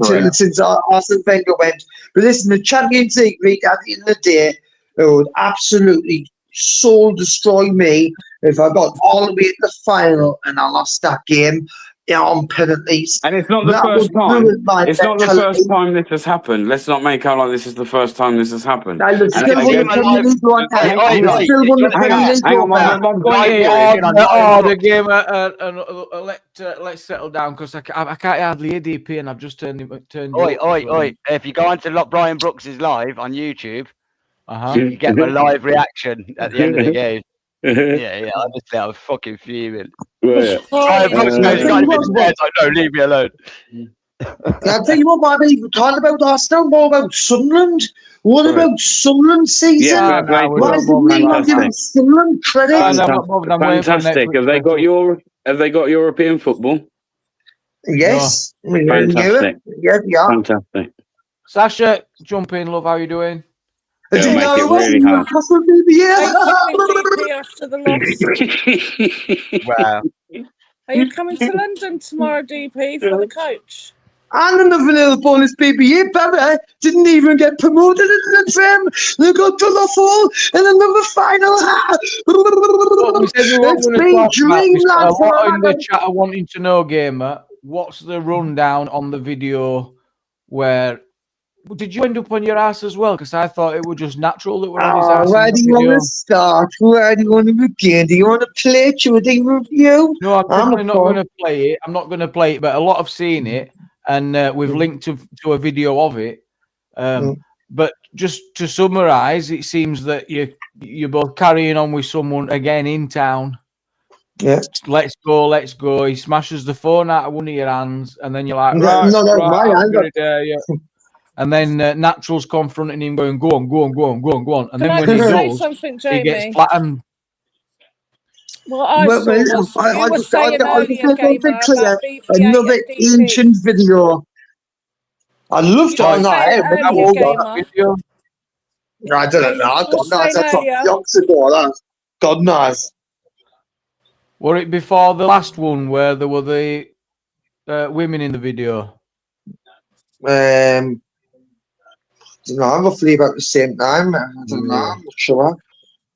since Arsene Wenger went. But listen, the Champions League at the end of the day, it would absolutely soul destroy me if I got all the way to the final and I lost that game on penalties. And it's not the first time. It's not the first time this has happened. Let's not make out like this is the first time this has happened. Still the game. Let's settle down because I can't hardly hear DP and I've just turned. Oi! If you go onto Brian Brooks's live on YouTube, you get a live reaction at the end of the game. Yeah. Honestly, I was fucking fuming. Brian Brooks goes, no, leave me alone. I'll tell you what, I've been talking about Arsenal, more about Sunderland. What about Sunderland's season? Why is the man not giving Sunderland credit? Fantastic. Have they got European football? Yes. Fantastic. Yeah. Fantastic. Sasha, jump in, love. How you doing? It'll make it really hard. DP after the loss. Wow. Are you coming to London tomorrow, DP, for the coach? And another little bonus baby, baby didn't even get promoted into the trim. They got to the fall in another final. It's been dreamland a for lot in the a chat are wanting to know, Gamer, what's the rundown on the video where... Did you end up on your ass as well? Because I thought it was just natural that we're on his ass. Where do you want to start? Where do you want to begin? Do you want to play it? Do you review? No, I'm definitely not going to play it. I'm not going to play it, but a lot have seen it, and we've linked to a video of it. But just to summarise, it seems that you're both carrying on with someone again in town. Yeah. Let's go, let's go. He smashes the phone out of one of your hands, and then you're like, my hand. And then Natural's confronting him, going, go on. And then when Can he I say goes, something, he Jamie? gets flattened. Well, I saw what you were saying earlier, Gamer, about BPA another and DP. ancient video. I loved it on that. I don't know. I got nice. That's what yonks ago. God knows. Were it before the last one where there were the women in the video? Roughly about the same time. I don't know. I'm not sure.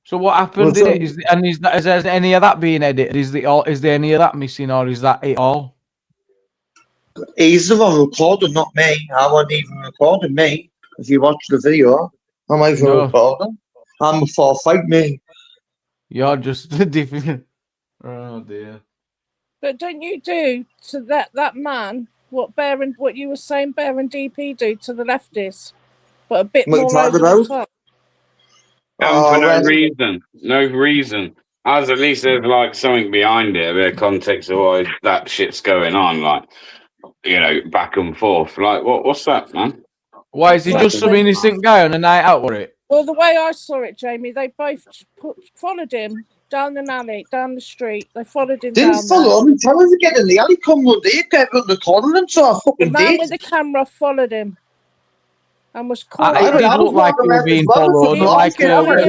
So what happened in it? Is there any of that being edited? Is there any of that missing, or is that it all? He's the one recording, not me. I wasn't even recording me. If you watch the video, I'm even recording. I'm a 4-5 me. You're just a different. Oh dear. But don't you do to that man what you were saying Bear and DP do to the lefties, but a bit more over the top? For no reason. As at least there's like something behind it, a bit of context of why that shit's going on, like, you know, back and forth. Like, what's that, man? Why is he just some innocent guy on a night out with it? Well, the way I saw it, Jamie, they both followed him down an alley, down the street. They followed him down. Didn't follow him. Tell us to get in the alley. Come one day, get on the corner, and so I fucking did. The man with the camera followed him and was calling. It did look like you were being followed, like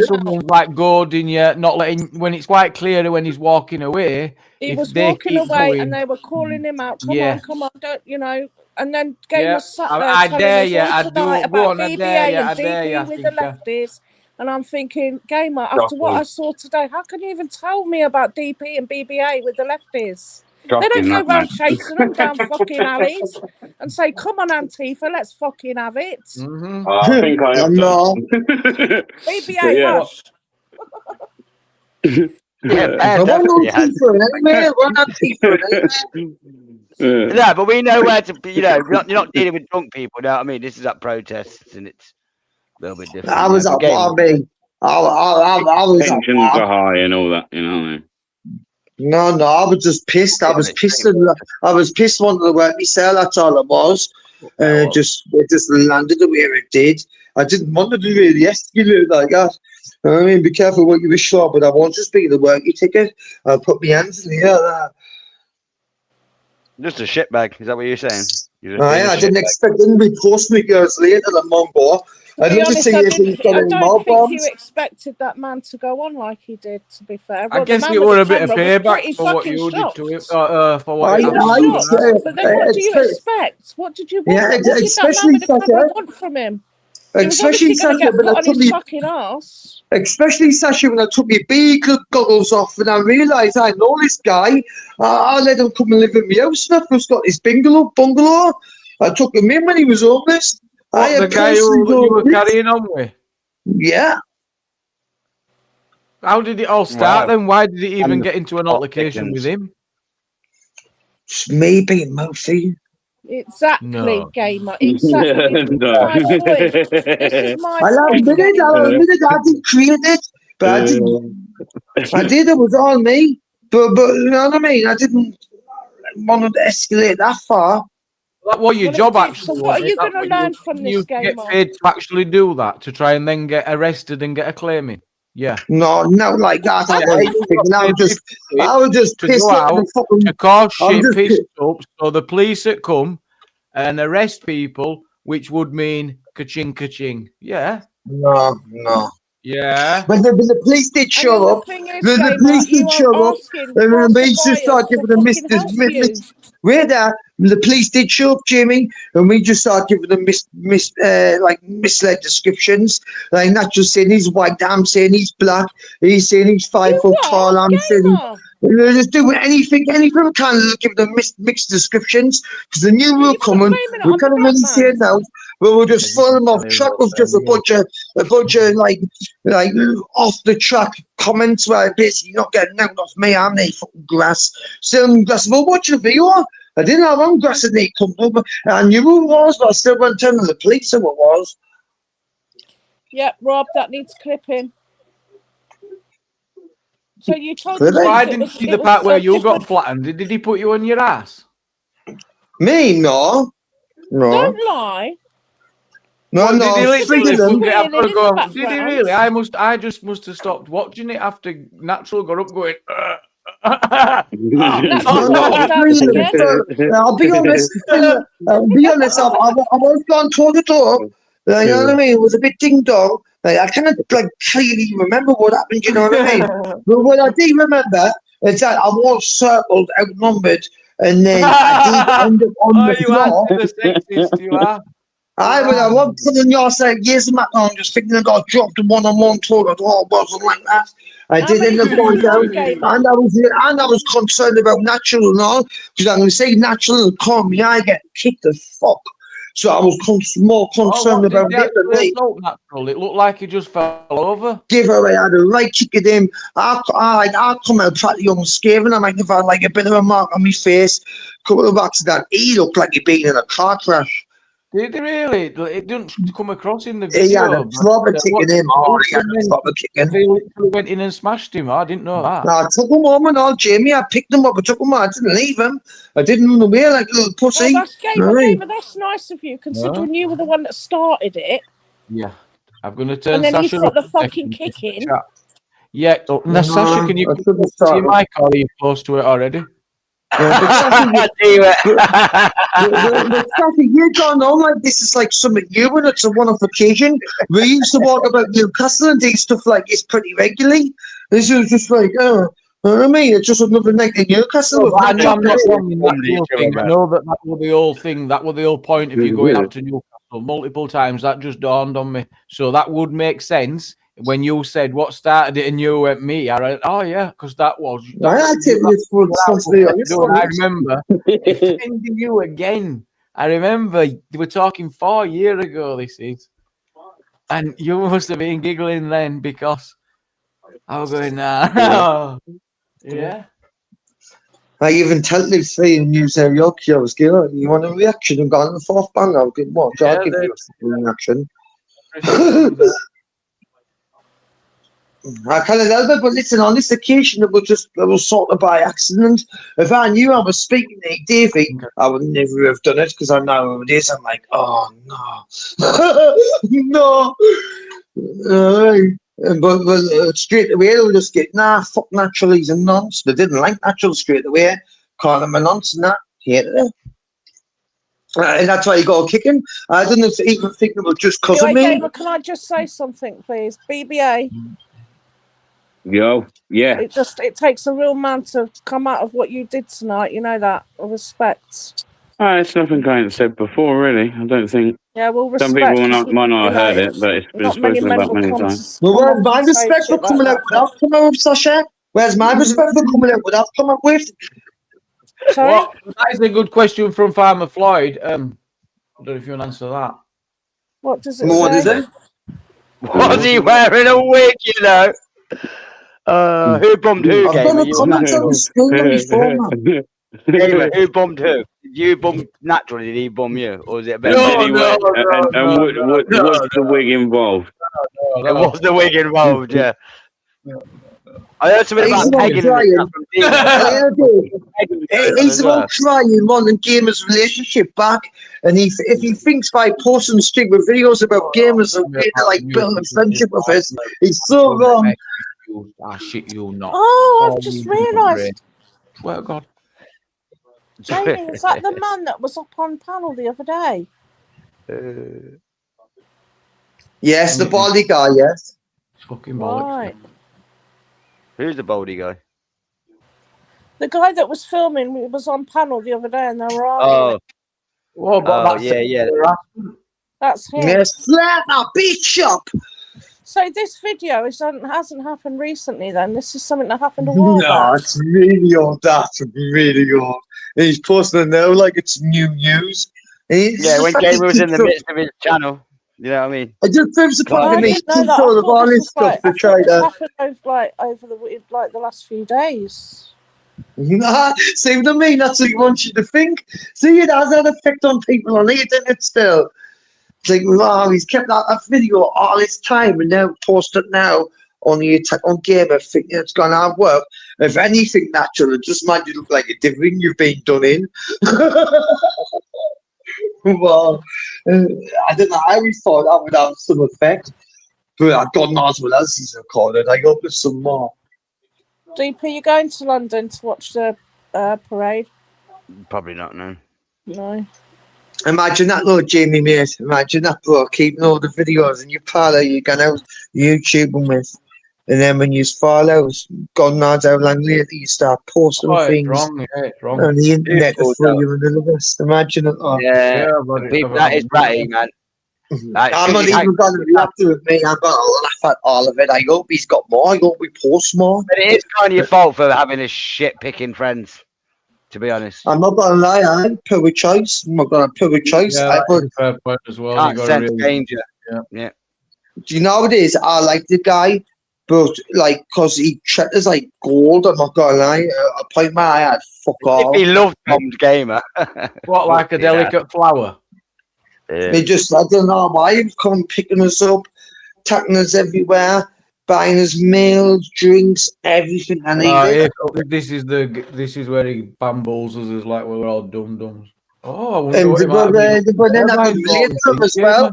someone's like goading you, not letting. When it's quite clear when he's walking away. He was walking away, and they were calling him out. Come on, don't you know? And then Gamer sat there. I dare you. I do. Go on, I dare you. I dare you. With the lefties. And I'm thinking, Gamer, after what I saw today, how can you even tell me about DP and BBA with the lefties? They don't go around chasing them down fucking alleys and say, come on, Antifa, let's fucking have it. I think I have no. BBA, hush. No, but we know where to be, you know, you're not dealing with drunk people, you know what I mean? This is at protests and it's a little bit different. I was up on me. I was tensions are high and all that, you know what I mean? No, I was just pissed. I was pissed wanting to work myself, that's all it was. It just landed the way it did. I didn't want to do it yesterday like that. I mean, be careful what you wish for, but I want to speak the worky ticket. I'll put my hands in the air. Just a shitbag, is that what you're saying? I didn't expect them to be posting it years later than Mongo. I didn't see anything done in more bombs. You expected that man to go on like he did, to be fair. I guess it was a bit of payback for what you did to him. For what but then what do you expect? What did you want? Yeah, what did that man with the camera want from him? Especially Sasha, when I took especially Sasha when I took my big goggles off and I realised I know this guy. I let him come and live in my house. And I've got this bungalow. I took him in when he was homeless. The guy you were carrying on with? Yeah. How did it all start then? Why did it even get into an altercation with him? Me being mouthy. Exactly, Gamer. Exactly. This is my I'll admit it. I didn't create it, but I didn't. I did. It was all me. But you know what I mean. I didn't want to escalate that far. That was your job, actually. So what are you going to learn from this game? You get paid to actually do that, to try and then get arrested and get a claim in. Yeah. No, like that. I was just pissed out to cause shit, pissed up, so the police would come and arrest people, which would mean ka-ching, ka-ching. Yeah. No. Yeah. When the police did show up, the police did show up, and we just started giving them the police did show up, Jimmy, and we just started giving them misled descriptions. Like not just saying he's white, I'm saying he's black, he's saying he's 5 foot tall, I'm saying they're just doing anything we can to give them mixed descriptions because they knew we were coming. We couldn't really say it now. We were just falling off track with just a bunch of like off the track comments where basically not getting out off me. I'm no fucking grass. Still grass. Well, watching the video, I didn't have on grass in the company. I knew who it was, but I still went telling the police who it was. Yep, Rob, that needs clipping. So you told me. I didn't see the part where you got flattened. Did he put you on your ass? Me? No. Don't lie. No. Did he really? I just must have stopped watching it after Natural got up going. I'll be honest. I was gone toe to toe. You know what I mean? It was a bit ding dong. I cannot clearly remember what happened. You know what I mean? But what I do remember is that I was circled, outnumbered, and then I did end up on the floor. You are. I was putting your side years back on, just thinking I got dropped in one-on-one talk at all, wasn't like that. I did end up going down, and I was concerned about Natural and all, because I'm going to say Natural and call me, I get kicked the fuck. So I was more concerned about it. Natural? It looked like he just fell over. Give her, I had a right kick at him. I come out practically unscathed, and I might have had like a bit of a mark on my face, a couple of accidents. He looked like he'd been in a car crash. Did he really? It didn't come across in the video. He had a proper kick in him. He literally went in and smashed him. I didn't know that. No, I took him home and all, Jamie. I picked him up. I took him out. I didn't leave him. I didn't run away like a little pussy. Well, that's Gamer. That's nice of you, considering you were the one that started it. Yeah. I'm going to turn Sasha. And then Sasha he's got the fucking kick in. Yeah. Now, Sasha, can you put your mic, or are you close to it already? You don't know, like this is like something new, and it's a one-off occasion. We used to walk about Newcastle and do stuff like this pretty regularly. This was just like, you know what I mean? It's just another night in Newcastle. I know I'm not wrong in that thing. I know that was the whole thing. That was the whole point of you going up to Newcastle multiple times. That just dawned on me. So that would make sense. When you said what started it and you went me, I went, oh yeah, because that was. I remember defending you again. I remember they were talking 4 years ago. This is, and you must have been giggling then because I was going, nah. Yeah. I even tell you three and you say, "Yoki, I was giving you want a reaction and got in the fourth bang." I'll give what? I'll give you a reaction. I can't help it, but listen, on this occasion, it was sort of by accident. If I knew I was speaking to Davey, I would never have done it because I know who it is. I'm like, oh no, no. But straight away, they were just get fuck Natural, he's a nonce. They didn't like Natural straight away, call him a nonce and that. Hated it. And that's why you got kicking. I didn't even think it was just cousin me. Can I just say something, please? BBA. Yo, yeah. It takes a real man to come out of what you did tonight. You know that. Respect. It's nothing I ain't said before, really. I don't think. Yeah, well, respect. Some people might not have heard it, but it's been spoken about many times. Well, where's my respect for coming out with I've come out with, Sasha? Where's my respect for coming out with I've come up with? Sorry? Well, that is a good question from Farmer Floyd. I don't know if you want to answer that. What does it What is it? Was he wearing a wig, you know? Who bombed who? Gamer, who bombed who? Did you bomb Natural? Did he bomb you? Or was it better? And was the wig involved? It was the wig involved, yeah. I heard something about pegging. He's about trying Modern Gamers' relationship back, and if he thinks by posting string with videos about gamers and like building a friendship with us, he's so wrong. I shit you not. Oh, I've just realised. Swear to God. Jamie, is that the man that was up on panel the other day? Yes, the baldy guy, yes. Fucking bollocks. Right. Who's the baldy guy? The guy that was filming was on panel the other day and they were Oh, arguing. Well, but oh that's yeah. That's him. Yes, flat a beach up. So this video hasn't happened recently then? This is something that happened a while No, back? it's really old. That's really old. He's posting it now like it's new news. Yeah, when Gamer was in the midst of his channel. You know what I mean? I just proves the point I to me. didn't know that. I Control of thought all this this was stuff to try this that. happened over the last few days. See what I mean? That's what he wants you to think. See, it has that effect on people on the internet still. It's like, wow, he's kept that video all this time and now post it now on the Attack on Gamer thinking it's going to have work. If anything natural, it just might look like a different you've been done in. Well, I don't know. I always thought that would have some effect. But God knows what else he's recorded. I hope there's some more. DP, you going to London to watch the parade? Probably not, no. No. Imagine that, Lord Jamie, mate. Imagine that, bro. Keeping all the videos in your parlour you're going out YouTubing with. And then when you fall out, God knows how long later you start posting things it's wrong. on the internet to throw you under the bus. Imagine it. Oh. Yeah, that is ratty, man. I'm not even going to react to it, mate. I'm going to laugh at all of it. I hope he's got more. I hope we post more. But it is kind of your fault for having a shit-picking friends, to be honest. I'm not going to lie. I'm poor choice. I'm not going to poor choice. Yeah, that's a fair point as well. Can't sense danger. Yeah. Do you know what it is? I like the guy, but like, because he treated like gold. I'm not going to lie. I point my eye at fuck off. If he loved Tom's Gamer. What, like a delicate flower? They just, I don't know why he's come picking us up, taking us everywhere, buying us meals, drinks, everything. And this is where he bamboozles us like we're all dum-dums. Oh, I wonder but then I could relate to him as well.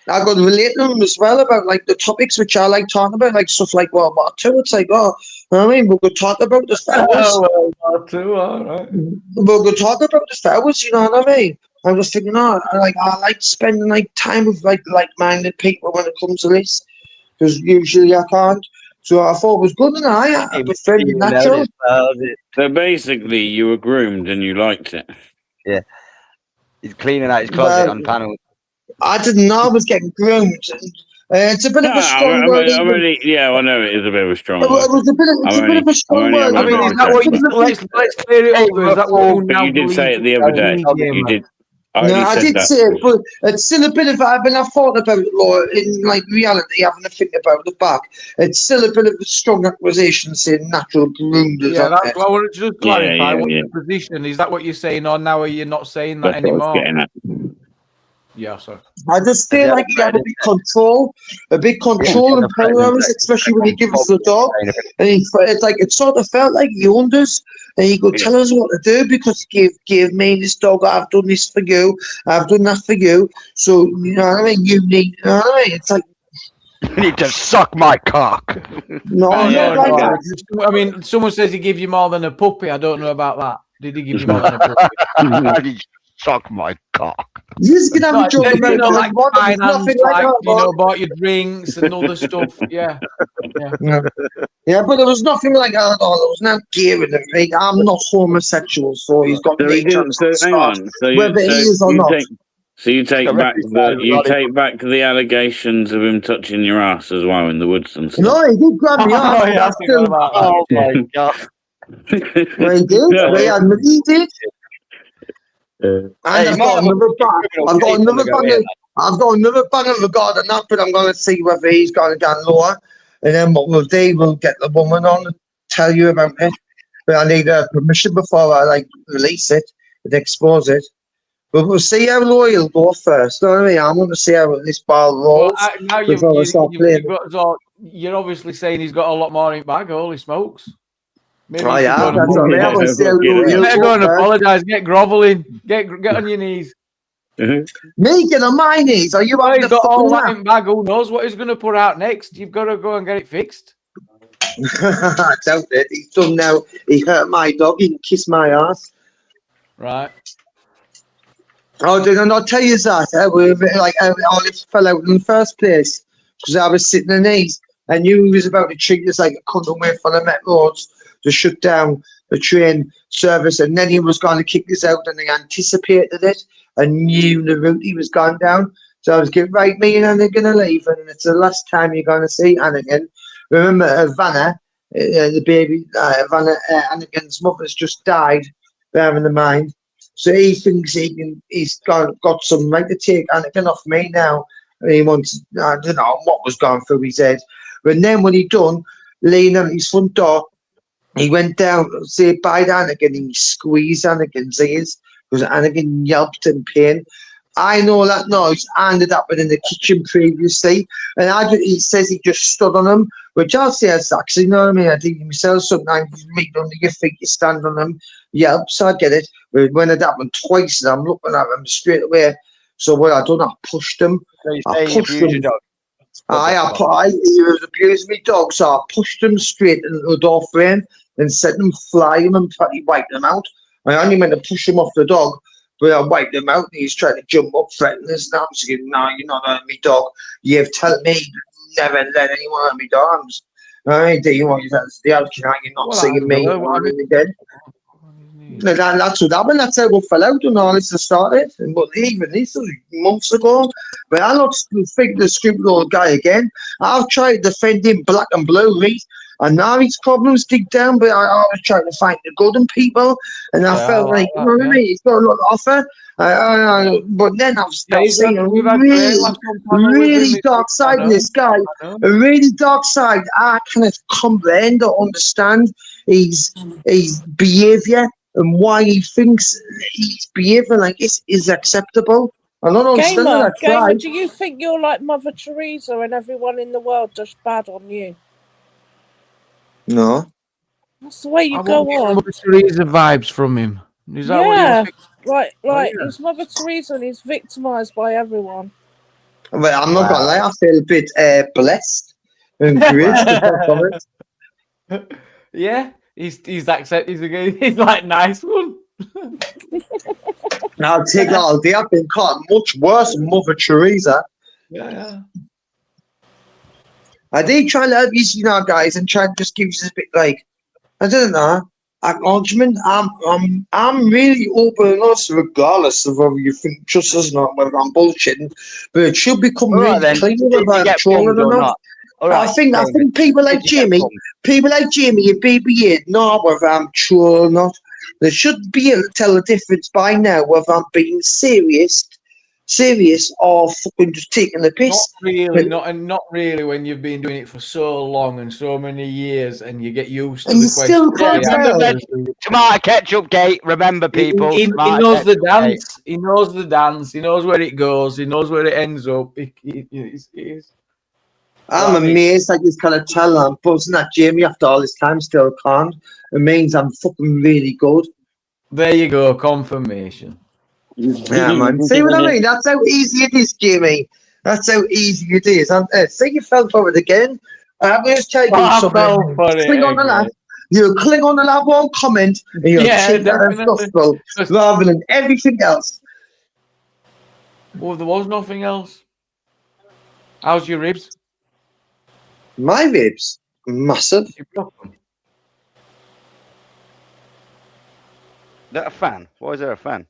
I could relate to him as well about like the topics which I like talking about, like stuff like World War II. It's like, oh, you know what I mean, we could talk about the Star Wars. World War II, all right. We could talk about the Star Wars, you know what I mean? I was thinking, I like spending like time with like-minded people when it comes to this, because usually I can't. So I thought it was good, and I befriended natural. So basically, you were groomed and you liked it. Yeah, he's cleaning out his closet on panel. I didn't know I was getting groomed. It's a bit of a strong word. Yeah, I know it is a bit of a strong word. It's a bit of a strong word. I mean, is that what let's clear it up. Is that what you did say it the other day? You did. I did say it, but it's still a bit of. I mean, I thought about it, Laura, in like reality, having to think about the back. It's still a bit of a strong accusation saying natural groomed. Yeah, that's what I wanted to just clarify. What's your position? Is that what you're saying, or now are you not saying that anymore? Yeah, sir. I just feel like he had a big control and power on us, especially when he gives us the dog. And it sort of felt like he owned us, and he could tell us what to do because he gave me this dog. I've done this for you. I've done that for you. So you know what I mean. You need. You know what I mean. It's like you need to suck my cock. No. I mean, someone says he gave you more than a puppy. I don't know about that. Did he give you more than a puppy? Suck my cock. You can have a joke about like finance, bought your drinks and all the stuff. Yeah, but there was nothing like that at all. There was no gear in it. I'm not homosexual, so he's got nature. So hang on. Whether he is or not. So you take back the allegations of him touching your ass as well in the woods and stuff. No, he did grab me ass. Oh my god. Well, he did. Yeah, he did. And I've got another bang regarding that, but I'm going to see whether he's going to get lower. And then what we'll do, we'll get the woman on to tell you about it. But I need her permission before I release it and expose it. But we'll see how low he'll go first. You know what I mean? I want to see how this ball rolls. Now you're obviously saying he's got a lot more in bag. Holy smokes. Maybe that's what I mean. Better go and apologise. Get grovelling. Get on your knees. Me get on my knees. Are you? He's got all that in bag. Who knows what he's going to put out next? You've got to go and get it fixed. I doubt it. He's done now. He hurt my dog. He can kiss my ass. Right. Oh, did I not tell you that? All this fell out in the first place because I was sitting in these. I knew he was about to treat us like a cunt away for the Met Roads to shut down the train service, and then he was going to kick us out, and they anticipated it and knew the route he was going down. So I was getting right, me and Anakin are leaving, and it's the last time you're going to see Anakin. Remember, Vanna, the baby, Anakin's mother's just died, bearing in mind. So he thinks he's got some right to take Anakin off me now. And he wants, I don't know what was going through his head. But then when he done, leaning on his front door, he went down to say bye to Anakin, and he squeezed Anakin's ears because Anakin yelped in pain. I know that noise ended up in the kitchen previously, and he says he just stood on him, which I'll say is actually, you know what I mean? I think myself sometimes you meet under your feet, you stand on them, yelps, I get it. But when it happened twice, and I'm looking at him straight away. So what I done, I pushed him. I pushed him. He was abusing me dog, so I pushed him straight into the door frame and sent him flying and probably wiped him out. I only meant to push him off the dog, but I wiped him out, and he's trying to jump up, threatening us. And I'm saying, no, you're not hurting me, dog. You've told me never let anyone hurt me, dogs. I do you want the other you're not seeing me again. That's what happened. That's how we fell out and all this started. But even this was months ago. But I'm not think the stupid old guy again. I've tried defending black and blue, Reed. And now his problems dig down, but I was trying to find the good in people, and I felt like, you know what I mean? He's got a lot to offer. But then I've started seeing a really dark side in this guy. A really dark side. I cannot comprehend or understand his behaviour and why he thinks he's behaving like this is acceptable. I don't understand that. Gamer, do you think you're like Mother Teresa and everyone in the world just bad on you? No. That's the way you go on. Mother Teresa vibes from him. Is that what you're thinking? He's Mother Teresa and he's victimised by everyone. Well, I'm not gonna lie, I feel a bit blessed and great. Yeah, he's accepted. He's like nice one. I'll take that all day. I've been caught much worse than Mother Teresa. Yeah. I did try to help you know, guys, and try to just give you a bit like, I don't know, acknowledgement. I'm really open and honest, regardless of whether you think trust us or not, whether I'm bullshitting. But it should become really clear whether I'm trolling or not. I think people like Jamie and BB-8 know whether I'm true or not. They should be able to tell the difference by now whether I'm being serious or fucking just taking the piss. Not really when you've been doing it for so long and so many years, and you get used to and the you still can't tell. Tomato ketchup gate. Remember, people. He knows the dance. He knows the dance. He knows where it goes. He knows where it ends up. I'm amazed I just kind of tell I'm buzzing at Jamie after all this time still can't. It means I'm fucking really good. There you go, confirmation. Yeah, man. See what I mean? That's how easy it is, Jamie. That's how easy it is. See, you fell for it again. I'm going to tell you something. Click on the left. You click on the left one comment, and you'll check that gospel rather than everything else. Well, there was nothing else. How's your ribs? My ribs? Massive. Is that a fan? Why is there a fan?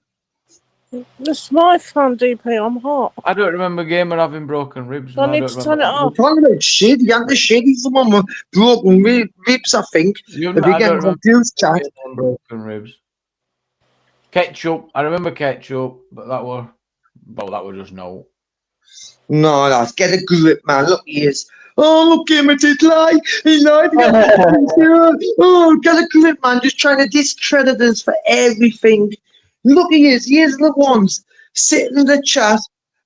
It's my fan, DP. I'm hot. I don't remember Gamer having broken ribs. I need to turn it off. We're talking about shit. He's the one with broken ribs, I think. Broken ribs. Ketchup. I remember ketchup, but that was just no. No, lads, get a grip, man. Look, he is. Oh, look him, it's his lie. He lied. Oh, get a grip, man. Just trying to discredit us for everything. Look, he is the ones sitting in the chat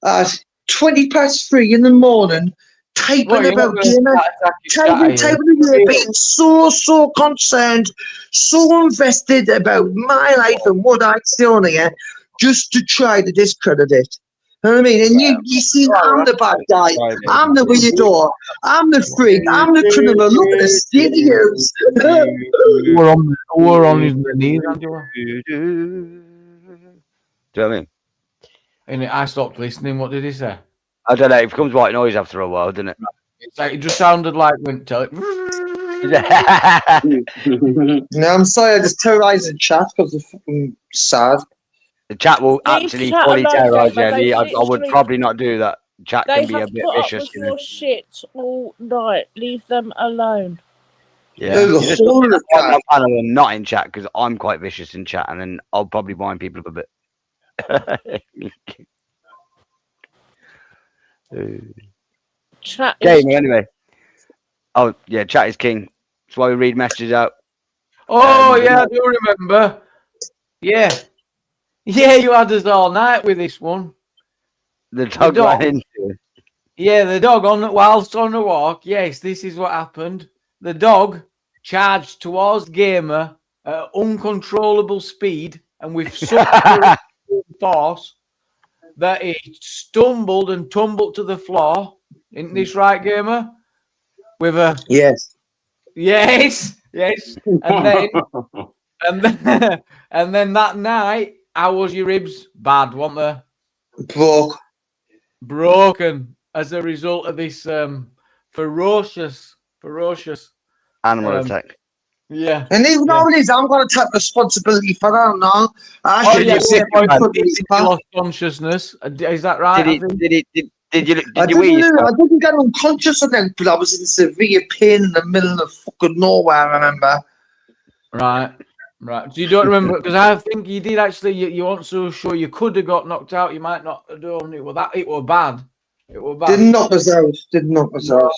at 3:20 in the morning, typing about Gamer, typing away, being so concerned, so invested about my life and what I say on here, just to try to discredit it. You know what I mean? And you see, I'm the bad guy. I'm the weirdo. I'm the freak. I'm the criminal. Look at the studios. We're on his knees, aren't you? Do you know what I mean? And I stopped listening. What did he say? I don't know. It becomes white noise after a while, doesn't it? It's like it just sounded like when tell it. No, I'm sorry. I just terrorised the chat because they're fucking sad. The chat will actually fully terrorise you. I would probably not do that. Chat They can be a have bit put up vicious. with your shit all night. Leave them alone. Yeah, There's a just whole of on that. my panel and not in chat because I'm quite vicious in chat, and then I'll probably wind people up a bit. Chat Gamer, anyway. Oh yeah, chat is king. That's why we read messages out. Oh yeah, I do remember. Yeah, you had us all night with this one. The dog ran into it. Yeah, the dog whilst on a walk. Yes, this is what happened. The dog charged towards Gamer at uncontrollable speed and with such force that he stumbled and tumbled to the floor. Isn't this right, Gamer? With a yes. And then that night, how was your ribs? Bad, weren't they? Broken as a result of this ferocious animal attack. Yeah. And even nowadays, I'm going to take responsibility for that now. I should have said he lost consciousness. Is that right? I didn't get unconscious then, but I was in severe pain in the middle of fucking nowhere, I remember. Right. So you don't remember, because I think you did actually, you weren't so sure you could have got knocked out, you might not have done it. It was bad. Didn't knock us out.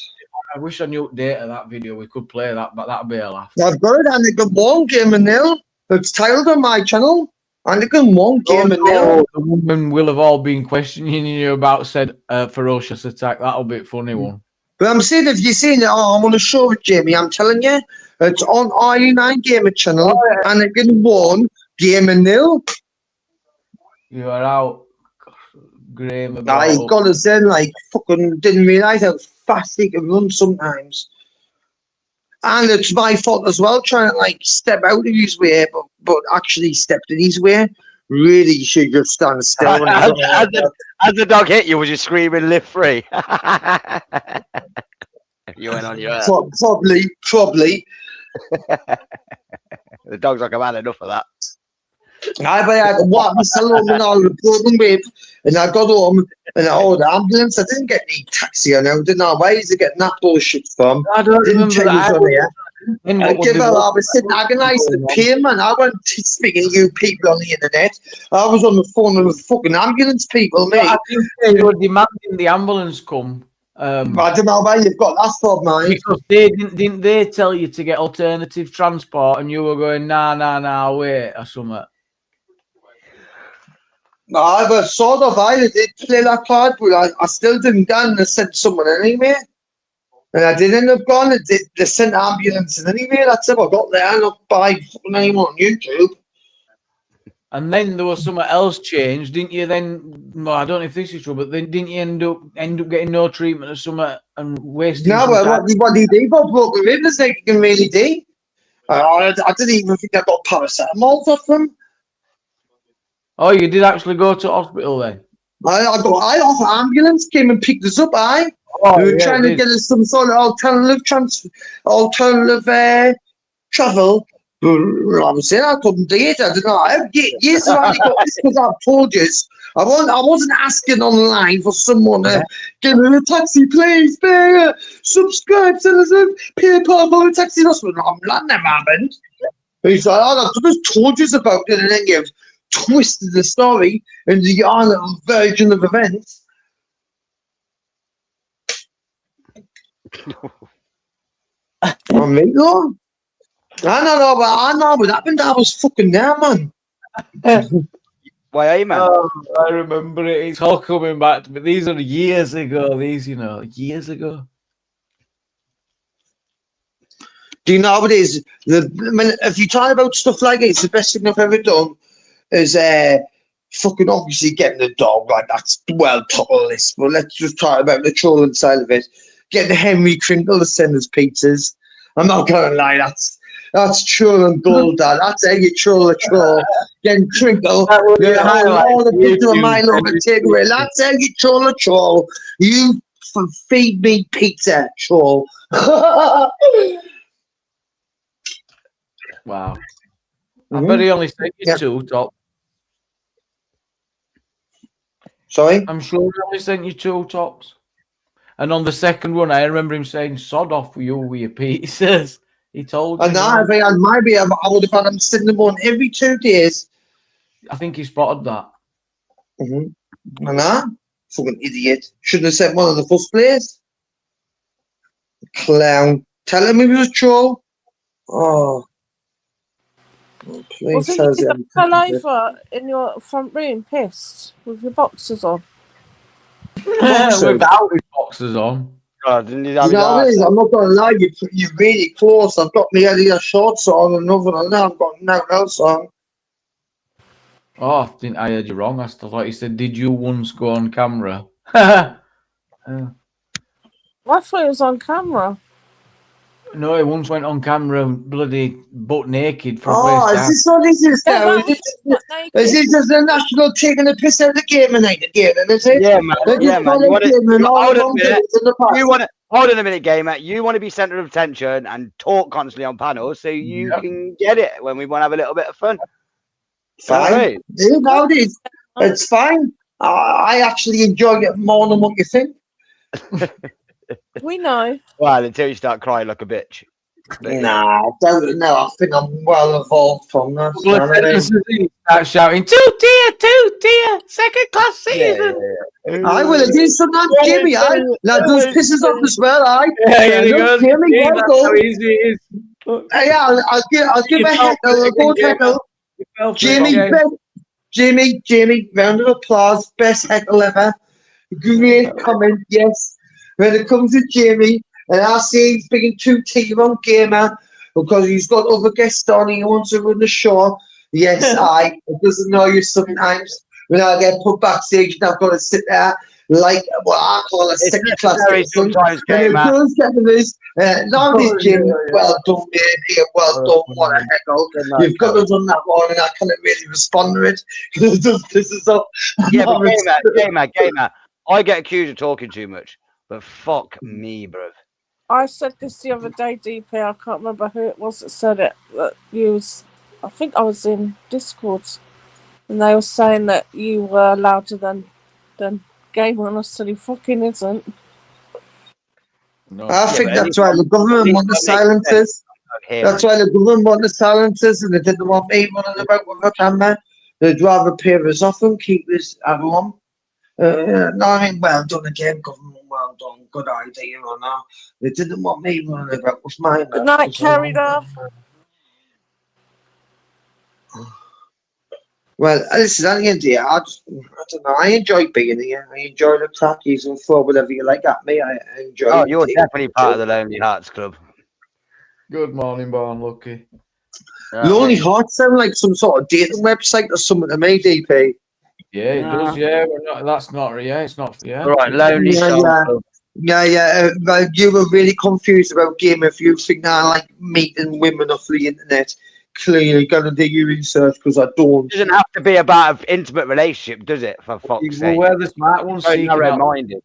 I wish I knew the date of that video. We could play that, but that'd be a laugh. I've got it, and the one game and nil. It's titled on my channel. And the one game and nil. The women will have all been questioning you about said ferocious attack. That'll be a funny one. But I'm saying, if you've seen it, I'm going to show it, Jamie. I'm telling you, it's on RU9 Gamer channel, and it can one game and nil. You are out, Graham. I got us in, like, fucking didn't realise how fast he can run sometimes. And it's my fault as well, trying to, like, step out of his way, but actually stepped in his way. Really, you should just stand still. As the dog hit you, was you screaming "live free"? You went on your own. Probably. The dog's like, I've had enough of that. I had what was alone and all the problem with, and I got home and I ordered ambulance. I didn't get any taxi, I didn't know where he's getting that bullshit from. I don't didn't remember that. I was sitting agonised in pain, man. I wasn't speaking to you people on the internet. I was on the phone with the fucking ambulance people, mate. I think they were demanding the ambulance come. I don't know where you've got that from, mate. Because they didn't they tell you to get alternative transport, and you were going nah, wait or something. I was sort of. I did play that card, but I still didn't go, and they sent someone anyway. And I did end up going. They sent ambulances anyway. That's how I got there. Not by fucking anyone on YouTube. And then there was something else changed, didn't you? Then, well, I don't know if this is true, but then didn't you end up getting no treatment or something and wasting? No, well, what did he got broken ribs? They can really do. I didn't even think I got paracetamol off them. Oh, you did actually go to hospital then? I off ambulance came and picked us up. We were trying to get us some sort of alternative travel. I was saying I couldn't do it. I don't know. Years ago, I got this because I've told you. I wasn't asking online for someone to give me a taxi, please. Subscribe, send us a PayPal for a taxi. That never happened. He's like, I just told you about it, and then you've twisted the story into your little version of events. I know what happened. I was fucking there, man. Why are you, man? Oh, I remember it. It's all coming back to me. These are years ago. Years ago. Do you know what it is? If you talk about stuff like it, it's the best thing I've ever done is fucking obviously getting the dog. Like, that's well top of the list. But let's just talk about the trolling side of it. Getting Henry Crinkle to send us pizzas. I'm not going to lie, That's troll and gold, Dad. That's how you troll a troll. Getting Twinkle. All the picture of my love and take away. That's how you troll a troll. You feed me pizza, troll. Wow. I bet he only sent you 2 top. Sorry? I'm sure he only sent you 2 tops. And on the second one, I remember him saying, "Sod off with you with your pizzas." He told you. And if I had my beer, I would have had him sitting them on every 2 days. I think he spotted that. And fucking idiot. Shouldn't have sent one in the first place. Clown. Tell him he was a troll. Oh. Well, so you just fell over in your front room, pissed, with your boxers on. Without his boxers on. God, didn't he You know what it is? I'm not going to lie, you're really close. I've got my Eddie shorts on and other than that, I've got nothing else on. Oh, I think I heard you wrong. I thought you said, "Did you once go on camera?" I thought it was on camera. No, he once went on camera bloody butt naked from is this what this is now? Is this just the national taking a piss out of the game tonight again? Is it? Yeah, man. Hold on a minute, gamer. You want to be centre of attention and talk constantly on panels so you can get it when we want to have a little bit of fun. Fine. Right. Yeah, no, it's fine. I actually enjoy it more than what you think. We know. Well, until you start crying like a bitch. Nah, don't know. I think I'm well evolved from that. Start shouting, "2 tier, second class citizen." I will do something, Jimmy. Now those pisses off as well. Jimmy, how easy it is. I'll give a heckle. Go heckle. Jimmy, round of applause. Best heckle ever. Great comment, yes. When it comes to Jamie, and I see he's bringing 2 tier on gamer because he's got other guests on, he wants to run the show. Yes, it doesn't know you sometimes. When I get put backstage and I've got to sit there like what I call a second class citizen. And it does get to this. Now this Jimmy, well done, mate. Well done, what a heckle. You've got to run that one, and I can't really respond to it because it just pisses off. Yeah, but gamer. I get accused of talking too much. But fuck me, bro. I said this the other day, DP. I can't remember who it was that said it. That I think I was in Discord, and they were saying that you were louder than Gamer, and I said he fucking isn't. No, I think that's why the government want the silences. That's why the government want the silences, and they didn't want me running about with a camera. They'd rather pay us off and keep us at home. No, I mean, well done again, government. Well done, good idea on that. They didn't want me running about with mine. Good night, carried off. Well, listen, at the end of the day, I don't know. I enjoy being here. I enjoy the crackies and throw whatever you like at me. I enjoy. Oh, you're definitely part of the Lonely Hearts Club. Good morning, Barn Lucky. Lonely Hearts sound like some sort of dating website or something to me, DP. Yeah, it does. Yeah, that's not. Yeah, it's not. Yeah. Right, Lonely Hearts. Yeah. You were really confused about Game of You. Think I like meeting women off the internet. Clearly, going to do your research because I don't. It doesn't have to be about an intimate relationship, does it? For fuck's sake. Well, the smart ones narrow-minded.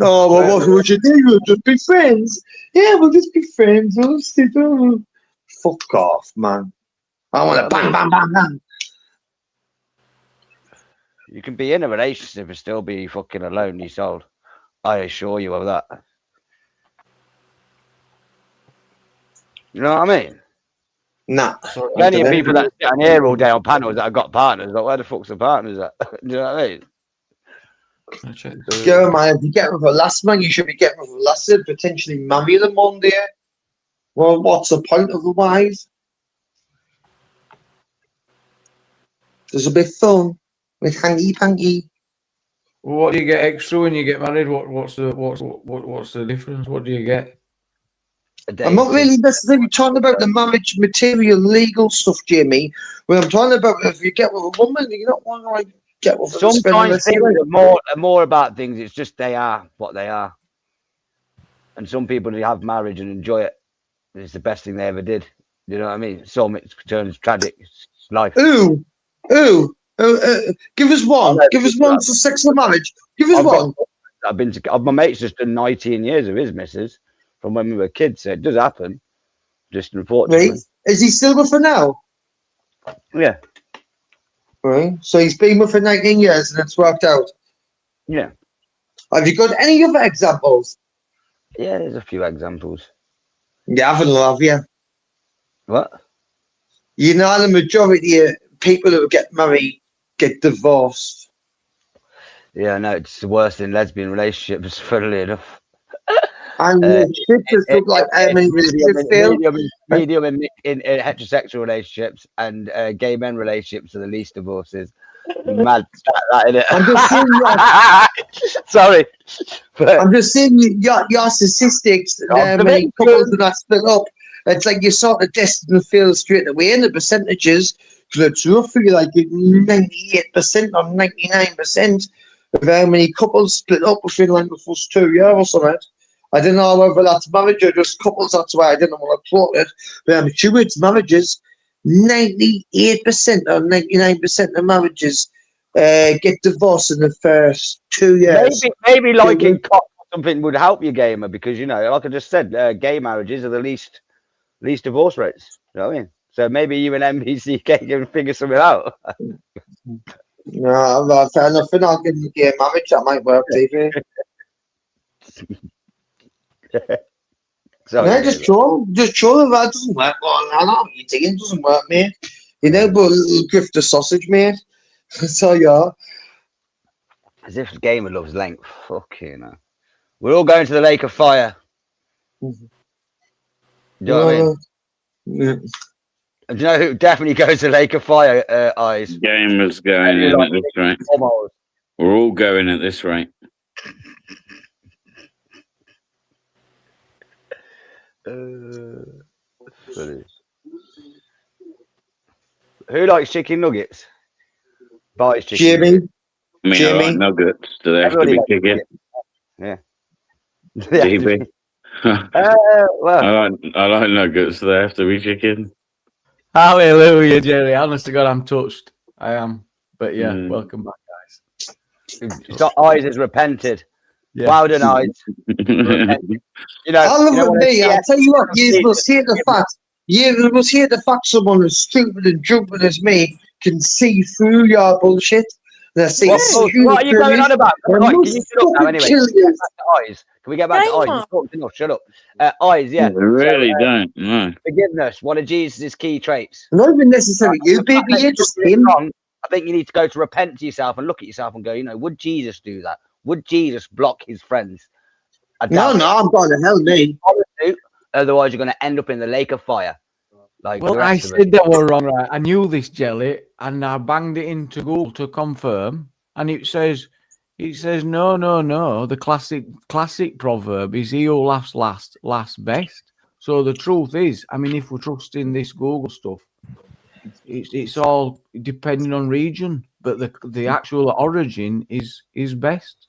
Oh, well, what would you do? We'll just be friends. Yeah, we'll just be friends. Fuck off, man. I want to bang, bang, bang, bang. You can be in a relationship and still be fucking a lonely soul. I assure you of that. You know what I mean? Nah. Plenty of people that sit on here all day on panels that have got partners. Like, where the fuck's the partners at? Do you know what I mean? Go, man. If you get with a last man, you should be getting with a last and potentially marry them one day. Well, what's the point otherwise? There's a bit of fun with hangy-pangy. Well, what do you get extra when you get married? What's the difference? What do you get? I'm not really necessarily talking about the marriage material legal stuff, Jamie. When I'm talking about if you get with a woman, you don't want to like get with. Sometimes things are more about things. It's just they are what they are, and some people who have marriage and enjoy it. It's the best thing they ever did. You know what I mean? Some it turns tragic. It's life. Ooh. Give us one. Give us one for sex and marriage. Give us one. My mate's just done 19 years of his missus from when we were kids, so it does happen. Just unfortunately. Right. Is he still with her now? Yeah. Right. So he's been with her 19 years and it's worked out. Yeah. Have you got any other examples? Yeah, there's a few examples. You haven't, have you? What? You know, the majority of people who get married get divorced. Yeah, no, it's worse in lesbian relationships, funnily enough. And shit just look like medium in heterosexual relationships and gay men relationships are the least divorces. Mad stat, that, innit? I'm just saying, sorry. I'm just saying your statistics, many couples that are split up. It's like you're sort of destined to fail straight away in the percentages, because it's roughly like 98% or 99% of how many couples split up within like the first 2 years or something. I don't know whether that's marriage or just couples, that's why I didn't want to quote it. But I'm sure it's marriages. 98% or 99% of marriages get divorced in the first 2 years. Maybe liking cock or something would help you, gamer, because, you know, like I just said, gay marriages are the least divorce rates. You know what I mean? So maybe you and MBC can figure something out. No, fair enough. For not getting a gay marriage, that might work, TV. Sorry, no, just show if that doesn't work. Well, I know what you're thinking, doesn't work, mate. You know, but a little grifter sausage, mate. So yeah. As if the gamer loves length. Fucking hell. We're all going to the Lake of Fire. Do you know what I mean? Yeah. Do you know who definitely goes to Lake of Fire, Eyes? Gamers going in at this rate. We're all going at this rate. Who likes chicken nuggets? Buys chicken Jimmy. nuggets. I mean, I like nuggets. Do they have to be chicken? Yeah. DB. Well, I like nuggets. Do they have to be chicken? Hallelujah, Jerry. Honest to God, I'm touched. I am. But yeah, welcome back, guys. Eyes has repented. Yeah. Well done, Eyes. You know, I'll tell you what, you must hear the fact. You must hear the fact someone as stupid and stupid as me can see through your bullshit. What are you going on about? Right, can you shut up now anyway? Eyes. Can we get back to Eyes? Enough, shut up. Eyes, yeah. We really don't. No. Forgiveness, one of Jesus' key traits. Not even necessarily you, baby. You're just him. I think you need to go to repent to yourself and look at yourself and go, you know, would Jesus do that? Would Jesus block his friends? No, I'm going to hell, me. Otherwise, you're going to end up in the lake of fire. Like well, I said that were wrong, right? I knew this, Jelly, and I banged it into Google to confirm, and it says no. The classic proverb is "He who laughs last best." So the truth is, I mean, if we're trusting this Google stuff, it's all depending on region, but the actual origin is best.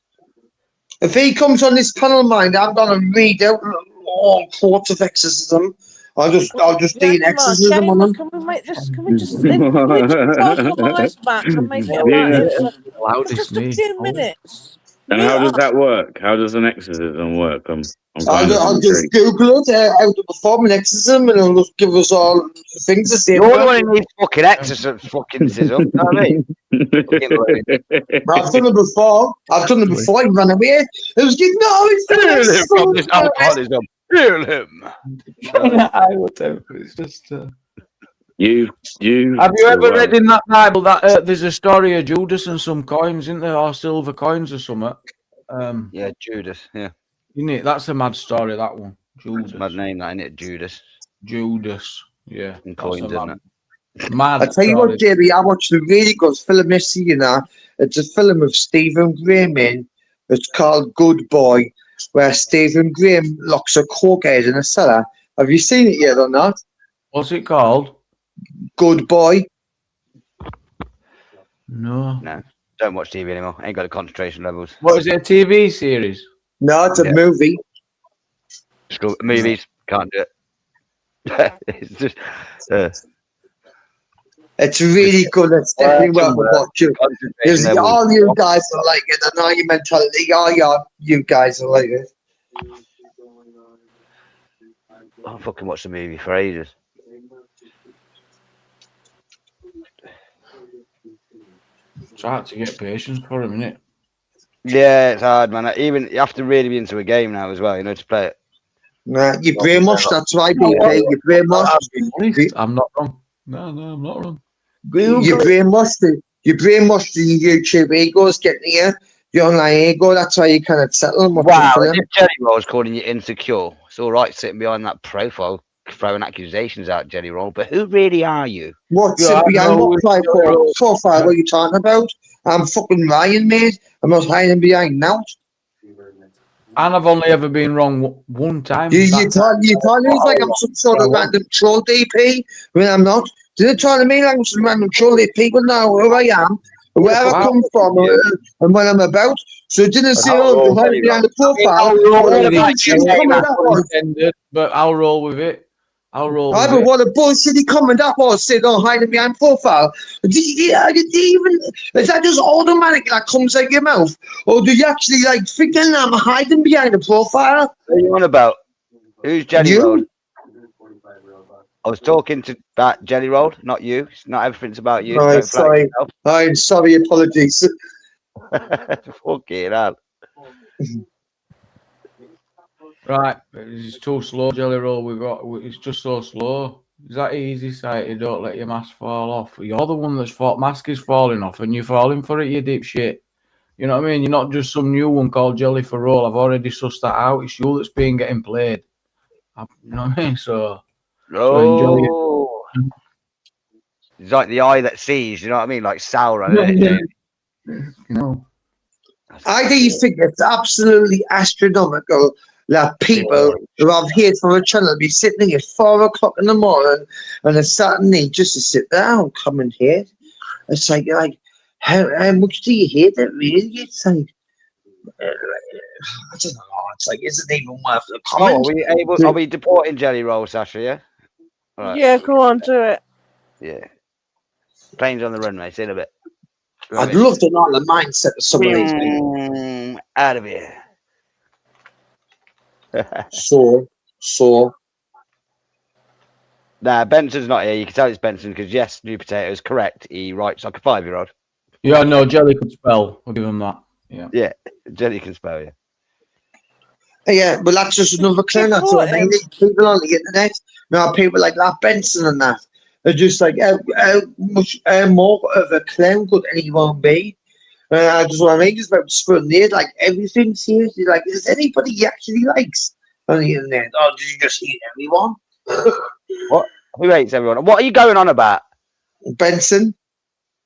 If he comes on this panel, mind, I'm going to read out all sorts of exorcism. I'll just do an exorcism on them. Can we just compromise back and make it about just a few minutes? And how does that work? How does an exorcism work? I'll just Google it, how to perform an exorcism, and it'll just give us all things to say. You're the one who needs fucking exorcism, fucking scissor. You know what I mean? I've done it before. He ran away. It was getting him from this alcoholism. Kill him. I would tell. It's just. You. Have you ever read in that Bible that there's a story of Judas and some coins, isn't there, or silver coins or something? Yeah, Judas. Yeah. Isn't it? That's a mad story. That one. Judas. That's a mad name, that, isn't it? Judas. Yeah. And coins, isn't it? Mad. I tell you what, JB, I watched a really good film this year. It's a film of Stephen Graham in. It's called Good Boy, where Stephen Graham locks a cokehead in a cellar. Have you seen it yet or not? What's it called? Good Boy. No. Don't watch TV anymore. Ain't got the concentration levels. What is it? A TV series? No, it's a movie. Movies can't do it. It's just. It's really good. It's definitely worth watching. All you guys are like it. I know your mentality. All you guys are like it. I fucking watched the movie for ages. It's hard to get patience for him, isn't it? Yeah, it's hard, man. Even you have to really be into a game now as well, you know, to play it. Nah, you brainwashed. That's right, BP. You brainwashed. I'm not wrong. No, I'm not wrong. You brainwashed it. You brainwashed the YouTube egos getting here. The online ego. That's why you cannot settle them. Wow, if Jelly Roll's calling you insecure, it's all right sitting behind that profile throwing accusations out, Jelly Roll, but who really are you? What's behind what profile are you talking about? I'm fucking lying, mate. I'm not hiding behind now. And I've only ever been wrong one time. You tell me like I'm some sort of random troll DP when I'm not. Do you tell me like I'm some random troll DP? People know who I am, where I come from, and what I'm about. So it didn't say, oh, behind the profile. But I'll roll with it. I'll roll. But what a bullshitty comment that was. Said, "Oh, hiding behind profile." Is that just automatic that comes out your mouth, or do you actually like thinking I'm hiding behind the profile? What are you on about? Who's Jelly Roll? I was talking about Jelly Roll, not you. It's not everything's about you. I'm sorry. I'm sorry. Apologies. Fucking hell. Right, it's too slow, Jelly Roll. It's just so slow. Is that easy sighted? Don't let your mask fall off. You're the one that's mask is falling off, and you're falling for it, you dipshit. You know what I mean? You're not just some new one called Jelly for Roll. I've already sussed that out. It's you that's been getting played. You know what I mean? So enjoy it. It's like the eye that sees. You know what I mean? Like Sauron. I do think it's absolutely astronomical that people who have here for a channel be sitting here at 4 o'clock in the morning on a Saturday just to sit down, come and hear. It's like how much do you hate it really? It's like I don't know. It's like is it even worth the comment? Are we deporting Jelly Roll, Sasha? Yeah. Right. Yeah, go on, do it. Yeah. Planes on the runway. See you in a bit. I'd love to know the mindset of some of these people. Out of here. So. Nah, Benson's not here. You can tell it's Benson because yes, New Potato is correct. He writes like a 5-year-old. Yeah, no, Jelly can spell. I'll give him that. Yeah, Jelly can spell. Yeah, but that's just another clown. That's what I mean. People on the internet, people like that Benson and that. They're just like, how much more of a clown could anyone be? I just want to make this about spreading it, like everything seriously. Like, is anybody he actually likes on the internet? Or did you just hate everyone? What? Who hates everyone? What are you going on about? Benson.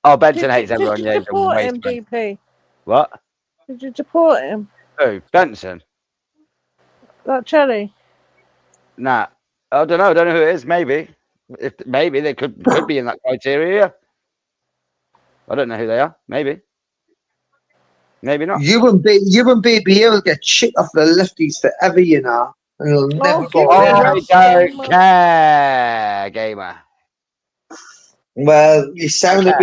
Oh, Benson hates everyone. Did you deport him, DP? What? Did you deport him? Who? Benson? That Jelly? Nah. I don't know. I don't know who it is. Maybe. Maybe they could be in that criteria. I don't know who they are. Maybe not. You and BBA will get shit off the lefties forever, you know. And you'll never go. I don't care, gamer. Well, you sound a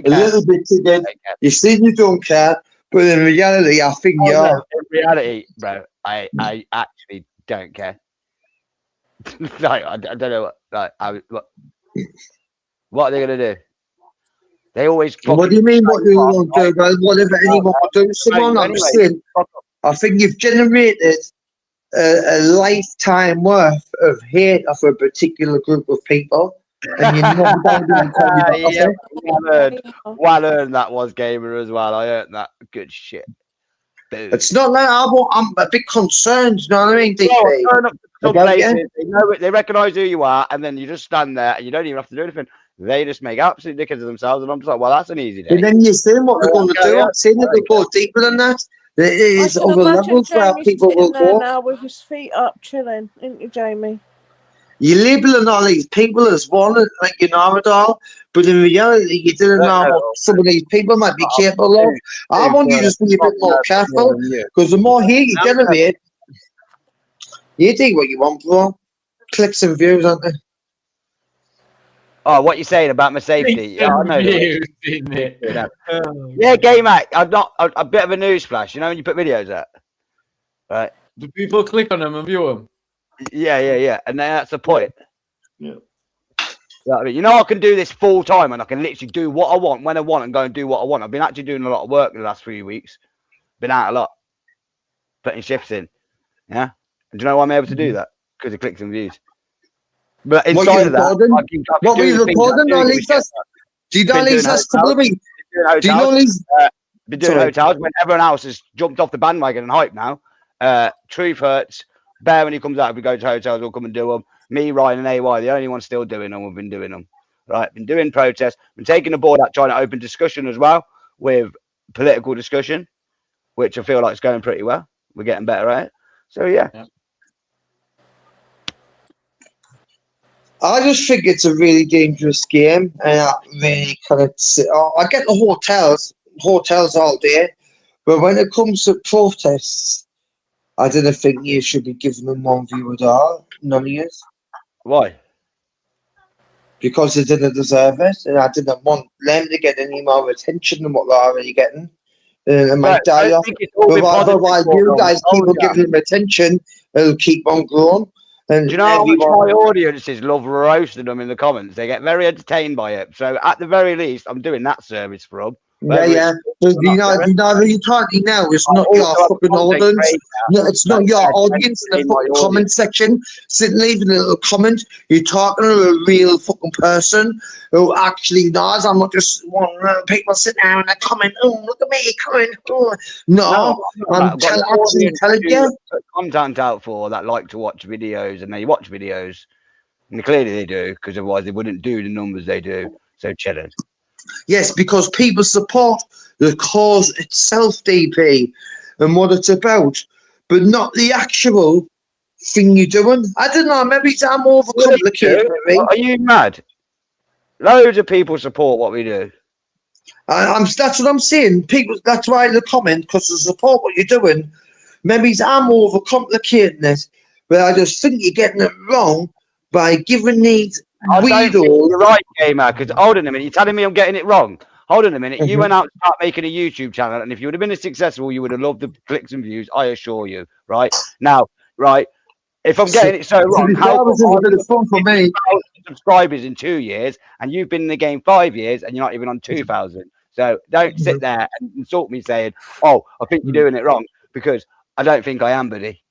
little bit too good. You say you don't care, but in reality, I think you are. In reality, bro, I actually don't care. Like, I don't know what are they gonna do? They always. What do you mean? What you won't do? Well, whatever anyone will do, someone. I'm saying, I think you've generated a lifetime worth of hate of a particular group of people, and you're never going to well earned that was, gamer as well. I earned that good shit. Dude. It's not like I'm a bit concerned. You know what I mean, DP? They recognise who you are, and then you just stand there, and you don't even have to do anything. They just make absolute dickheads of themselves, and I'm just like, well, that's an easy day. And then you're saying what they're going to do. I'm saying that they go deeper than that. There is other levels where people will go. Now with his feet up, chilling, isn't you, Jamie? You're labeling all these people as one, like you know it all, but in reality, you didn't know what some of these people might be capable of. I want you to just be a bit more careful, because the more hate you generate, you do what you want, bro. clicks and views, aren't they? Oh, what you saying about my safety? Yeah, I know. Views, isn't it? Yeah, Gamer, I've not a bit of a news flash. You know when you put videos up, right? Do people click on them and view them? Yeah. And that's the point. Yeah. You know, I can do this full time and I can literally do what I want when I want and go and do what I want. I've been actually doing a lot of work in the last 3 weeks. Been out a lot, putting shifts in. Yeah. And do you know why I'm able to do that? Because of clicks and views. But inside of that, what were you recording? Do you know Lisa's couple of weeks? Do you know Lisa's? Been doing hotels when everyone else has jumped off the bandwagon and hype now. Truth hurts. Bear, when he comes out, if we go to hotels, we'll come and do them. Me, Ryan, and AY, the only ones still doing them. We've been doing them. Right? Been doing protests. Been taking the board out, trying to open discussion as well with political discussion, which I feel like is going pretty well. We're getting better at it. So yeah. I just think it's a really dangerous game, and I really kind of. I get the hotels all day, but when it comes to protests, I don't think you should be giving them one view at all. None of you. Why? Because they didn't deserve it, and I didn't want them to get any more attention than what they're already getting. And it might die off. But while you guys keep on giving them attention, it'll keep on growing. And do you know how much my audiences love roasting them in the comments? They get very entertained by it. So at the very least, I'm doing that service for them. Yeah. But you know, you talking now. It's not your fucking audience. No, it's not your audience in the fucking comment section. Sitting leaving a little comment. You're talking to a real fucking person who actually knows. I'm not just one people sitting there and they comment. Oh, look at me coming. Oh. No, I'm actually telling you. Content out for that like to watch videos and they watch videos. And clearly they do, because otherwise they wouldn't do the numbers they do. So chilling. Yes, because people support the cause itself, DP, and what it's about, but not the actual thing you're doing. I don't know, maybe it's more overcomplicated. Are you mad? Loads of people support what we do. That's what I'm saying. People, that's why they comment, because they support what you're doing. Maybe it's more overcomplicating it, but I just think you're getting it wrong by giving these you're right, Gamer, because hold on a minute, you're telling me I'm getting it wrong. Hold on a minute, you went out to start making a YouTube channel, and if you would have been successful, you would have loved the clicks and views, I assure you. Right? Now, right, if I'm getting it so wrong, how was it a bit of fun for me? Subscribers in 2 years, and you've been in the game 5 years, and you're not even on 2,000. So don't sit there and insult me saying, oh, I think you're doing it wrong, because I don't think I am, buddy.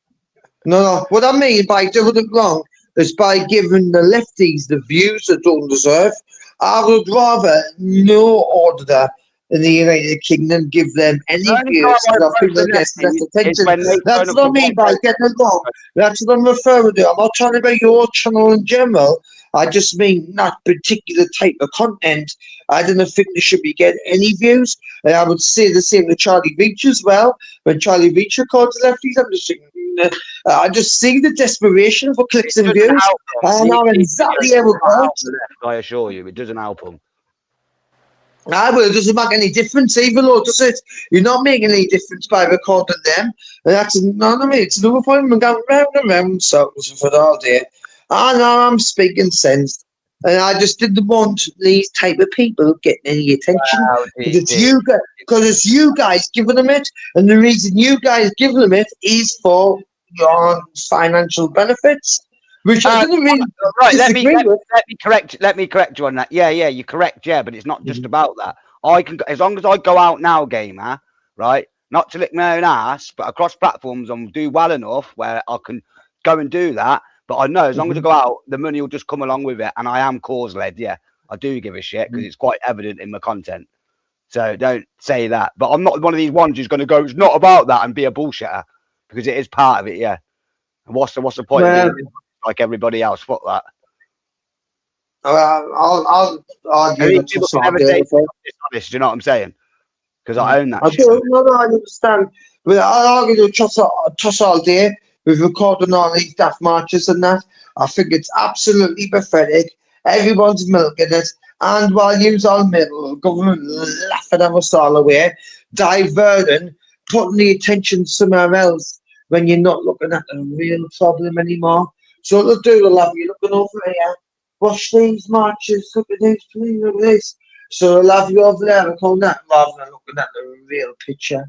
No, what I mean by doing it wrong is by giving the lefties the views they don't deserve. I would rather no order in the United Kingdom give them any views because I think they get less attention. That's what I mean by getting it wrong. That's what I'm referring to. I'm not talking about your channel in general. I just mean that particular type of content. I don't think they should be getting any views. And I would say the same to Charlie Beach as well. When Charlie Beach records lefties, I'm just thinking, I just see the desperation for clicks and views. I know exactly how it works. I assure you, it doesn't help them. Well, it doesn't make any difference either, though, does it? You're not making any difference by recording them. And that's it's another point. I'm going round and round circles for it all day. I know I'm speaking sense. And I just didn't want these type of people getting any attention. Because it's you guys giving them it. And the reason you guys give them it is for your financial benefits. Which I didn't really let me correct you on that. Yeah, you're correct, but it's not just about that. I can, as long as I go out now, Gamer, right? Not to lick my own ass, but across platforms and do well enough where I can go and do that. But I know as long as I go out, the money will just come along with it. And I am cause-led, I do give a shit because it's quite evident in my content. So don't say that. But I'm not one of these ones who's going to go, it's not about that and be a bullshitter because it is part of it, And what's the point of being like everybody else? Fuck that. I'll argue that people can never say dishonest, you know what I'm saying? Because I own that shit. I understand. But I'll argue the toss all day. We've recorded all these daft marches and that. I think it's absolutely pathetic. Everyone's milking it. And while you all middle, government laughing at us all away, diverting, putting the attention somewhere else when you're not looking at the real problem anymore. So they'll do, they'll have you looking over here. Watch these marches, look at this, please, look at this. So they'll have you over there and all that rather than looking at the real picture.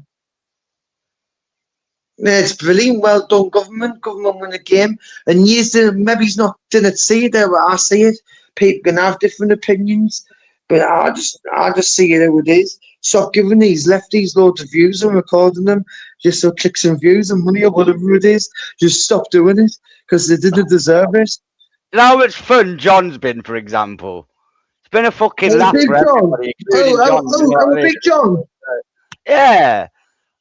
Yeah, it's brilliant, well done, government. Government win the game. And yes, maybe he's not didn't see it there, but I see it. People can have different opinions, but I just see it how it is. Stop giving these lefties loads of views and recording them just so clicks and views and money or whatever it is. Just stop doing it because they didn't deserve it. You know how much fun John's been, for example? It's been a fucking laugh Big for John. everybody, including John. Big John. Yeah.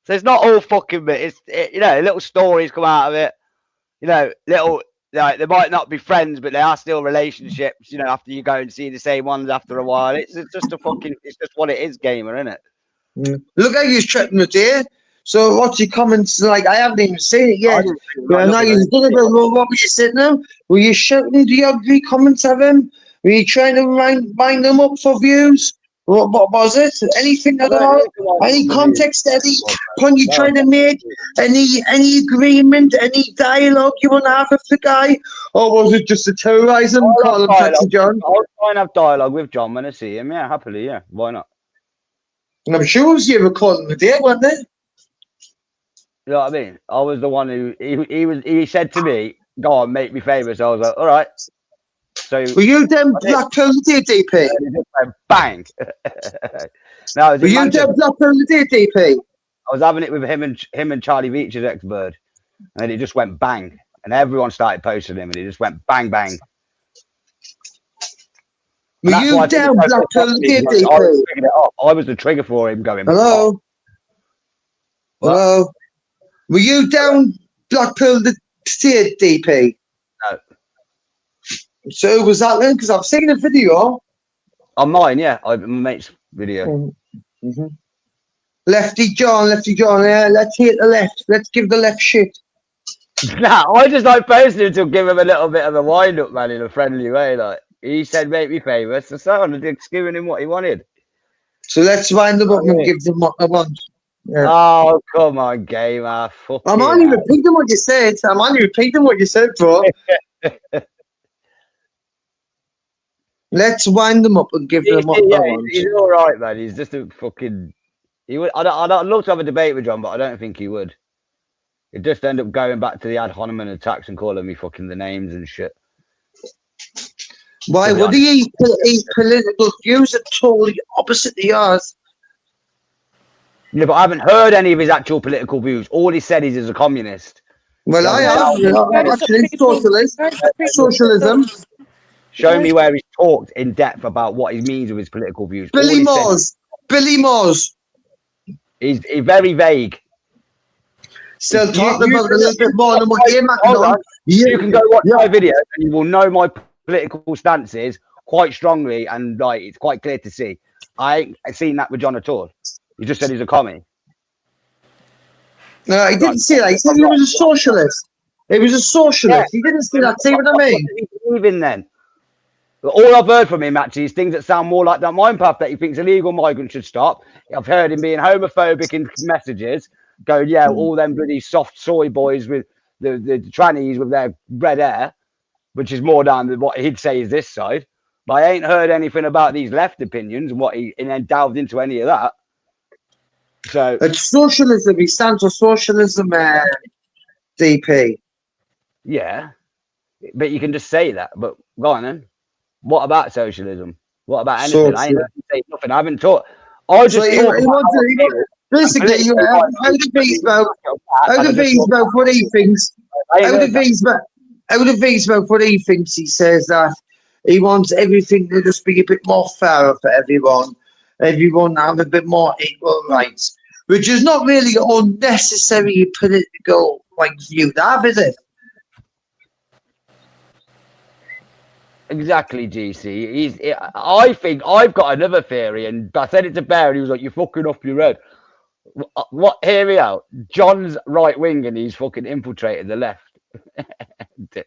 So it's not all fucking bit. It's little stories come out of it. Little like they might not be friends, but they are still relationships. After you go and see the same ones after a while, it's just what it is, gamer, isn't it? Look how you're chatting it there. So what's your comments like? I haven't even seen it yet. Well, now you've done it. What were you saying now? Were you shouting the ugly comments of him? Were you trying to wind them up for views? What was it? Anything at all? Any context? Any point you trying to make? Any agreement? Any dialogue you want to have with the guy? Or was it just a terrorising? Call him Taxi John. I'll try and have dialogue with John when I see him. Yeah, happily. Yeah, why not? And I'm sure you were calling the day, weren't they? You know what I mean? I was the one who he said to me, "Go on, make me famous." I was like, "All right." So were you them Blackpool DP? Bang! No, were you them Blackpool DP? I was having it with him and Charlie Beach's ex-bird, and then it just went bang, and everyone started posting him, and it just went bang bang. Were you down Blackpool DP? I was the trigger for him going. Hello. Hello. Were you down Blackpool DP? No. So was that then? Because I've seen a video. On mine, yeah. My mate's video. Mm-hmm. Lefty John. Yeah, let's hit the left. Let's give the left shit. Nah, I just like posting to give him a little bit of a wind up, man, in a friendly way. Like he said, make me famous. So I just giving him what he wanted. So let's wind them up and give them what they want. Yeah. Oh, come on, gamer. I'm only repeating what you said. Bro. Let's wind them up and give them what they want. He's all right, man. He's just a fucking. I'd love to have a debate with John, but I don't think he would. He'd just end up going back to the ad hominem attacks and calling me fucking the names and shit. Why would he? His political views are totally opposite to yours. Yeah, but I haven't heard any of his actual political views. All he said is he's a communist. Well, I have. Actually, socialism. Show me where he's talked in depth about what he means with his political views. Billy Moores. He's very vague. Still talking about a little bit more than what you're on. You can go watch my video and you will know my political stances quite strongly, and like it's quite clear to see. I ain't seen that with John at all. He just said he's a commie. No, he didn't say that. He said he was a socialist. He was a socialist. Yeah. He didn't say that. See what I mean? Even then. But all I've heard from him actually is things that sound more like that mind path, that he thinks illegal migrants should stop. I've heard him being homophobic in messages, going, yeah, all them bloody soft soy boys with the trannies with their red hair, which is more down than what he'd say is this side. But I ain't heard anything about these left opinions and and then delved into any of that. So it's socialism. He stands for socialism, DP. Yeah, but you can just say that. But go on then. What about socialism? What about anything? I ain't say nothing. I haven't taught. I just basically out of these about what he thinks. Out of these about what he thinks, he says that he wants everything to just be a bit more fair for everyone. Everyone have a bit more equal rights, which is not really unnecessary political view to have, is it? Exactly, GC. I think I've got another theory, and I said it to Bear, and he was like, "You're fucking off your head." What? Hear me out. John's right wing, and he's fucking infiltrated the left.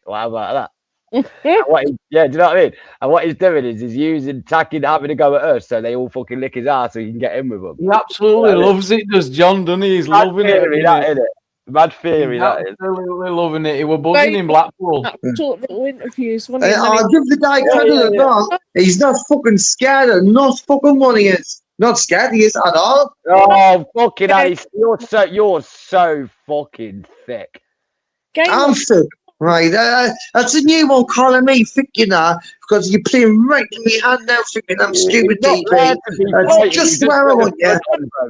Well, how about that? Do you know what I mean? And what he's doing is he's having a go at us, so they all fucking lick his ass so he can get in with them. He absolutely loves it, does John, doesn't he? He's loving it. That, isn't it? Mad theory, that is. Absolutely loving it. He was buzzing in Blackpool. Short little interviews. I'll give the guy credit as well. He's not fucking scared of not fucking what he is. Not scared, he is at all. Oh, fucking hell. You're so fucking thick. I'm thick. Right, that's a new one calling me thick, you know, because you're playing right in my hand now, thinking I'm stupid, DP. That's just where I want you.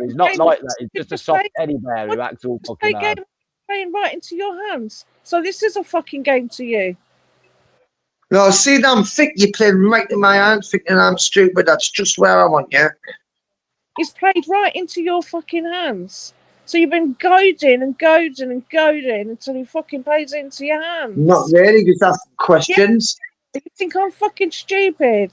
He's not like that. He's just a soft teddy bear who acts all fucking hard. Playing right into your hands. So this is a fucking game to you. No, see, I'm thick, you're playing right in my hand, thinking I'm stupid. That's just where I want you. It's played right into your fucking hands. So you've been goading until he fucking plays it into your hands. Not really, just asking questions. Yeah. You think I'm fucking stupid?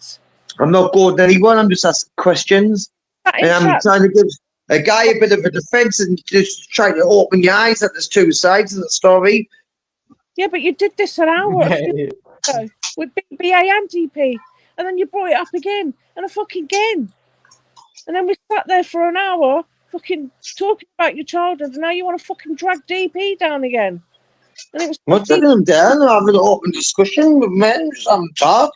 I'm not goading anyone, I'm just asking questions. And I'm trying to give a guy a bit of a defence and just trying to open your eyes that there's two sides of the story. Yeah, but you did this an hour ago with BA and DP. And then you brought it up again and again. And then we sat there for an hour fucking talking about your childhood, and now you want to fucking drag DP down again. And it was not dragging him down. I'm having an open discussion with men. I'm talking.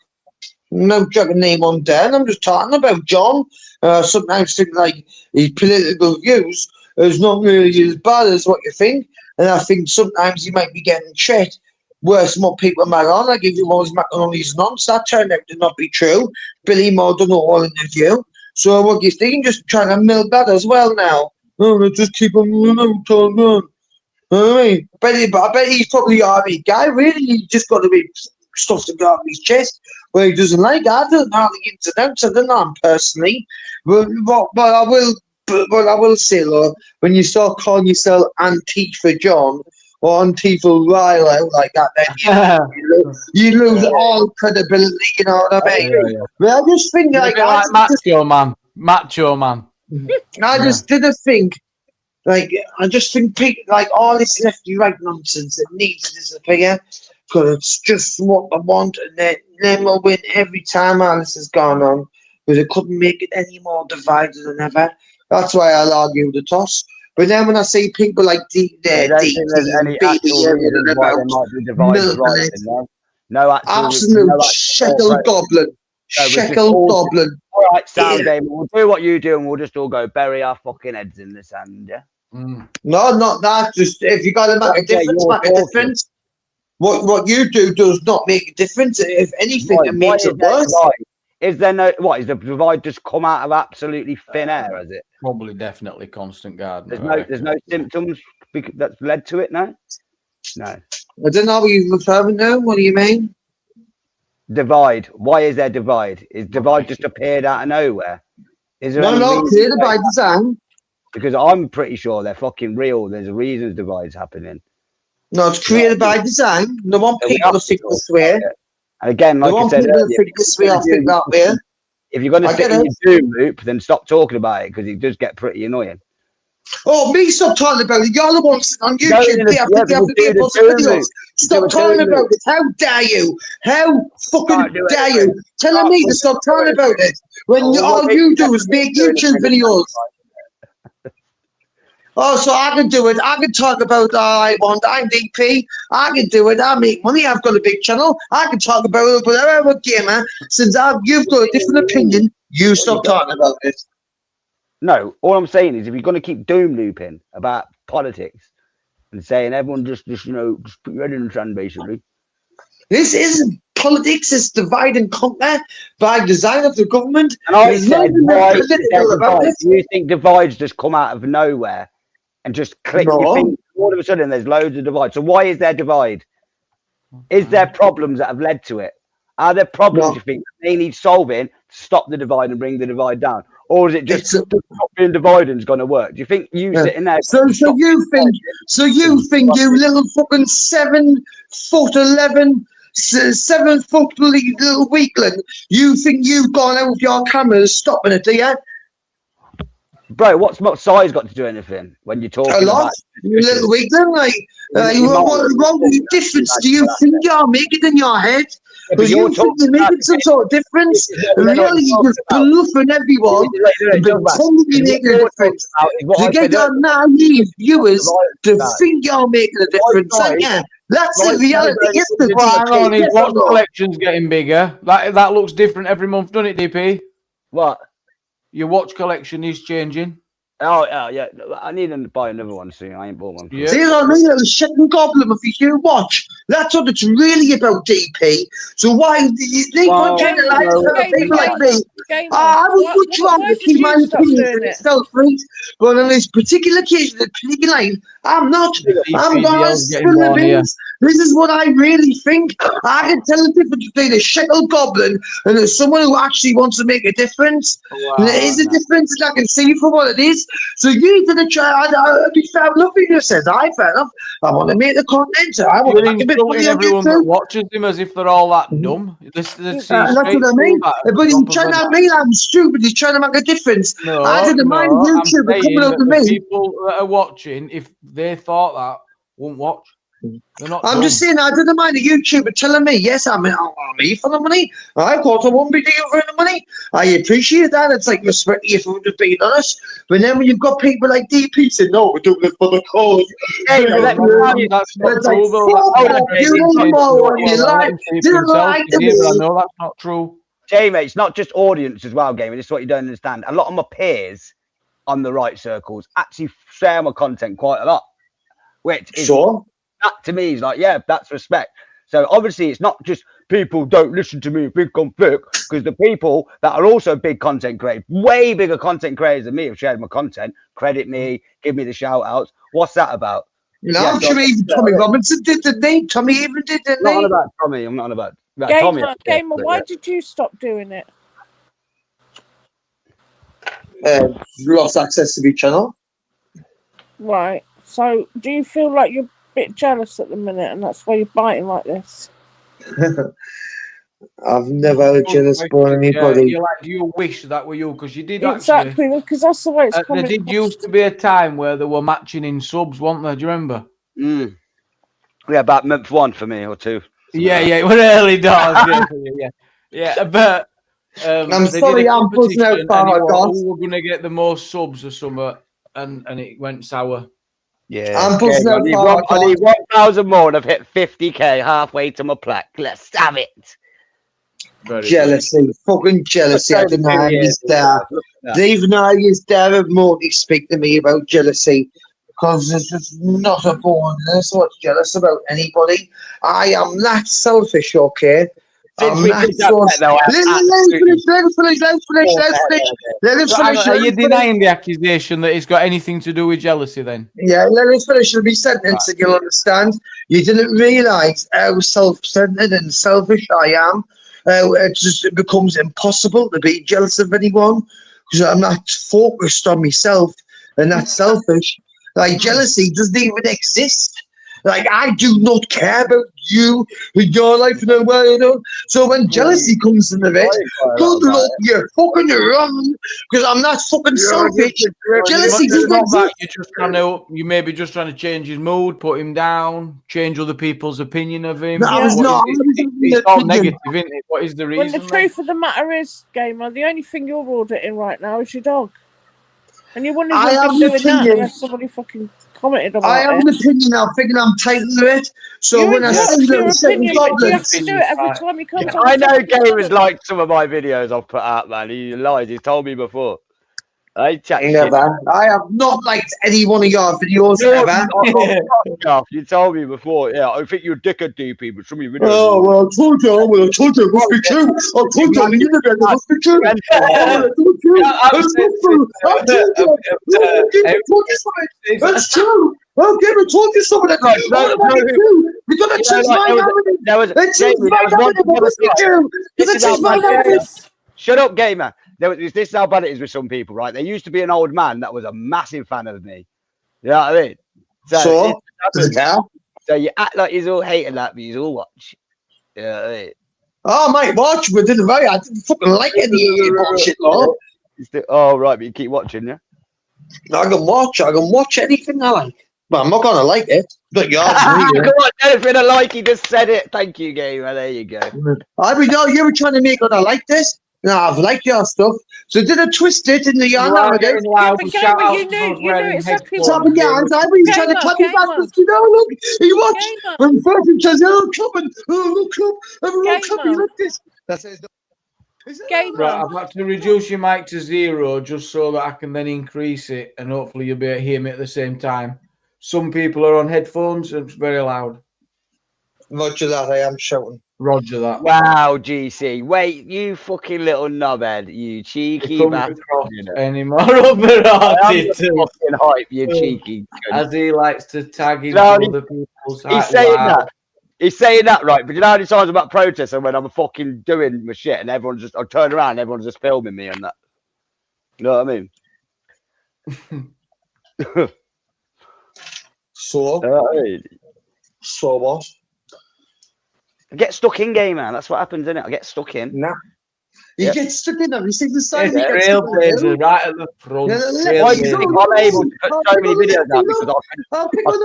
No dragging name on down. I'm just talking about John. Sometimes think like his political views is not really as bad as what you think, and I think sometimes he might be getting shit worse than what people make on. Like if he was making all these nonsense, that turned out to not be true. Billy Moore done an all interview. So what you think? Just trying to milk that as well now. Oh, let's just keep on talking. I bet he's probably the army guy. Really, he just got to be stuff to go on his chest. Well, he doesn't like. I don't know the ins and outs. I don't know him personally, but I will say, look, when you start calling yourself Antifa John or Antifa Riley like that, then you lose all credibility. You know what I mean? Yeah. But I just think like macho man. I just didn't think. Like, I just think people, like, all this lefty-right nonsense that needs to disappear because it's just what I want, and then we'll win every time all this has gone on because it couldn't make it any more divided than ever. That's why I'll argue the toss. But then when I see people like absolute shekel goblin. Shekel goblin. All right, sound game. We'll do what you do, and we'll just all go bury our fucking heads in the sand, yeah? No, not that. Just if you got to make a difference, make a difference. What you do does not make a difference. If anything, it makes it worse. Is there no is the divide just come out of absolutely thin air? Has it? Probably, definitely, Constant Gardener. There's no symptoms that's led to it. No. I don't know what you're referring to. What do you mean? Divide. Why is there divide? Is divide just appeared out of nowhere? Is there created by design. Because I'm pretty sure they're fucking real. There's a reason divide's happening. No, it's created by design. No one people to think this way. And again, like I said earlier, if you're going to sit in your doom loop, then stop talking about it because it does get pretty annoying. Oh, me stop talking about it. You're the ones on YouTube. They have to be able to videos. Stop talking about it. How dare you? How fucking dare you? Telling me to stop talking about it when all you do is make YouTube videos. Oh, so I can do it. I can talk about I want. I'm DP. I can do it. I make money. I've got a big channel. I can talk about it. But I'm a gamer. Since you've got a different opinion, you stop talking about it. No, all I'm saying is if you're going to keep doom looping about politics and saying everyone just put your head in the sand, basically. This isn't politics. It's divide and conquer by design of the government. And I said, do you think divides just come out of nowhere and just click? No. You think all of a sudden there's loads of divide. So why is there divide? Is there problems that have led to it? Are there problems you think they need solving to stop the divide and bring the divide down? Or is it just not being divided is going to work? Do you think you sitting there? So you think you little fucking 7'11", 7 foot little weakling? You think you've gone out with your cameras stopping it, do you? Bro, what's size got to do anything when you're talking a lot? You little weakling, like what difference do you think you're making in your head? Because you think you're making some sort of difference. In reality, you're just bluffing everyone and pretending you're making a difference. To get your naive viewers to think you're making a difference, aren't you? That's the reality. Hang on, his watch collection's getting bigger. That looks different every month, doesn't it, DP? What? Your watch collection is changing. Oh, yeah. I need to buy another one soon. I ain't bought one. Yeah. See what I mean? A second goblin of your watch. That's what it's really about, DP. So why do you think I'm trying to lie to people like me? I would much rather keep my opinion to self-free, but on this particular occasion, the particular life, I'm not. I'm going to spill the beans. This is what I really think. I can tell the difference between a shekel goblin and someone who actually wants to make a difference. Wow. There is a difference, and I can see for what it is. So you didn't try. I'd be fair enough. You said, "I fair enough. I want to make the content. I want to make a bit of everyone that watches him as if they're all that dumb. That's what I mean. But he's trying to make I'm stupid. He's trying to make a difference. No, I didn't mind YouTube coming up to me. People that are watching, if they thought that, won't watch. I'm just saying, I didn't mind a YouTuber telling me, yes, I'm here for the money. I thought I wouldn't be doing for the money. I appreciate that. It's like respect you for just being honest. But then when you've got people like DP saying, no, we're doing it for the cause. That's not true. Jamie, it's not just audience as well, Gaming. This is what you don't understand. A lot of my peers on the right circles actually share my content quite a lot. Which is that to me is like, yeah, that's respect. So obviously it's not just people don't listen to me, big conflict, because the people that are also big content creators, way bigger content creators than me, have shared my content, credit me, give me the shout outs. What's that about? No, I'm sure even Tommy Robinson did, didn't they? Tommy even did, didn't they? I'm not about Tommy. I'm not about Tommy. Gamer, why did you stop doing it? Lost access to the channel. Right. So, do you feel like you're a bit jealous at the minute, and that's why you're biting like this? I've never had a jealous for anybody. Do you wish that were you? Because you did exactly, because that's the way it's coming. There did used to be a time where they were matching in subs, weren't there? Do you remember? Yeah, about month 1 for me or 2. Yeah, it was early doors. yeah, but I'm sorry, I'm pushing out who were going to get the most subs or something, and it went sour. Yeah, I'm pushing out. I need 1,000 more, and I've hit 50k halfway to my plaque. Let's have it. Jealousy, fucking jealousy. I deny is there. Even I is there and Morty speak to me about jealousy. Because it's just not a born. That's what's jealous about anybody. I am that selfish, okay? Are you denying the accusation that it's got anything to do with jealousy then? Yeah, let us finish the sentence and you'll understand. You didn't realise how self-centered and selfish I am. It becomes impossible to be jealous of anyone because I'm not focused on myself and that's selfish. Like jealousy doesn't even exist. Like I do not care about you and your life and well, you know. So when jealousy comes into it, good luck, you're fucking wrong because I'm not fucking selfish. Jealousy doesn't exist. You're just you may be just trying to change his mood, put him down, change other people's opinion of him. No, it's not. It's all negative, isn't it? What is the reason? When the truth of the matter is, Gamer, the only thing you're auditing right now is your dog. And you wouldn't even be doing that unless somebody fucking commented about it. I have an opinion now, thinking I'm taking to it. So when I see the second goblin, you have to do it every time he comes on. I know Gamers liked some of my videos I've put out, man. He lies. He's told me before. Never. I have not liked any one of your videos ever. You told me before. Yeah, I think you're a dickhead, DP, but some of your videos. Oh, well, I told you. Well, I told you. It must be true. I told you. On the internet, it must be true. That's true. Well, Gabe, I told you something. You're going to change my narrative. Shut up, Gamer. This is how bad it is with some people, right? There used to be an old man that was a massive fan of me. You know what I mean? So does it count? So you act like he's all hating that, but he's all watch. You know what I mean? Oh, mate, watch, but didn't I didn't fucking like any of your bullshit, Lord. Oh, right, but you keep watching, yeah? I can watch anything I like. But I'm not going to like it. But you're Come on, anything I like, he just said it. Thank you, Gamer. There you go. I mean, no, you were trying to make it I like this. No, I've liked your stuff. So did I twist it in the yarn nowadays? Yeah, but Gamer, you knew exactly Top what of yarns, I was trying to cut me back. You know, look, you watch. When Virgin says, "Oh, come and look up, everyone come and look this." That says, Gamer. Right, I've had to reduce your mic to 0 just so that I can then increase it, and hopefully you'll be able to hear me at the same time. Some people are on headphones and it's very loud. Roger that, I am shouting. Roger that. Wow, GC. Wait, you fucking little knobhead. You cheeky bastard. Anymore overrated. Fucking hype, you cheeky cunt. As he likes to tag into No, other people's He's saying that. He's saying that, right? But you know how many times about protests and when I'm fucking doing my shit and everyone's just, I turn around and everyone's just filming me and that. You know what I mean? So what? I get stuck in, game, man. That's what happens, isn't it? I get stuck in. Nah. You get stuck in them. You see the side. Yeah, trailblazer right at the front. Why do you think I'm able to cut so many videos out? Because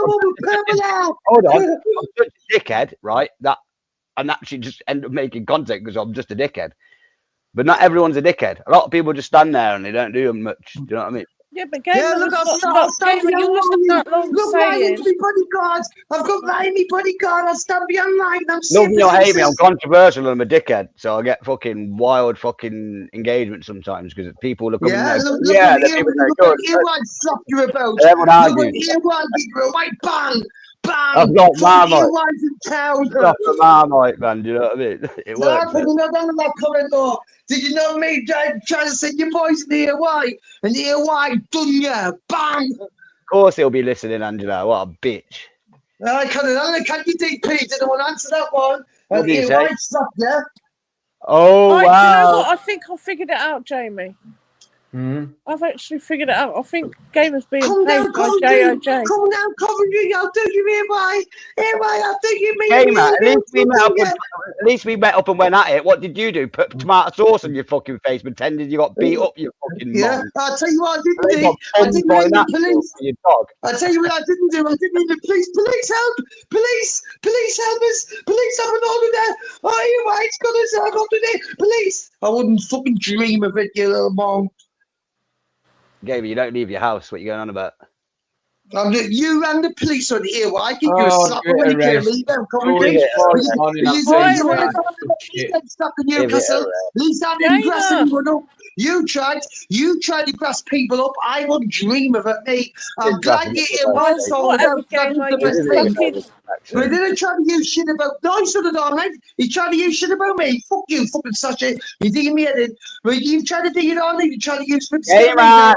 hold on. I'm such a dickhead, right? That I naturally just end up making content because I'm just a dickhead. But not everyone's a dickhead. A lot of people just stand there and they don't do much. Do you know what I mean? Yeah, but Gamer, look, I've got bodyguards. I've got my bodyguard. I'll stand behind line. Love me or hate me, I'm controversial and I'm a dickhead, so I get fucking wild fucking engagement sometimes because people look up and go, yeah, the people are good. Slap you about. Everyone argues. White bang. Bang! I've got Marmite. Stop the Marmite, man. Do you know what I mean? It works. Did you know me trying to send your boys in the AY? And the AY done ya. Bang! Of course he'll be listening, Angela. What a bitch. I can't you DP? Didn't want to answer that one. And the AY stuff there. Oh, wow. You know what? I think I figured it out, Jamie. I've actually figured it out. I think Gamer's being paid by JOJ. Come down, Coventry. I'll do you I'll do you me. Gamer, at least we met up and went at it. What did you do? Put tomato sauce on your fucking face, pretending you got beat up, you fucking mom. I'll tell you what I didn't do. I didn't ring the police. I'll tell you what I didn't do. I didn't ring the police. Police help! Police help us! Police have an order there. Oh, you right? It's got us. I got to there. Police! I wouldn't fucking dream of it, you little mom. Gamer, you don't leave your house. What are you going on about? You ran the police on here. Why did you slap when you came leave them? Stuck in Newcastle. Lisa didn't grass anyone up. You tried to grass people up. I wouldn't dream of it, mate. I'm glad you're here once. We didn't try to use shit about. No, he should have done, mate. He tried to use shit about me. Fuck you, fucking sachet. You're digging me head in. You tried to dig it on me. You tried to use. Hey, man,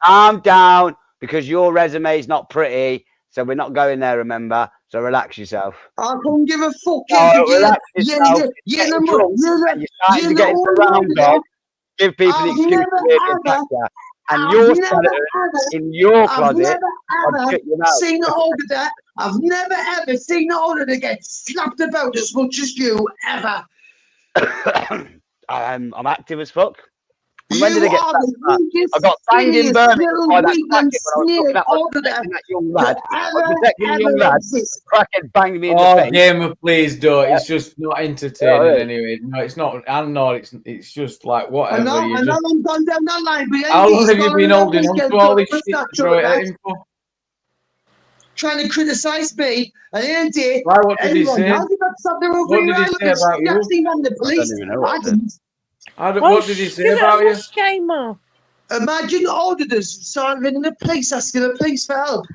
I'm down. Because your resume is not pretty, so we're not going there, remember? So relax yourself. I couldn't give a fuck. Give people the excuse to and your senators in your closet. I've never ever seen an auditor get slapped about as much as you, ever. I'm active as fuck. When did I get I got banged in Birmingham by that crackhead when I was protecting that young lad. I was protecting the young lad. Crackhead banged me in the face. Gamer, please don't. It's just not entertaining anyway. No, it's not. I know it's just like whatever. I'm gone down that line. How long have you been holding on to all this shit? Trying to criticise me, and then did. Why? What did he say? What did he say about you? The police. I didn't. What did he say about you? Gamer. Imagine auditors starting in the police asking the police for help.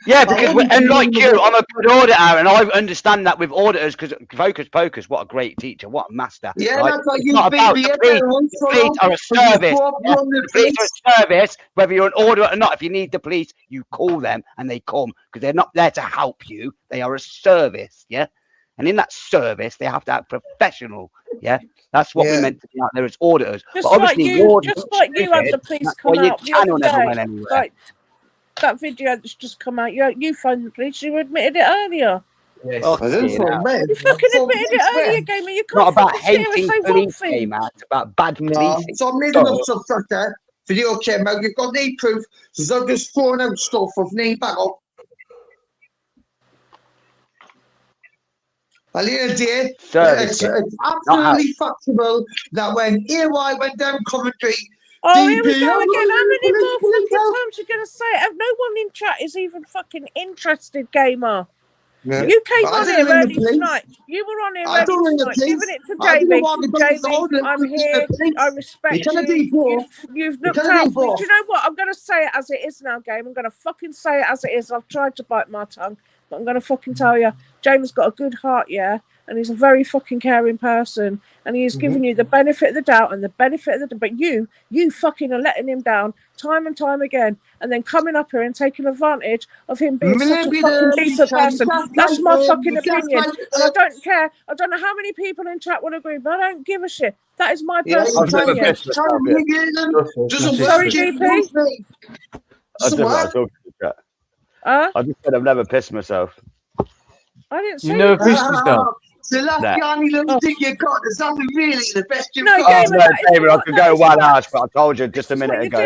Yeah, because and like you, I'm a good auditor, and I understand that with auditors, because Focus Pocus, what a great teacher, what a master. Yeah, right? that's like it's you not about the police. The police are a service. The police are a service, whether you're an auditor or not. If you need the police, you call them and they come, because they're not there to help you. They are a service, yeah? And in that service, they have to act professional, yeah? That's what we're meant to be out there as auditors. Just like you had the police come out the other day, like that video that's just come out. You phoned the police. You admitted it earlier. Yes. I didn't you fucking admitted it earlier, Gamer. You can't. It's not about hating police, Gamer. It's about bad policing. So I'm making up stuff like that. Video came out. You've got no proof. So I'm just throwing out stuff of name back up. At the end of the day, it's absolutely factual that when AY went down commentary, oh, here we go again. How many more fucking times are you going to say it? No one in chat is even fucking interested, Gamer. Yeah. You came on here early tonight. You were on here early tonight, giving it to Jamie. Jamie, I'm here. I respect you. You've looked out for me. Do you know what? I'm going to say it as it is now, Game. I'm going to fucking say it as it is. I've tried to bite my tongue, but I'm going to fucking tell you, Jamie's got a good heart, yeah? And he's a very fucking caring person. And he's giving you the benefit of the doubt and the benefit of the... But you fucking are letting him down time and time again. And then coming up here and taking advantage of him being such a fucking decent person. That's my fucking opinion. And I don't care. I don't know how many people in chat will agree, but I don't give a shit. That is my personal opinion. Sorry, DP? I just said I've never pissed myself. I didn't say you never pissed yourself. So that's the only little thing you got. There's nothing really the best you've got. David, I could go 1 hour, but I told you just a minute ago.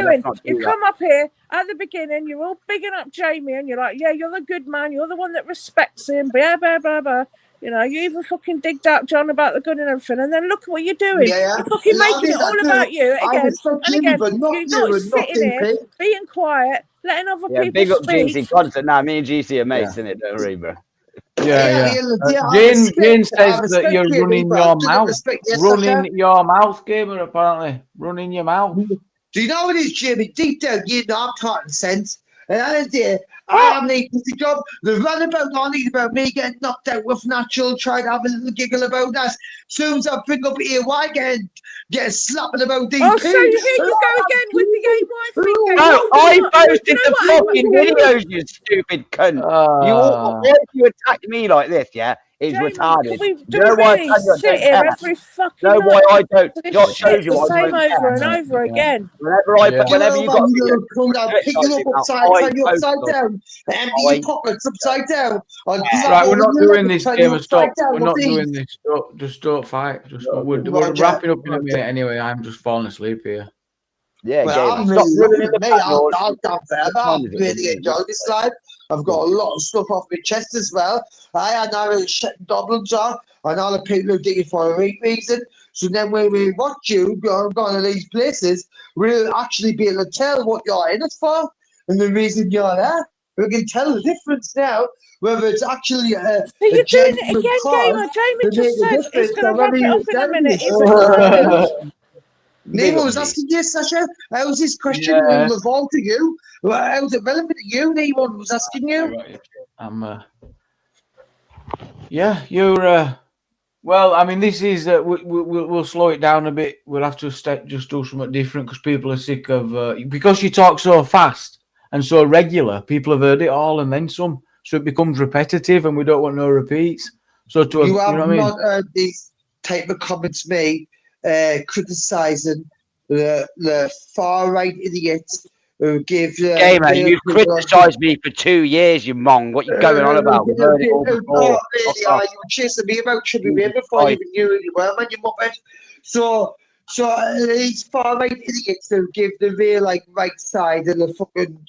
You come up here at the beginning, you're all bigging up Jamie, and you're like, yeah, you're the good man, you're the one that respects him, blah, blah, blah, blah. You know, you even fucking digged out John about the good and everything, and then look at what you're doing. You're fucking making it all about you again and again. You're not sitting here, being quiet, letting other people big up speak. GC constant. Nah, me and GC are mates, innit? Don't worry, bro. Jane says that you're running your mouth. Running your mouth, Gamer, apparently. Running your mouth. Do you know what it is, Jimmy? Deep down, you know I'm talking sense. And I did. I haven't eaten the job. The runabout on it about me getting knocked out with natural, trying to have a little giggle about that. As soon as I bring up AY get slapping about DP. Oh, so here you go again with the AY thing. No, I posted the fucking videos, you stupid cunt. Why do you attack me like this, yeah? It's retarded. No, why I don't. That shows you what same over and over again. Whenever you got pick you up upside down, empty your pockets upside down. Right, we're not doing this, Gamer. Stop. We're not doing this. Just don't fight. We're wrapping up in a minute anyway. I'm just falling asleep here. Yeah, I'm really enjoyed this live. I've got a lot of stuff off my chest as well. I know shutting Dublins off. I know the people who did it for a reason. So then when we watch you go to these places, we'll actually be able to tell what you're in it for and the reason you're there. We can tell the difference now, whether it's actually a you're doing it again, Gamer. Jamie just said he's going to wrap it up in a minute. Nemo was asking you, Sasha, how's this question evolved to you? How's it relevant to you? Nemo was asking you. You're. Well, I mean, this is. We'll slow it down a bit. We'll have to just do something different because people are sick of. Because you talk so fast and so regular, people have heard it all and then some. So it becomes repetitive, and we don't want no repeats. So you have not heard these type of comments made. Criticising the far right idiots who give Gamer, you criticised me for 2 years, you mong. What you going on about? We've heard it all before. Really are you chasing me about Chubby Way before I even knew who you were, man, you muppet. So these far right idiots who give the real right side and the fucking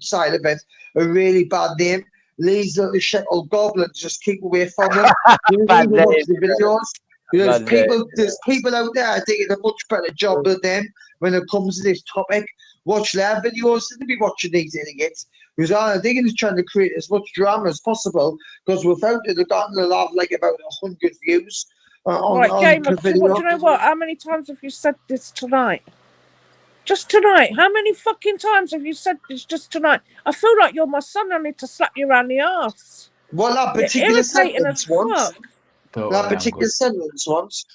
side of it a really bad name. These little shekle goblins, just keep away from them. You need to watch the videos. There's people out there doing a much better job than them when it comes to this topic. Watch their videos and be watching these idiots. Because I think it's trying to create as much drama as possible. Because without it, they've gotten to have about 100 views. Gamer, do you know what? How many times have you said this tonight? Just tonight. How many fucking times have you said this just tonight? I feel like you're my son. I need to slap you around the arse. Well, that particular sentence once. That particular sentence once.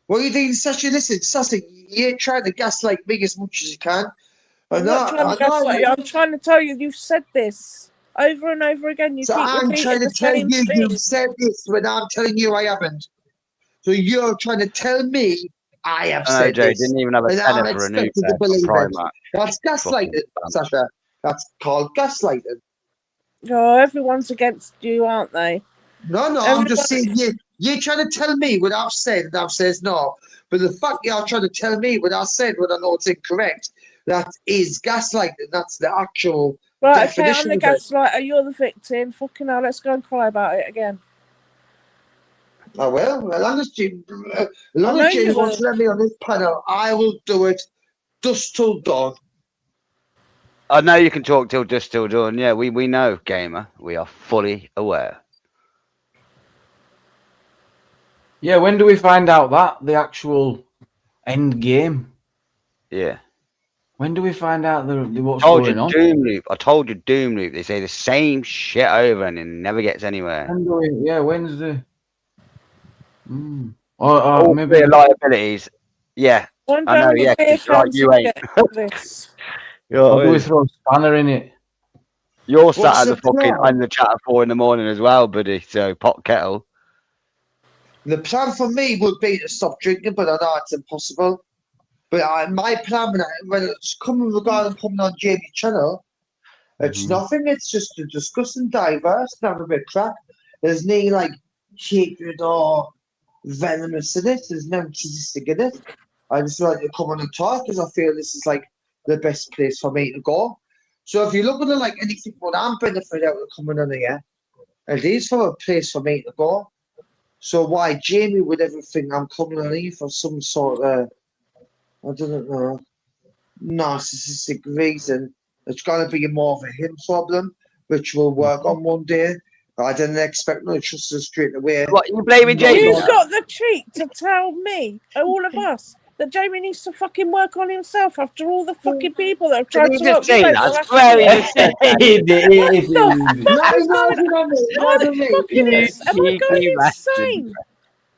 What are you doing, Sasha? Listen, Sasha, you're trying to gaslight me as much as you can. I'm trying to tell you, you've said this over and over again. I'm trying to tell you, you've said this when I'm telling you I haven't. So you're trying to tell me I have said Jay this. Didn't even have a tenner for a new That's gaslighting, Sasha. That's called gaslighting. Oh, everyone's against you, aren't they? No, I'm just saying you're trying to tell me what I've said and I've said no. But the fact you're trying to tell me what I said when I know it's incorrect, that is gaslighting. That's the actual Right, okay, I'm the gaslighter, you're the victim. Fucking hell, let's go and cry about it again. I will. As long as Jim wants to let me on this panel, I will do it. Dusk till dawn. I know you can talk till dusk till dawn. Yeah, we know, gamer. We are fully aware. Yeah, when do we find out that the actual end game? Yeah. When do we find out what's going on? I told you Doom Loop. They say the same shit over and it never gets anywhere. When's the? All maybe the liabilities. Yeah. One I know. Yeah. It's like you ain't. Or do we throw a spanner in it? You're sat at on the chat at 4 a.m. as well, buddy. So pot kettle. The plan for me would be to stop drinking, but I know it's impossible. But my plan when it's coming regarding coming on Jamie's channel, it's nothing. It's just to discuss and diverse and have a bit of crack. There's no like hatred or venomous in it. There's no sadistic in it. I just like to come on and talk because I feel this is like the best place for me to go. So if you look at it like anything what I'm benefiting out of coming on here, it is for a place for me to go. So why Jamie would ever think I'm coming on here for some sort of I don't know narcissistic reason? It's gonna be more of a him problem, which we'll work on one day. I didn't expect no trust us straight away. What you blaming Jamie? You've got the cheek to tell me, all of us, that Jamie needs to fucking work on himself after all the fucking people that have tried to help you. That's very Am I going insane?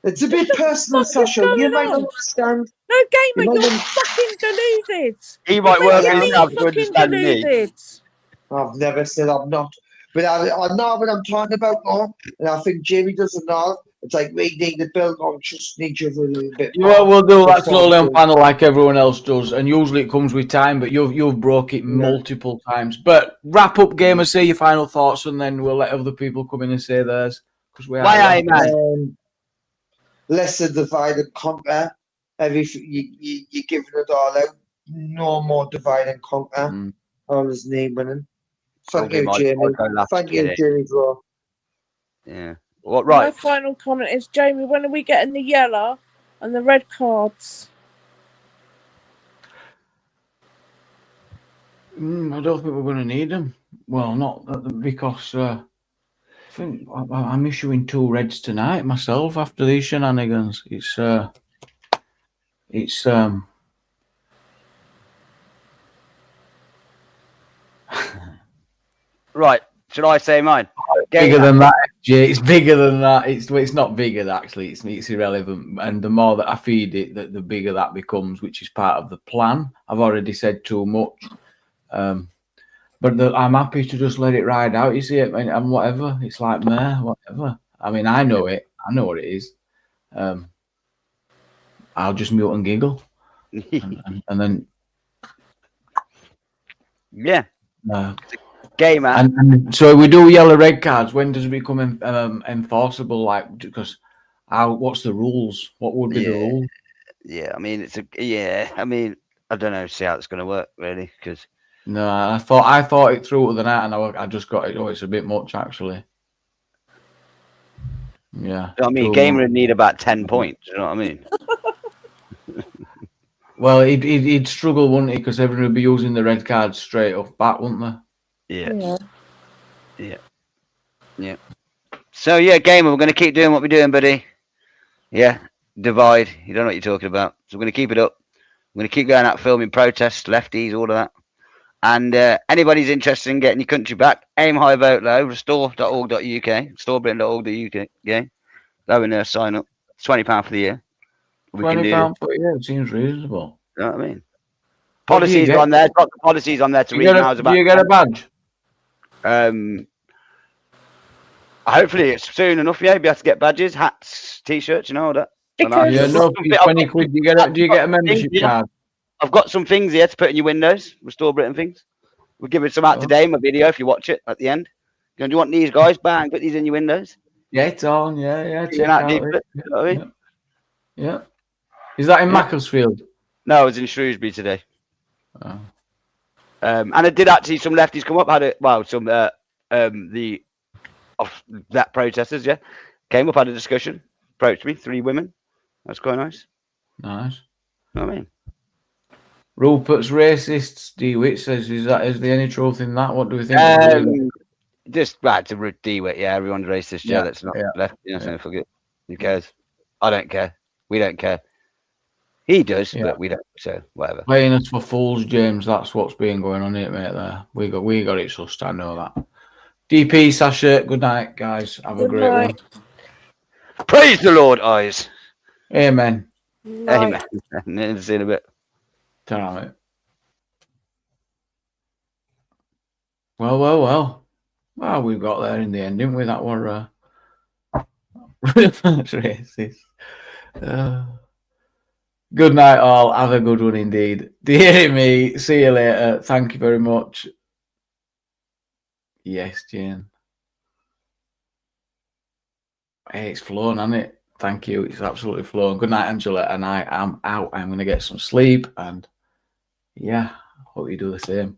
It's a bit personal, Sasha. You might not understand. No, gamer, you're fucking deluded. He might work himself to understand me. I've never said I'm not. But I know what I'm talking about now, and I think Jamie doesn't know. It's like we need to build on trust in each other a little bit. Well, we'll do that slowly on panel like everyone else does, and usually it comes with time. But you've broke it multiple times. But wrap up, gamer. Say your final thoughts, and then we'll let other people come in and say theirs. Because we are less of divide and conquer. Everything you're giving it all out. No more divide and conquer. All his name winning. Thank you, Jamie. Thank you, Jamie, bro. Yeah. What, right? My final comment is, Jamie, when are we getting the yellow and the red cards? I don't think we're going to need them. Well, not because I think I'm issuing 2 reds tonight myself after these shenanigans. It's right. Should I say mine? Bigger than that, FJ. It's bigger than that. It's not bigger, actually. It's irrelevant. And the more that I feed it, the bigger that becomes, which is part of the plan. I've already said too much. But I'm happy to just let it ride out, you see it, and whatever. It's like, meh, whatever. I mean, I know it. I know what it is. I'll just mute and giggle. and then... Yeah. Gamer. And so we do yellow red cards. When does it become enforceable? Like, because what's the rules? What would be the rules? Yeah, I mean I mean, I don't know. See how it's going to work really, because no, I thought it through the night, and I just got it. Oh, it's a bit much actually. Yeah. I mean, gamer would need about 10 points. You know what I mean? Well, he'd struggle, wouldn't he? Because everyone would be using the red cards straight off bat, wouldn't they? Yeah. So yeah, gamer, we're going to keep doing what we're doing, buddy. Yeah, divide. You don't know what you're talking about. So we're going to keep it up. We're going to keep going out filming protests, lefties, all of that. And anybody's interested in getting your country back, aim high, vote low, restore.org.uk, restorebritain.org.uk. Yeah, go in there, sign up. It's £20 for the year. £20 for the year. It seems reasonable. You know what I mean? Policies are on there. Got the policies on there to read. Do you get a badge? Hopefully it's soon enough. Yeah, be able to get badges, hats, t-shirts, all that. Yeah, no, 20 quid. Do you get a membership card? I've got some things here to put in your windows. Restore Britain things. We'll give it some out today in my video if you watch it at the end. Do you want these guys? Bang! Put these in your windows. Yeah, it's on. Yeah. Check out it. Yeah. Is that in Macclesfield? No, I was in Shrewsbury today. Oh. And I did actually some lefties come up, had it. Well, some that protesters, came up, had a discussion, approached me. 3 women. That's quite nice. Nice. You know what I mean? Rupert's racists. DeWitt says, "Is there any truth in that? What do we think?" Just right to DeWitt. Yeah, everyone's racist. Yeah, that's not left. You know, so forget. Who cares? I don't care. We don't care. He does, but we don't. So whatever. Playing us for fools, James. That's what's been going on here, mate. There, we got it sussed. I know that. DP Sasha. Good night, guys. Have a great one. Praise the Lord, eyes. Amen. Amen. See you in a bit. Ta-ra, mate. Well, we got there in the end, didn't we? That were racist. Good night, all. Have a good one indeed. Dear me, see you later. Thank you very much. Yes, Jane. Hey, it's flown, hasn't it? Thank you. It's absolutely flown. Good night, Angela. And I am out. I'm going to get some sleep. And yeah, hope you do the same.